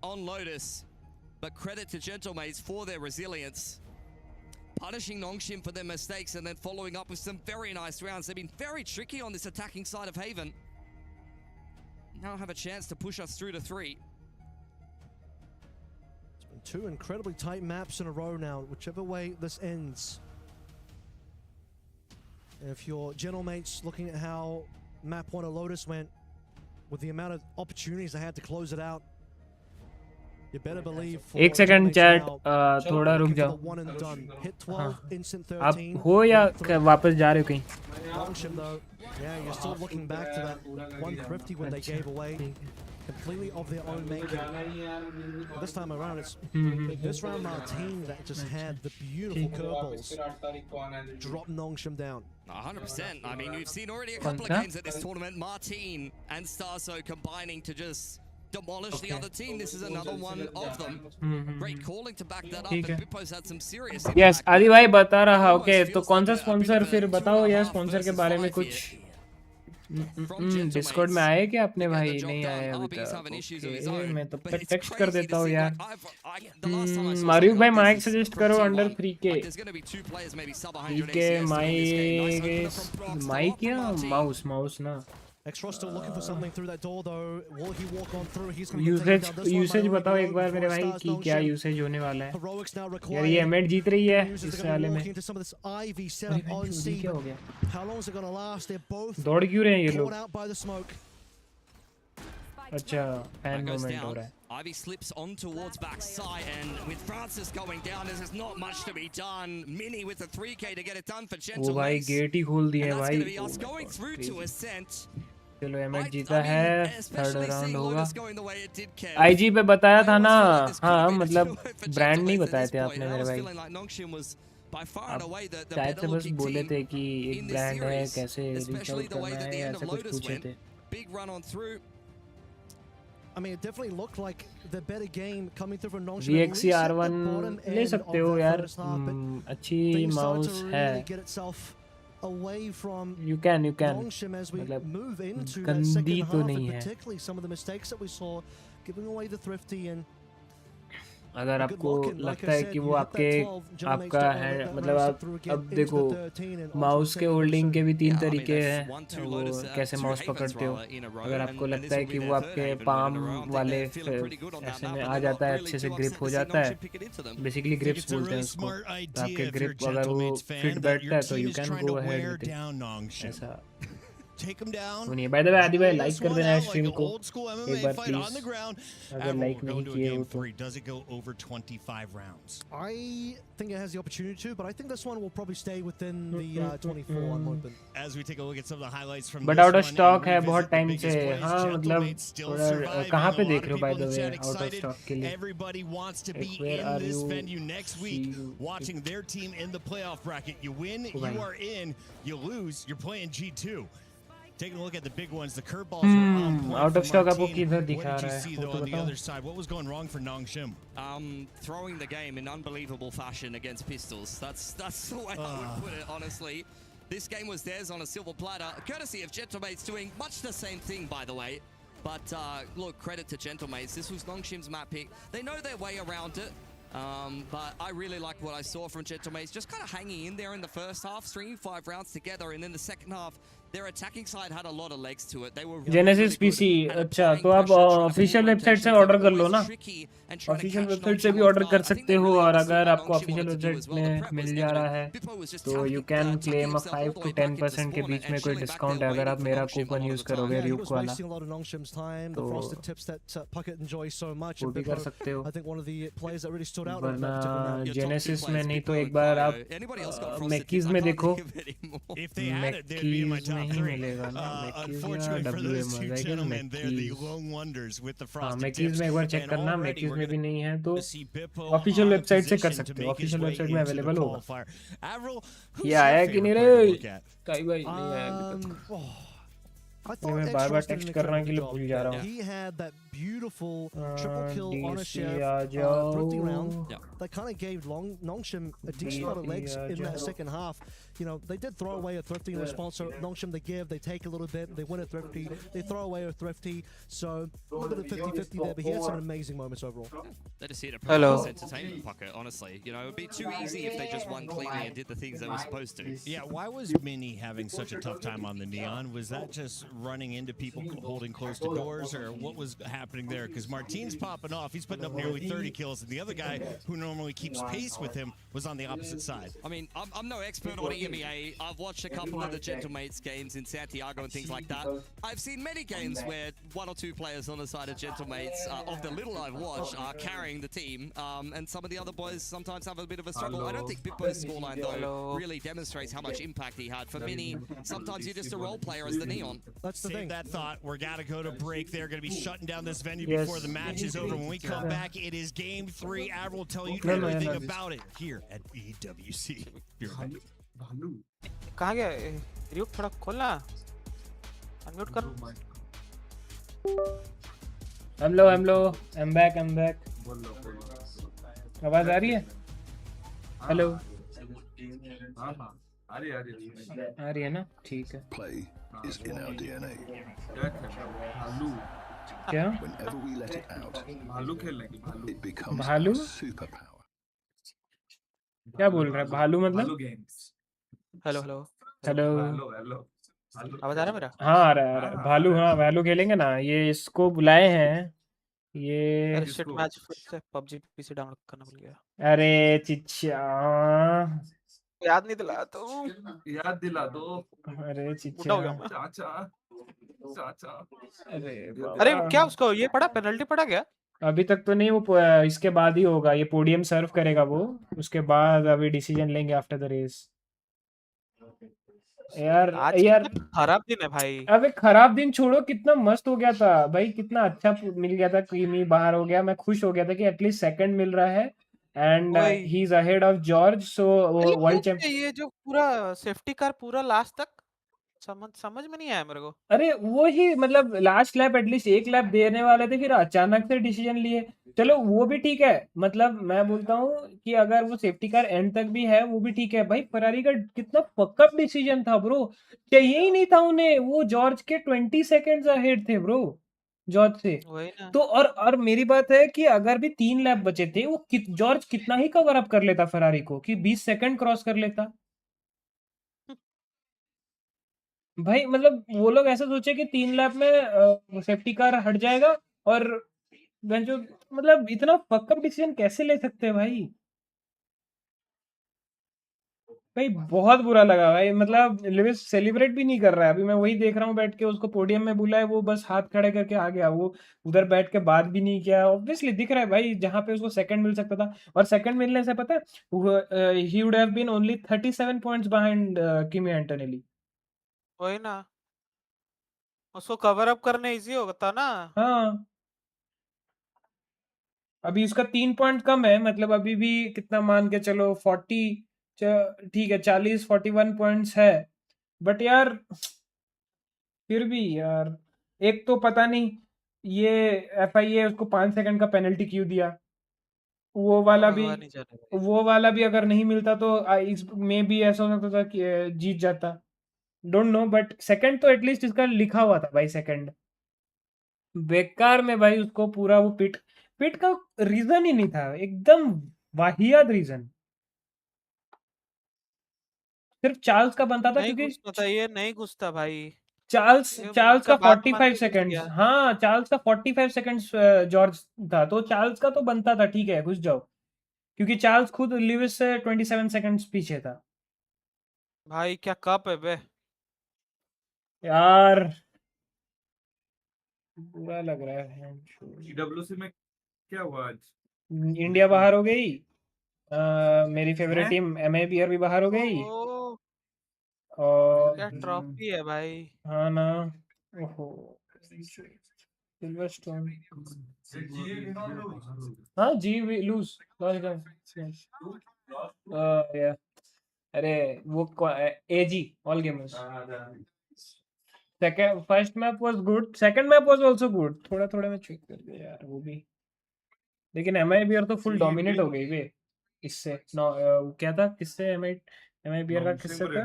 on Lotus. But credit to Gentlemates for their resilience. Punishing Nongshim for their mistakes and then following up with some very nice rounds. They've been very tricky on this attacking side of Haven. Now have a chance to push us through to 3. It's been two incredibly tight maps in a row now, whichever way this ends. And if you're Gentlemates looking at how map 1 of Lotus went, with the amount of opportunities they had to close it out, you better believe. एक second chat थोड़ा रुक जाओ. आप हो या वापस जा रहे हो कहीं? Yeah, you're still looking back to that one thrifty when they gave away completely of their own making. This time around, it's this round Martin that just had the beautiful curveballs drop Nongshim down. 100%. I mean, we've seen already a couple of games at this tournament. Martin and Starso combining to just demolish the other team. This is another one of them. Great calling to back that up. And Bippo's had some serious impact. Yes, आदि भाई बता रहा. Okay, तो कौन सा sponsor फिर बताओ यार, स्पॉन्सर के बारे में कुछ. डिस्कॉर्ड में आए क्या अपने भाई? नहीं आए अभी तक. मैं तो टेक्स्ट कर देता हूँ यार. RyuK भाई माइक सजेस्ट करो अंडर 3K. 3K माइक या माउस ना. Extra still looking for something through that door though. Will he walk on through? He's going to usage बताओ एक बार मेरे भाई कि क्या यूसेज होने वाला है. यार ये एमेट जीत रही है इस वाले में. क्या हो गया? दौड़ क्यों रहे हैं ये लोग? अच्छा, फैन मूवमेंट हो रहा है. Ivy slips on towards backside, and with Francis going down, there's not much to be done. Mini with the 3K to get it done for Gentlemates. वो भाई गेट ही खोल दिए भाई. That's going to be us going through to Ascent. चलो एमेट जीता है. Third round होगा. IG पे बताया था ना. हाँ मतलब ब्रांड नहीं बताए थे आपने मेरे भाई. शायद से बस बोले थे कि एक ब्रांड है, कैसे रीच आउट करना है, ऐसा कुछ पूछे थे. Big run on through. I mean, it definitely looked like the better game coming through from Nongshim. VXC R1 ले सकते हो यार. अच्छी माउस है. Away from you can Nongshim as we move into that second half, and particularly some of the mistakes that we saw, giving away the thrifty. And अगर आपको लगता है कि वो आपका है, मतलब आप अब देखो माउस के होल्डिंग के भी 3 तरीके हैं. वो कैसे माउस पकड़ते हो. अगर आपको लगता है कि वो आपके पाम वाले ऐसे में आ जाता है, अच्छे से ग्रिप हो जाता है, बेसिकली ग्रिप्स बोलते हैं उसको. आपके ग्रिप अगर वो फिट बैठता है तो you can go ahead with it. ऐसा take him down. सुनिए बाय द वे आदि भाई लाइक कर One देना out स्ट्रीम like an को old school एक MMA bar fight on the please ground. अगर Admiral, लाइक we're नहीं going to a किए game हो तो 3. Does it go over 25 rounds? I think it has the opportunity to, but I think this one will probably stay within the 24. I'm hoping. As we take a look at some of the highlights from but this out of one stock and है revisit बहुत the time biggest से plays, हाँ मतलब Gentlemate still थोड़ा surviving. कहाँ A पे lot देख of रहे हो by people the in the way chat out of excited. Stock के लिए Everybody wants to be where in are this you? venue next week, watching their team in the playoff bracket. You win, Oh, you bhai. are in. You lose, you're playing G2. Taking a look at the big ones, the curveballs were on point out for of stock आपको Martin. किधर What दिखा did you रहा है see वो though तो on the बताओ other side? What was going wrong for Nongshim? Throwing the game in unbelievable fashion against pistols. That's the way I would put it, honestly. This game was theirs on a silver platter, courtesy of Gentlemates doing much the same thing, by the way. But look, credit to Gentlemates. This was Nongshim's map pick. They know their way around it. But I really like what I saw from Gentlemates, just kind of hanging in there in the first half, stringing 5 rounds together, and in the second half, their attacking side had a lot of legs to it. They were genesis PC अच्छा तो आप official website से order कर लो ना official website से भी order कर सकते हो और अगर आपको ऑफिशियल वेबसाइट में मिल जा रहा है तो यू कैन क्लेम 5 to 10% के बीच में कोई डिस्काउंट है अगर आप मेरा कूपन यूज करोगे RyuK वाला wasting a lot of Nongshim's time. The frosted tips that Puckett enjoys so much. वो भी कर सकते हो I think one of the players that really stood out. वरना जेनेसिस में नहीं तो एक बार आप मैकीज में देखो मैकीज नहीं मिलेगा ना मैकीज या WM आ जाएगा मैकीज हाँ मैकीज में एक बार चेक करना मैकीज में भी नहीं है तो ऑफिशियल वेबसाइट से कर सकते हो ऑफिशियल वेबसाइट में अवेलेबल होगा ये आया कि नहीं रे काई भाई नहीं आया अभी तक I thought मैं बार-बार टेक्स्ट करने के लिए भूल जा रहा हूँ He had that beautiful triple kill on a DC chef आ जाओ thrifting round that kind of gave Nongshim a decent amount of legs in that second half. You know, they did throw away a thrifty in response. So Nongshim, they give, they take a little bit, they win a thrifty, they throw away a thrifty. So a little bit of 50-50 there, but he had some amazing moments overall. They just hit a Hello. entertainment pocket, honestly. You know, it would be too easy if they just won cleanly and did the things they were supposed to. Yeah, why was Mini having such a tough time on the Neon? Was that just running into people holding close to doors, or what was happening there? Because Martin's popping off. He's putting up nearly 30 kills, and the other guy who normally keeps pace with him was on the opposite side. I mean, I'm no expert on EMEA. I've watched a couple of the Gentlemates games in Santiago and things like that. I've seen many games where 1 or 2 players on the side of Gentlemates, of the little I've watched, are carrying the team, and some of the other boys sometimes have a bit of a struggle. I don't think Bitbo's scoreline, though, really demonstrates how much impact he had. For Mini, sometimes you're just a role player as the Neon. That's the Save thing. that thought. We're gotta go to break. They're gonna be shutting down this venue Yes. before the match is over. When we come back, it is game 3. Admiral will tell you No, no, everything no. about it here at EWC. कहाँ गया RyuK थोड़ा खोलना unmute कर hello I am back आवाज आ रही है hello आ रही है ना ठीक है Play is in our DNA. क्या Whenever we let it out, it becomes भालू our superpower. क्या बोल रहा है भालू मतलब हेलो हेलो हेलो आवाज आ रहा है मेरा हाँ आ रहा है भालू हाँ भालू खेलेंगे ना ये इसको बुलाए हैं ये अरे शिट मैच फिर से PUBG पीसी डाउनलोड करना भूल गया अरे चिच्चा याद नहीं दिलाया तो याद दिला दो अरे मोटा चिच्चा हो गया मैं चाचा अरे क्या उसको ये पड़ा पेनल्टी पड़ा क्या अभी तक तो नहीं वो इसके बाद ही होगा ये पोडियम सर्व करेगा वो उसके बाद अभी डिसीजन लेंगे आफ्टर द रेस यार आज खराब दिन है भाई अबे खराब दिन छोड़ो कितना मस्त हो गया था भाई कितना अच्छा मिल गया था क्रीमी बाहर हो गया मैं खुश हो गया था कि एटलीस्ट सेकंड मिल रहा है and he is ahead of George so world champion ये जो पूरा सेफ्टी कार पूरा लास्ट तक समझ में नहीं आया मेरे को अरे वो ही मतलब लास्ट लैप एटलीस्ट एक लैप देने वाले थे फिर अचानक से डिसीजन लिए चलो वो भी ठीक है मतलब मैं बोलता हूँ कि अगर वो सेफ्टी कार एंड तक भी है वो भी ठीक है भाई फरारी का कितना फकअप डिसीजन था ब्रो चाहिए ही नहीं था उन्हें वो जॉर्ज के 20 सेकंड्स अहेड थे ब्रो जॉर्ज से तो और मेरी बात है कि अगर भी 3 लैप बचे थे वो जॉर्ज कितना ही कवर अप कर लेता फरारी को कि 20 सेकंड क्रॉस कर लेता भाई मतलब वो लोग ऐसा सोचे कि 3 लैप में सेफ्टी कार हट जाएगा और जो मतलब इतना फकअप डिसीजन कैसे ले सकते हैं भाई भाई बहुत बुरा लगा भाई, मतलब लुइस सेलिब्रेट भी नहीं कर रहा है। अभी मैं वही देख रहा हूँ बैठ के, उसको पोडियम में बुलाया, वो बस हाथ खड़े करके आ गया, वो उधर बैठ के बात भी नहीं किया। ऑब्वियसली दिख रहा है भाई, जहाँ पे उसको सेकंड मिल सकता था, और सेकंड मिलने से पता है he would have been only 37 points behind Kimi Antonelli. वही ना, उसको कवर अप करने इजी होता ना। हाँ, अभी उसका 3 पॉइंट कम है, मतलब अभी भी कितना मान के चलो 40, ठीक है 40-41 पॉइंट्स है, बट यार फिर भी यार, एक तो पता नहीं ये FIA उसको 5 सेकंड का पेनल्टी क्यों दिया, वो वाला भी, भगवान ही जाने भाई। वो वाला भी अगर नहीं मिलता तो इसमें भी ऐसा हो सकता था कि जीत जाता। डोंट नो, बट सेकंड तो एटलीस्ट इसका लिखा हुआ था भाई, सेकंड बेकार में भाई, उसको पूरा वो पिट पिट का रीजन ही नहीं था, एकदम वाहियात रीजन, सिर्फ चार्ल्स का बनता था नहीं क्योंकि घुसना था, ये नहीं घुसता भाई। चार्ल्स ये चार्ल्स उनका का बात मान 45 के घुस सेकंड्स, गया। हाँ चार्ल्स का 45 सेकंड्स जॉर्ज था, तो चार्ल्स का तो बनता था, ठीक है घुस जाओ, क्योंकि चार्ल्स खुद लिविस से 27 सेकंड्स पीछे था। भाई क्या कप है बे। यार बुरा लग रहा है। EWC में क्या हुआ आज? इंडिया बाहर हो गई, मेरी फेवरेट हैं? टीम MIBR भी बाहर हो गई, ओहो, और क्या ट्रॉफी है भाई। हाँ ना, ओहो सिल्वरस्टोन, हाँ जी वी लूज या, अरे वो AG all gamers, second first map was good, second map was also good, थोड़ा थोड़ा मैं चेक कर दिया यार वो भी, लेकिन MIBR तो फुल डोमिनेट हो गई वे इससे। क्या था किससे, MIBR का किससे था?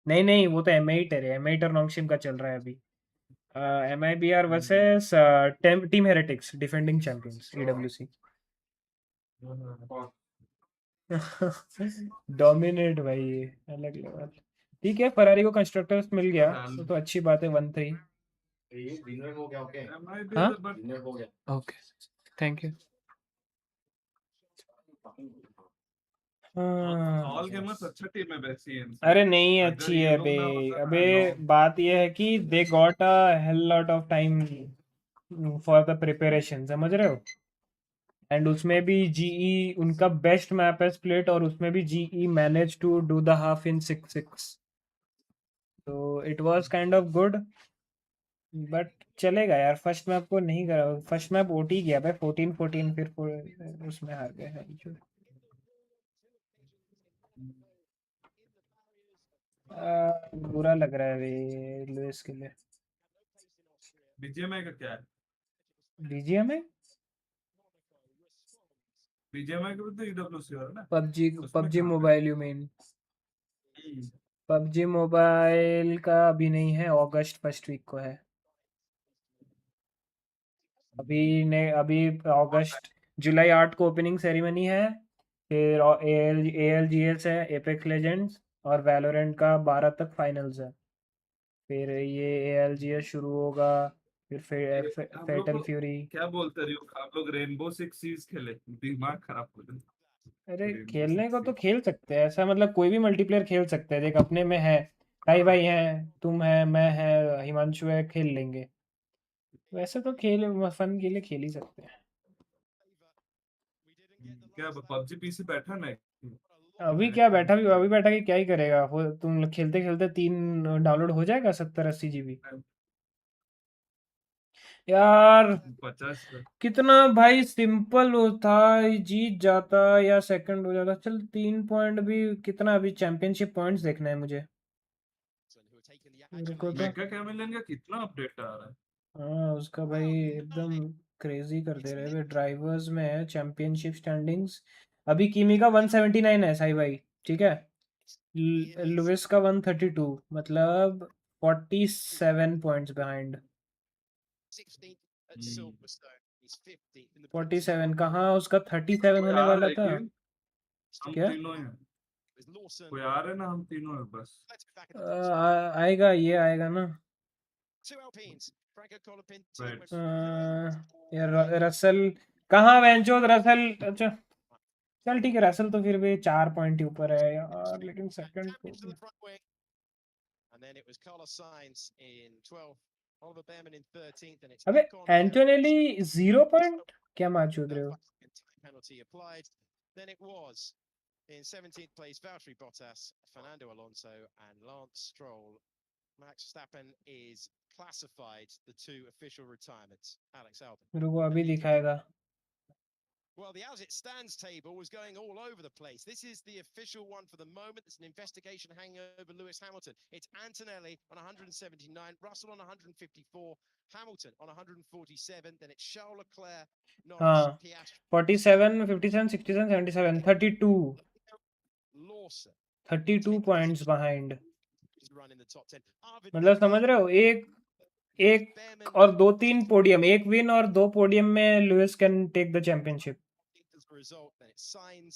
नहीं नहीं, वो तो M8 है, M8 और नॉन्गशिम का चल रहा है अभी। MIBR versus team Heretics, defending champions EWC। Dominate भाई, ये अलग लेवल। ठीक है, फरारी को कंस्ट्रक्टर्स मिल गया, तो अच्छी बात है, 1-3। हाँ okay, thank you. All gamers अच्छा टीम है वैसे ही। अरे नहीं अगर अच्छी ये है लोग बे, ना होता ना अबे बात ये है कि they got a hello lot of time for the preparation, समझ रहे हो, एंड उसमें भी GE उनका बेस्ट मैप है स्प्लिट, और उसमें भी GE manage to do the half in 6-6, तो it was kind of good, but चलेगा यार, फर्स्ट मैप को नहीं करा, फर्स्ट मैप OT गया भाई 14-14, फिर उसमें हार गए हैं जो। बुरा लग रहा है भाई लुइस के लिए। BGMI का क्या है? BGMI BGMI का भी तो EWC हो रहा है ना? पबजी उसमें पबजी कहाँ पे? Mobile you mean? PUBG mobile का अभी नहीं है, अगस्त फर्स्ट वीक को है। अभी अगस्त जुलाई 8 को ओपनिंग सेरेमनी है, फिर ALGS है, एपेक्स लेजेंड्स और वैलोरेंट का 12 तक फाइनल्स है, फिर ये ALGS शुरू होगा, फिर हम लोग फेटल को फ्यूरी। क्या बोलते रही हो, आप लोग रेनबो सिक्स सीज खेले, दिमाग खराब हो जाए। अरे रेनबो खेलने सिक्स को तो सीज खेल सकते हैं, ऐसा मतलब कोई भी मल्टीप्लेयर खेल सकते हैं, देख अपने में है, भाई भाई हैं, तुम है, मैं है, हिमांशु है, खेल लेंगे, वैसे तो खेल फन के लिए खेल ही सकते हैं। क्या PUBG PC बैठा ना? अभी क्या बैठा भी, अभी बैठा के क्या ही करेगा, तुम खेलते खेलते 3 डाउनलोड हो जाएगा 70-80 GB। यार 50। कितना भाई सिंपल होता, जीत जाता या सेकंड हो जाता, चल 3 पॉइंट भी कितना, अभी चैंपियनशिप पॉइंट्स देखना है मुझे, रुको तो। मेगा कैमिलियन का कितना अपडेट आ रहा है? हाँ उसका भाई एकदम क्रेजी कर दे रहे हैं, ड्राइवर्स में है चैंपियनशिप स्टैंडिंग्स, अभी किमी का 179 है साई भाई, ठीक है, लुइस का 132, मतलब 47 पॉइंट्स बिहाइंड। 47 कहाँ, उसका 37 कोई होने आ रहा वाला है था। कि हम क्या तीनों हैं? कोई आ रहे हैं ना, हम तीनों हैं बस। आएगा, ये आएगा ना। Right. यार रसल कहाँ, वेंचो रसल, अच्छा चल ठीक है, रसल तो फिर भी 4 पॉइंट ही ऊपर है यार, लेकिन सेकंड को भी And then it was Carlos Sainz in 12th, Oliver Behrman in 13th, and it's अबे Ocon एंटोनेली 0 पॉइंट क्या मार चूद रहे हो? penalty applied. Then it was in 17th place Valtteri Bottas, Fernando Alonso, and Lance Stroll. Max Verstappen is classified the 2 official retirements. Alex Albon. रुको अभी दिखाएगा. Well, the as it stands table was going all over the place. This is the official one for the moment. There's an investigation hanging over Lewis Hamilton. It's Antonelli on 179, Russell on 154, Hamilton on 147. Then it's Charles Leclerc, Norris, हाँ, Piastri, 47, 57, 67, 77, 32. Lawson. 32 points behind. Run in the top 10. मतलब समझ रहे हो, एक और 2-3 podium, एक win और 2 podium में Lewis can take the championship. As a result, then it's Sainz,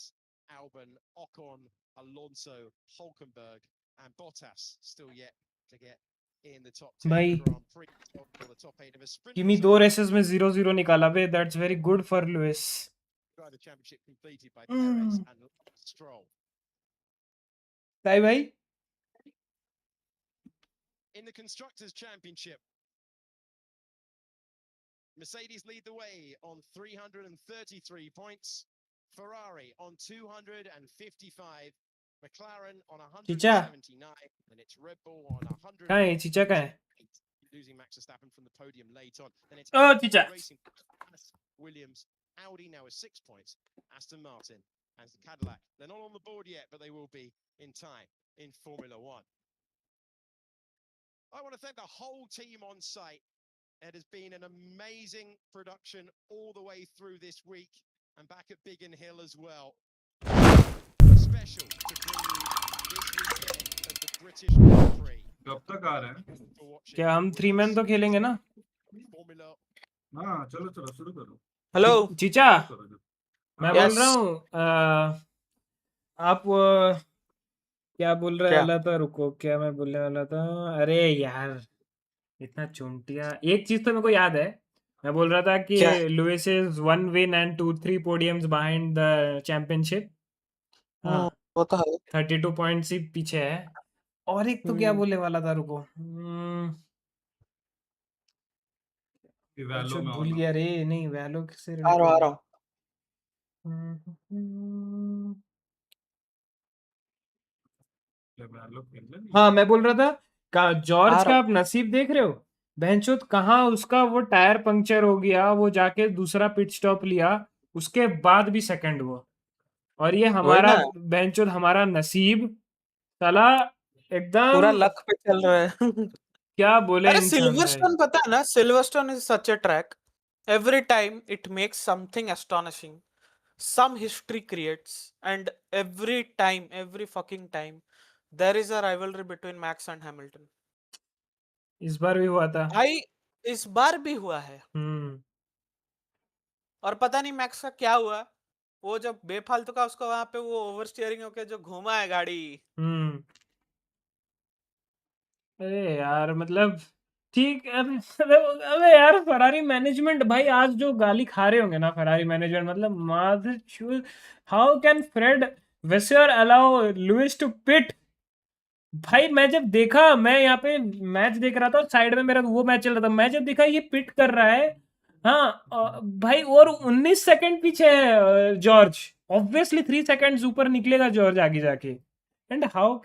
Albon, Ocon, Alonso, Hulkenberg, and Bottas still yet to get in the top 10 भाई Grand Prix or the top 8 of a sprint. किमी 2 races में 0-0 निकाला बे, that's very good for Lewis. The championship completed by Perez and Stroll. ताई भाई In the Constructors' Championship, Mercedes lead the way on 333 points, Ferrari on 255, McLaren on 179, and it's Red Bull on 100. कहाँ है चीचा, कहाँ है? Losing Max Verstappen from the podium late on. Then it's Oh, चीचा. Racing, Williams, Audi now with 6 points, Aston Martin and Cadillac. They're not on the board yet, but they will be in time in Formula One. I want to thank the whole team on site. It has been an amazing production all the way through this week and back at Biggin Hill as well. Special to bring you this weekend of the British Grand Prix. कब तक आ रहे हैं? क्या हम 3 man तो खेलेंगे ना? हाँ चलो चलो शुरू करो. हेलो चीचा, मैं Yes. बोल रहा हूँ आप क्या बोल रहे क्या? वाला था, रुको क्या मैं बोलने वाला था. अरे यार इतना चुंटिया, एक चीज तो मेरे को याद है. मैं बोल रहा था कि क्या? Lewis is 1 win and 2-3 podiums behind the championship. हाँ, वो तो है. 32 पॉइंट्स ही पीछे है. और एक तो क्या बोलने वाला था, रुको. वैलो में भूल होना. गया रे. नहीं, वैलो से आ रहा हूँ. वैलो खेलना नहीं. हाँ, मैं बोल रहा था जॉर्ज आ का रहा आप नसीब देख रहे हो. बहनचोद कहाँ उसका वो टायर पंक्चर हो गया, वो जाके दूसरा पिट स्टॉप लिया, उसके बाद भी सेकंड हुआ. और ये वही हमारा ना, बहनचोद हमारा नसीब साला पूरा एकदम लक पे चल रहा है. क्या बोले अरे इंसान भाई. सिल्वरस्टोन पता है ना, Silverstone is such a track. Every time it makes something astonishing. Some history creates, and every fucking time, there is a rivalry between Max and Hamilton. इस बार भी हुआ था. भाई इस बार भी हुआ है. और पता नहीं मैक्स का क्या हुआ, वो जब बेफालतू का उसको वहां पे वो ओवर स्टीयरिंग होके जो घुमा है गाड़ी. अरे यार मतलब ठीक है. अबे यार फरारी मैनेजमेंट भाई, आज जो गाली खा रहे होंगे ना फरारी मैनेजमेंट, मतलब मादर, how can Fred Vasseur allow Lewis to pit. भाई मैं जब देखा, मैं यहाँ पे मैच देख रहा था और साइड में मेरा वो मैच चल रहा था, मैं जब देखा ये पिट कर रहा है. हाँ भाई, और 19 सेकंड पीछे है जॉर्ज. ऑब्वियसली 3 सेकंड्स ऊपर निकलेगा जॉर्ज आगे जाके. एंड हाउ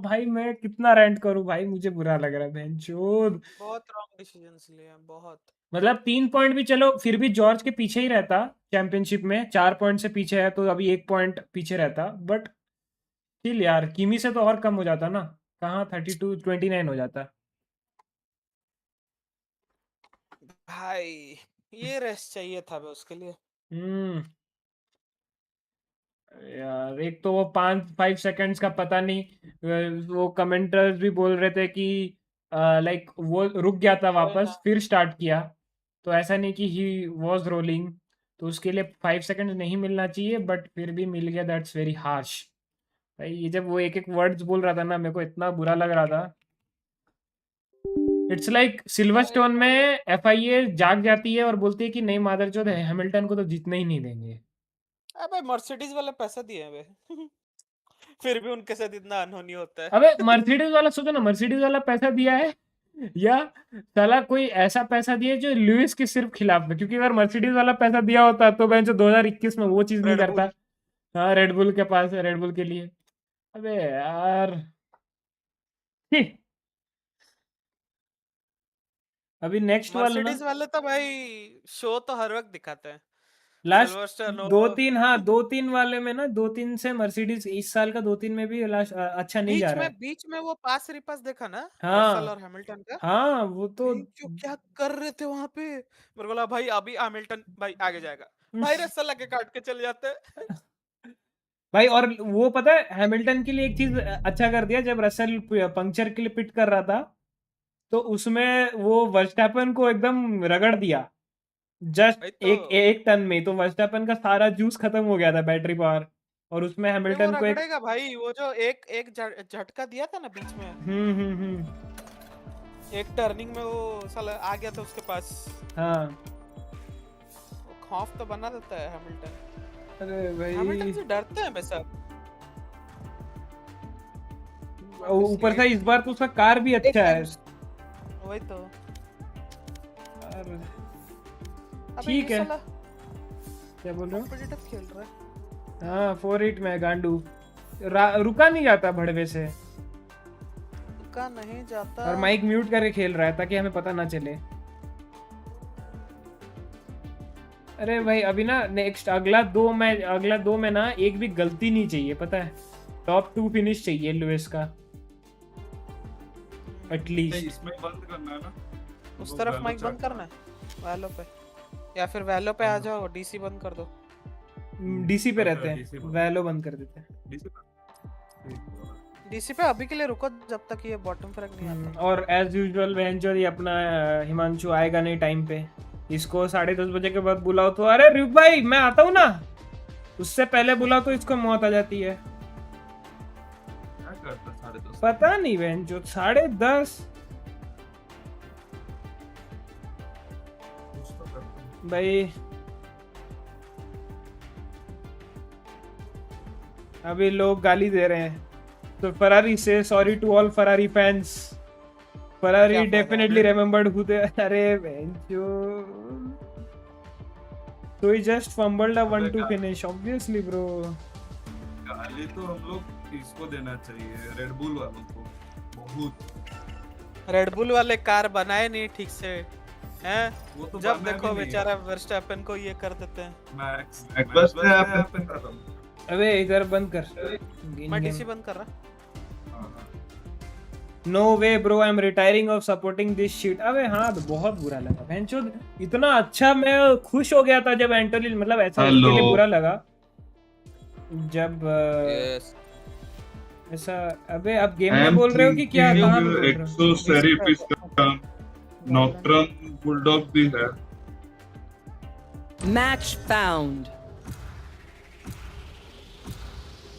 भाई मैं कितना रेंट करूं भाई, मुझे बुरा लग रहा है बहनचोद. बहुत रॉन्ग डिसीजंस लिए हैं, बहुत. मतलब 3 पॉइंट भी चलो फिर भी जॉर्ज के पीछे ही रहता चैंपियनशिप में. 4 पॉइंट से पीछे है तो अभी 1 पॉइंट पीछे रहता. बट स्टिल यार किमी से तो और कम हो जाता ना. कहाँ 32-29 हो जाता. भाई ये रेस चाहिए था उसके लिए. यार एक तो वो 5 सेकंड्स का पता नहीं, वो कमेंटर्स भी बोल रहे थे कि लाइक वो रुक गया था वापस फिर स्टार्ट किया. तो ऐसा नहीं कि ही वाज रोलिंग, तो उसके लिए 5 सेकंड्स नहीं मिलना चाहिए, बट फिर भी मिल गया. दैट्स वेरी हार्श भाई. ये जब वो एक एक वर्ड्स बोल रहा था ना, मेरे को इतना बुरा लग रहा था. इट्स लाइक सिल्वरस्टोन में FIA जाग जाती है और बोलती है कि नहीं मादरचोद है, हैमिल्टन को तो जीतने ही नहीं देंगे. अबे मर्सिडीज वाले पैसा दिए हैं बे फिर भी उनके साथ इतना अनहोनी होता है। अबे मर्सिडीज वाला सोचो ना, मर्सिडीज वाला पैसा दिया है या साला कोई ऐसा पैसा दिया है जो लुइस के सिर्फ खिलाफ में, क्योंकि अगर मर्सिडीज वाला पैसा दिया होता तो बेंच 2021 में वो चीज नहीं Red करता। हाँ रेडबुल के पास है, रेडबुल के लिए। अबे यार छी। अभी नेक्स्ट वाला ना मर्सिडीज वाले तो भाई शो तो हर वक्त दिखाते हैं। लास्ट सिल्वर्स्टोन हो, 2-3, हाँ 2-3 वाले में ना, 2-3 से मर्सिडीज इस साल का 2-3 में भी लास्ट अच्छा नहीं जा रहा है। बीच में वो पास रिपास देखा ना रसल हाँ और हैमिल्टन का। हाँ वो तो क्यों क्या कर रहे थे वहां पे? मेरे को लगा भाई अभी हैमिल्टन भाई आगे जाएगा, भाई रसल आगे काट के चले जाते हैं। भाई। और वो पता है हैमिल्टन के लिए एक चीज अच्छा कर दिया, जब रसल पंक्चर के लिए पिट कर रहा था तो उसमें वो वर्स्टैपन को एकदम रगड़ दिया जस्ट एक टर्न में, तो वर्स्टैपन का सारा जूस खत्म हो गया था, बैटरी पावर। और उसमें वो हैमिल्टन को एक रगड़ेगा भाई, वो जो एक झटका दिया था ना बीच में, एक टर्निंग में वो साला आ गया था उसके पास। हाँ वो खौफ तो बना देता है हैमिल्टन। अरे भाई हैमिल्टन से डरते हैं वैसा। ऊपर से इस बार तो उसका कार भी अच्छा है। वही तो ठीक है। क्या बोल रहे हो? कॉम्पिटिटिव खेल रहा है। हाँ 4-8 में गांडू रुका नहीं जाता भड़वे से, रुका नहीं जाता। और माइक म्यूट करके खेल रहा है ताकि हमें पता ना चले। अरे भाई अभी ना नेक्स्ट अगला दो में ना एक भी गलती नहीं चाहिए, पता है। टॉप 2 फिनिश चाहिए लुइस का एटलीस्ट। इसमें बंद करना है ना, उस तरफ माइक बंद करना है वैलो पे, या फिर वैलो पे आ जाओ, डीसी बंद कर दो। डीसी पे रहते हैं, वैलो बंद कर देते हैं। डीसी पे अभी के लिए रुको जब तक ये बॉटम फ्रैग नहीं आता। और एज यूजुअल वेंचर ये अपना हिमांशु आएगा नहीं टाइम पे, इसको 10:30 बजे के बाद बुलाओ तो अरे RyuK भाई मैं आता हूँ ना, उससे पहले बुलाओ तो इसको मौत आ जाती है। क्या करता 10:30? पता नहीं वेंचर 10:30 भाई। अभी लोग गाली दे रहे हैं तो फरारी से sorry to all Ferrari fans. Ferrari definitely remembered who they. अरे वेंचो तो he just fumbled a 1-2 finish obviously bro. गाली तो हम लोग इसको देना चाहिए रेडबुल वालों को। बहुत रेडबुल वाले कार बनाए नहीं ठीक से हैं, वो तो जब बनाया देखो भी नहीं। बेचारा वर्स्टैपन को ये कर देते हैं। मैक्स बस पे हैपन खत्म। अबे इधर बंद कर, मैं डीसी बंद कर रहा। No way bro I am retiring of supporting this shit. अबे हाँ तो बहुत बुरा लगा बेंचो, इतना अच्छा मैं खुश हो गया था जब एंटोली, मतलब ऐसा उसके लिए बुरा लगा जब ऐसा। अबे आप गेम में बोल रहे हो कि क्या? कहां बोल रहे हो? एक्सो सेरिफ नॉक्ट्रन बुलडॉग भी है। Match found.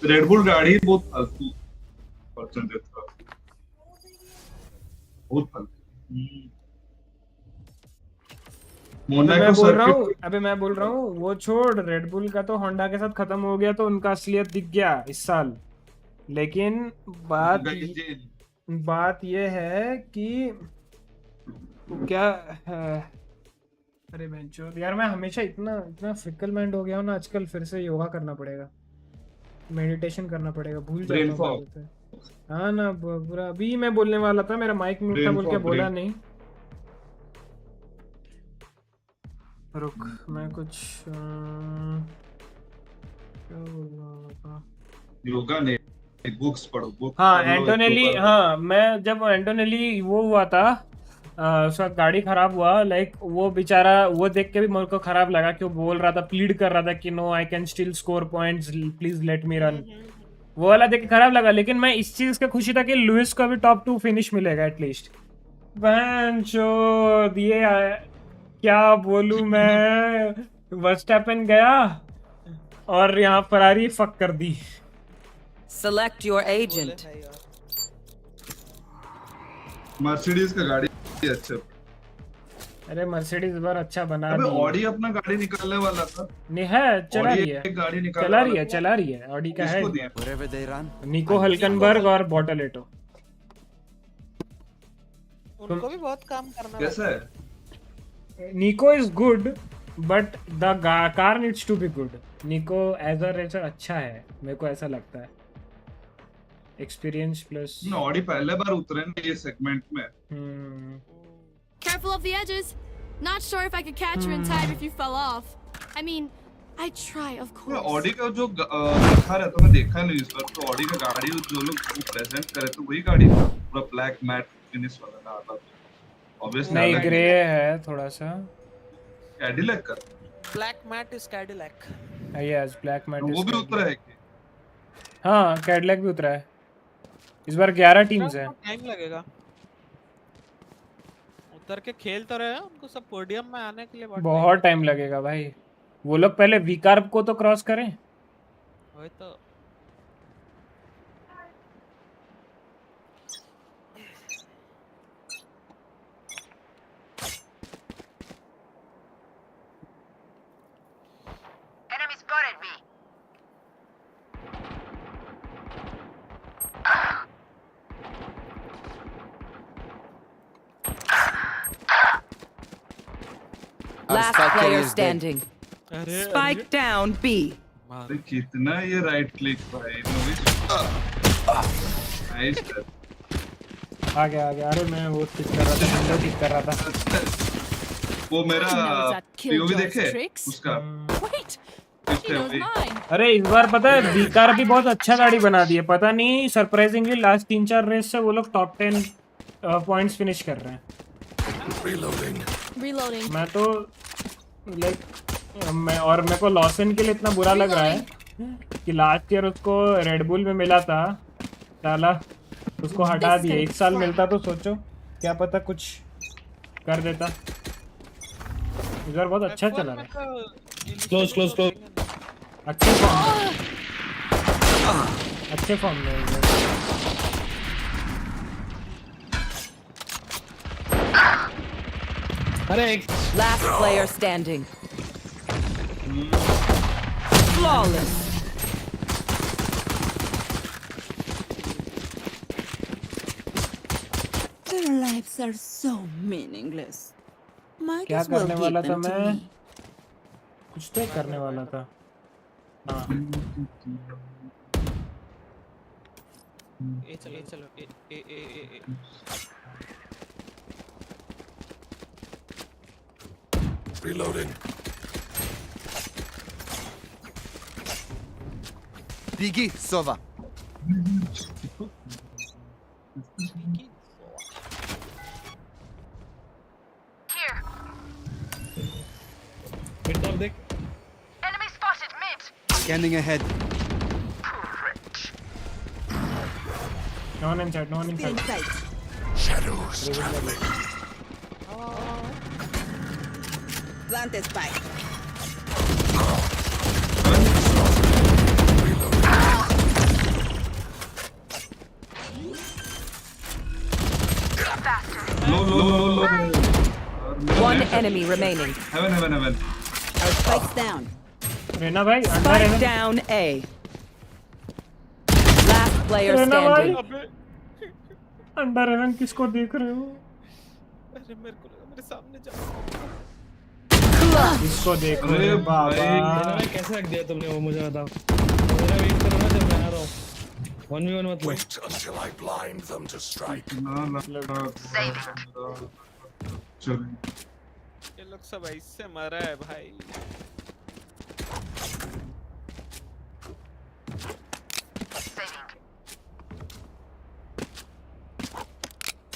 रेडबुल गाड़ी बहुत फालतू परसेंटेज था, बहुत फालतू। मैं बोल रहा हूँ वो छोड़, रेडबुल का तो होंडा के साथ खत्म हो गया तो उनका असलियत दिख गया इस साल। लेकिन बात ये है कि क्या अरे बेंचो यार मैं हमेशा इतना फिकल माइंड हो गया हूँ ना आजकल। फिर से योगा करना पड़ेगा, मेडिटेशन करना पड़ेगा, भूल जाता हूँ। हाँ ना पूरा अभी मैं बोलने वाला था, मेरा माइक म्यूट था बोल के बोला नहीं। रुक मैं कुछ क्या बोल रहा था? योगा नहीं, बुक्स पढ़ो बुक। हाँ एंटोनेली, हाँ मैं जब एंटोनेली वो हुआ था उसका गाड़ी खराब हुआ, लाइक वो बेचारा वो देख के भी मेरे को खराब लगा कि वो बोल रहा था, प्लीड कर रहा था कि no I can still score points please let me run. वो वाला देख के खराब लगा, लेकिन मैं इस चीज का खुशी था कि लुइस को भी टॉप 2 फिनिश मिलेगा एटलीस्ट। दिए क्या बोलूं मैं, वर्स्टैपेन गया और यहाँ फरारी फक कर दी। Select your agent. मर्सिडीज का गाड़ी अच्छा। अरे मर्सिडीज बार अच्छा बना अबे दी। ऑडी अपना गाड़ी निकालने वाला था। नहीं है, चला ऑडी रही है, एक गाड़ी निकालने चला वाला रही है, था। चला रही है। ऑडी का है किसको इस दिया? बार। निको हल्कनबर्ग और बॉटलेटो। उनको भी बहुत काम करना कैसा है? Nico is good but the car needs to be good. Nico as a racer अच्छा है, मेरे को ऐसा लगता है। एक्सपीरियंस प्लस ऑडी पहले बार उतरे ना ये सेगमेंट में। Careful of the edges. Not sure if I could catch you in time if you fell off. I mean, I'd try, of course. Audi का जो दिखा रहा था, मैं देखा नहीं इस बार। तो ऑडी का गाड़ी जो लोग प्रेजेंट करे तो वही गाड़ी था, पूरा ब्लैक मैट फिनिश वाला ना आता। ऑब्वियसली नहीं, ग्रे है थोड़ा सा। कैडिलैक का black matte is Cadillac. Yes, black matte. वो भी उतरा है कि? हाँ, कैडिलैक भी उतरा है इस बार। 11 टीम्स हैं। टाइम लगेगा उतर के, खेल तो रहे हैं, उनको सब पोडियम में आने के लिए बहुत टाइम लगेगा भाई। वो लोग पहले वीकार्ब को तो क्रॉस करें। वही तो। Enemy spotted me. Last player standing. Spike down B. अरे कितना ये राइट क्लिक भाई। नाइस। आ गया। अरे मैं वो ठीक कर रहा था, विंडो ठीक कर रहा था। वो मेरा पीओवी देखे उसका। अरे इस बार पता है वीकार भी बहुत अच्छा गाड़ी बना दी है। पता नहीं सरप्राइजिंगली लास्ट 3-4 रेस से वो लोग टॉप 10 पॉइंट्स फिनिश कर रहे हैं। Reloading. मैं तो मेरे को लॉसन के लिए इतना बुरा लग रहा है कि लास्ट ईयर उसको रेड बुल में मिला था, साला उसको हटा दिए। 1 साल मिलता तो सोचो क्या पता कुछ कर देता। इस बार बहुत अच्छा चला रहा है। क्लोज। अच्छे फॉर्म में अरे Last player standing. Flawless. Their lives are so meaningless. Might क्या as well करने give वाला था them to मैं? me. कुछ तो करने वाला था। हाँ। चलो ए Reloading. Biggie Sova. Here. Enemy spotted mid. Scanning ahead. No one inside. Shadows traveling. Plant a spike. Low. One enemy remaining. Heaven. Our spike's down. Reyna भाई, under Spike Reyna. down A. Last player Reyna भाई, standing. Under Raina किसको देख रहे हो? अरे मेरे को लगा मेरे सामने जा। इसको देख रहे हो बाबा। कैसे रख दिया तुमने वो, मुझे बताओ। मेरा वेट करो ना जब मैं आ रहा हूँ। 1v1 मत लो। Wait until I blind them to strike. ये लोग सब ऐसे मरा है भाई।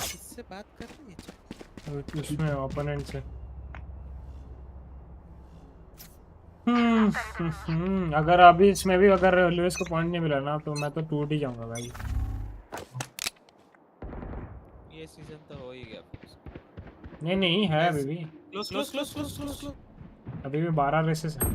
किससे बात कर रही है? उसमें ओपोनेंट से। अगर अभी इसमें भी अगर लुइस को पॉइंट नहीं मिला ना तो मैं तो टूट ही जाऊंगा भाई। ये सीजन तो हो ही गया। नहीं है अभी भी। क्लोज। अभी भी 12 रेसेस हैं।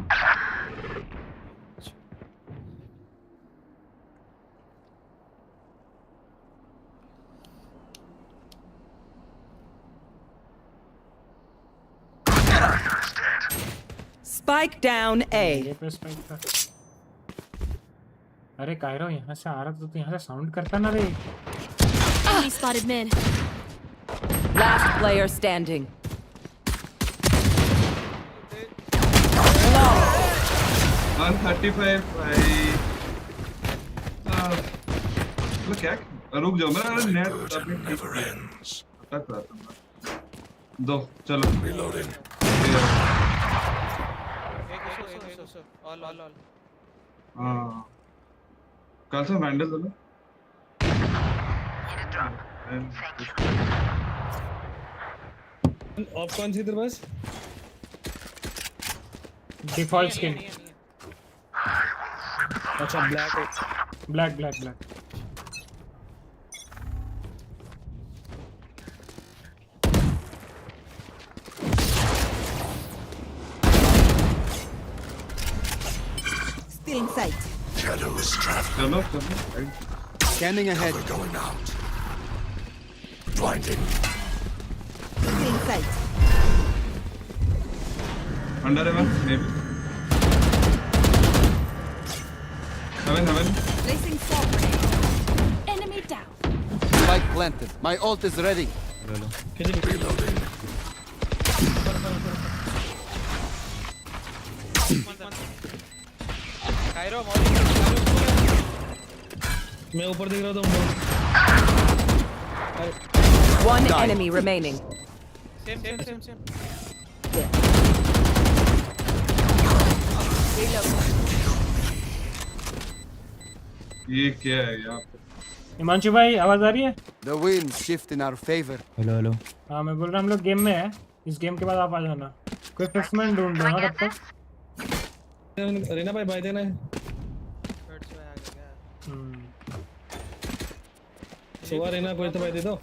Spike down A. ये पे स्पाइक था। अरे कायरो यहाँ से आ रहा तो यहाँ से साउंड करता ना रे। Enemy spotted mid. Last player standing. 135 भाई। क्या रुक जाओ मेरा नेट अभी ठीक है। तक रहा था दो चलो reloading all हाँ कल से वैंडल चलो ऑफ कौन सी तेरे पास डिफॉल्ट स्किन अच्छा black black black black Still in sight. Shadows traveling. Scanning ahead. Going out. Blinding. Still in sight. Under heaven, maybe. Heaven. Placing swarm grenade. Enemy down. Spike planted. My ult is ready. Reloading. Cairo मैं ऊपर देख रहा था One enemy remaining. Same. ये क्या है यार? हिमांशु भाई आवाज आ रही है? The winds shift in our favor. Hello हाँ मैं बोल रहा हूँ हम लोग गेम में है। इस गेम के बाद आप आ जाना। कोई फिक्समेंट ढूंढ दो ना तब तक। रीना भाई देना है सुबह रीना कोई तो भाई दे दो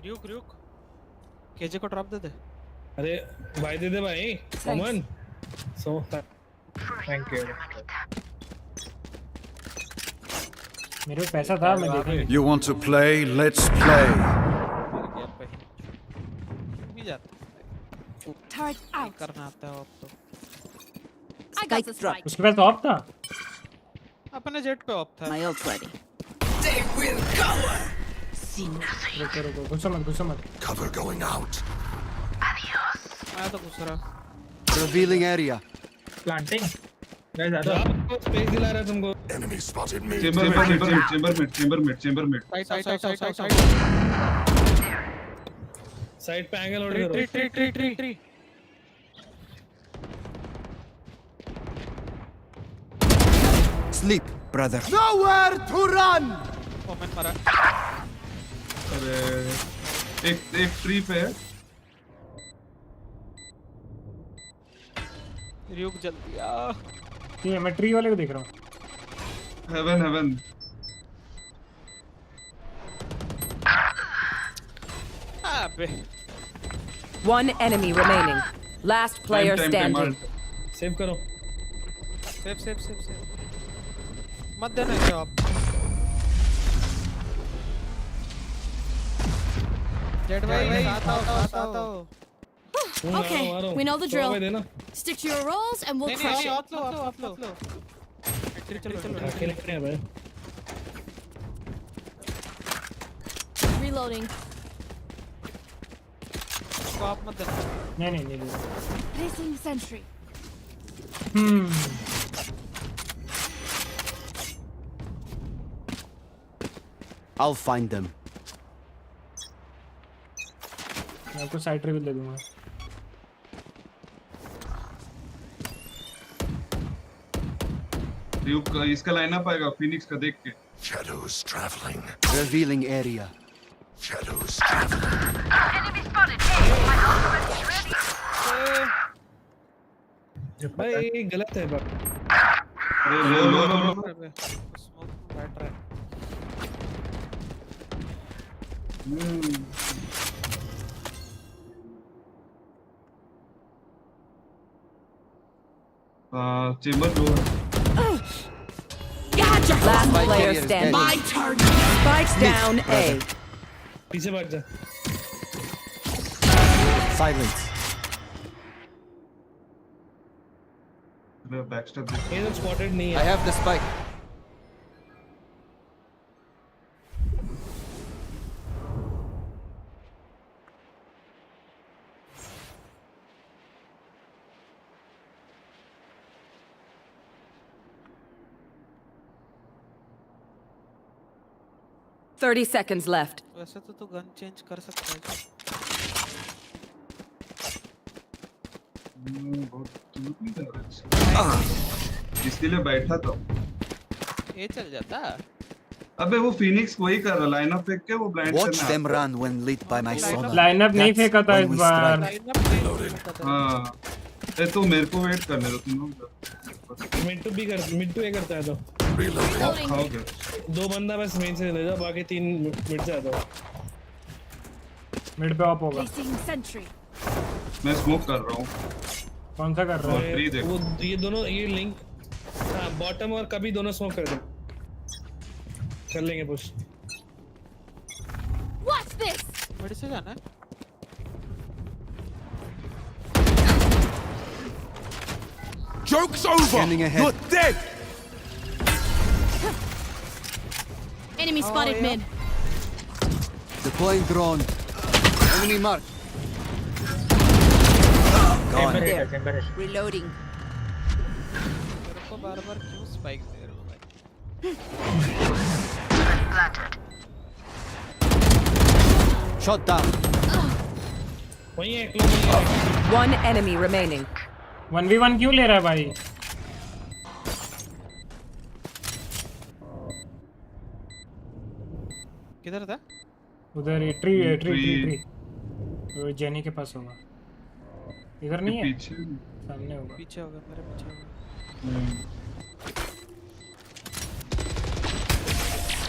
RyuK केजे को ड्रॉप दे दे अरे भाई दे दे भाई कॉमन सो थैंक यू मेरे पास पैसा था मैं देखा You want to play? Let's play. भी जाता Turret out. करना आता है अब तो I got the spike. उसके पास तो ऑफ था। अपने जेट पे ऑफ था My ult ready. They will cover. See nothing. रुको घुसो मत। Cover going out. आया तो घुस रहा Revealing area. प्लांटिंग गाइस आ जाओ स्पेस दिला रहा है तुमको Enemy spotted me. चेंबर में साइड पे एंगल होल्ड करो tree Sleep, brother. Nowhere to run. Omen मारा अरे एक ट्री पे है RyuK जल्दी आ ठीक है मैं ट्री वाले को देख रहा हूँ। हेवन अबे One enemy remaining. Last player standing. Save करो सेव मत देना इसे आप जेट भाई साथ आओ Okay, we know the drill. Stick to your roles and we'll crush it. Of low खेल रहे हैं भाई Reloading. आप मत देना नहीं Placing sentry. I'll find them. मैं आपको साइड रिवील दे दूंगा। RyuK इसका लाइनअप आएगा फिनिक्स का देख के Shadows traveling. Revealing area. Shadows traveling. Enemy spotted. My ultimate is ready. भाई गलत है बात लो स्मोक बैठ रहा है चेंबर दो Gotcha. Last Spike player carrier is standing. dead. My turn. Spikes down A. पीछे भाग जा Silence. मेरा बैकस्टेप ये तो spotted नहीं I है. have the spike. Thirty seconds left. वैसे तो तू गन चेंज कर सकता है. बहुत दूर नहीं जा रहा है. इसलिए बैठा था. ये चल जाता. अबे वो फिनिक्स वही कर रहा लाइनअप फेंक के वो ब्लाइंड Watch करना. them run when lit by my sonar. Lineup नहीं That's फेंका था when इस we बार. strike. हाँ. तो मेरे को वेट करने दो तुम लोग. Mid to B कर, mid to A करता है तो. खाओगे. 2 बंदा बस मेन से ले जाओ, बाकी 3 मिड से आ जाओ. मिड पे ऑफ होगा. मैं स्मोक कर रहा हूँ. कौन सा कर रहा है? फ्री देखो. वो ये दोनों ये लिंक हाँ बॉटम और कभी दोनों स्मोक कर दो. कर लेंगे पुश. What's this? बड़े से जाना है. Joke's over. Standing ahead. You're dead. Enemy spotted mid. Deploying drone. Enemy mark. Gone. Reloading. मेरे को बार-बार क्यों स्पाइक दे रहे हो भाई? Shot down. वही है क्लोज नहीं है. One enemy remaining. 1v1 क्यों ले रहा है भाई? किधर था? उधर ये ट्री तो जेनी के पास होगा. इधर नहीं है. पीछे. सामने होगा. पीछे होगा मेरे पीछे होगा.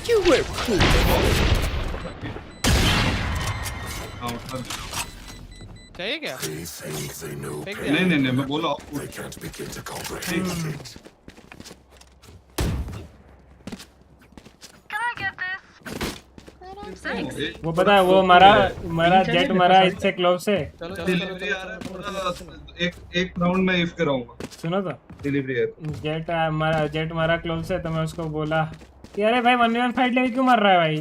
You were cool. हाँ उठा. चाहिए क्या? नहीं मैं बोला. वो पता है वो मरा जेट मरा इससे क्लोज से. डिलीवरी आ रहा है. एक राउंड में इफ कराऊंगा. सुनो तो. डिलीवरी है. जेट मरा क्लोज से तो मैं उसको बोला कि अरे भाई 1v1 फाइट लेके क्यों मर रहा है भाई.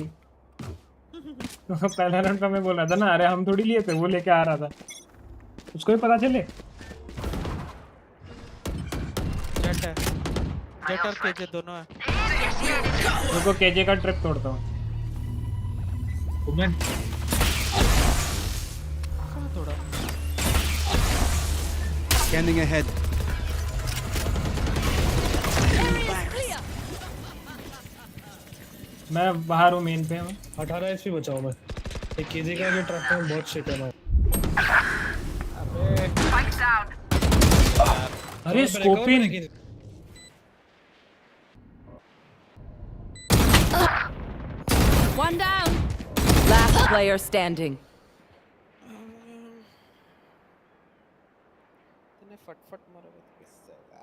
तो पहला राउंड का मैं बोल रहा था ना, अरे हम थोड़ी लिए थे, वो लेके आ रहा था. उसको भी पता चले. जेट है. जेट और केजे दोनों है. रुको केजे का ट्रिप तोड़ता हूँ. मैं कहाँ तोड़ा? Scanning ahead. मैं बाहर हूँ, मेन पे हूँ. 18 HP बचाऊं मैं. एक केजे का जो ट्रैक है बहुत शिट है. अरे scoping. One down. Last player standing. तूने फटफट मारोगे तो किससे होगा?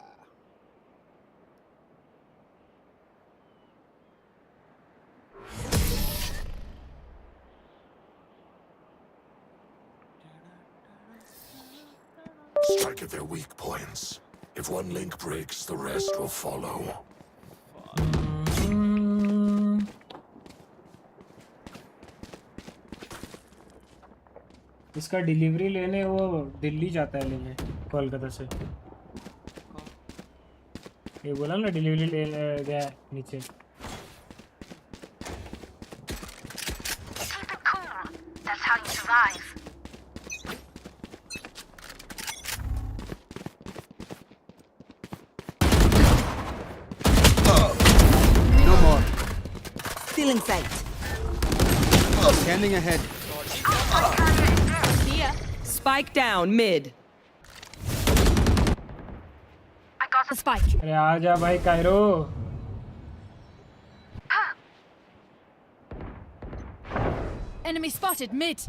Strike at their weak points. If one link breaks, the rest will follow. इसका डिलीवरी लेने वो दिल्ली जाता है लेने कोलकाता से. ये बोला ना डिलीवरी ले गया नीचे. Keep it cool. That's how you survive. No more. Still in sight. Scanning ahead. Spike down mid. I got the spike. अरे आजा भाई Cairo. Enemy spotted mid.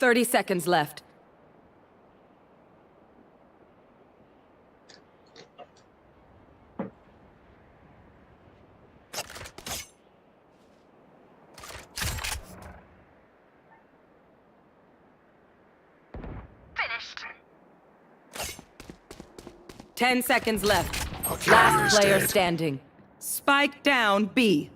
30 seconds left. Finished. 10 seconds left. Okay, Last player standing. Spike down B.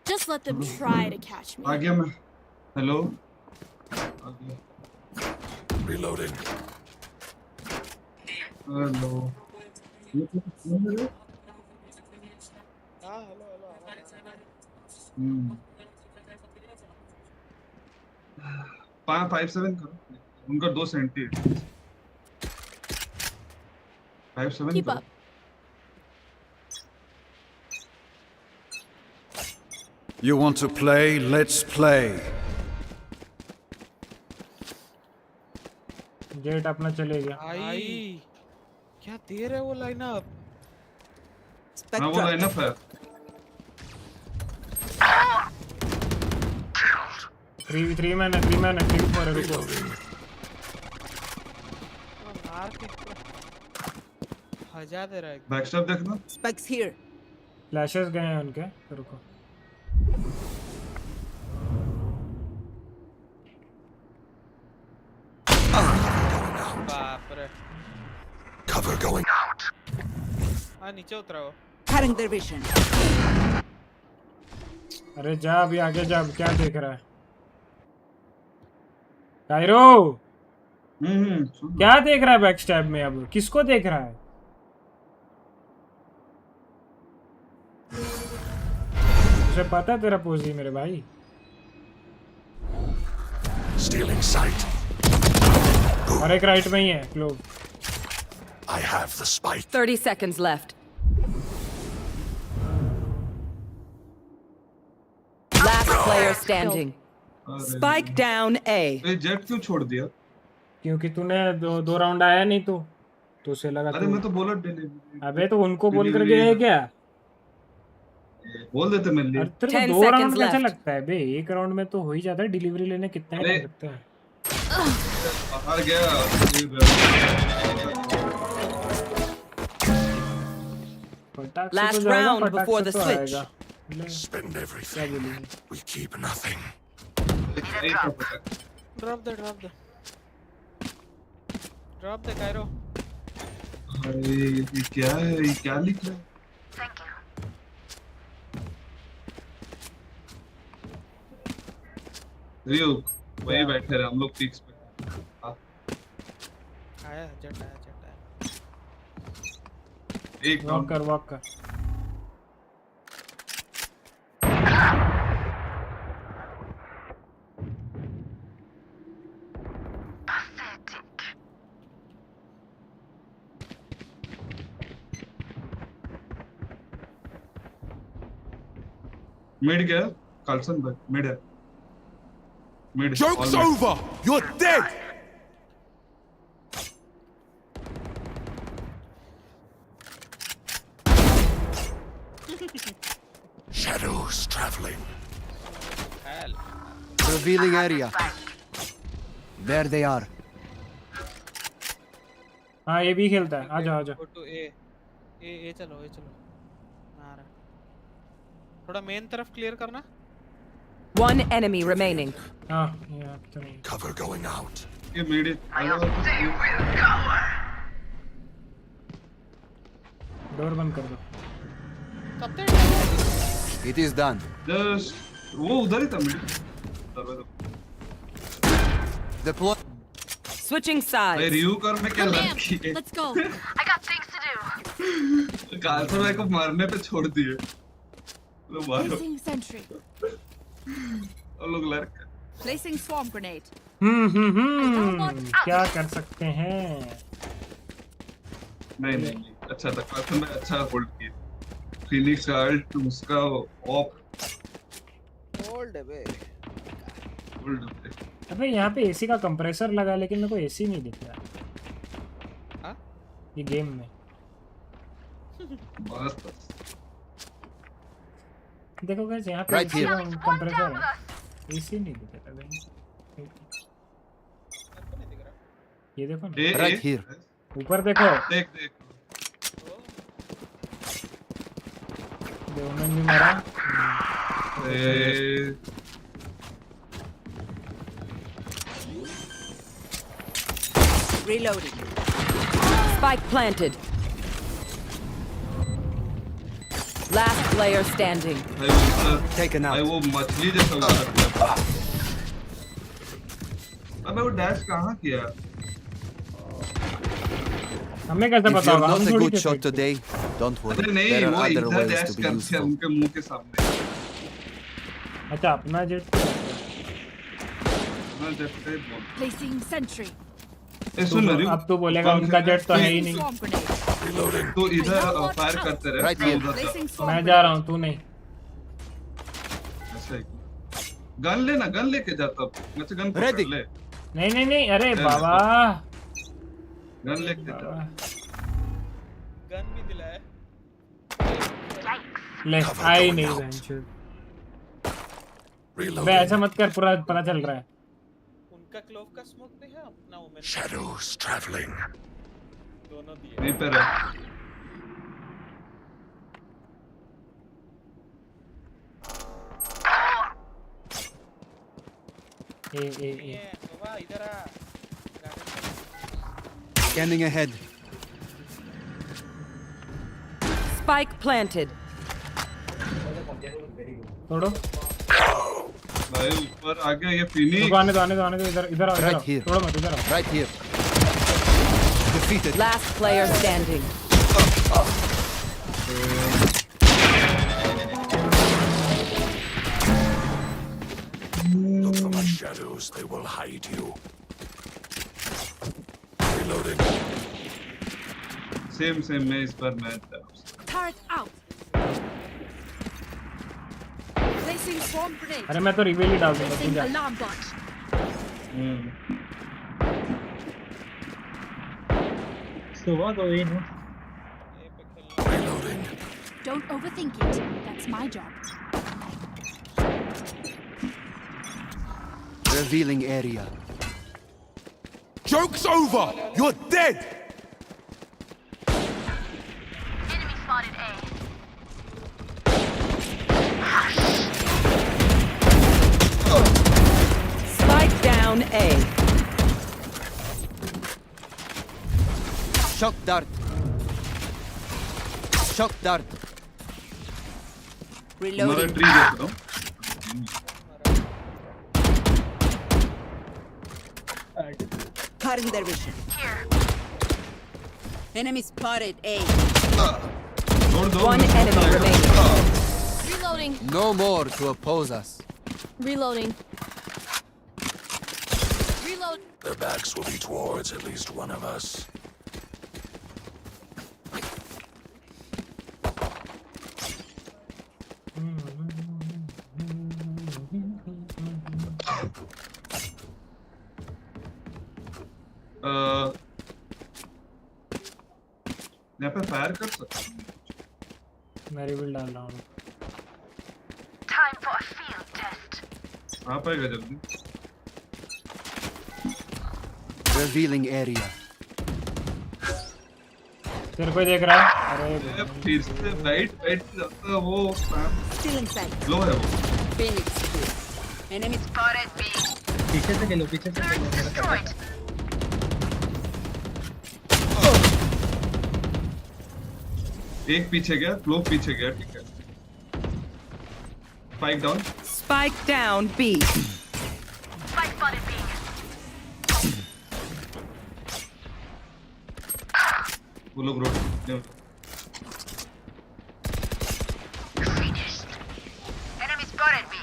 Just let them try to catch me. आ गया मैं. Hello. Reloading. Hello. हम्म. 5-7 करो. उनका 2 senti. 5-7 Keep करो. up. You want to play? Let's play. Jet अपना चले गया. भाई क्या दे रहे वो लाइनअप? हाँ वो लाइनअप है. 3 मैन 3-4 रुको. मार के हजा दे रहा है. बैकस्टैप देखना. Spikes here. फ्लैशेस गए हैं उनके. रुको. बाप रे. Cover going out. हाँ नीचे उतराओ. Cutting their vision. अरे जा अभी आगे जा. क्या देख रहा है कायरो? क्या देख रहा है बैक स्टैब में? अब किसको देख रहा है? तुझे पता है तेरा पोजी मेरे भाई? Stealing sight. और एक राइट में ही है clove. I have the spike. 30 seconds left. Last player standing. Spike down A. ये जेट क्यों छोड़ दिया? क्योंकि तूने दो राउंड आया नहीं तो उसे लगा. अरे मैं तो बोला डिलीवरी. अबे तो उनको बोल कर गए क्या? बोल देते मेरे लिए. तेरे को 2 राउंड कैसे लगता है बे? 1 राउंड में तो हो ही जाता है. डिलीवरी लेने कितना टाइम लगता है? बाहर गया. Last round before the switch. Spend everything. We keep nothing. Drop the Cairo. अरे ये क्या है? ये क्या लिख रहा है? Thank you. RyuK वही बैठे रहे हम लोग पीक्स पे. आया जट आया. एक वॉक कर. मिड गया. कार्लसन भाई मिड है. Mid. Joke's over. You're dead. Shadows traveling. Revealing area. There they are. हाँ ये भी खेलता है. आजा. Go to A. चलो. आ रहा. थोड़ा मेन तरफ क्लियर करना. One enemy remaining. हाँ ये तो नहीं. Cover going out. ये मिड. डोर बंद कर दो. It is done. Just वो उधर ही था मिड. Deploy. Switching sides. भाई RyuK और मैं क्या लड़की है? Let's go. I got things to do. Carlsen भाई को मारने पे छोड़ दिए. लो मारो. Placing sentry. और लोग लड़के. Placing swarm grenade. क्या कर सकते हैं? नहीं अच्छा था. कार्लसन भाई अच्छा होल्ड किया. फिनिक्स का अल्ट उसका ऑफ. Hold bay. होल्ड. अबे यहाँ पे एसी का कंप्रेसर लगा लेकिन मेरे को एसी नहीं दिख रहा. ये गेम में बस देखो गाइस यहाँ पे Right here. कंप्रेसर है एसी नहीं दिखता है ये देखो ना Right here. ऊपर देखो देख दोनों भी मरा Reloading. Spike planted. Last player standing. Taken out. वो मछली जैसा हुआ था अबे वो डैश कहाँ किया हमें कैसे If पता you're होगा not a good shot today, don't worry. अरे नहीं There वो are other इधर ways डैश to be करते हैं useful. उनके मुंह के सामने अच्छा अपना जेट ना जेट से बोल Placing sentry. सुन रही अब तो बोलेगा उनका जेट तो है ही नहीं तो इधर फायर करते रहे Right here. मैं जा रहा हूँ तू नहीं ऐसा ही गन लेना गन लेके जाता मैं गन पकड़ ले नहीं अरे बाबा गन लेके जा गन भी दिलाया ले आई नहीं वेंचर बे ऐसा मत कर पूरा पता चल रहा है उनका क्लोव का स्मोक भी है अपना वुमेन Shadows traveling. दोनों दिए नहीं पे रहा ए बाबा इधर आ Scanning ahead. Spike planted. छोड़ो भाई ऊपर आ गया ये फिनिक्स आने दो इधर आओ Right here. छोड़ो मत इधर आओ Right here. Defeated. Last player standing. Look for my shadows, they will hide you. Reloading. Same मैं इस पर मैं Turret out. Placing swarm grenade. अरे मैं तो रिवील ही डाल दूंगा तू Placing जा alarm bot. सुबह तो ये ना Reloading. Don't overthink it. That's my job. Revealing area. Joke's over! You're dead! Enemy spotted A. Spike down A. Shock dart. Shock dart. हमारा Reloading. ट्री देख रहा हूँ Cutting their vision. Enemy spotted A. छोड़ दो One enemy remaining. Reloading. No more to oppose us. Reloading. Reload. Their backs will be towards at least one of us. यहाँ पे fire कर सकते हैं मैं रिवील डाल रहा हूँ Time for a field test. कहाँ पाएगा जल्दी Revealing area. तेरे को देख रहा है अरे फिर से राइट जाता है वो Still inside. लो है वो Phoenix here. Enemy Spotted B. पीछे से खेलो पीछे से खेलो मेरा Destroyed. एक पीछे गया फ्लो पीछे गया ठीक है spike down Spike down B. Spike spotted B. वो लोग road Finished. Enemy spotted B.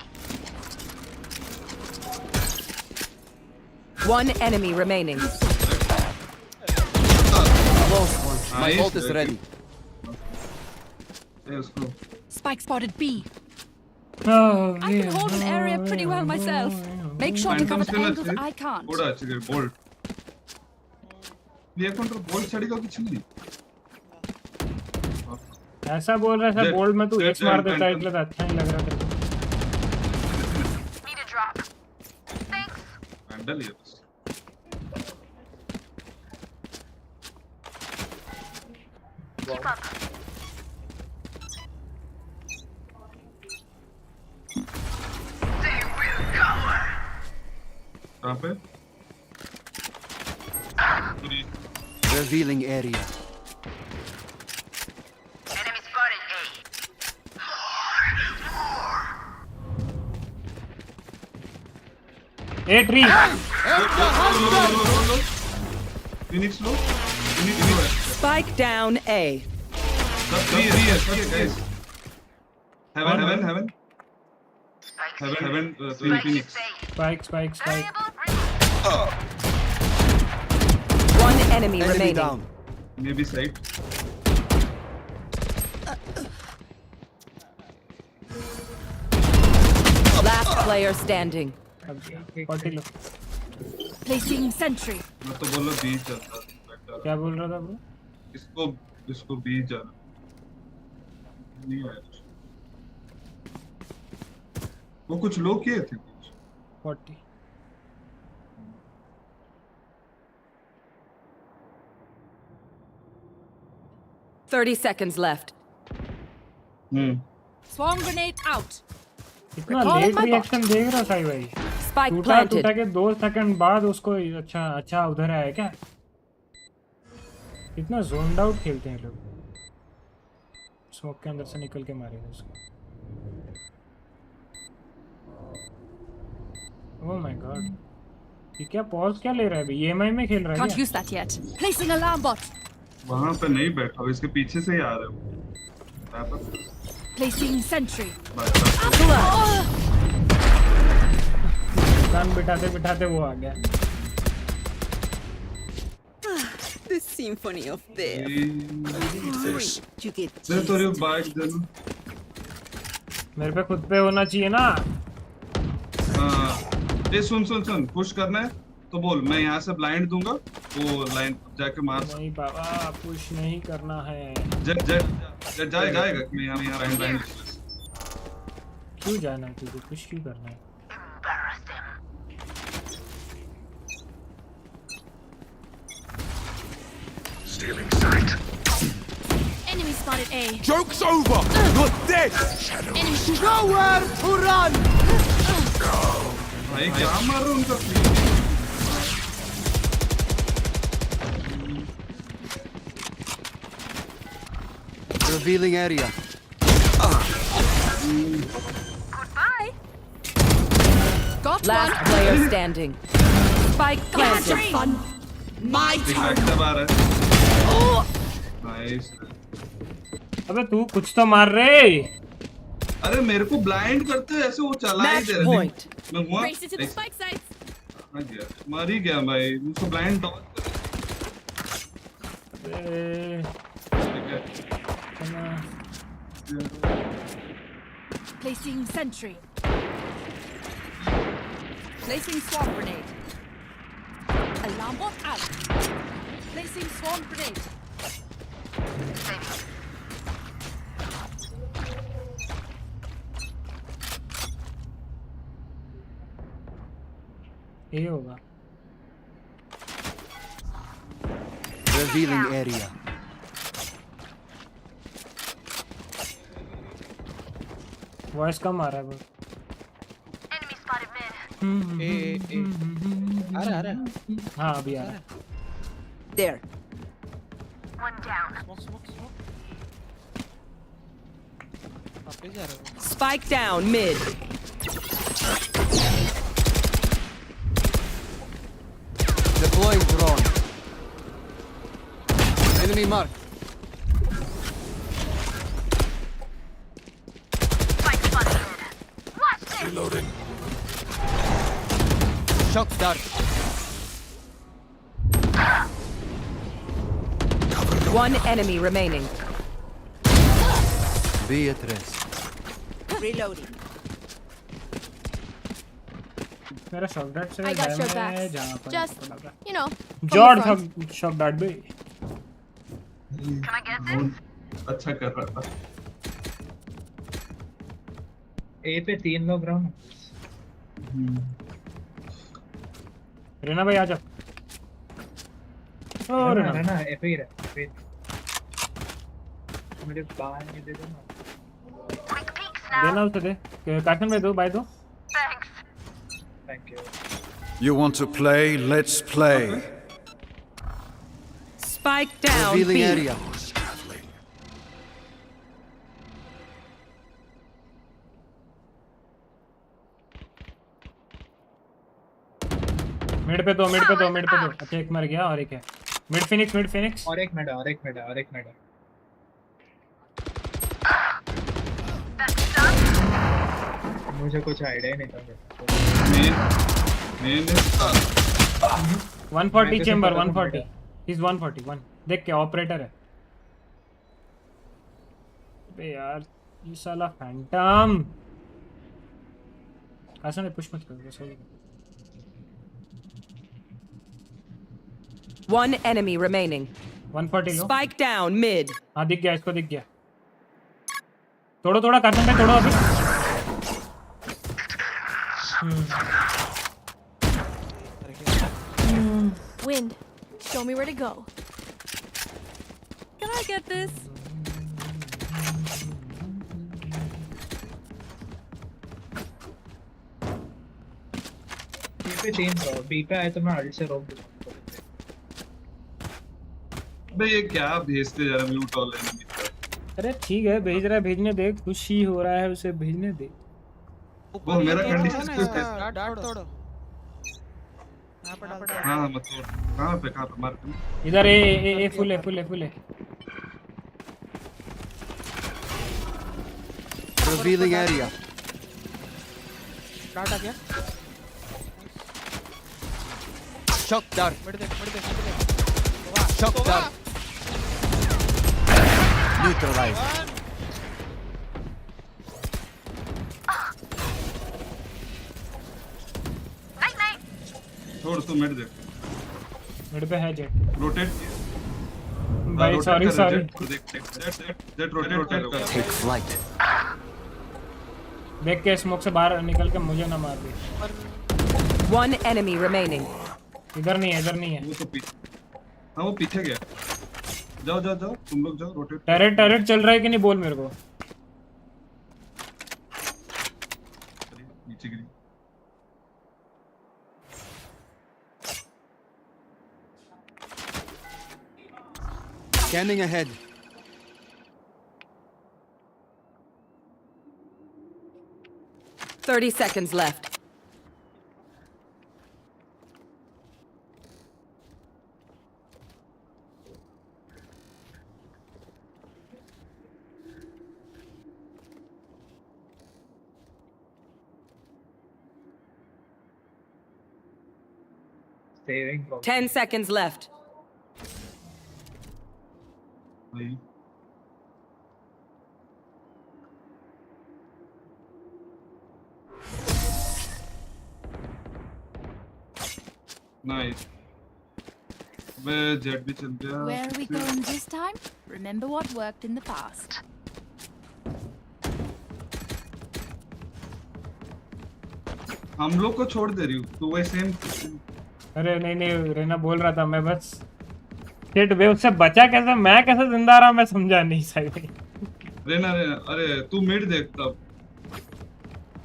One enemy remaining. Close one. My Nice, ult is very ready. उसको Spike spotted B. Oh, I can hold an area pretty well myself. Make sure to cover the angles I can't. थोड़ा अच्छे bolt ये control bolt चढ़ेगा कुछ नहीं। ऐसा बोल रहा था बोल्ट में तू एक्स मार देता है, इसलिए अच्छा नहीं लग रहा तेरे को। हैंडल ये बस। कहाँ पे? Revealing area. Enemy spotted A. A tree. Phoenix low. Phoenix low. Spike down A. Three okay guys. Heaven. Phoenix. Spike. One enemy remaining. Down. Maybe side. Last player standing. 40 low. Placing sentry. मैं तो बोल रहा बीच चलता। क्या बोल रहा था वो? इसको बीच जाना। नहीं आया। वो कुछ लोग किए थे कुछ। 40। $30 seconds left. Swarm grenade out. इतना लेट रिएक्शन देख रहा था भाई। Spike planted. टूटा के 2 सेकंड बाद उसको अच्छा उधर आया क्या? इतना जोन्ड आउट खेलते हैं लोग। स्मोक के अंदर से निकल के मारेगा उसको। Oh my god. ये क्या पॉज क्या ले रहा है अभी? EMI में खेल रहा है Can't use that yet. Placing alarm bot. वहाँ पे नहीं बैठा, इसके पीछे से ही आ रहे हो। Placing sentry. कान बिठाते वो आ गया। The symphony of death. You get दे तो रे बाइक दे लो। मेरे पे खुद पे होना चाहिए ना। हाँ। ये सुन पुश करना है तो बोल, मैं यहाँ से ब्लाइंड दूंगा, वो लाइन जाके मार। नहीं बाबा पुश नहीं करना है। जेट जाएगा कि मैं यहाँ ब्लाइंड क्यों जाना है तुझे? पुश क्यों करना है? Stealing sight. Enemy spotted A. Joke's over. You're dead. Enemy nowhere to run. भाई क्या मार रहा उनका? Revealing area. Goodbye. Got Last one. player standing. Spike planted. Fun. My turn. Nice. अबे तू कुछ तो मार रे। अरे मेरे को ब्लाइंड करते ऐसे वो चला ही दे रहे। मैं हुआ। Race it to the spike sites. मर ही गया भाई, मुझको blind dodge Placing sentry. Placing swarm grenade. Alarm bot out. Placing swarm grenade. ये होगा। Revealing area. वॉइस कम आ रहा है वो। Enemy spotted mid. आ रहा। हाँ अभी आ रहा है। There. One down. Spike down mid. Deploying drone. Enemy mark. Spike spotted mid. Watch this. Reloading. Shock dart. One enemy remaining. Be at rest. Reloading. मेरा shock dart से I got your back. Damage जहां पर Just, you know, from the George front. Shock dart भी अच्छा कर रहा था। ए पे 3 लोग रहो। रेना भाई आ जाओ। और ना ए पे ही रहे। मुझे बाहर नहीं दे दो ना। देना उसे दे। कार्टन में दो, बाय दो। Thank you. You want to play? Let's play. Spike down Revealing B. area. Mid पे दो, मिड पे दो, मिड पे दो। अच्छा एक मर गया और एक है। Mid Phoenix. और एक मिनट। मुझे कुछ आइडिया नहीं था। मेन 140 चेंबर 140 इज 141 देख के ऑपरेटर है। अबे यार ये साला फैंटम ऐसा नहीं पुश मत कर बस। One enemy remaining. 140 लो। Spike down mid. हाँ दिख गया, इसको दिख गया। थोड़ा कार्टन पे तोड़ो अभी। Wind, show me where to go. Can I get this? B पे 3 रहो। बी पे आए तो मैं अल्ट से रोक दूंगा। भाई ये क्या भेजते जा रहे म्यूट ऑल एनिमी। अरे ठीक है भेज रहा है, भेजने दे। खुशी हो रहा है उसे, भेजने दे। वो मेरा कंडीशन डार्ट तोड़ो। यहां पर डाल। हां मत तोड़। कहां पे मार तुम। इधर ए फुल है। Revealing area. डार्ट आ गया। Shock dart. मर दे। Shock dart. Neutralized. छोड़ तू मिड देख। मिड पे है जेट। रोटेट भाई सॉरी जेट रोटेट कर। Take flight. देख के स्मोक से बाहर निकल के मुझे ना मार दे। One enemy remaining. इधर नहीं है। वो तो पीछे। हाँ वो पीछे गया। जाओ तुम लोग जाओ रोटेट। टरेट चल रहा है कि नहीं बोल मेरे को। नीचे गिरी। Scanning ahead. Thirty seconds left. Saving. 10 seconds left. Nice. Where jet भी चल गया। Where are we going this time? Remember what worked in the past. हम लोग को छोड़ दे रही हूँ तो वही सेम। अरे नहीं रेना बोल रहा था मैं बस हिट वेव से बचा कैसे, मैं कैसे जिंदा रहा मैं समझा नहीं सही। रेना अरे तू मिड देख तब।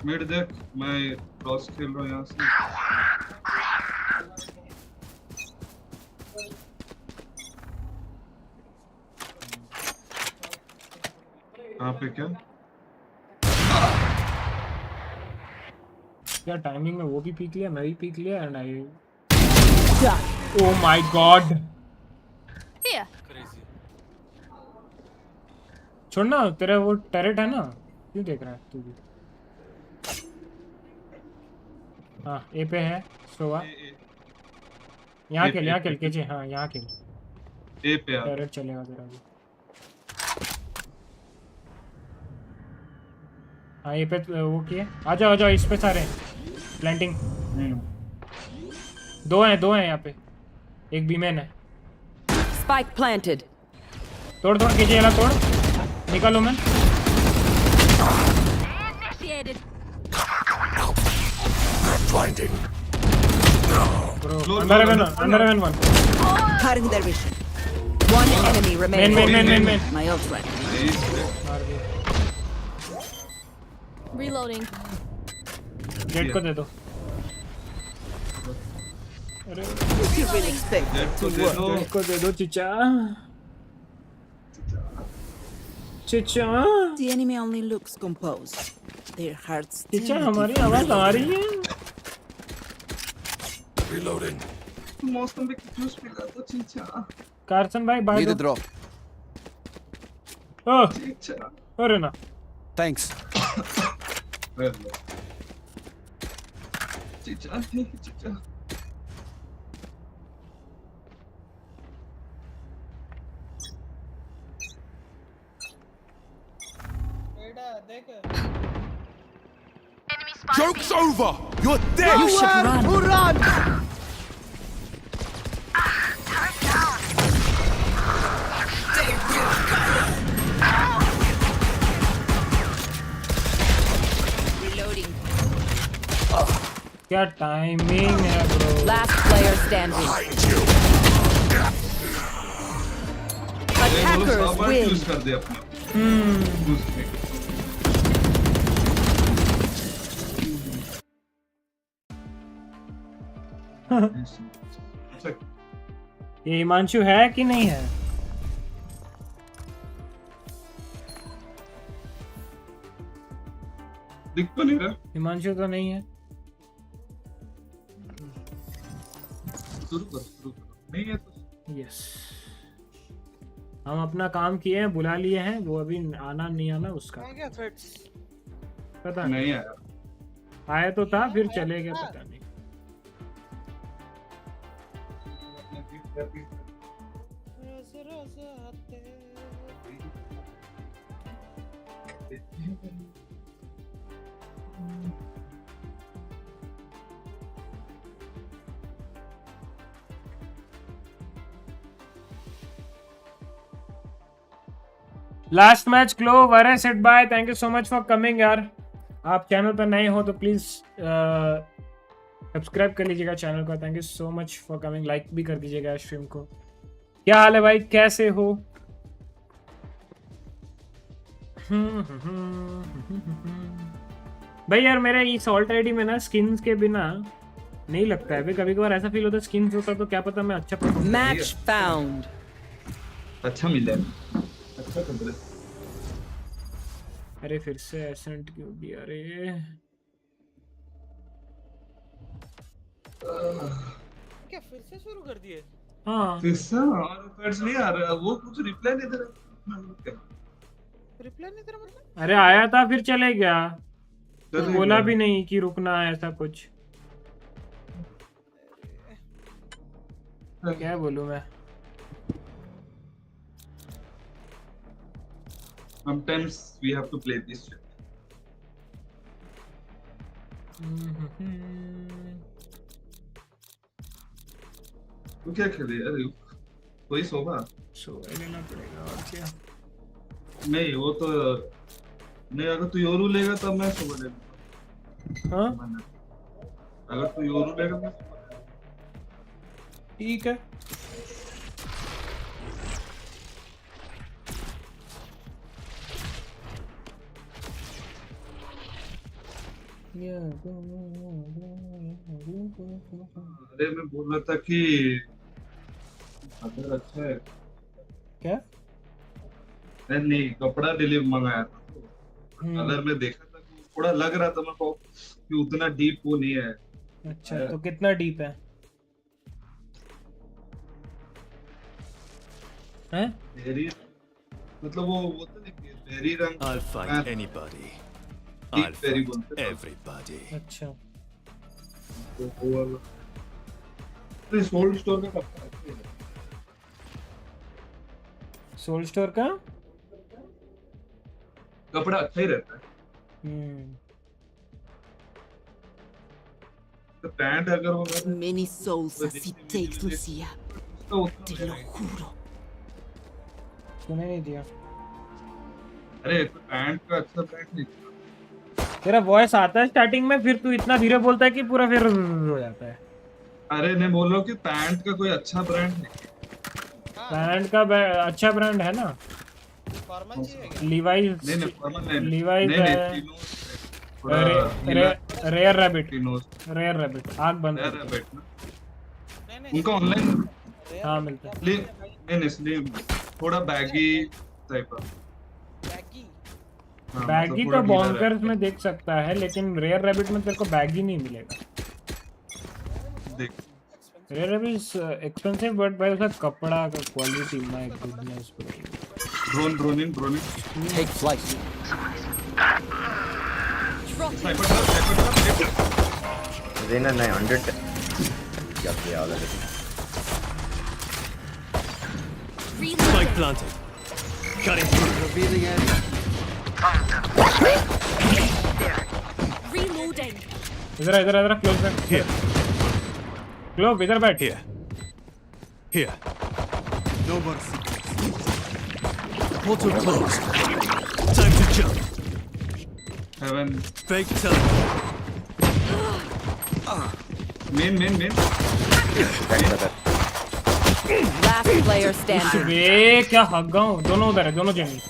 मिड देख मैं क्रॉस खेल रहा हूँ यहाँ से। कहाँ पे क्या टाइमिंग में वो भी पीक लिया, मैं भी पीक लिया and I oh my God. Here. छोड़ना तेरा वो टरेट है ना, क्यों देख रहा है तू भी। हाँ ए पे है सोवा। यहाँ खेल केजे। हाँ यहाँ खेल ए पे टरेट चलेगा तेरा भी। हाँ ये पे वो किए। आ जाओ इस पे सारे प्लांटिंग। दो हैं यहाँ पे, एक बीमैन है। Spike planted. तोड़ कीजिए, तोड़ निकालो मैं। Blinding. Bro, under heaven one. Cutting their vision. One enemy remaining. Main. My ult ready. Reloading. Jet को दे दो। You really expect it to work? Jet को दे दो चिचा। The enemy only looks composed. Their hearts. चिचा हमारी आवाज आ रही है। Reloading. मौसम में कितनी स्पीड आता चिंचा। कार्सन भाई बाय Need a drop. ओह चिंचा। अरे ना। Thanks. चिंचा चिंचा। Joke's over! You're dead! You should run. Reloading. क्या टाइमिंग है bro. Last player standing. Attackers win. Use कर दे अपना। ये हिमांशु है कि नहीं है? दिख तो नहीं रहा। हिमांशु तो नहीं है। शुरू कर। नहीं है तो। यस। हम अपना काम किए हैं, बुला लिए हैं, वो अभी आना नहीं आना उसका पता नहीं आया। आया तो था, फिर चले गए, पता नहीं। लास्ट मैच क्लो वरे सेट बाय, thank you so much for coming यार। आप चैनल पर नए हो तो प्लीज सब्सक्राइब कर लीजिएगा चैनल को। Thank you so much for coming, like भी कर दीजिएगा स्ट्रीम को। क्या हाल है भाई, कैसे हो? भाई यार मेरे इस ऑल्ट आईडी में ना स्किन्स के बिना नहीं लगता है। कभी कभार ऐसा फील होता है स्किन्स होता तो क्या पता मैं अच्छा परफॉर्म। Match found. अच्छा मिला अच्छा कर रहे। अरे फिर से एसेंट क्यों दिया रे? क्या फिर से शुरू कर दिए? हाँ फिर से और पैड्स नहीं आ रहा, वो कुछ रिप्लाई नहीं दे रहा। रिप्लाई नहीं दे रहा मतलब? अरे आया था फिर चले गया, चले बोला गया। भी नहीं कि रुकना है ऐसा कुछ। क्या बोलूं मैं? Sometimes we have to play this shit. तू क्या खेले? अरे कोई सोगा? सोए लेना पड़ेगा और क्या। नहीं वो तो नहीं, अगर तू योरू लेगा तब मैं सोगा लेगा। हाँ अगर तू योरू लेगा मैं सोगा लेगा। ठीक है। अरे मैं बोल रहा था कि अगर अच्छा है क्या? नहीं कपड़ा डिलीवर मंगाया था तो अगर मैं देखा था कि थोड़ा लग रहा था मेरे को कि उतना डीप वो नहीं है। अच्छा तो कितना डीप है? हैं? बेरी मतलब वो तो देखिए बेरी रंग। I'll fight anybody. I'll fight everybody. अच्छा तो वो वाला तो सोल्ड स्टोर का कपड़ा अच्छा है। सोल स्टोर का कपड़ा अच्छा ही रहता है। तो पैंट अगर वो Many souls así takes Lucia. Te lo juro. सुने नहीं दिया। अरे तो पैंट का अच्छा ब्रांड नहीं। तेरा वॉइस आता है स्टार्टिंग में, फिर तू इतना धीरे बोलता है कि पूरा फिर हो जाता है। अरे नहीं बोल रहा हूँ कि पैंट का कोई अच्छा ब्रांड नहीं। पैंट का अच्छा ब्रांड है ना, लीवाइस। नहीं नहीं फॉर्मल नहीं, लीवाइस नहीं है, रेयर रैबिट, रेयर रैबिट आग बंद। रेयर रैबिट ना, उनका ऑनलाइन हाँ मिलता है। नहीं नहीं स्लिम, थोड़ा बैगी टाइप का। बैगी तो बॉन्कर्स में देख सकता है, लेकिन रेयर रैबिट में तेरे को बैगी नहीं मिलेगा। देख Rare Rabbit is expensive, but भाई उसका कपड़ा का quality, my goodness bro. Droning Take flight. Zena 900. Yeah, already. Spike planted. Cutting through. Revealing area. Reloading. इधर क्लोज बैठ। Here. क्लोज इधर बैठ। Here. No more secrets. Portal closed. Time to jump. Heaven. Fake teleport. Main. Last player standing. बे क्या हग्गा हूँ, दोनों उधर है, दोनों जमी।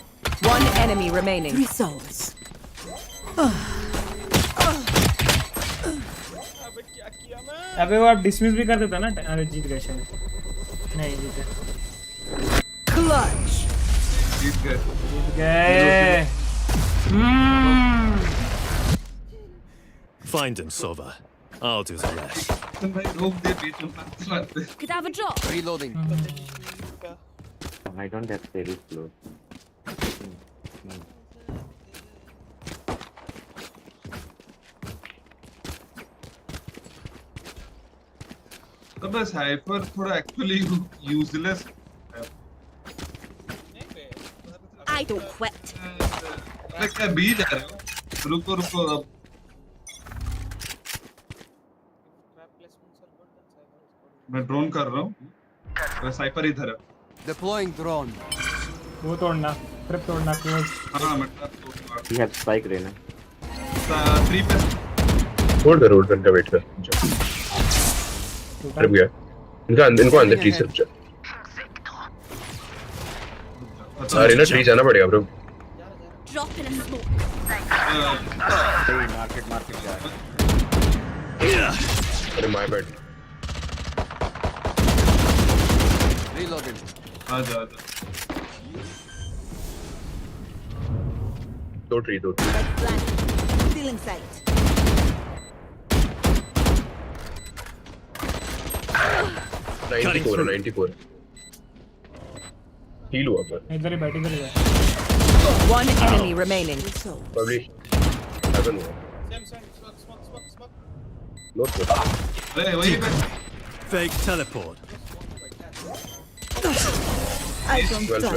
One enemy remaining. 3 souls. अबे वो आप डिसमिस भी कर देता ना। अरे जीत गए शायद, नहीं जीते। Kludge. जीत गए। Find him, Sova. I'll do the rest. भाई रोक दे बीच में मत। Could have a drop. Reloading. I don't have very close. तो बस हाइपर थोड़ा एक्चुअली यूजलेस है। I don't quit. अरे क्या बी जा रहे हो? रुको अब। मैं ड्रोन कर रहा हूँ। साइपर इधर है। Deploying drone. वो तोड़ना, ट्रिप तोड़ना, क्लोज। हाँ मैं trap तोड़ूंगा। We have spike Reyna. 3 पे होल्ड कर वेट कर। ट्रिप गया। इनको अंदर ट्री से बचा। अरे ना ट्री जाना पड़ेगा bro. Drop in a smoke. Market जा। अरे माय बैड। Reloading. आजा। दो ट्री। Stealing sight. 94 हील हुआ पर। इधर ही बैठ। One enemy remaining. पब्लिश हेवन हुआ। नोट कर। अरे वही पे Fake teleport. I don't Well die.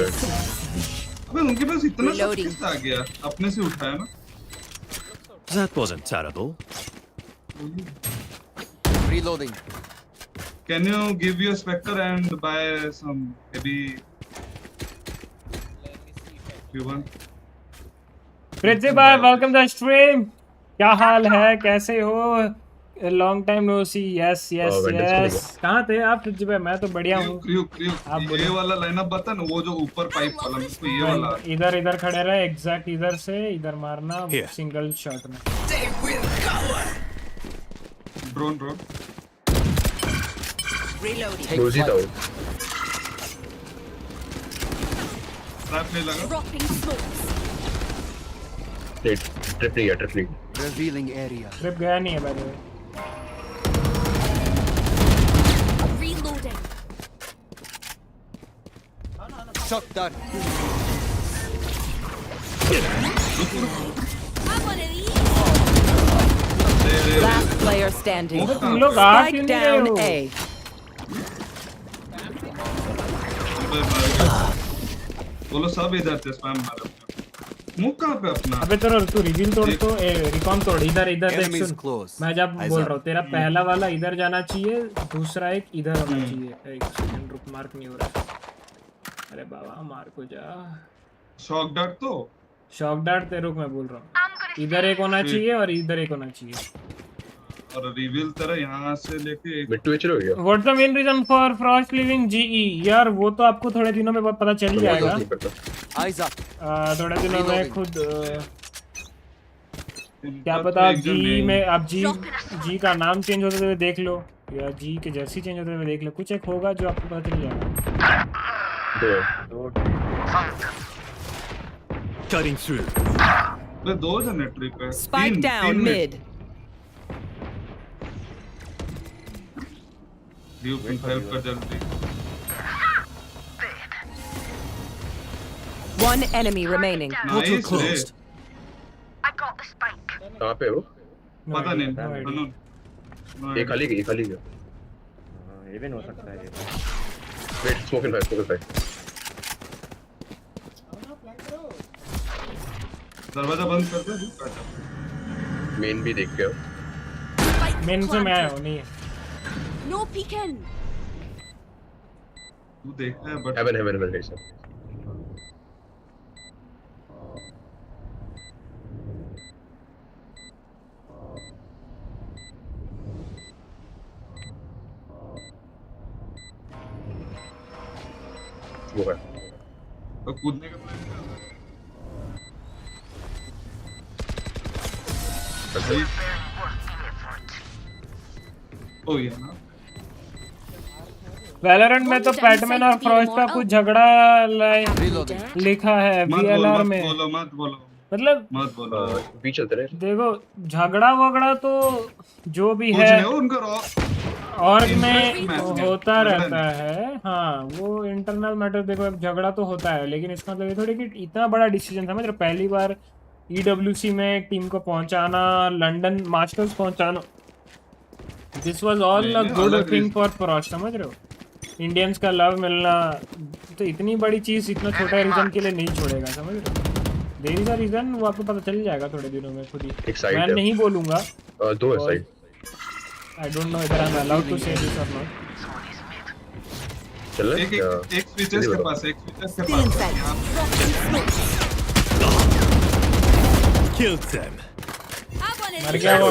अबे उनके पास इतना सब किस आ गया? अपने से उठाया ना? That wasn't terrible. Reloading. Can you give your Spectre and buy some maybe you want? Principal भाई वेलकम टू स्ट्रीम। क्या हाल है, कैसे हो? Long time no see. Yes. कहाँ थे आप प्रिंसिपल भाई? मैं तो बढ़िया हूँ। आप ये वाला लाइनअप बता ना, वो जो ऊपर पाइप वाला, मुझको ये वाला। इधर खड़े रहे, एग्जैक्ट इधर से इधर मारना, सिंगल शॉट में। Drone Reloading. रोजी था वो। ट्रैप नहीं लगा। Dropping smokes. ट्रिप नहीं। Revealing area. ट्रिप गया नहीं है by the way. Reloading. Shot done. Have one of these. Last player standing. तुम लोग आ क्यों Spike नहीं रहे down हो? A. बोलो सब इधर थे, स्पैम मारा। मुंह कहाँ पे अपना? अबे तेरा तू रिवील तोड़ तो रिकॉन तोड़, इधर इधर देख सुन, मैं जब बोल रहा हूँ तेरा पहला वाला इधर जाना चाहिए, दूसरा एक इधर होना चाहिए। एक सेकंड रुक, मार्क नहीं हो रहा। अरे बाबा मार्क हो जा। शॉक डार्ट तो शॉक डार्ट तेरे रुक, मैं बोल रहा हूँ इधर एक होना चाहिए और इधर एक होना चाहिए। और रिवील तेरा यहाँ से लेके मिट्टू हो गया। What's the main reason for Frost leaving GE? यार वो तो आपको थोड़े दिनों में पता चल जाएगा। थोड़े दिनों में खुद क्या पता आप जी में आप जी का नाम चेंज होते हुए देख लो, या जी के जर्सी चेंज होते हुए देख लो, कुछ एक होगा जो आपको पता चल जाएगा। Cutting through. दो जने ट्रिप है। Spike down mid. हेल्प कर जल्दी। One enemy remaining. Portal closed. I got the spike. कहाँ पे हो? पता नहीं। ये खाली गया। इवन हो सकता है ये। Wait, smoke in five. दरवाजा बंद कर दे। मेन भी देख के आओ। मेन से मैं आया हूँ, नहीं है। No peeking. तू देखता है बट हेवन है सर। वो है तो कूदने का प्लान कर रहा ओ ये ना वैलोरेंट में तो पैटमैन और फ्रॉस्ट का कुछ झगड़ा लिखा है VLR में। मत बोलो मतलब मत बोलो। बीच चलते रहे। देखो झगड़ा वगड़ा तो जो भी है और में होता रहता है। हाँ वो इंटरनल मैटर, देखो अब झगड़ा तो होता है, लेकिन इसका मतलब ये थोड़ी कि इतना बड़ा डिसीजन था। मतलब पहली बार EWC में एक टीम को पहुंचाना, लंदन मास्टर्स पहुंचाना, this was all a good thing for Frost, समझ रहे हो? इंडियंस का लव मिलना, तो इतनी बड़ी चीज इतना छोटा रीजन के लिए नहीं छोड़ेगा, समझ रहे हो? देयर इज अ रीजन, वो आपको पता चल जाएगा थोड़े दिनों में खुद ही। मैं नहीं बोलूंगा। दो है side. I don't know whether I'm allowed to say this or not. चल एक स्विचेस के पास Killed them. मर गया वो।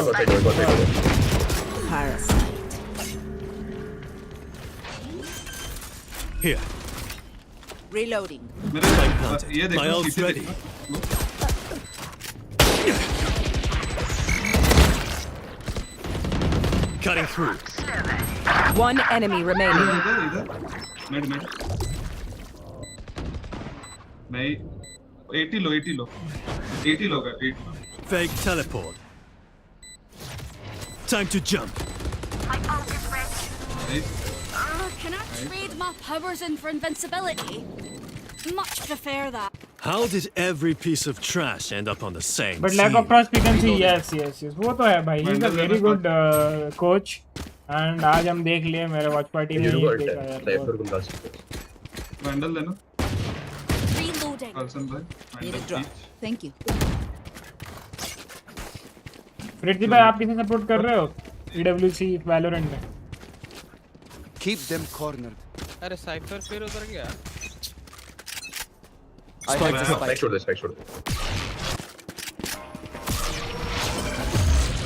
Here. Reloading. ये My ult's ready. Cutting through. One enemy remaining. Mid नहीं 80 लो का 80 Fake teleport. Time to jump. Can I trade my powers in for invincibility? Much prefer that. How did every piece of trash end up on the same But lack team? of trust we can see, yes. वो तो है भाई, he's a very good coach. And आज हम देख लिए मेरे watch party में ही देखा यार। वैंडल लेना। Reloading. Need a drop. Thank you. फ्रिट्जी भाई आप किसे सपोर्ट कर रहे हो EWC वैलोरेंट में? Keep them cornered. अरे साइफर फिर उधर गया। Spike छोड़ दे।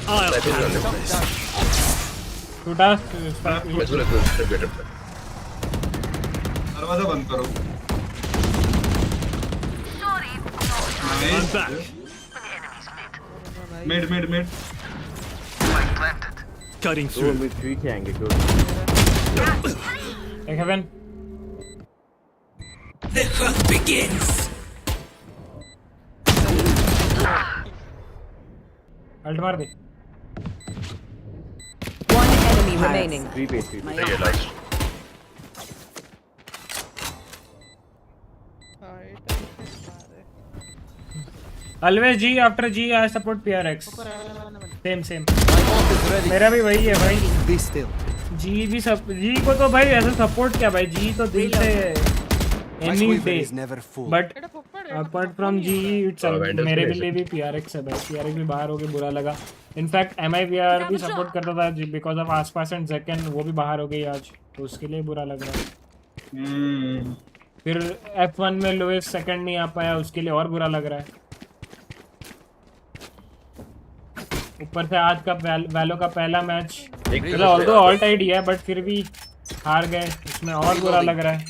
I'll handle this. टूटा। दरवाजा बंद करो। I'm back. Mid. Cutting through. एक heaven. The hunt begins. Ult मार दे। One enemy remaining. Always G after G I support PRX. Same. मेरा भी वही है भाई। Be still. G भी सब G को तो भाई ऐसे सपोर्ट क्या भाई, G तो दिल से any day. But apart from GE itself, मेरे लिए भी PRX है भाई. PRX भी बाहर हो गए, बुरा लगा. In fact, MIVR भी सपोर्ट करता था because of आसपास and Zekken, वो भी बाहर हो गई आज, तो उसके लिए बुरा लग रहा है. फिर F1 में लोएस्ट सेकंड नहीं आ पाया, उसके लिए और बुरा लग रहा है. ऊपर से आज का वैलो का पहला मैच ऑल्दो ऑल टाइड ही है, बट फिर भी हार गए, उसमें और बुरा लग रहा है.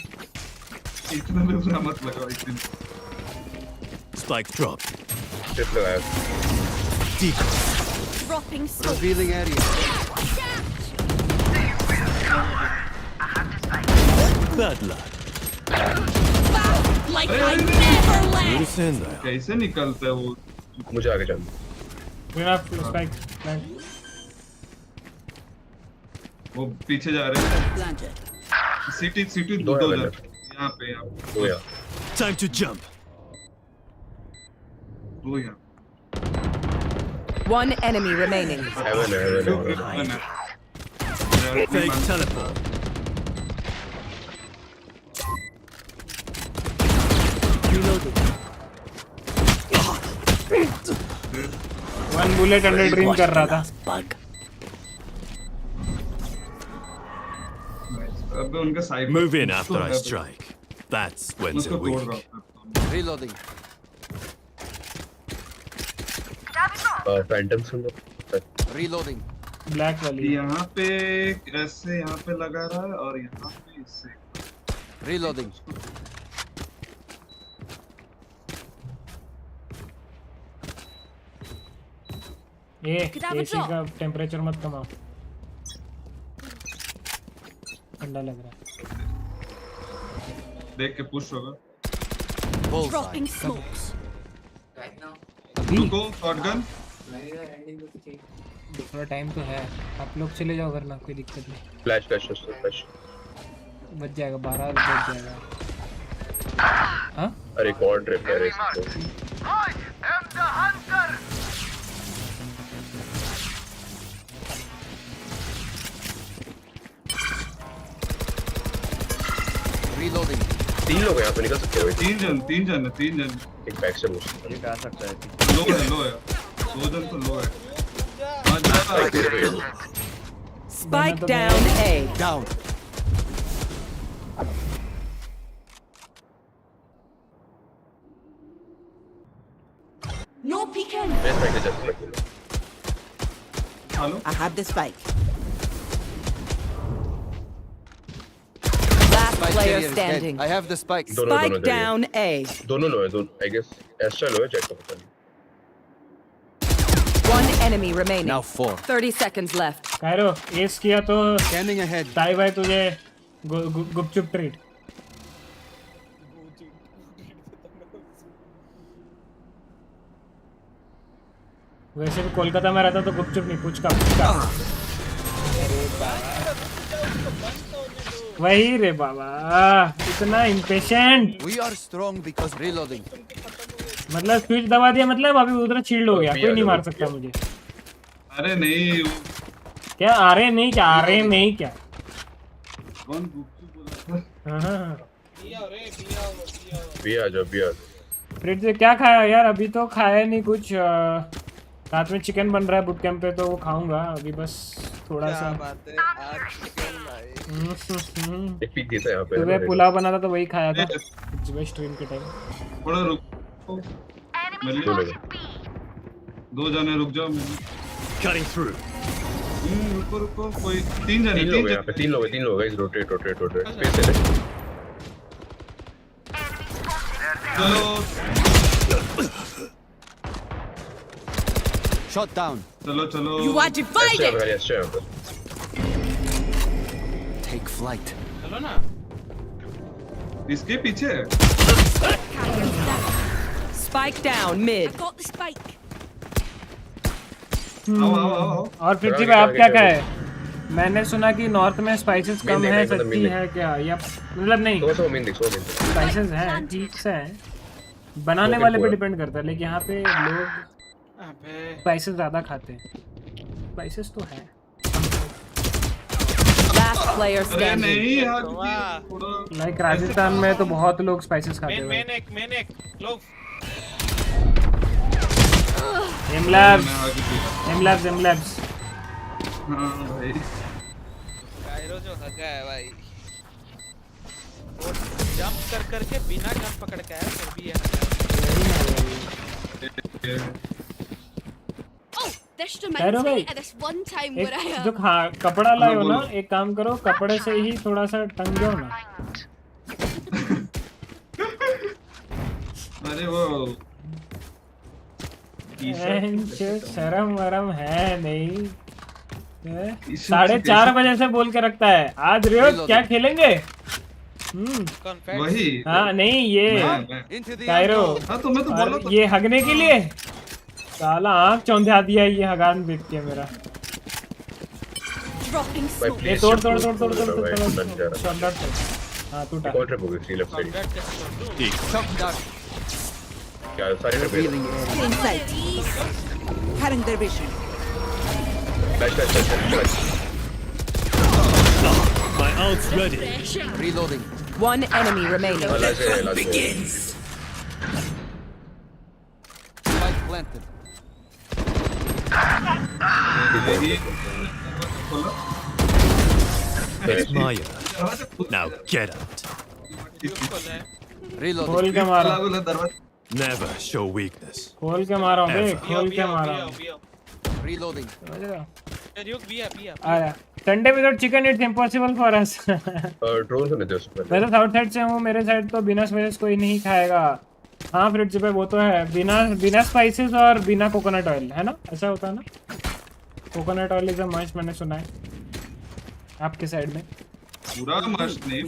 इतना भी बुरा मत लगाओ एक दिन. Spike drop. Shift लगाया. Dropping smoke. Revealing area. Bad luck. Like I never left. कैसे निकलता है वो? मुझे आगे चलना. Spike. वो पीछे जा रहे हैं. सिटी दो जा. यहाँ पे दो यार. Time to jump. दो यार. One enemy remaining. Heaven. Fake teleport. Reloading. One bullet under dream कर रहा था. अब उनका side. Move in after I strike. That's when it's weak. Reloading. Phantom सुनो. Reloading. Black वाली. यहाँ पे ऐसे यहाँ पे लगा रहा है और यहाँ पे इससे. Reloading. ये एसी का टेम्परेचर मत कमाओ, ठंडा लग रहा है. देख के पुश होगा. Dropping smokes. रुको शॉटगन. थोड़ा टाइम तो है, आप लोग चले जाओ वरना कोई दिक्कत नहीं. फ्लैश बच जाएगा, 12 बच जाएगा. हाँ अरे कौन ट्रिप है रे. Reloading. 3 लोग यहाँ पे निकल सकते हो. 3 जन. एक बैक से पुश. ये कर सकता है. लो है 2 जन तो लो है. Spike down A. Down. No peeking. Hello. I have the spike. Last player standing. I have the spike. Spike down A. दोनों लो है. I guess extra लो है. चेक करो. One enemy remaining. Now 4. 30 seconds left. Cairo S किया तो Scanning ahead. ताई भाई तुझे गुपचुप treat. वैसे भी कोलकाता में रहता तो गुपचुप नहीं, पुचका. वही रे बाबा, इतना impatient. We are strong because reloading. मतलब स्विच दबा दिया, मतलब अभी उधर शील्ड हो गया, कोई नहीं मार सकता मुझे. अरे नहीं. क्या अरे नहीं क्या कौन गुप्चू बोला था? हाँ. भी आ जाओ. फ्रिज से क्या खाया यार? अभी तो खाया नहीं कुछ. रात में चिकन बन रहा है बुट कैंप पे, तो वो खाऊंगा अभी. बस थोड़ा सा. एक पीक देता है यहाँ पे. सुबह पुलाव बना था तो वही खाया था सुबह स्ट्रीम के टाइम. थोड़ा रुक. 2 जने रुक जाओ. Cutting through. रुको. कोई 3 जने. 3 लोग यहाँ पे. 3 लोग गाइस. रोटेट. स्पेस ले. चलो. Shot down. चलो. You are divided. Take flight. चलो ना. इसके पीछे. Spike down mid. I got the spike. आओ. और फिर जी आप क्या कहे? मैंने सुना कि नॉर्थ में स्पाइसेस कम है, सच्ची है क्या? या मतलब नहीं, स्पाइसेस हैं, ठीक से हैं, बनाने वाले पे डिपेंड करता है. लेकिन यहाँ पे लोग स्पाइसेस ज्यादा खाते हैं. स्पाइसेस तो है. Last player अरे standing. नहीं यार लाइक राजस्थान में तो बहुत लोग स्पाइसेस खाते हैं मेन एक लो एमलैब्स हाँ भाई कायरो जो हगा है भाई वो जंप कर करके बिना गन पकड़ के आया फिर भी ये This reminds me of this one time where I जो कपड़ा लाए हो ना, एक काम करो कपड़े से ही थोड़ा सा टंग जाओ ना। अरे वो शर्म वरम है नहीं, 4:30 बजे से बोल के रखता है आज रियो क्या खेलेंगे। वही हाँ नहीं ये कायरो तो मैं तो बोला तो ये हगने के लिए साला आँख चौंधा दिया ये हगान देख के मेरा। ये तोड़ हाँ टूटा। क्या सारे ने पेड़ Cutting their vision. My ult's ready. Reloading. One enemy remaining. Begins. Spike planted. It's Maya. Now get out. खोल के मारा। Never show weakness. खोल के मारा बे, खोल के मारा। Reloading. RyuK भी है आया। Sunday without chicken it's impossible for us. Drone से लेते हो मैं तो साउथ साइड से हूँ, मेरे साइड तो बिना स्पाइसेस कोई नहीं खाएगा। हाँ फ्रिज पे वो तो है, बिना स्पाइसेस और बिना कोकोनट ऑयल, है ना, ऐसा होता है ना। Coconut oil is a must, मैंने सुना है आपके साइड में। पूरा मस्ट नहीं,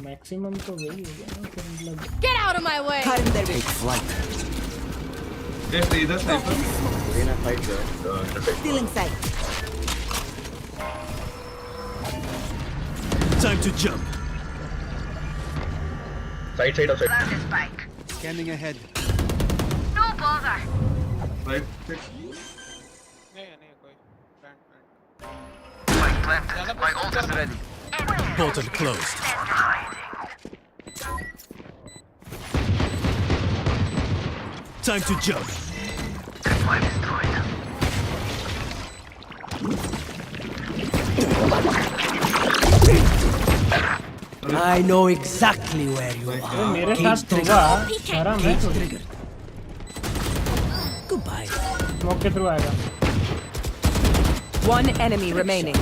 मैक्सिमम तो वही हो गया ना फिर मतलब। Get out of my way. Take flight. ये इधर side Still inside. Time to jump. Side outside. Scanning ahead. No bother. Right नहीं कोई Planted. My ult is ready. Portal closed. Time to jump. I know exactly where you are. मेरे साथ होगा सारा match Goodbye. Smoke के through आएगा। One enemy remaining.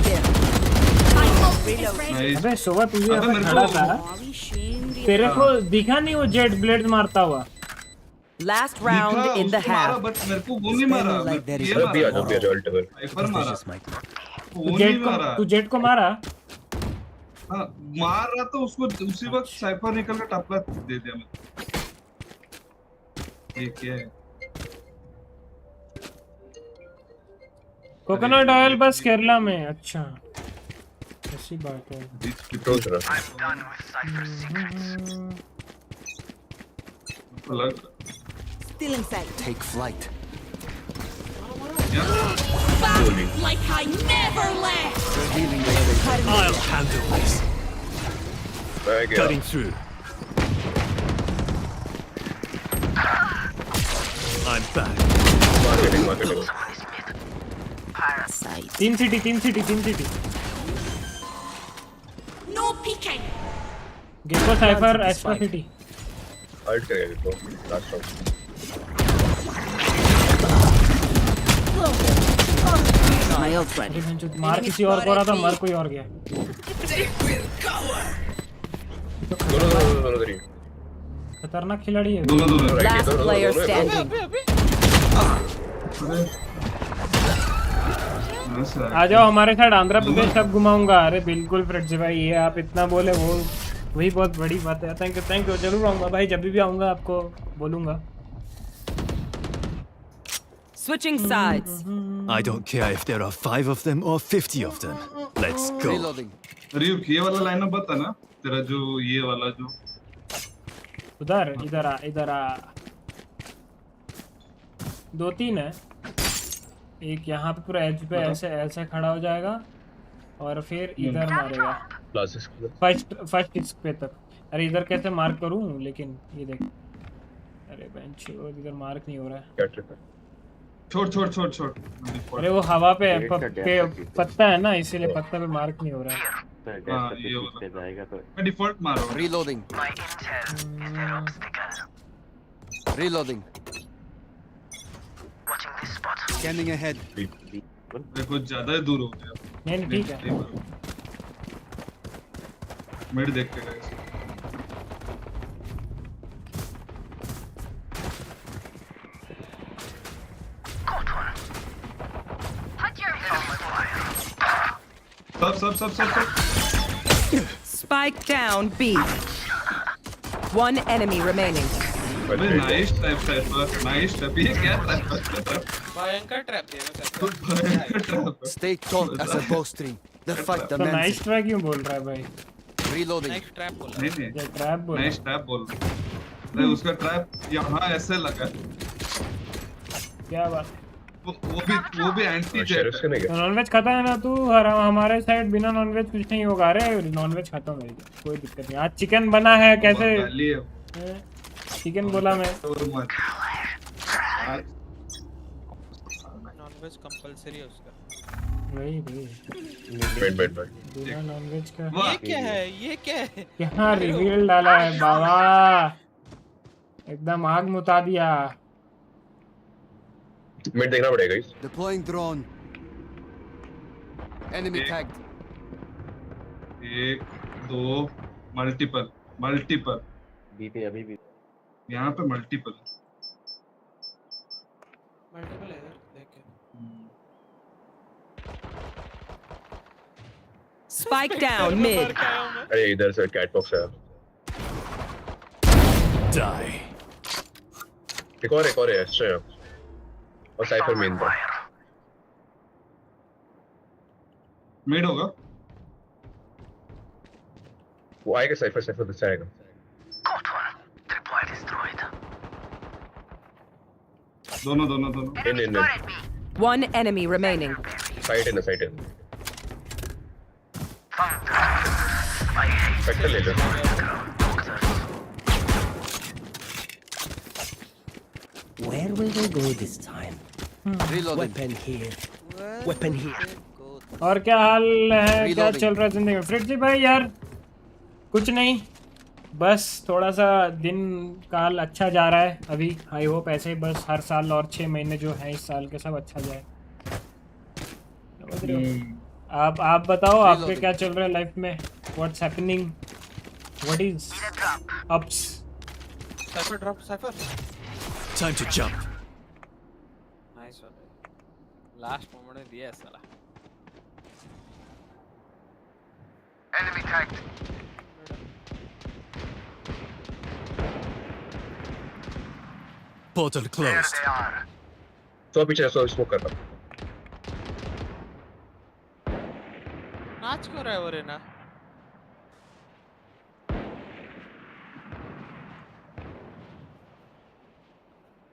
अबे सोवा तुझे ऐसा खड़ा था, तेरे को दिखा नहीं वो जेट ब्लेड मारता हुआ। Last round in the half. But मेरे को वो नहीं मारा, अभी आ जाओ अल्टीमेट साइफर मारा, तू जेट को मारा। हाँ मार रहा तो उसको उसी वक्त साइफर निकल के टपला दे दिया मैं। ये क्या है? कोकोनट ऑयल बस केरला में, अच्छा ऐसी बात है। Still inside. Take flight. Back like I never left. I'll handle this. Cutting through. I'm back. Parasite. तीन city. No peeking. Gekko Cypher extra city. Ult करेगा तो last round. My ult ready. मार किसी और को रहा था, मर कोई और गया। दोनों दरी खतरनाक खिलाड़ी है। Last player standing. आ जाओ हमारे साइड, आंध्र प्रदेश सब घुमाऊंगा। अरे बिल्कुल फ्रेंड्स भाई, ये आप इतना बोले वो वही बहुत बड़ी बात है। थैंक यू जरूर आऊंगा भाई, जब भी आऊंगा आपको बोलूंगा। Switching sides. I don't care if there are 5 of them or 50 of them. Let's go. Reloading. RyuK ये वाला लाइनअप बता ना तेरा, जो ये वाला जो उधर इधर आ 2-3 है। एक यहाँ पे पूरा एज पे ऐसे खड़ा हो जाएगा, और फिर इधर मारेगा फर्स्ट इस पे तक। अरे इधर कैसे मार्क करूं? लेकिन ये देख, अरे बेंच इधर मार्क नहीं हो रहा है। छोड़ अरे वो हवा पे पत्ता है ना, इसीलिए पत्ता पे मार्क नहीं हो रहा है। पे जाएगा तो मैं डिफॉल्ट मार रहा हूं। Reloading. Scanning ahead. कुछ ज्यादा ही दूर हो गया। नहीं ठीक है। मिड देख के गाइस। सब Spike down B. One enemy remaining. Nice trap ये क्या ट्रैप? भयंकर ट्रैप है। Stay taut as a bowstring. The fight तो demands. नाइस ट्रैप क्यों बोल रहा है भाई? Reloading. नाइस ट्रैप बोला। नहीं ट्रैप बोल। नाइस ट्रैप बोल। नहीं उसका ट्रैप यहाँ ऐसे लगा। क्या बात? वो भी एंटी जेट है। नॉनवेज खाता है ना तू? हमारे साइड बिना नॉनवेज कुछ नहीं होगा। अरे नॉनवेज खाता हूँ, कोई दिक्कत नहीं। आज चिकन बना है। कैसे चिकन बोला मैं? नॉनवेज कंपलसरी है उसका। वही बिना नॉनवेज का। ये क्या है? यहाँ रिवील डाला है बाबा, एकदम आग मुता दिया। मिड देखना पड़ेगा इस। Deploying drone. Enemy tagged. 1 2 multiple B पे अभी भी यहाँ पे मल्टीपल है इधर देख के। Spike down mid. अरे इधर से कैट बॉक्स है। Die. एक और है एक्स्ट्रा और साइफर मेन पर। मिड होगा वो आएगा। साइफर बचा आएगा। दोनों इन One enemy remaining. साइड इन फैक्टर ले लो। Where will they go this time? Reloading. Weapon here. Weapon here. और क्या हाल है? क्या चल रहा है जिंदगी में? फ्रिज जी भाई यार कुछ नहीं, बस थोड़ा सा दिन काल अच्छा जा रहा है अभी। आई होप ऐसे ही बस हर साल और 6 महीने जो है इस साल के सब अच्छा जाए। समझ रहे हो? आप बताओ आपके क्या चल रहा है लाइफ में? What's happening? What is ups? Cipher Time to jump. Nice वाला, लास्ट मोमेंट में दिया है साला। Enemy tagged. Portal closed. तो पीछे स्मोक कर रहा। नाच क्यों रहा है वो रेना?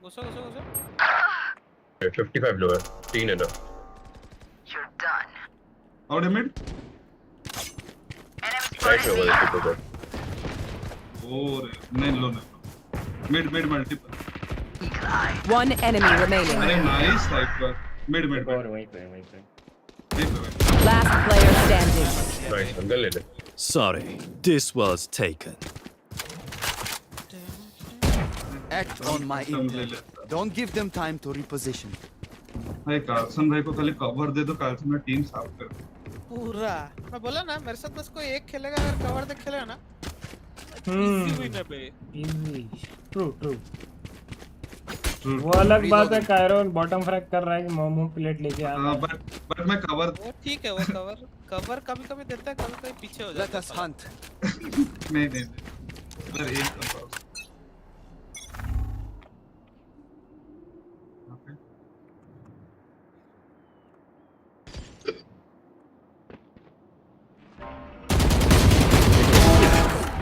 घुसो 55 लो है, 3 है ना। You're done. और मिड साइड में वाला तो और नहीं लो mid multiple. One enemy remaining. अरे नाइस साइफर। मिड और वहीं पे Last player standing. Nice angle ले ले। Sorry, this was taken. Act on my intel. Don't give them time to reposition. भाई कार्सन भाई को खाली कवर दे दो, कार्सन में टीम साफ कर दे पूरा। मैं बोला ना मेरे साथ बस कोई एक खेलेगा, अगर कवर देख खेलेगा ना इजी विन है बे। इजी ट्रू वो अलग बात है। कायरोन बॉटम फ्रैग कर रहा है कि मोमो प्लेट लेके आ रहा है। बट मैं कवर वो ठीक है, वो कवर कभी पीछे हो जाता है। Let us hunt. नहीं उधर एक कवर।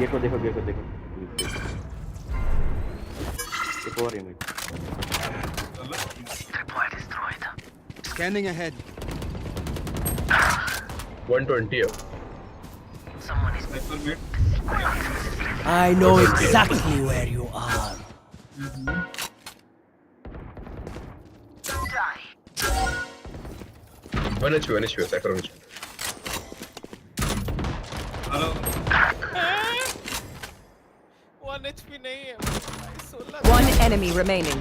देखो एक और है। Scanning ahead. 120 है. I know exactly where you are. One HP, Cypher one HP. Hello 1 HP नहीं है. 1 enemy remaining.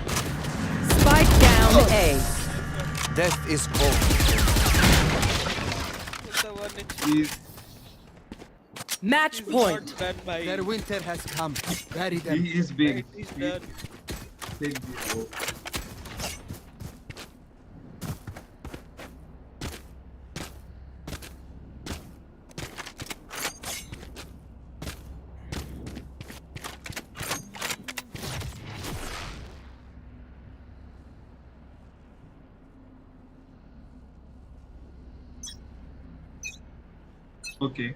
Spike down A. Death is cold. Please. Match point. Their winter has come. Bury them. He is big. He's dead. Take this. Okay.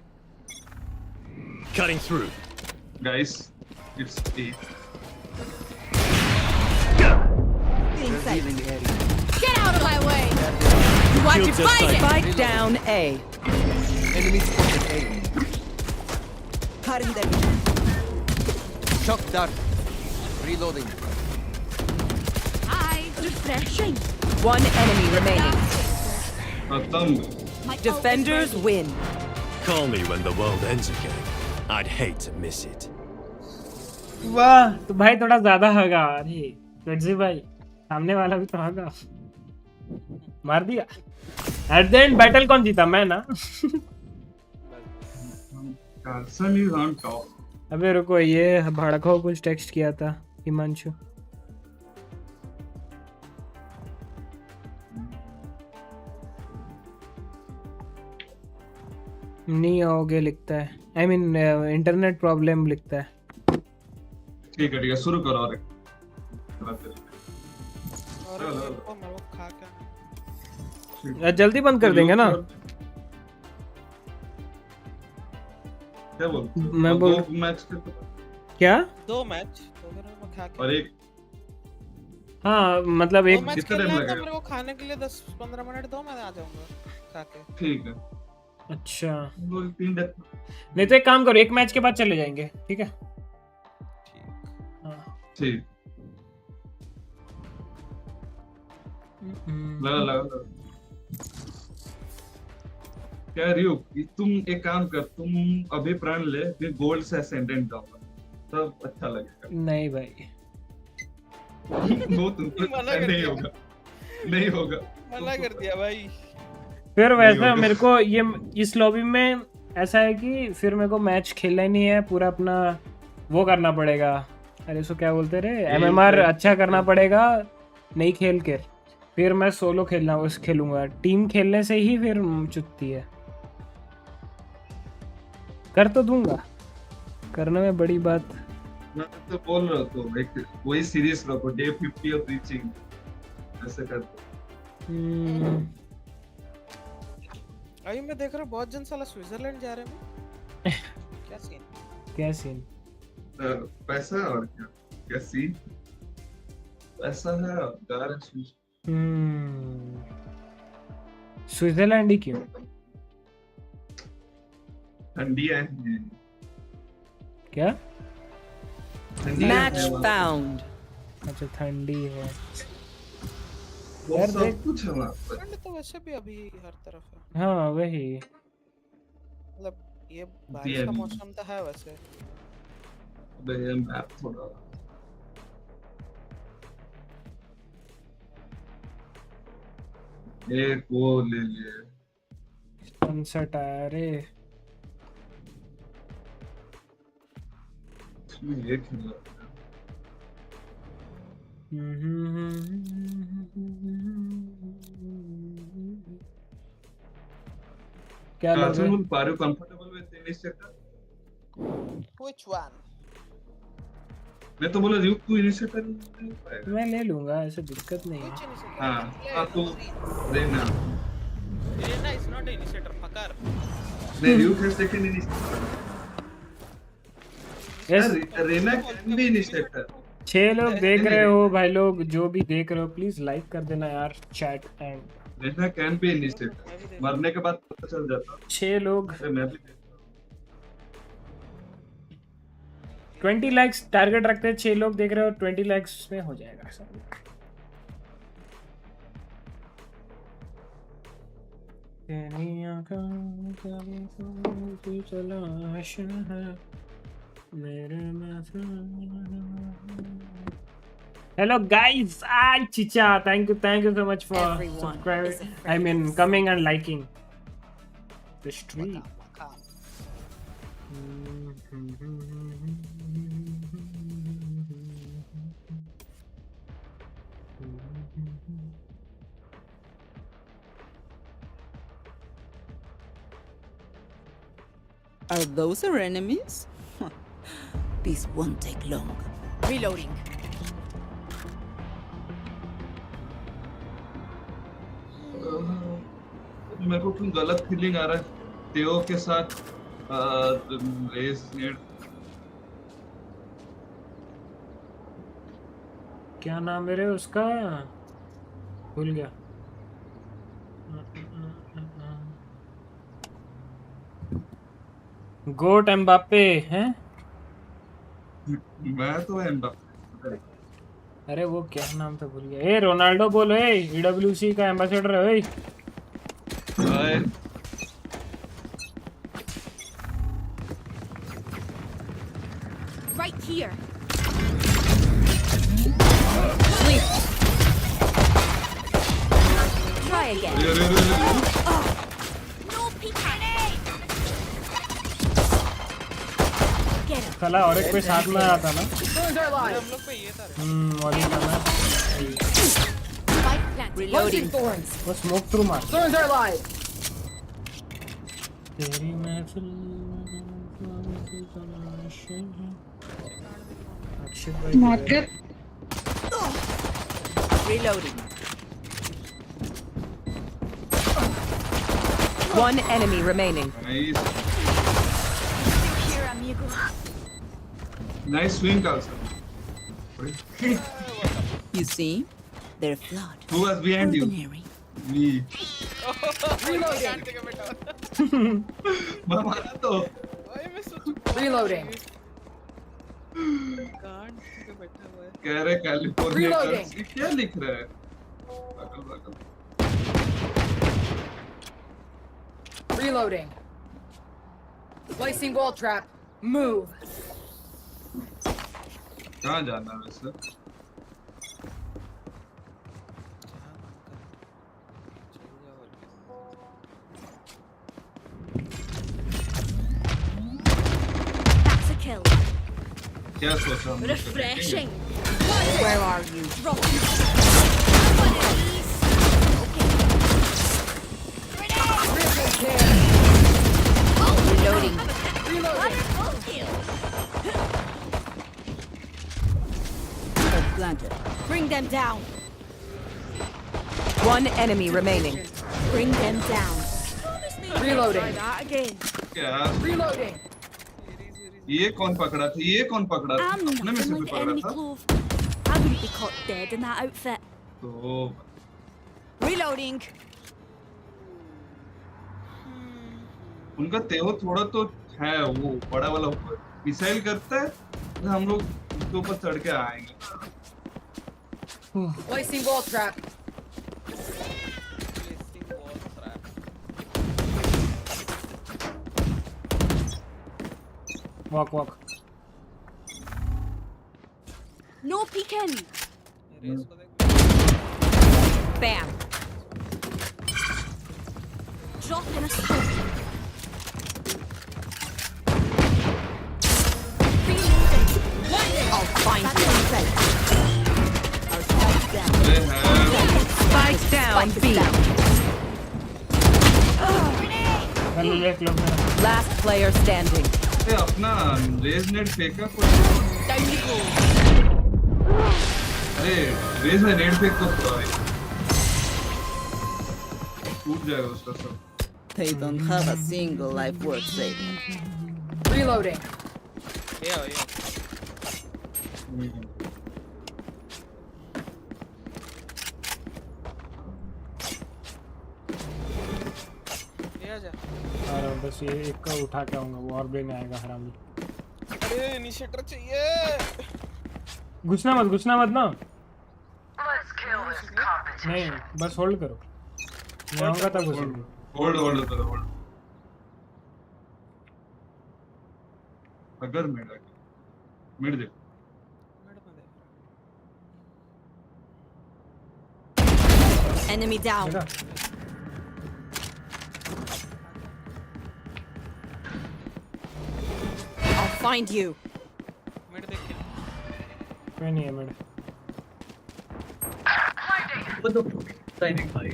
Cutting through. Guys, it's A. Get out of my way! You watch Shield it, just fight it! Spike down A. Enemy spotted A. Shock dart. Reloading. Hi, refreshing. 1 enemy remaining. Khatam. Defenders win. Call me when the world ends again. I'd hate to miss it. वाह, तो भाई थोड़ा ज्यादा होगा. अरे क्लड्जी भाई, सामने वाला भी तो होगा. मार दिया. एट द एंड बैटल कौन जीता? मैं ना. Carson is on top. अबे रुको, ये भड़को कुछ टेक्स्ट किया था हिमांशु. नहीं आओगे लिखता है. आई मीन इंटरनेट प्रॉब्लम लिखता है. ठीक है शुरू करो. और जल्दी बंद कर देंगे ना. क्या बोलते हो? मैं बोल 2 मैच क्या 2 मैच तो फिर मैं खा के और एक. हाँ मतलब एक मैच खेलना है तो मेरे को खाने के लिए 10-15 मिनट दो, मैं आ जाऊंगा खा के. ठीक है. अच्छा 2-3 नहीं तो एक काम करो, एक मैच के बाद चले जाएंगे. ठीक है. ठीक. लगा. क्या RyuK, तुम एक काम कर, तुम अभी प्राण ले, फिर गोल्ड से असेंडेंट जाऊंगा, तब अच्छा लगेगा. नहीं भाई वो तुमको नहीं होगा. मना कर दिया भाई. फिर वैसा मेरे को ये इस लॉबी में ऐसा है कि फिर मेरे को मैच खेलना ही नहीं है, पूरा अपना वो करना पड़ेगा. अरे इसको क्या बोलते रहे, MMR अच्छा करना पड़ेगा. नहीं खेल के फिर मैं सोलो खेलूंगा. टीम खेलने से ही फिर चुत्ती है. कर तो दूंगा, करने में बड़ी बात. मैं तो बोल रहा हूँ एक वही सीरीज रखो, डे 50 ऑफ रीचिंग ऐसे करते. अभी मैं देख रहा हूँ बहुत जन साला स्विट्जरलैंड जा रहे हैं. क्या सीन पैसा और क्या सीन. पैसा है और स्विट्जरलैंड ही क्यों? ठंडी है क्या? Match found. अच्छा ठंडी है यार. सब कुछ है वहाँ पर. ठंड तो वैसे भी अभी हर तरफ है. हाँ वही, मतलब ये बारिश का मौसम तो है वैसे. मैप थोड़ा एक वो ले लिए. सनसेट आया रे. ये खेला क्या लग रहा है? Are you comfortable with initiator? Which one? मैं तो बोला RyuK तू initiator मैं ले लूंगा, ऐसे दिक्कत नहीं है. हाँ तो Raina is not an initiator, fucker. नहीं RyuK है second initiator. Raina can be initiator. 6 लोग देख रहे हो भाई, लोग जो भी देख रहे हो प्लीज लाइक कर देना यार, चैट एंड लेना कैन भी इनिशिएट मरने के बाद पता चल जाता 6 लोग मैं भी 20 लाइक्स टारगेट रखते हैं 6 लोग देख रहे हो 20 लाइक्स में हो जाएगा सब Hello guys, Chicha, thank you so much for subscribing. I mean coming and liking the stream. Are those our enemies? This won't take long. Reloading. मेरे को कुछ गलत फीलिंग आ रहा है तेओ के साथ रेस नेड क्या नाम है रे उसका भूल गया गोट एम्बापे हैं मैं तो एम्बापे अरे वो क्या नाम था भूल गया ए रोनाल्डो बोलो ए EWC का एम्बेसडर है ओए Right here. Sleep. Try again. No peeking. Get him. साला और एक कोई साथ में आता ना हम लोग पे ये था और ये था Spike planted. Reloading. वो स्मोक थ्रू मार Thorns are alive. तेरी महफिल Market. Reloading. One enemy remaining. Here, amigo. Nice swing also. You see? They're flawed. Who was behind you? Ordinary. Me. Reloading. मामा तो Reloading. कह रहे कैलिफोर्निया का क्या लिख रहा है Reloading. Placing wall trap. Move. कहाँ जाना है वैसे That's a kill. क्या सोचा हमने Refreshing. Where are you? Drop. One of these. Okay. Reloading. Wonderful kill. Planted. Bring them down. One enemy remaining. Bring them down. Reloading. Try that again. क्या Reloading. ये कौन पकड़ा था ये कौन पकड़ा था I'm अपने में से nothing कोई like पकड़ा enemy था clove. I wouldn't be caught dead in that outfit. तो Reloading. उनका तेहो थोड़ा तो है वो बड़ा वाला ऊपर मिसाइल करता है तो हम लोग उसके ऊपर चढ़ के आएंगे Placing wall trap. walk No peeking. Bam. Drop in a smoke. Reloading. I'll find you. Spike down B. Last player standing. अपना रेज नेट फेंका कुछ अरे रेज में नेट फेंक तो टूट जाएगा उसका सब They don't have a single life worth saving. Reloading. Yeah. जा आ रहा हूँ, बस ये एक का उठा के आऊंगा, वो और ब्रेन आएगा हरामी। अरे इनिशिएटर चाहिए। घुसना मत ना। नहीं बस होल्ड करो, मैं आऊंगा तब घुसेंगे। होल्ड करो। अगर मिड देखो Enemy down. I'll find you. Mid देख के कोई नहीं है मिड। टाइमिंग भाई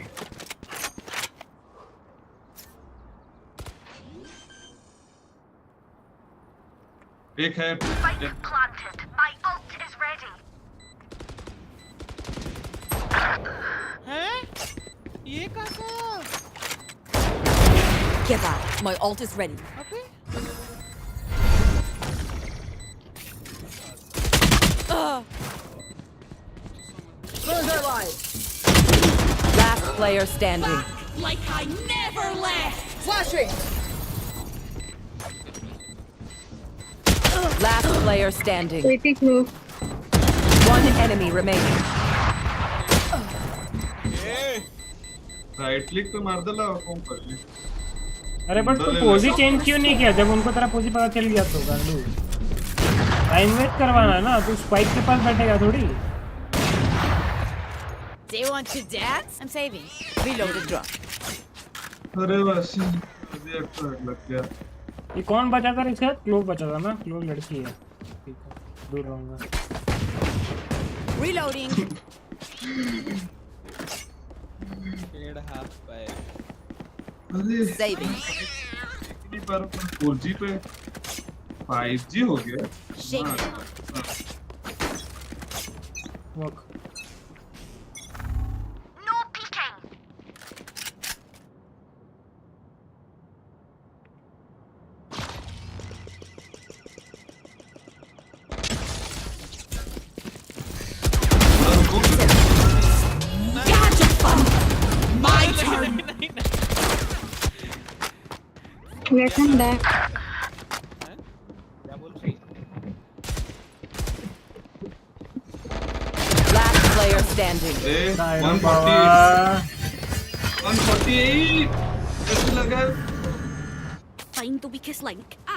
एक है Planted. My ult is ready. हैं? ये कहाँ? Get out. My ult is ready. अबे Last player standing. Like I never left. Flashing. Last player standing. Waiting move. One enemy remaining. Right click पे मार दला कौन कर ले। अरे बट तू पोजी चेंज क्यों नहीं किया जब उनको तेरा पोजी पता चल गया तो गांडू। टाइम वेस्ट करवाना है ना, तू स्पाइक के पास बैठेगा थोड़ी। Do you want to dance? I'm saving. Reload the drop. अरे बस अभी अच्छा लग गया। ये कौन बचा था इसका? क्लोव बचा था ना, क्लोव लड़की है। ठीक है, दूर रहूंगा। Reloading. Shade half by. अरे Saving. इतनी बार 4G पे 5G हो गया। Walk. No peeking. Gotcha, fun. My turn. Welcome back. क्या बोल रही? Last player standing. 148 कैसे लगा? Find the weakest link. I.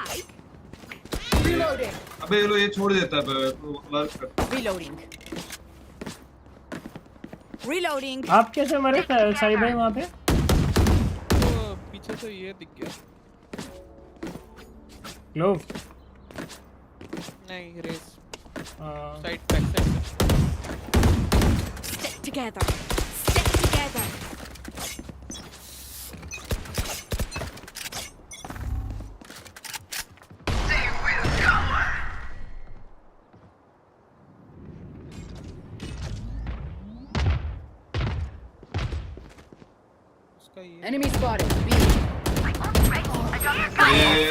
Reloading. अबे ये लो ये छोड़ देता है तो क्लच कर। Reloading. Reloading. आप कैसे मरे साई भाई वहाँ पे? तो पीछे से ये दिख गया। क्लोव। नहीं रेस। Side back side. Stick together. Stick together. Enemy spotted. B.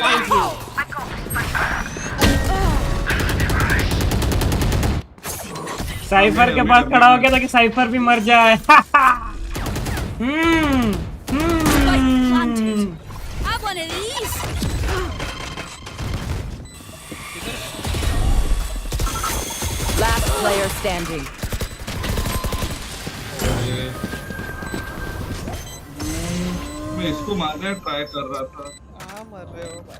Find you. Cypher के पास खड़ा हो गया ताकि साइफर भी मर जाए। Have one of these. Last player standing. मैं इसको मारने ट्राई कर रहा था। कहाँ मर रहे हो भाई?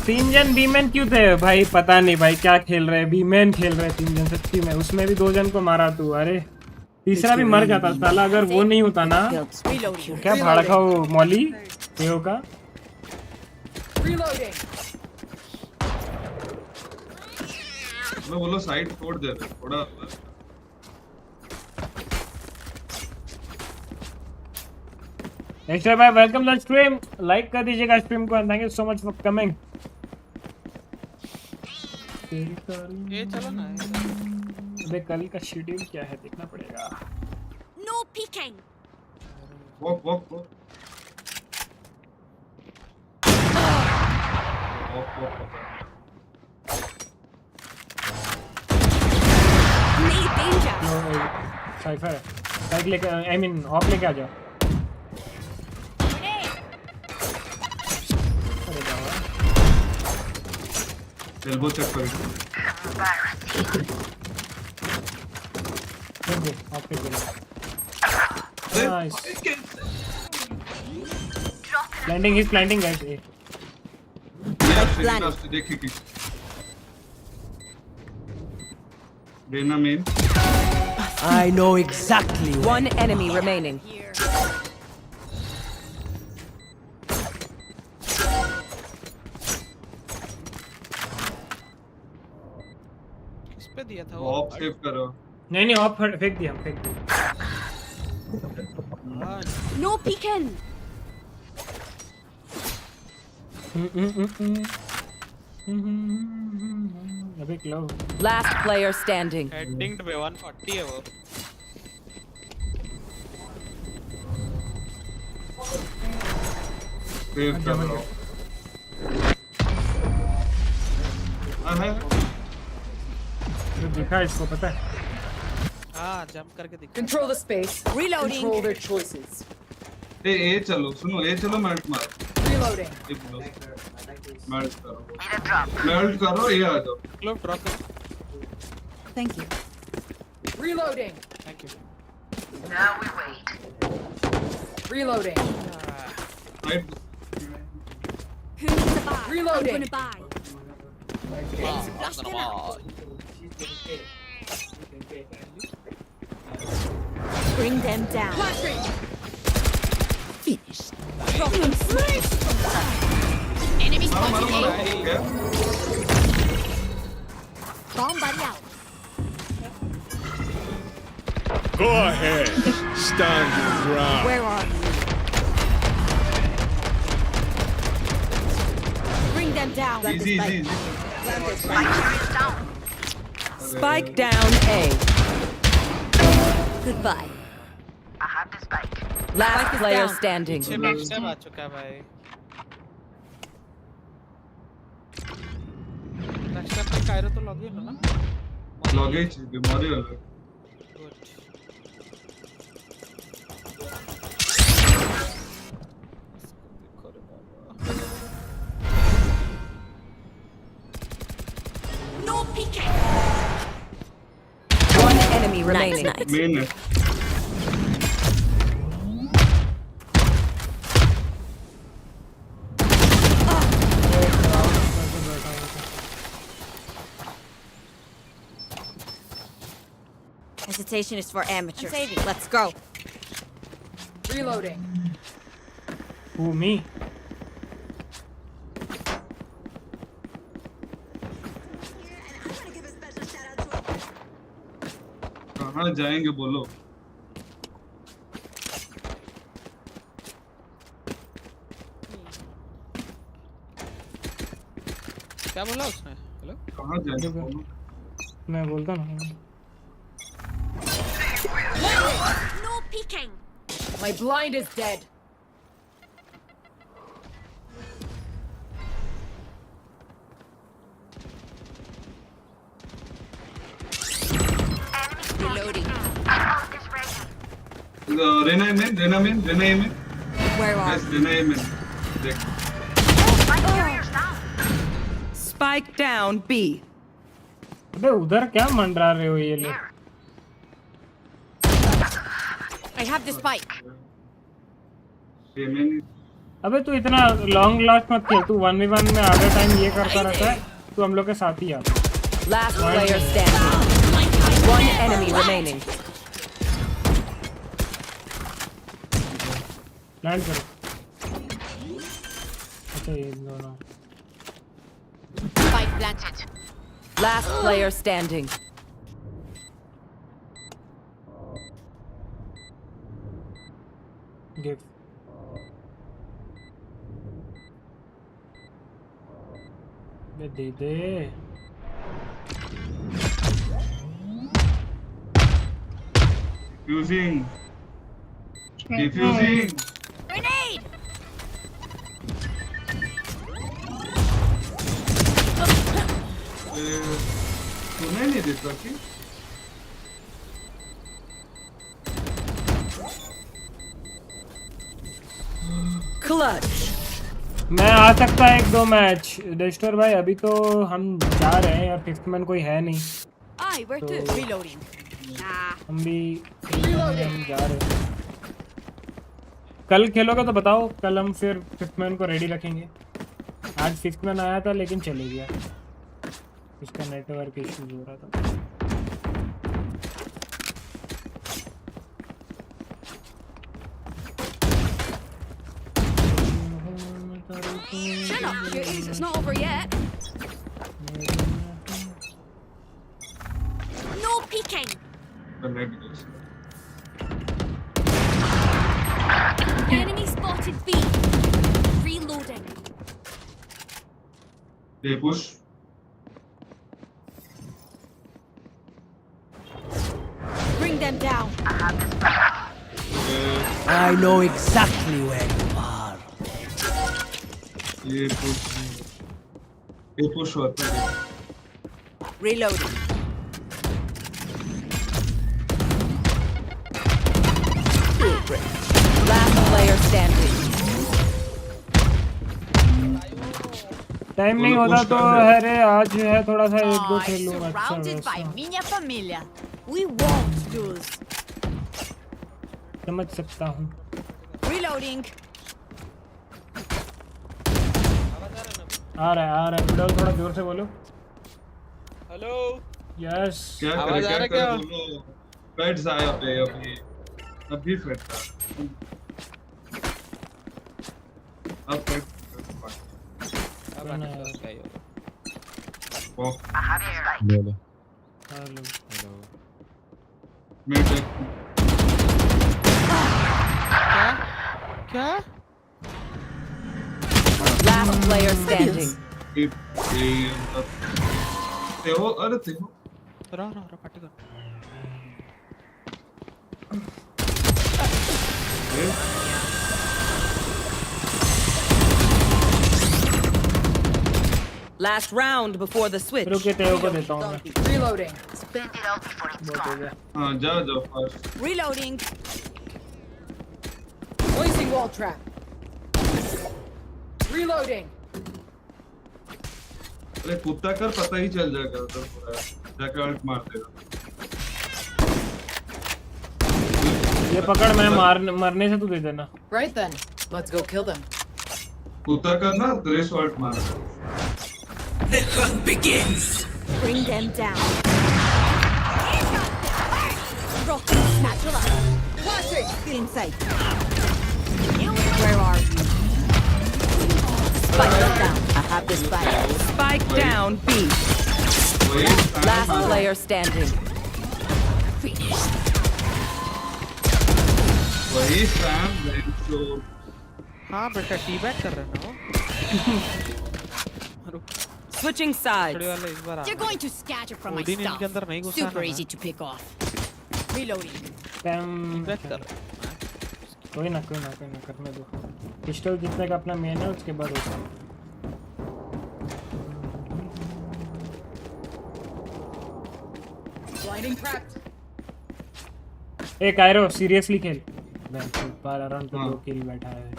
3 जन बीमैन क्यों थे भाई? पता नहीं भाई क्या खेल रहे हैं, बीमैन खेल रहे हैं 3 जन सच्ची में। उसमें भी 2 जन को मारा तू। अरे तीसरा भी मर जाता साला अगर वो नहीं होता ना। क्या भाड़ा खाओ मौली एओ का। मैं बोलो साइड छोड़ दे थोड़ा। एक्स्ट्रा भाई वेलकम टू स्ट्रीम, लाइक कर दीजिएगा स्ट्रीम को। Thank you so much for coming. ये चलो ना। अबे कल का शेड्यूल क्या है देखना पड़ेगा। No peeking. Walk Need danger. Cipher side लेके आई मीन ऑफ लेके आ जाओ। एल्बो चेक कर Nice. Planting, he's planting, guys. देखिए कि Reyna main. I know exactly. One enemy remaining. किस पे दिया था ऑफ सेव करो नहीं ऑफ फेंक दिया No peeking. A bit low. Last player standing. Heading पे 140 है वो सेव करो दिखा इसको पता है हां जंप करके दिखा Control the space. Reloading. Control their choices. ए चलो सुनो ए चलो मेल्ट मार Reloading. मेल्ट करो ये आ जाओ लो ड्रॉप करो Thank you. Reloading. Thank you Now we wait. Reloading. Right Who needs a buy? Reloading. I'm gonna buy. Bring them down. Finished. Enemy spotted. Bomb buddy out. Go ahead. Stand your ground. Where are you? Bring them down. easy Spike down A. Goodbye. I have the spike. Last Spike is player down. standing. पीछे backstab आ चुका है भाई backstab पे Cairo तो log in हो ना log in बीमारी हो गई good No peeking. One enemy remaining. Main है Hesitation is for amateurs. Let's go. Reloading. Who me? कहाँ जाएंगे बोलो क्या बोला उसने हेलो कहाँ जाएंगे बोलो मैं बोलता ना No peeking. My blind is dead. Reloading. Raina में Where are बस रेना में देख Spike down B. अबे उधर क्या मंडरा रहे हो ये लोग I have the spike. अबे तू इतना लॉन्ग लास्ट मत खेल तू 1v1 में आधे टाइम ये करता रहता है तू हम लोग के साथ ही आ Last player standing. One enemy remaining. Land करो अच्छा ये दोनों Spike planted. Last player standing. Give दे दे Defusing. Grenade. सुनाई नहीं देता कि Kludge. मैं आ सकता है 1-2 मैच डेस्टर भाई, अभी तो हम जा रहे हैं यार, 5th मैन कोई है नहीं तो हम भी हम जा रहे हैं। कल खेलोगे तो बताओ, कल हम फिर 5th मैन को रेडी रखेंगे। आज 5th मैन आया था लेकिन चले गया, इसका नेटवर्क इश्यूज हो रहा था। Shut up, cuties. It's not over yet. No peeking. Enemy spotted B. Reloading. They push. Bring them down. I know exactly where you are. ये push होता है। Reloading. Last player standing. Time नहीं होता तो अरे आज है थोड़ा सा 1-2 खेल लूंगा। Surrounded by minha família. We won't lose. समझ सकता हूँ। Reloading. आ रहा है विडोल, थोड़ा जोर से बोलो। हेलो यस क्या आवाज आ रहा क्या? बोलो, फेड्स आया पे अभी फेड था। अब फेड हेलो क्या? Last player standing. अरे रहा पार्टी कर। Last round before the switch. रुके तेरे को देता हूँ मैं। Reloading. Spend it all before it's बहुत हो gone. गया। हाँ जाओ first. Reloading. Placing wall trap. Reloading. अरे कुत्ता कर पता ही चल जाएगा उधर पूरा जाके अल्ट मार देगा। ये पकड़, मैं मरने से तू दे देना। Right then. Let's go kill them. कुत्ता करना तेरे से अल्ट मार। The hunt begins. Bring them down. Rocky, snatch them up. Watch it. Get inside. Where are you? Spike down. I have this spike. Spike down B. Last player standing. वही Sam जो हाँ बेटा teabag कर रहे ना वो। Switching sides. You're going to scatter from my Odin इनके अंदर नहीं stuff. घुसा Super easy to pick off. Reloading. Teabag कर। कोई ना करने दो। पिस्टल जितने का अपना मेन है उसके बाद होता है। Blinding trapped. एक आयरो सीरियसली खेल। Valorant पे 2 किल बैठा है।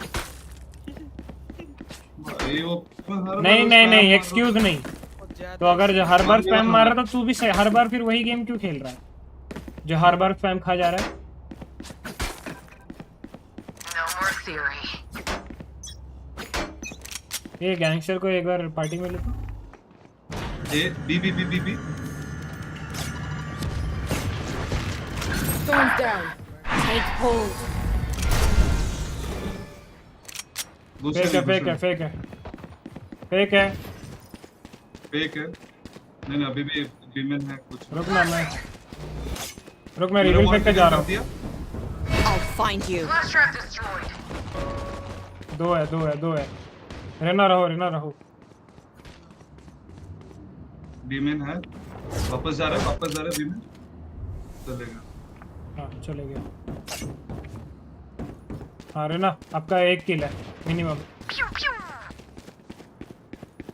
नहीं एक्सक्यूज नहीं। तो अगर जो हर बार स्पैम मार रहा था तू भी हर बार फिर वही गेम क्यों खेल रहा है जो हर बार स्पैम खा जा रहा है? No more theory. ये गैंगस्टर को एक बार पार्टी में ले तो। B Thorns down. Take hold. Fake है। नहीं अभी भी बीमन है कुछ। रुक मैं रिवील फेंक के जा रहा हूँ। I'll find you. Flash trap destroyed. दो है। रहना रहो। बीमन है। वापस जा रहा है बीमन। चलेगा। हाँ चले गया। हाँ रहना, आपका 1 किल है मिनिमम।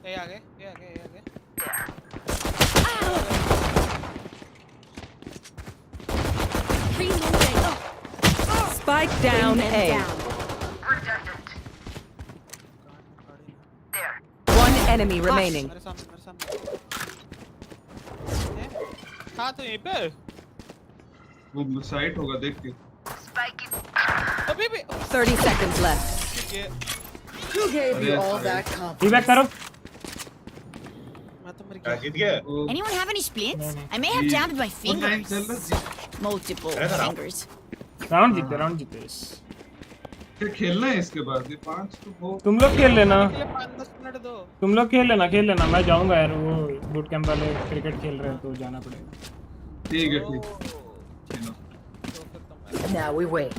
ये आ गए। Spike down A. Redundant. enemy remaining. मेरे सामने हाँ तो यहीं पे वो साइट होगा देख के अभी भी 30 seconds left. Who gave you all that confidence? टीबैक करो. मैं तो मर गया जीत गया. Anyone have any splints? I may have jammed my fingers. Multiple fingers. Round जीते. फिर खेलना है इसके बाद. ये 5 तो वो तुम लोग खेल लेना. 5-10 मिनट दो. तुम लोग खेल लेना. मैं जाऊंगा यार, वो बूट कैंप वाले क्रिकेट खेल रहे हैं तो जाना पड़ेगा. ठीक है ठीक. Now we wait.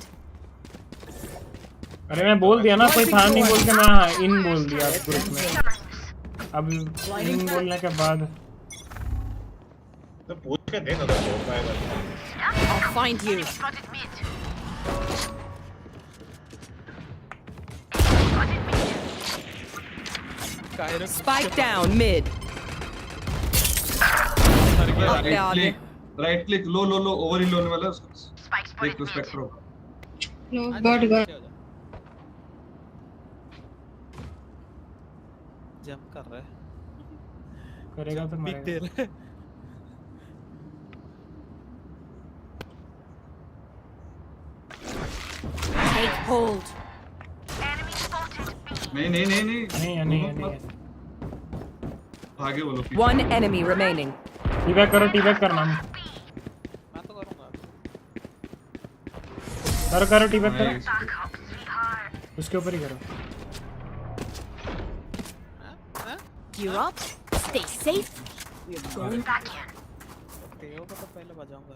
अरे मैं बोल दिया ना, कोई था नहीं बोल के मैं इन बोल दिया ग्रुप में. अब इन बोलने के बाद तो पूछ के देना तो हो पाएगा. I'll find you. Spike down mid. Right click लो ओवर ही होने वाला है उसको. देख तो स्पेक्टर होगा. God. जंप कर रहा है. करेगा तो मरेगा. Take hold. नहीं. आगे बोलो. One enemy remaining. टीबैक करना. मैं तो करूंगा. करो टीबैक करो. उसके ऊपर ही करो. Gear up. Stay safe. We're going back in. तेरे को तो पहले बजाऊंगा.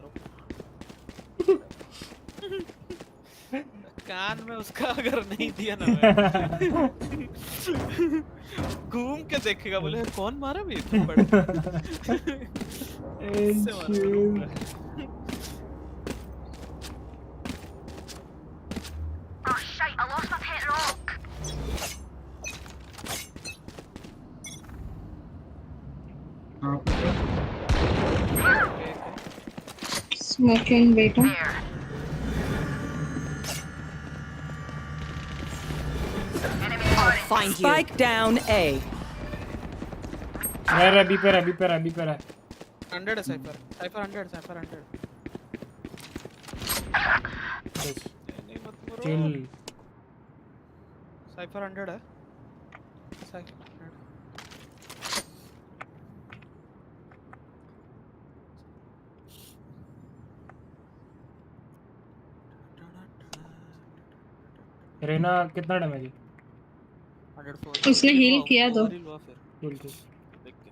कान में उसका अगर नहीं दिया ना मैं घूम के देखेगा, बोले कौन मारा भी इतना बड़ा. Oh shit, I lost my pet rock. Smoking beta. I'll find you. Spike down A. अभी पर है. 100 है साइफर 100. नहीं मत करो. चिल. साइफर 100 है. साइफर 100. रेना कितना डैमेज है? 104. उसने हील किया तो. ठीक. देख के.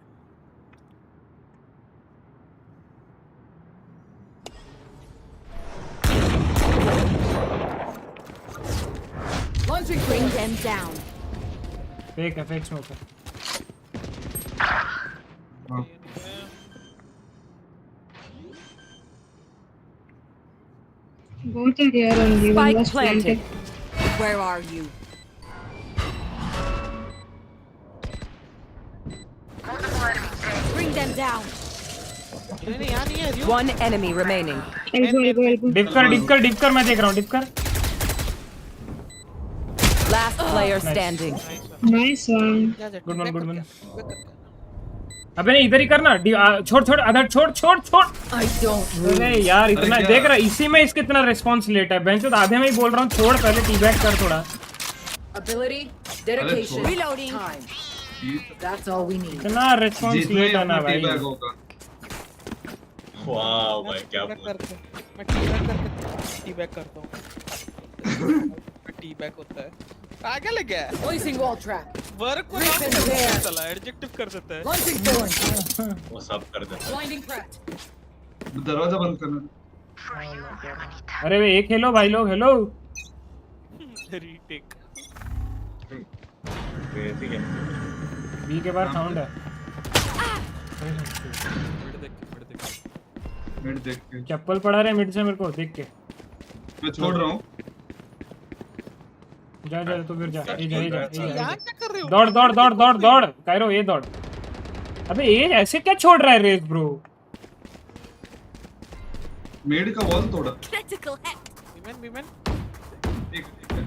Launching, bring them down. Fake smoke है. Both are here only. Spike One was planted. Where are you? Bring them down. One enemy remaining. Dip कर मैं देख रहा हूँ. डिप कर. Last player standing. Nice one. Good one. अबे नहीं, इधर ही करना. छोड़ अदर छोड़. I don't. अरे यार इतना देख रहा, इसी में इसका इतना रिस्पांस लेट है. बेंच तो आधे में ही बोल रहा हूँ, छोड़ पहले टीबैक कर थोड़ा. Ability, dedication, reloading. Time. That's all we need. इतना रिस्पांस लेट है ना भाई. वाओ भाई क्या मैं टीबैक करता हूँ. टीबैक होता है. आगे लग गया. Placing wall trap. वर्क को ना चला एडजेक्टिव कर देता है. Launching thorn. वो सब कर देता है. Blinding threat. दरवाजा बंद करना. अरे वे एक हेलो भाई लोग. हेलो. रीटेक. ठीक है. बी के बाद साउंड है. मिड देख के. चप्पल पड़ा रहे मिड से मेरे को देख के. मैं छोड़ रहा हूँ. जा तो फिर जा. क्या कर रहे हो? दौड़ कायरो ये दौड़. अबे ये ऐसे क्या छोड़ रहा है रेस ब्रो. मेड का वॉल तोड़ा. Critical hit. विमेन. ठीक है.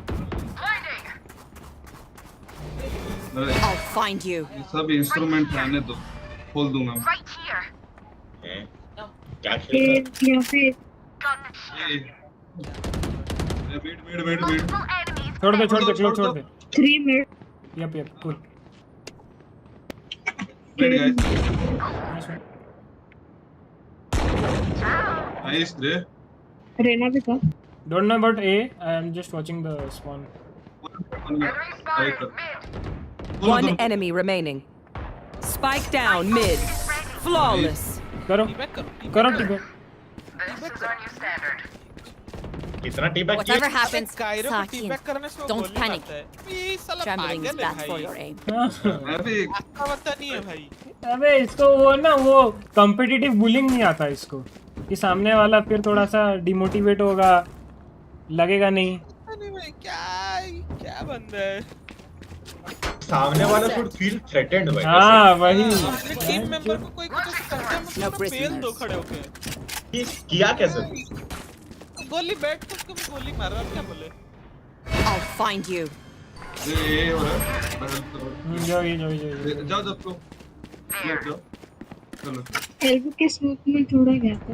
I'll find you. ये सब इंस्ट्रूमेंट रहने दो, खोल दूंगा मैं। क्या खेल वेट। छोड़ दे छोड़ दे 3 minute. Yup cool. Wait guys, nice ray. Reyna भी था। Don't know about A. I am just watching the spawn. One enemy remaining. Spike down mid. Flawless. करो टीबैक। कितना टीबैक किया? Whatever happens, कायरो को Sakin, टीबैक करने से वो don't गोली panic. मारता है। ये साला Trembling is पागल है bad for भाई। your aim. अबे आपका पता नहीं है भाई। अबे इसको वो कॉम्पिटिटिव बुलिंग नहीं आता इसको, कि सामने वाला फिर थोड़ा सा डिमोटिवेट होगा, लगेगा नहीं। अरे भाई क्या बंदा है। सामने वाला शुड फील थ्रेटेंड भाई। हाँ वही। अपने टीम मेंबर को कोई कुछ ऐसा करता है मतलब फेल दो खड़े होके। किया कैसे? गोली बैठ के उसको भी गोली मार रहा है, क्या बोले? I'll find you. ये हो रहा है। जाओ जब को जाओ चलो। एल्बो के स्मोक में थोड़ा गया था।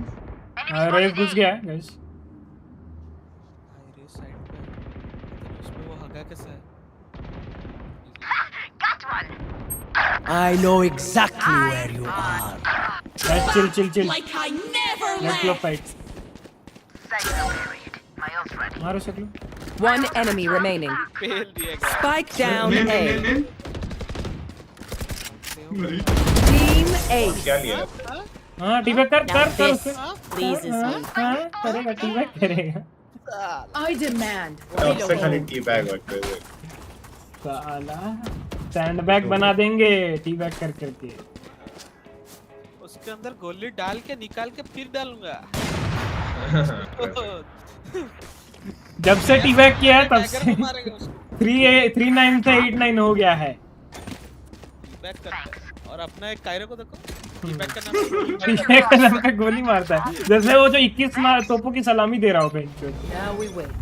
रेव घुस गया है गाइस। रे साइड पे उसमें वो हगा कैसा है? I know exactly where you are. Guys, chill. Like I never Let's go left. fight. मारो सकलो। One enemy remaining. फेल दिया गया। Spike down A. नहीं। Team A. क्या लिया? हाँ टीबैक कर This उसे। pleases me. हाँ करेगा टीबैक करेगा। I demand. सबसे खाली टीबैक होते हैं। साला सैंडबैग बना देंगे टीबैक करके। उसके अंदर गोली डाल के निकाल के फिर डालूंगा। जब से टीबैक किया है तब से 39 से 89 हो गया है। टीबैक करता है और अपना एक कायरो को देखो, टीबैक का नाम पे गोली मारता है, जैसे वो जो 21 तोपों की सलामी दे रहा हो बेंच पे। Now we wait.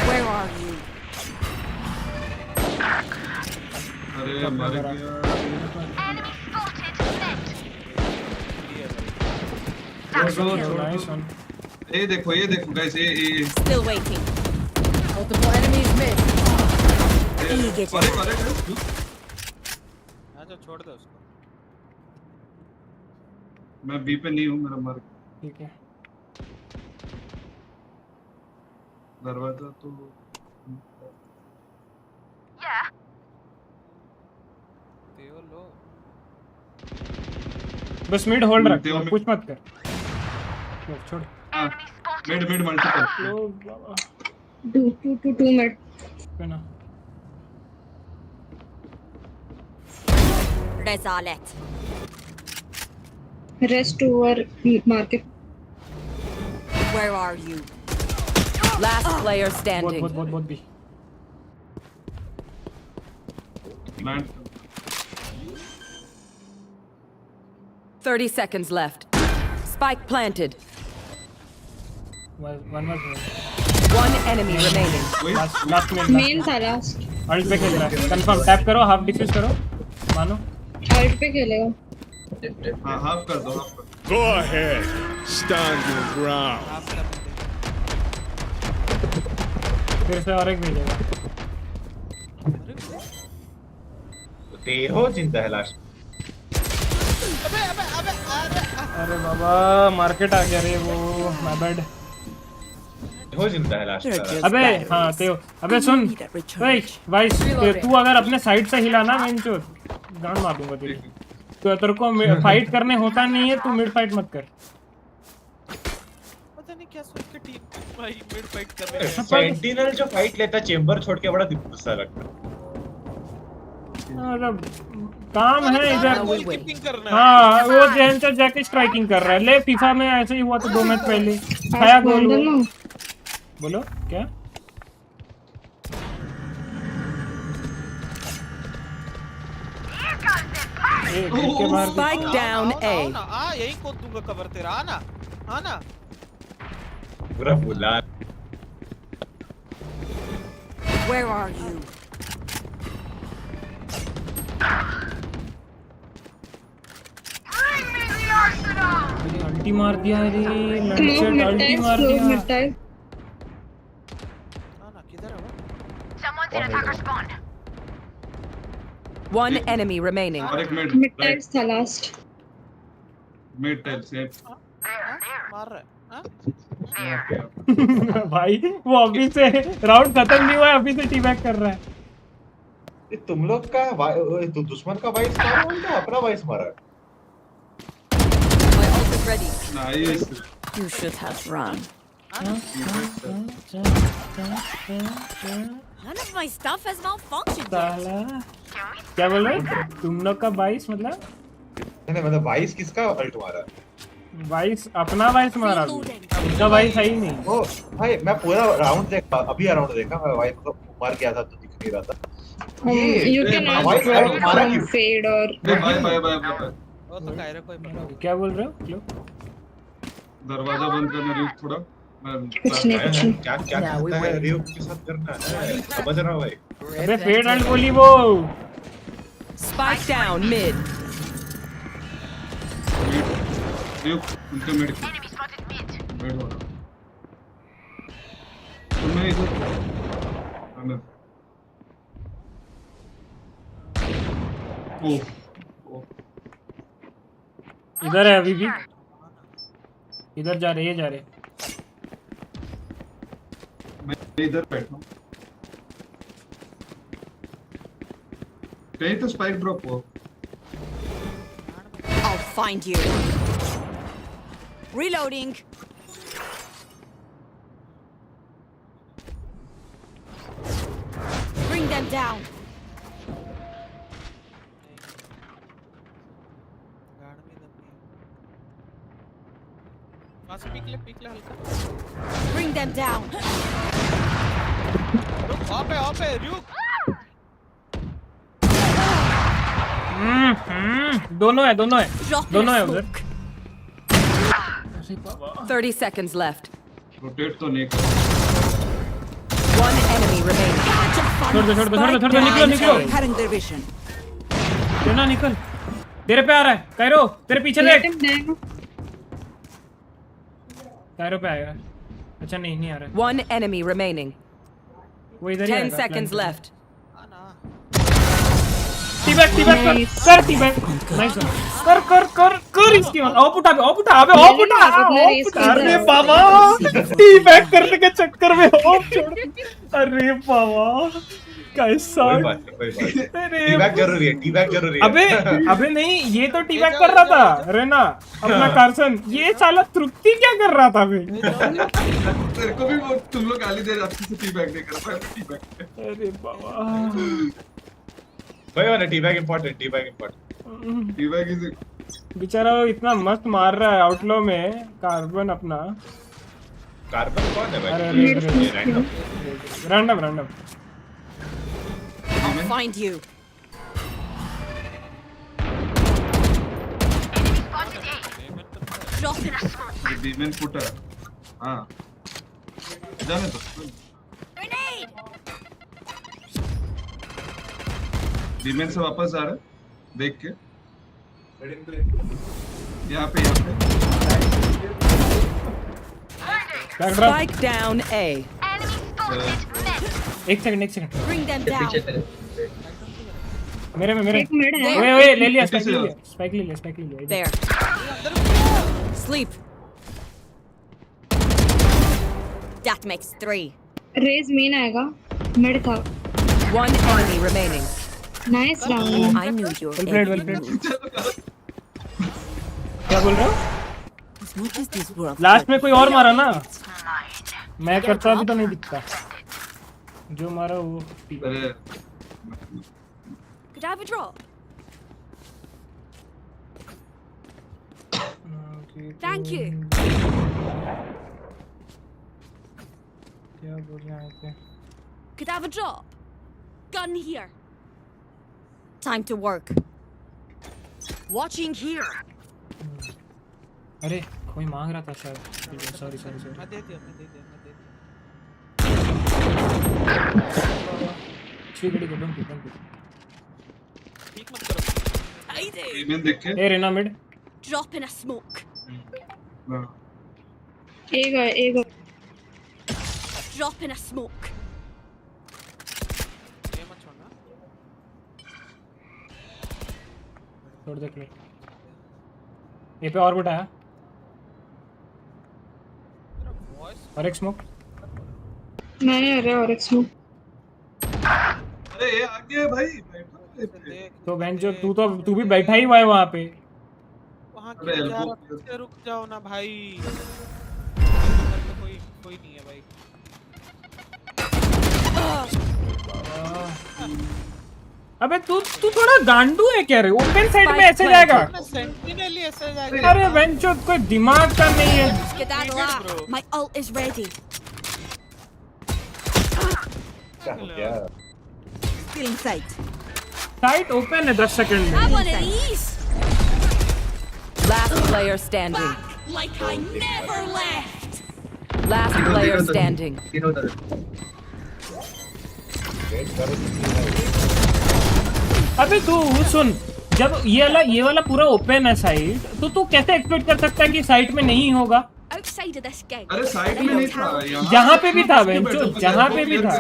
Where are you? अरे मर गया। ये देखो गाइस, ये Still waiting. Multiple enemies mid. अच्छा छोड़ दो उसको। मैं बी पे नहीं हूँ, मेरा मर। ठीक है। दरवाजा तो लो। बस मिड होल्ड रख, कुछ मत कर। छोड़। Mid multiple. 2 मिनट। ना। Rezalet. Rest over market. Where are you? Last player standing. बहुत भी। 30 seconds left. Spike planted. One enemy remaining. Last Main था last. अल्ट पे खेल रहा है, कंफर्म टैप करो, हाफ डिफ्यूज करो, मानो अल्ट पे खेलेगा। हाँ हाफ कर दो। Go ahead, stand your ground. फिर से और एक भेजेगा। तेहो जिंदा है लास्ट। अरे बाबा मार्केट आ गया रे वो, माय बैड। हो जिंदा है लास्ट। अबे हाँ तेहो, अबे सुन भाई तू अगर अपने साइड से हिलाना मैं इनको गांड मार दूंगा तेरी। तो तेरे को फाइट करने होता नहीं है, तू मिड फाइट मत कर। पता नहीं क्या सोच के टीम भाई मिड फाइट कर रहे हैं। सेंटिनल जो फाइट लेता चेंबर छोड़ के बड़ा गुस्सा लगता है। काम है इधर। हाँ वो जैन से जाके स्ट्राइकिंग कर रहा है। ले फीफा में ऐसे ही हुआ तो 2 मैच पहले खाया गोल। बोलो क्या? Spike down A. यही को दूंगा कवर तेरा। आना पूरा बुला। Where are you? अल्टी मार दिया रे Smoke लंचट mid अल्टी type, मार smoke दिया mid type. Someone's in attacker spawn. One enemy remaining. और एक मिड Mid type था last. मिड टाइप से मार रहा है भाई वो अभी से राउंड खत्म नहीं हुआ है अभी से टीबैक कर रहा है तुम लोग का तुम दुश्मन का वाइस मारा उनका अपना वाइस मारा My ult is ready. Nice You should have run. None of my stuff has malfunctioned yet. साला क्या बोल रहे हो तुम लोग का 22 मतलब नहीं मतलब वाइस किसका अल्ट मारा वाइस अपना वाइस मारा उनका वाइस है ही नहीं ओ भाई मैं पूरा राउंड देखा अभी राउंड देखा मैं वाइस को मार गया था तो दिख नहीं रहा था You can also मारा क्यों fade or. Bye bye bye वो तो कायरो कोई पता क्या बोल रहे हो क्यों दरवाजा बंद करना रियो थोड़ा कुछ नहीं क्या क्या करता है रियो के साथ करना है समझ रहा हूं भाई अबे फेड एंड गोली वो Spike down mid. रियो उनका मिड मिड हो रहा तुम्हें इधर हमें ओ इधर है अभी भी इधर जा रहे मैं इधर बैठा हूं कहीं तो स्पाइक ड्रॉप हो I'll find you. Reloading. Bring them down. वहां से पिक ले हल्का Bring them down. रुक ऑफ है रुक दोनों है दोनों है उधर 30 seconds left. रोटेट तो नहीं कर One enemy remaining. छोड़ दो निकलो Cutting their vision. ना निकल तेरे पे आ रहा है कायरो तेरे पीछे देख कायरो पे आएगा अच्छा नहीं आ रहा है One enemy remaining. वो इधर ही 10 seconds left. टीबैक कर टीबैक नाइस कर इसकी ऑफ उठा अबे अरे बाबा टीबैक करने के चक्कर में ऑफ छोड़ अरे बाबा कैसा टीबैक जरूरी है अबे नहीं ये तो टीबैक कर रहा था रेना अपना कार्सन ये साला तृप्ति क्या कर रहा था बे तेरे को भी वो तुम लोग गाली दे रहे अच्छे से टीबैक नहीं कर पाए टीबैक अरे बाबा भाई वाला टीबैक इंपॉर्टेंट टीबैक इज बेचारा वो इतना मस्त मार रहा है आउटलो में कार्बन अपना कार्बन कौन है भाई रैंडम I'll find you. बीमन फुटर हां जाने दो बीमन से वापस आ रहे देख के यहाँ पे Spike down A. एक सेकंड Bring them down. मेरे में ओए ले लिया स्पाइक ले लिया There. Sleep. That makes 3. Raise main आएगा. Mid था. One enemy remaining. Nice round. I knew you were well played. क्या बोल रहे हो लास्ट में कोई और मारा ना मैं करता भी तो नहीं दिखता जो मारा वो Could I have a drop? Thank you. क्या बोल रहे हैं Could I have a drop? Gun here. Time to work. Watching here. अरे कोई मांग रहा था शायद सॉरी मैं दे दिया ठीक है डोंट ठीक मत करो बीमन देख के ए रेना mid Drop in a smoke. एक Drop in a smoke. ये मत छोड़ना। छोड़ देख ले। ये पे और गुट आया। और एक स्मोक। मैंने अरे और एक स्मोक। अरे ये आगे भाई बैठो। तो बहन जो तू भी बैठा ही हुआ है वहाँ पे। वहाँ क्यों जा रहा है? रुक जाओ ना भाई। तो कोई नहीं है भाई। अबे तू थोड़ा गांडू है क्या रे? ओपन साइड में ऐसे जाएगा? सेंटिनल ही ऐसे जाएगा। अरे बेंचो कोई दिमाग का नहीं है। Skedaddle out. My ult is ready. Still in sight. Site open है 10 सेकंड में। Have one of these. Last player standing. Like I never left. Last player standing. अबे तू सुन, जब ये वाला पूरा ओपन है साइट, तो तू कैसे एक्सपेक्ट कर सकता है कि साइट में नहीं होगा? Outside of this gig. अरे साइड में नहीं था यहाँ। जहाँ पे भी था बेंचो, जहाँ पे भी था।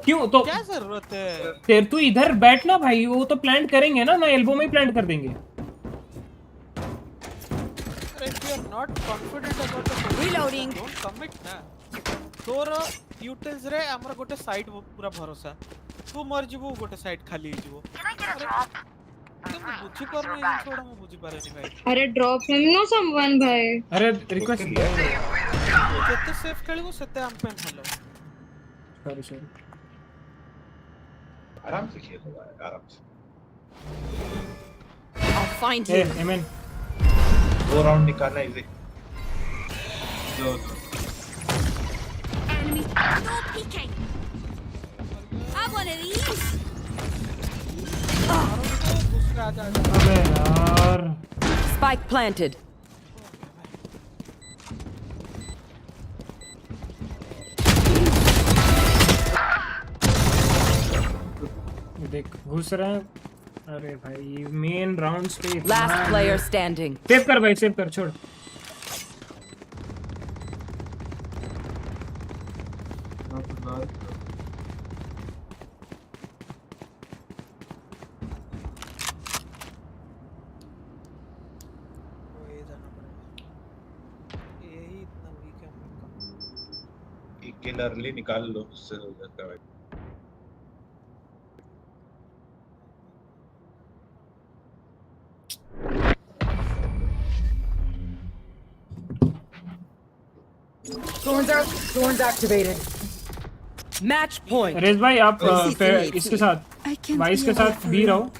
क्यों तो? क्या जरूरत है? तू इधर बैठ ना भाई, वो तो प्लांट करेंगे ना एल्बो में ही प्लांट कर देंगे। If you are not confident about the reloading, don't commit ना। तोर यूटिल्स रे हमर गोटे साइड पूरा भरोसा। तू मर जीवो गोटे साइड खाली जीवो। तुम बुझी पर नहीं छोड़ मैं बुझी पारे नहीं भाई। अरे ड्रॉप हिम नो समवन भाई। अरे रिक्वेस्ट जेते सेफ खेलबो सेते हम पे हेलो। सॉरी आराम से खेलो भाई, आराम से। I'll find you. Amen. 2 round निकालना easy. Enemy. No peeking. Have one of these. अबे यार। Spike planted. देख घुस रहे हैं। अरे भाई मेन राउंड्स पे। Last player standing. सेव कर भाई, सेव कर, छोड़। किलरली निकाल लो, उससे हो जाता है भाई। Thorns activated. Match point. Raze भाई आप इसके साथ वाइस के साथ भी रहो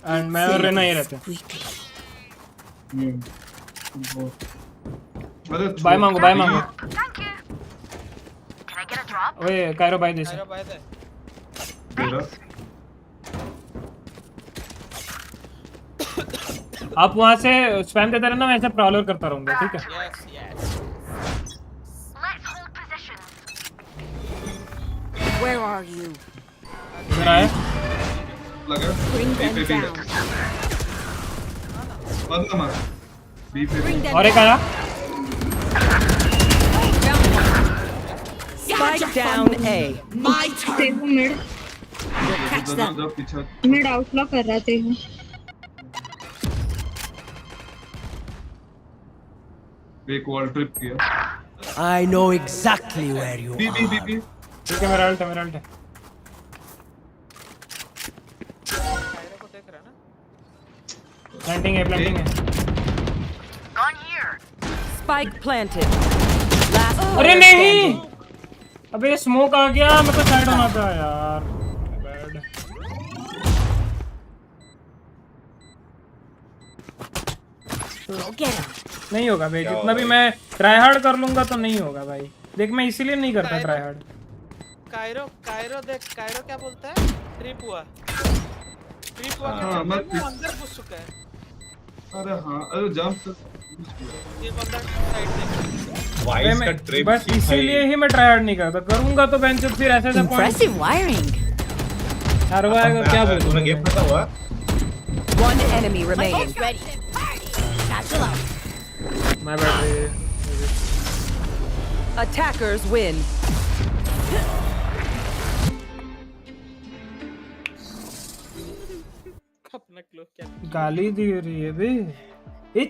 एंड मैं और रेना ही रहते हैं। बाय मांगो, बाय मांगो। ओए कायरो बाय दे। आप वहां से स्पैम देते रहना, मैं ऐसे प्रॉलर करता रहूंगा, ठीक है? Where are you? इधर आए। Bring them down. और एक आया। Spike down A. My turn. Mid Catch them. Mid आउटलॉक कर रहा थे। एक वॉल ट्रिप किया। I know exactly where you are. ठीक है, मेरा अल्ट है। प्लांटिंग है। Spike planted. Last player अरे नहीं, standing. अबे स्मोक आ गया, मैं तो साइड होना था यार। बैड। नहीं होगा भाई, जितना भी मैं ट्राई हार्ड कर लूंगा तो नहीं होगा भाई। देख मैं इसीलिए नहीं करता ट्राई हार्ड। कायरो देख, कायरो क्या बोलता है? ट्रिप हुआ के अंदर घुस चुका है। अरे हाँ, अरे जंप ये बंदा साइड देख। वाइस का ट्रिप बस इसीलिए ही मैं ट्राई हार्ड नहीं करता। करूंगा तो बेंच फिर ऐसे पॉइंट। Impressive wiring. हरवाएगा क्या बोलूं? तूने गेम पता हुआ? One enemy remaining. Ready. Satchel out. My bad. Attackers win. गाली दे रही है बे। ए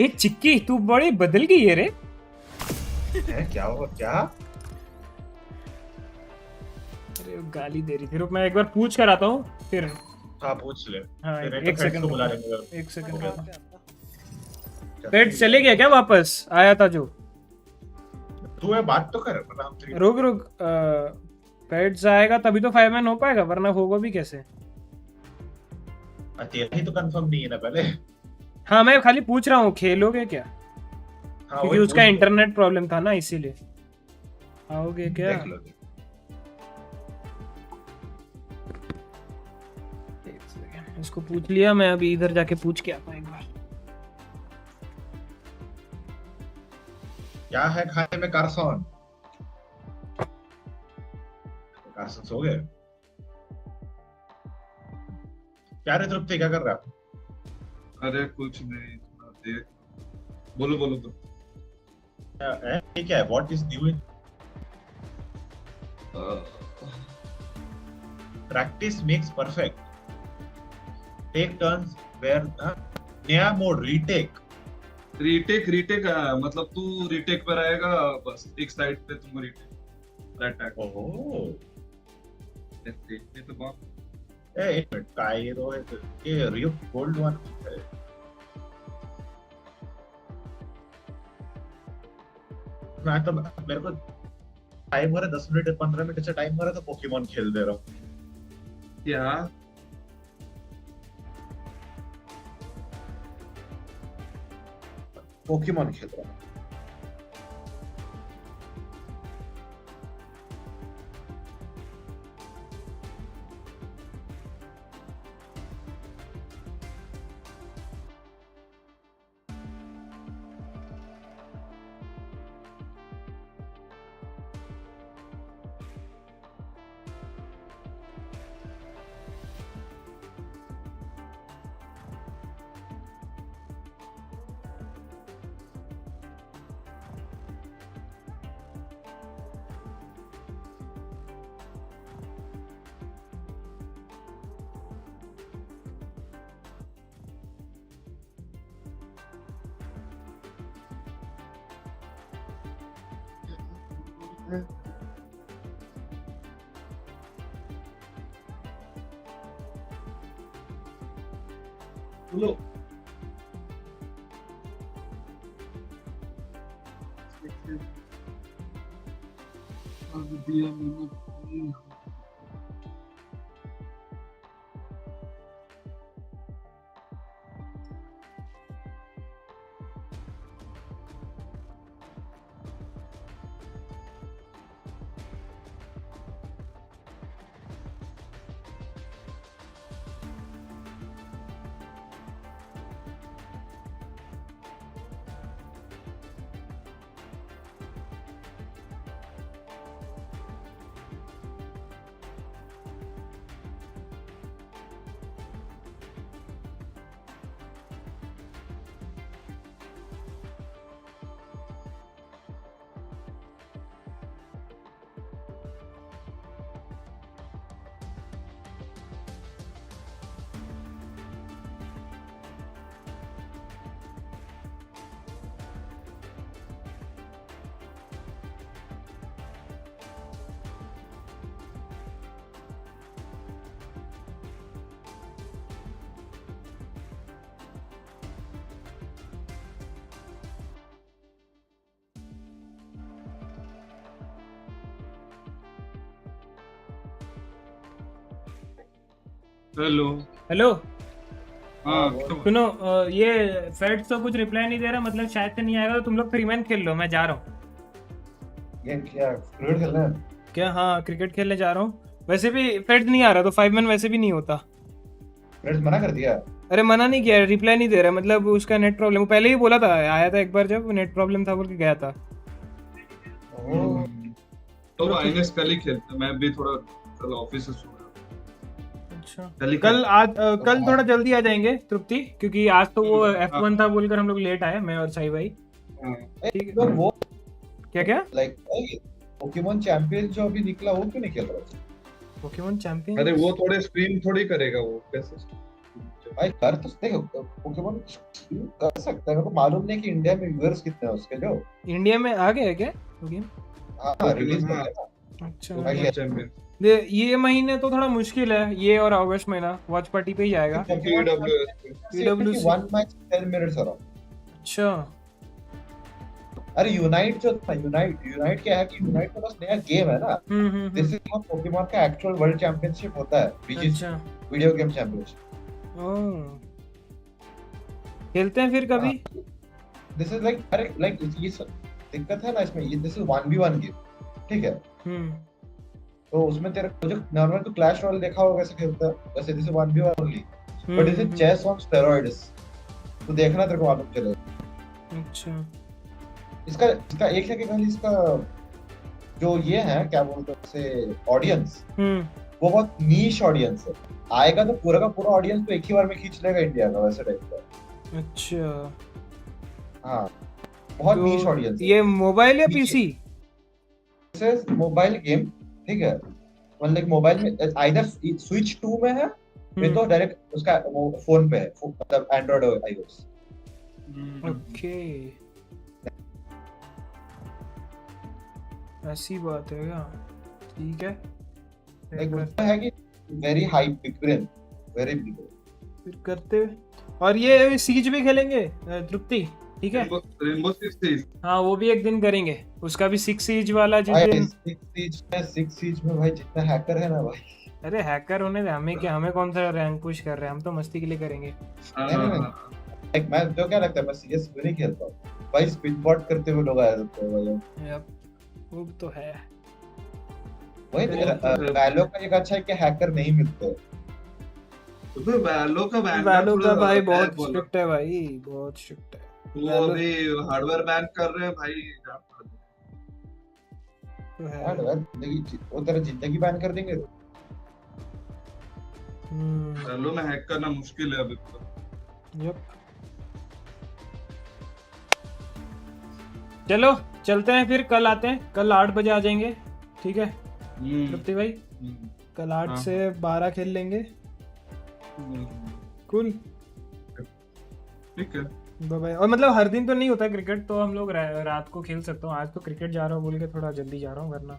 चिक्की तू बड़ी बदल गई है रे। क्या हुआ क्या? अरे गाली दे रही थी। रुक मैं एक बार पूछ कर आता हूँ फिर। हाँ पूछ ले। हाँ फिर एक सेकंड बुला लेंगे। एक सेकंड। पेट चले गया क्या वापस? आया था जो। तू है बात तो कर वरना हम रुक पेट्स आएगा तभी तो 5 मैन हो पाएगा वरना होगा भी कैसे? तेरा ही तो कंफर्म नहीं है ना पहले। हाँ मैं खाली पूछ रहा हूँ खेलोगे क्या? हाँ, क्योंकि उसका इंटरनेट प्रॉब्लम था ना इसीलिए। आओगे क्या? देख लो। इसको पूछ लिया मैं अभी इधर जाके पूछ के आता हूँ एक बार। क्या है खाने में कारसन? कारसन सो गए? क्या रे तृप्ति क्या कर रहा है? अरे कुछ नहीं देख। बोलो तो ठीक है what is new in practice makes perfect take turns where नया मोड रीटेक मतलब तू रीटेक पर आएगा बस एक साइड पे तुम रीटेक अटैक। ओहो ये तो बात कायरो है ये RyuK गोल्ड वन है। मैं तो मेरे को टाइम हो रहा है 10 मिनट 15 मिनट से टाइम हो रहा है तो पोकेमॉन खेल दे रहा हूँ। क्या पोकेमॉन खेल रहा हूँ। बोलो दिया मैंने। हेलो हाँ सुनो ये फेड्स तो कुछ रिप्लाई नहीं दे रहा मतलब शायद से नहीं आएगा तो तुम लोग 3 मैन खेल लो मैं जा रहा हूँ। ये क्या क्रिकेट खेलना है क्या? हाँ क्रिकेट खेलने जा रहा हूँ। वैसे भी फेड्स नहीं आ रहा तो 5 मैन वैसे भी नहीं होता। फ्रेंड्स मना कर दिया? अरे मना नहीं किया रिप्लाई नहीं दे रहा मतलब उसका नेट प्रॉब्लम। वो पहले ही बोला था आया था एक बार जब नेट प्रॉब्लम था बोल के गया था। तो आईएमएस कल ही खेलते मैं भी थोड़ा कल ऑफिस से सो रहा। अच्छा कल थोड़ा जल्दी आ जाएंगे तृप्ति क्योंकि आज तो वो F1 था बोलकर हम लोग लेट आए मैं और साई भाई ठीक तो वो क्या लाइक पोकेमोन चैंपियन जो अभी निकला वो क्यों नहीं खेल रहा? पोकेमोन चैंपियन अरे वो थोड़े स्ट्रीम थोड़ी करेगा वो कैसे भाई कर तो देखो पोकेमोन कर सकता है। मेरे को मालूम नहीं कि इंडिया में व्यूअर्स कितने हैं उसके। जो इंडिया में आ गया है क्या गेम? हाँ रिलीज हो गया ना। अच्छा पोकेमोन चैंपियन ये महीने तो थोड़ा मुश्किल है, ये और अगस्त महीना वॉच पार्टी पे ही जाएगा। EWC 1 मैच 10 मिनट्स हो रहा। अच्छा अरे यूनाइट जो था, यूनाइट क्या है कि यूनाइट तो बस नया गेम है ना। दिस इज हाउ पोकेमॉन का एक्चुअल वर्ल्ड चैंपियनशिप होता है, which is video game championship. Oh खेलते हैं फिर कभी। दिस इज लाइक अरे लाइक ये दिक्कत है ना इसमें, ये दिस इज 1v1 गेम, ठीक है। तो उसमें तेरा जो नॉर्मल तो क्लैश रॉयल देखा होगा कैसे खेलता है, वैसे this is 1v1 only, but this is chess on steroids. तो देखना तेरे को मालूम चलेगा। अच्छा इसका एक है कि खाली इसका जो ये है क्या बोलते हैं उसे ऑडियंस, वो बहुत नीश ऑडियंस है। आएगा तो पूरा का पूरा ऑडियंस तो एक ही बार में खींच लेगा इंडिया का, वैसे टाइप का। अच्छा हाँ बहुत तो नीश ऑडियंस। ये मोबाइल या पीसी? मोबाइल गेम, ठीक है। मतलब मोबाइल में आइदर स्विच 2 में है या तो डायरेक्ट उसका फोन पे है, मतलब एंड्रॉइड और आईओएस। ओके ऐसी बात है क्या? ठीक है लाइक है कि very high picture, very big. फिर करते हैं। और ये सीज भी खेलेंगे तृप्ति, ठीक है? रेनबो सिक्स सीज, हाँ वो भी एक दिन करेंगे, उसका भी 6 सीज वाला जिस दिन। 6 सीज में भाई जितना हैकर है ना भाई। अरे हैकर होने दे, हमें क्या, हमें कौन सा रैंक पुश कर रहे हैं, हम तो मस्ती के लिए करेंगे। लाइक मैं तो क्या लगता है, मैं सीएस भी नहीं खेलता हूं भाई, स्पिन बॉट करते हुए लोग आए रहते हैं भाई। यप वो तो है। वही वैलो का एक अच्छा है कि हैकर नहीं मिलते। तो वैलो का भाई बहुत स्ट्रिक्ट है भाई, बहुत स्ट्रिक्ट है। वो अभी हार्डवेयर बैन कर रहे हैं भाई। तो है हार्डवेयर जिंदगी, वो तेरा जिंदगी बैन कर देंगे। वैलो में हैक करना मुश्किल है अभी तो। यप चलो चलते हैं फिर, कल आते हैं, कल 8 बजे आ जाएंगे, ठीक है तृप्ति भाई? कल 8 से 12 खेल लेंगे। कूल ठीक है बाय बाय। और मतलब हर दिन तो नहीं होता क्रिकेट, तो हम लोग रात को खेल सकते हो। आज तो क्रिकेट जा रहा हूँ बोल के थोड़ा जल्दी जा रहा हूँ, वरना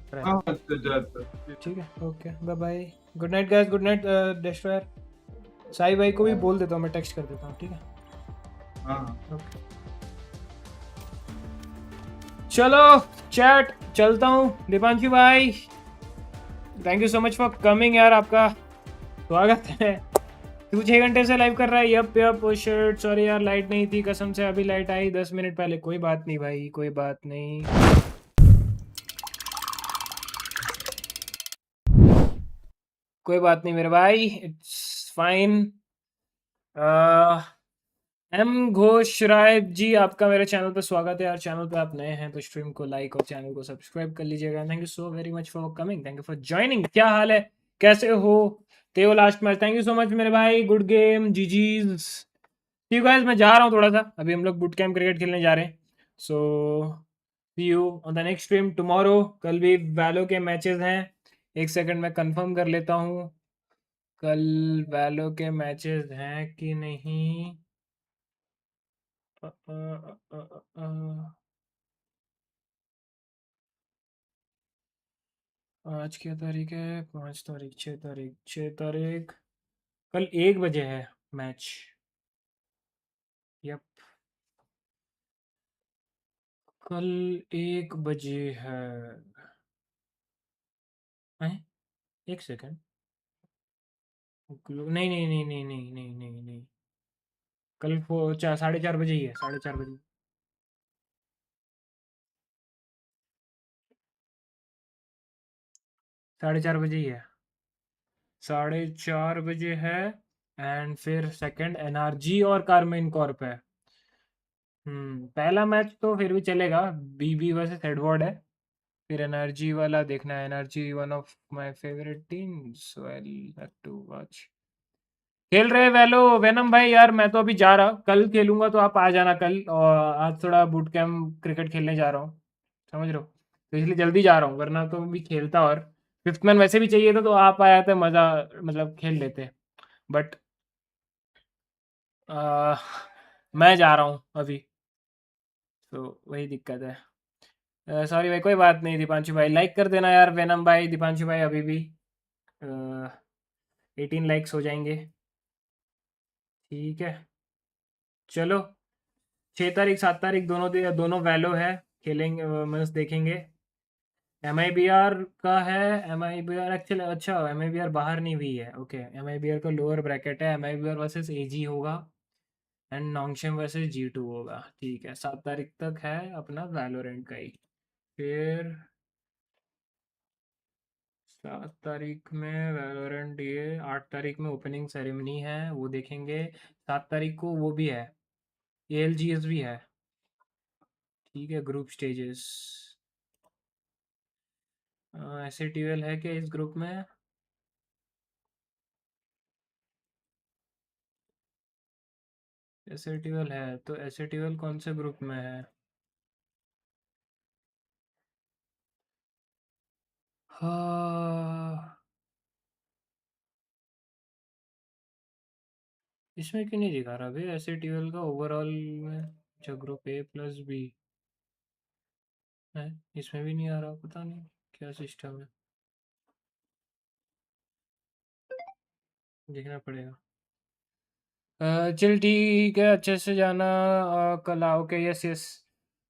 ठीक है। Okay bye bye, good night guys, good night destroyer. Sai भाई को भी बोल देता हूँ, मैं टेक्स्ट कर देता हूँ, ठीक है? ओके चलो चैट चलता हूँ। दीपांशु भाई thank you so much for coming यार, आपका स्वागत है। तू 6 घंटे से लाइव कर रहा है? Yup yup shirt. सॉरी यार लाइट नहीं थी कसम से, अभी लाइट आई 10 मिनट पहले। कोई बात नहीं भाई, कोई बात नहीं। कोई बात नहीं मेरे भाई, it's fine. M Ghosh Rai ji आपका मेरे चैनल पे स्वागत है यार। चैनल पे आप नए हैं तो स्ट्रीम को लाइक और चैनल को सब्सक्राइब कर लीजिएगा। Thank you so very much for coming, thank you for joining. क्या हाल है, कैसे हो? तेओ last match, thank you so much मेरे भाई, गुड गेम जीजीज। ठीक गाइस मैं जा रहा हूँ थोड़ा सा, अभी हम लोग बूट कैंप क्रिकेट खेलने जा रहे हैं। So see you on the next stream tomorrow. कल भी वैलो के मैचेस हैं, एक सेकंड में कंफर्म कर लेता हूँ कल वैलो के मैचेस हैं कि नहीं। आज क्या तारीख है? 5 तारीख, 6 तारीख, 6 तारीख। कल 1 बजे है मैच। यप कल 1 बजे है। एक सेकंड, नहीं नहीं नहीं नहीं नहीं नहीं नहीं नहीं, कल 4:30 बजे ही है, 4:30 बजे। 4:30 बजे ही है, 4:30 बजे है। एंड फिर सेकंड एनआरजी और कार्मिन कॉर्प है। पहला मैच तो फिर भी चलेगा, बीबी वर्सेस एडवर्ड है। फिर एनर्जी वाला देखना है, energy one of my favourite team, so I have to watch. खेल रहे वैलो वेनम भाई यार, मैं तो अभी जा रहा, कल खेलूंगा तो आप आ जाना कल। और आज थोड़ा बूट कैम्प क्रिकेट खेलने जा रहा हूँ, समझ रहे हो, तो इसलिए जल्दी जा रहा हूँ, वरना तो भी खेलता। और फिफ्थ मैन वैसे भी चाहिए था, तो आप आया था, मज़ा मतलब खेल लेते। बट मैं जा रहा हूँ अभी, तो वही दिक्कत है। सॉरी भाई, कोई बात नहीं। दीपांशु भाई लाइक कर देना यार, वेनम भाई, दीपांशु भाई अभी भी 18 लाइक्स हो जाएंगे, ठीक है। चलो 6 तारीख 7 तारीख दोनों दोनों वैलो है, खेलेंगे, मैच देखेंगे। एम आई बी आर का है, M I B R actually, अच्छा एम आई बी आर बाहर नहीं हुई है, okay. M I B R का लोअर ब्रैकेट है, M I B R versus A G होगा एंड नोंगशेम वर्सेस G2 होगा, ठीक है। 7 तारीख तक है अपना वैलोरेंट का ही। फिर 7 तारीख में वैलोरेंट, ये 8 तारीख में ओपनिंग सेरेमनी है, वो देखेंगे। 7 तारीख को वो भी है, ALGS भी है, ठीक है। ग्रुप स्टेजेस SATL है क्या इस ग्रुप में? SATL है, तो SATL कौन से ग्रुप में है? हाँ, इसमें क्यों नहीं दिखा रहा भाई SATL का ओवरऑल में? अच्छा, ग्रुप A+B है, इसमें भी नहीं आ रहा, पता नहीं क्या सिस्टम है, देखना पड़ेगा। चल ठीक है, अच्छे से जाना। कल आओ के, यस यस,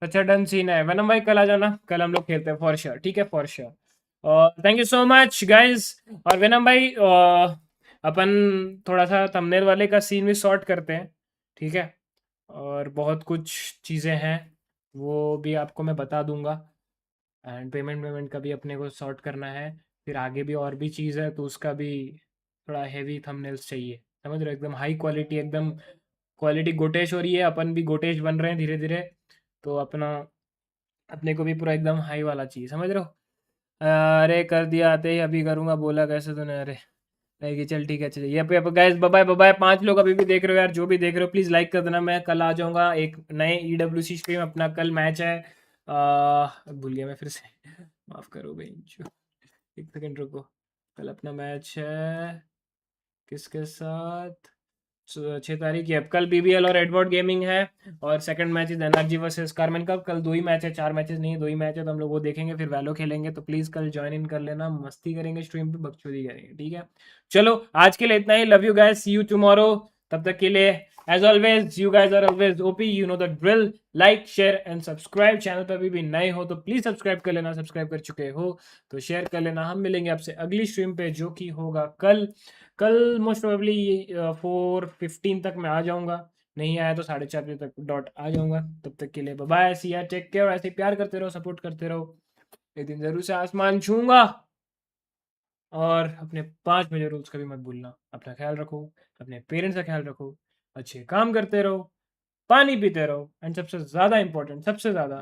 अच्छा डन सीन है। वनम भाई कल आ जाना, कल हम लोग खेलते हैं फॉर श्योर, ठीक है, for sure. Thank you so much guys. और वनम भाई अपन थोड़ा सा थंबनेल वाले का सीन भी सॉर्ट करते हैं, ठीक है। और बहुत कुछ चीज़ें हैं, वो भी आपको मैं बता दूंगा। एंड पेमेंट का भी अपने को सॉर्ट करना है। फिर आगे भी और भी चीज़ है, तो उसका भी थोड़ा हैवी थंबनेल्स चाहिए, समझ रहे हो, एकदम हाई क्वालिटी, एकदम क्वालिटी गोटेश हो रही है, अपन भी गोटेश बन रहे हैं धीरे धीरे, तो अपने को भी पूरा एकदम हाई वाला चाहिए, समझ रहे हो। अरे कर दिया, आते ही अभी करूँगा, बोला कैसे तूने, अरे रहेगी, चल ठीक है, चलिए ये पे गाइस, बाय बाय। 5 लोग अभी भी देख रहे हो यार, जो भी देख रहे हो प्लीज़ लाइक कर देना। मैं कल आ जाऊँगा एक नए EWC स्ट्रीम, अपना कल मैच है, भूल गया मैं फिर से माफ़ करो भाई, एक सेकंड रुको। कल अपना मैच है किसके साथ? 6 तारीख है कल, BBL और एडवर्ड गेमिंग है। और second match is energy versus Carmen का। कल 2 ही मैच है, 4 मैचेस नहीं है, 2 ही मैच है, तो हम लोग वो देखेंगे, फिर वैलो खेलेंगे। तो प्लीज़ कल ज्वाइन इन कर लेना, मस्ती करेंगे स्ट्रीम पे, बकचोदी करेंगे, ठीक है। चलो आज के लिए इतना ही, love you guys, see you tomorrow. तब तक के लिए as always, you guys are always OP, you know the drill. Like share and subscribe, channel पर भी नए हो तो प्लीज़ सब्सक्राइब कर लेना, सब्सक्राइब कर चुके हो तो शेयर कर लेना। हम मिलेंगे आपसे अगली स्ट्रीम पे, जो कि होगा कल मोस्ट प्रोबेबली 4:15 तक मैं आ जाऊंगा, नहीं आया तो 4:30 बजे तक डॉट आ जाऊंगा। तब तक के लिए बाय बाय, सी यार, टेक केयर। ऐसे प्यार करते रहो, सपोर्ट करते रहो, एक दिन जरूर से आसमान छूंगा। और अपने 5 मेजर रूल्स कभी मत भूलना, अपना ख्याल रखो, अपने पेरेंट्स का ख्याल रखो, अच्छे काम करते रहो, पानी पीते रहो, एंड सबसे ज़्यादा इंपॉर्टेंट, सबसे ज़्यादा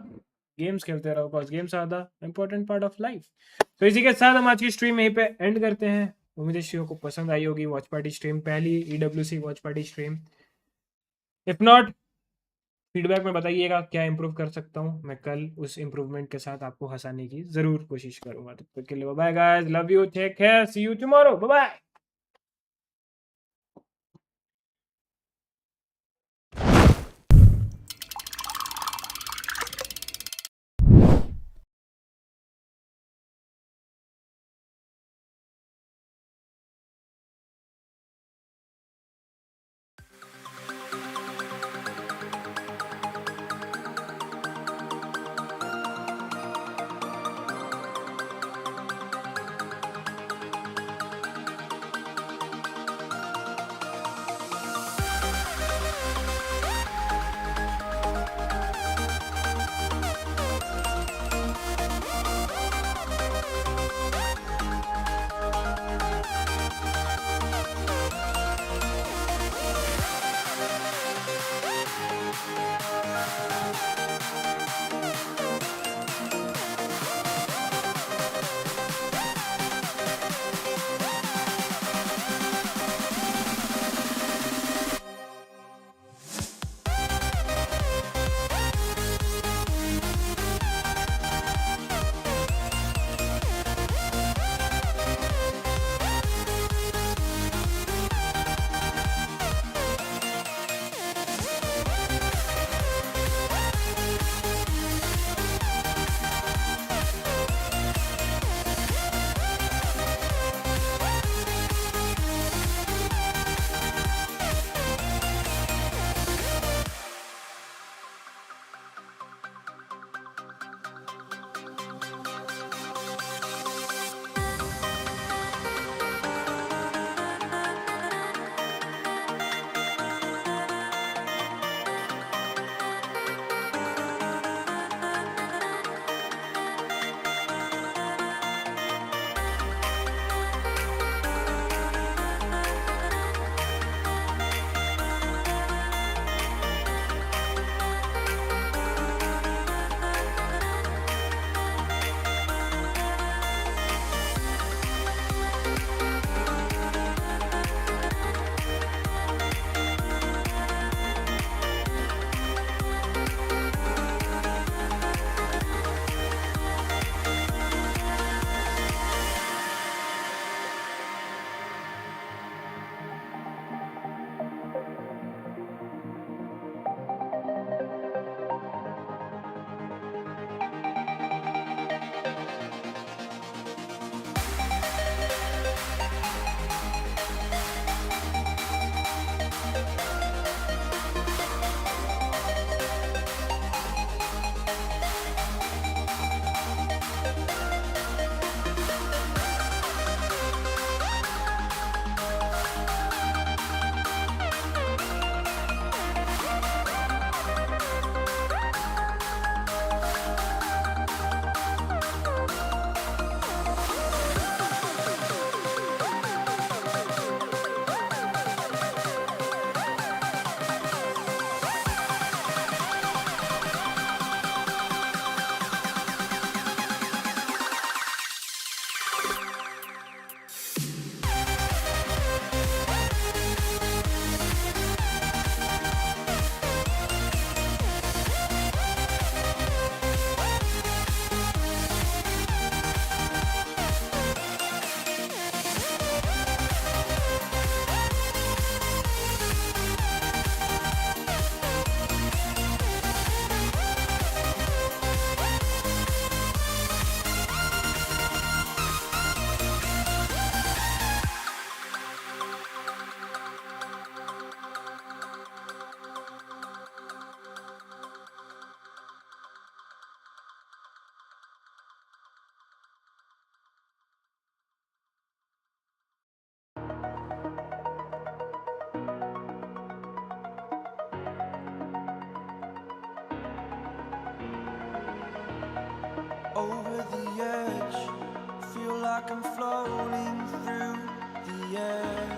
गेम्स खेलते रहो, because games are the important part of life. तो इसी के साथ हम आज की स्ट्रीम यहीं पे एंड करते हैं। उम्मीद है शिव को पसंद आई होगी वॉच पार्टी स्ट्रीम, पहली EWC watch party stream. If not, feedback में बताइएगा क्या इंप्रूव कर सकता हूँ मैं, कल उस इंप्रूवमेंट के साथ आपको हंसाने की जरूर कोशिश करूंगा। तब तक के लिए bye guys, love you, take care, see you tomorrow, bye bye. over the edge. Feel like I'm floating through the air.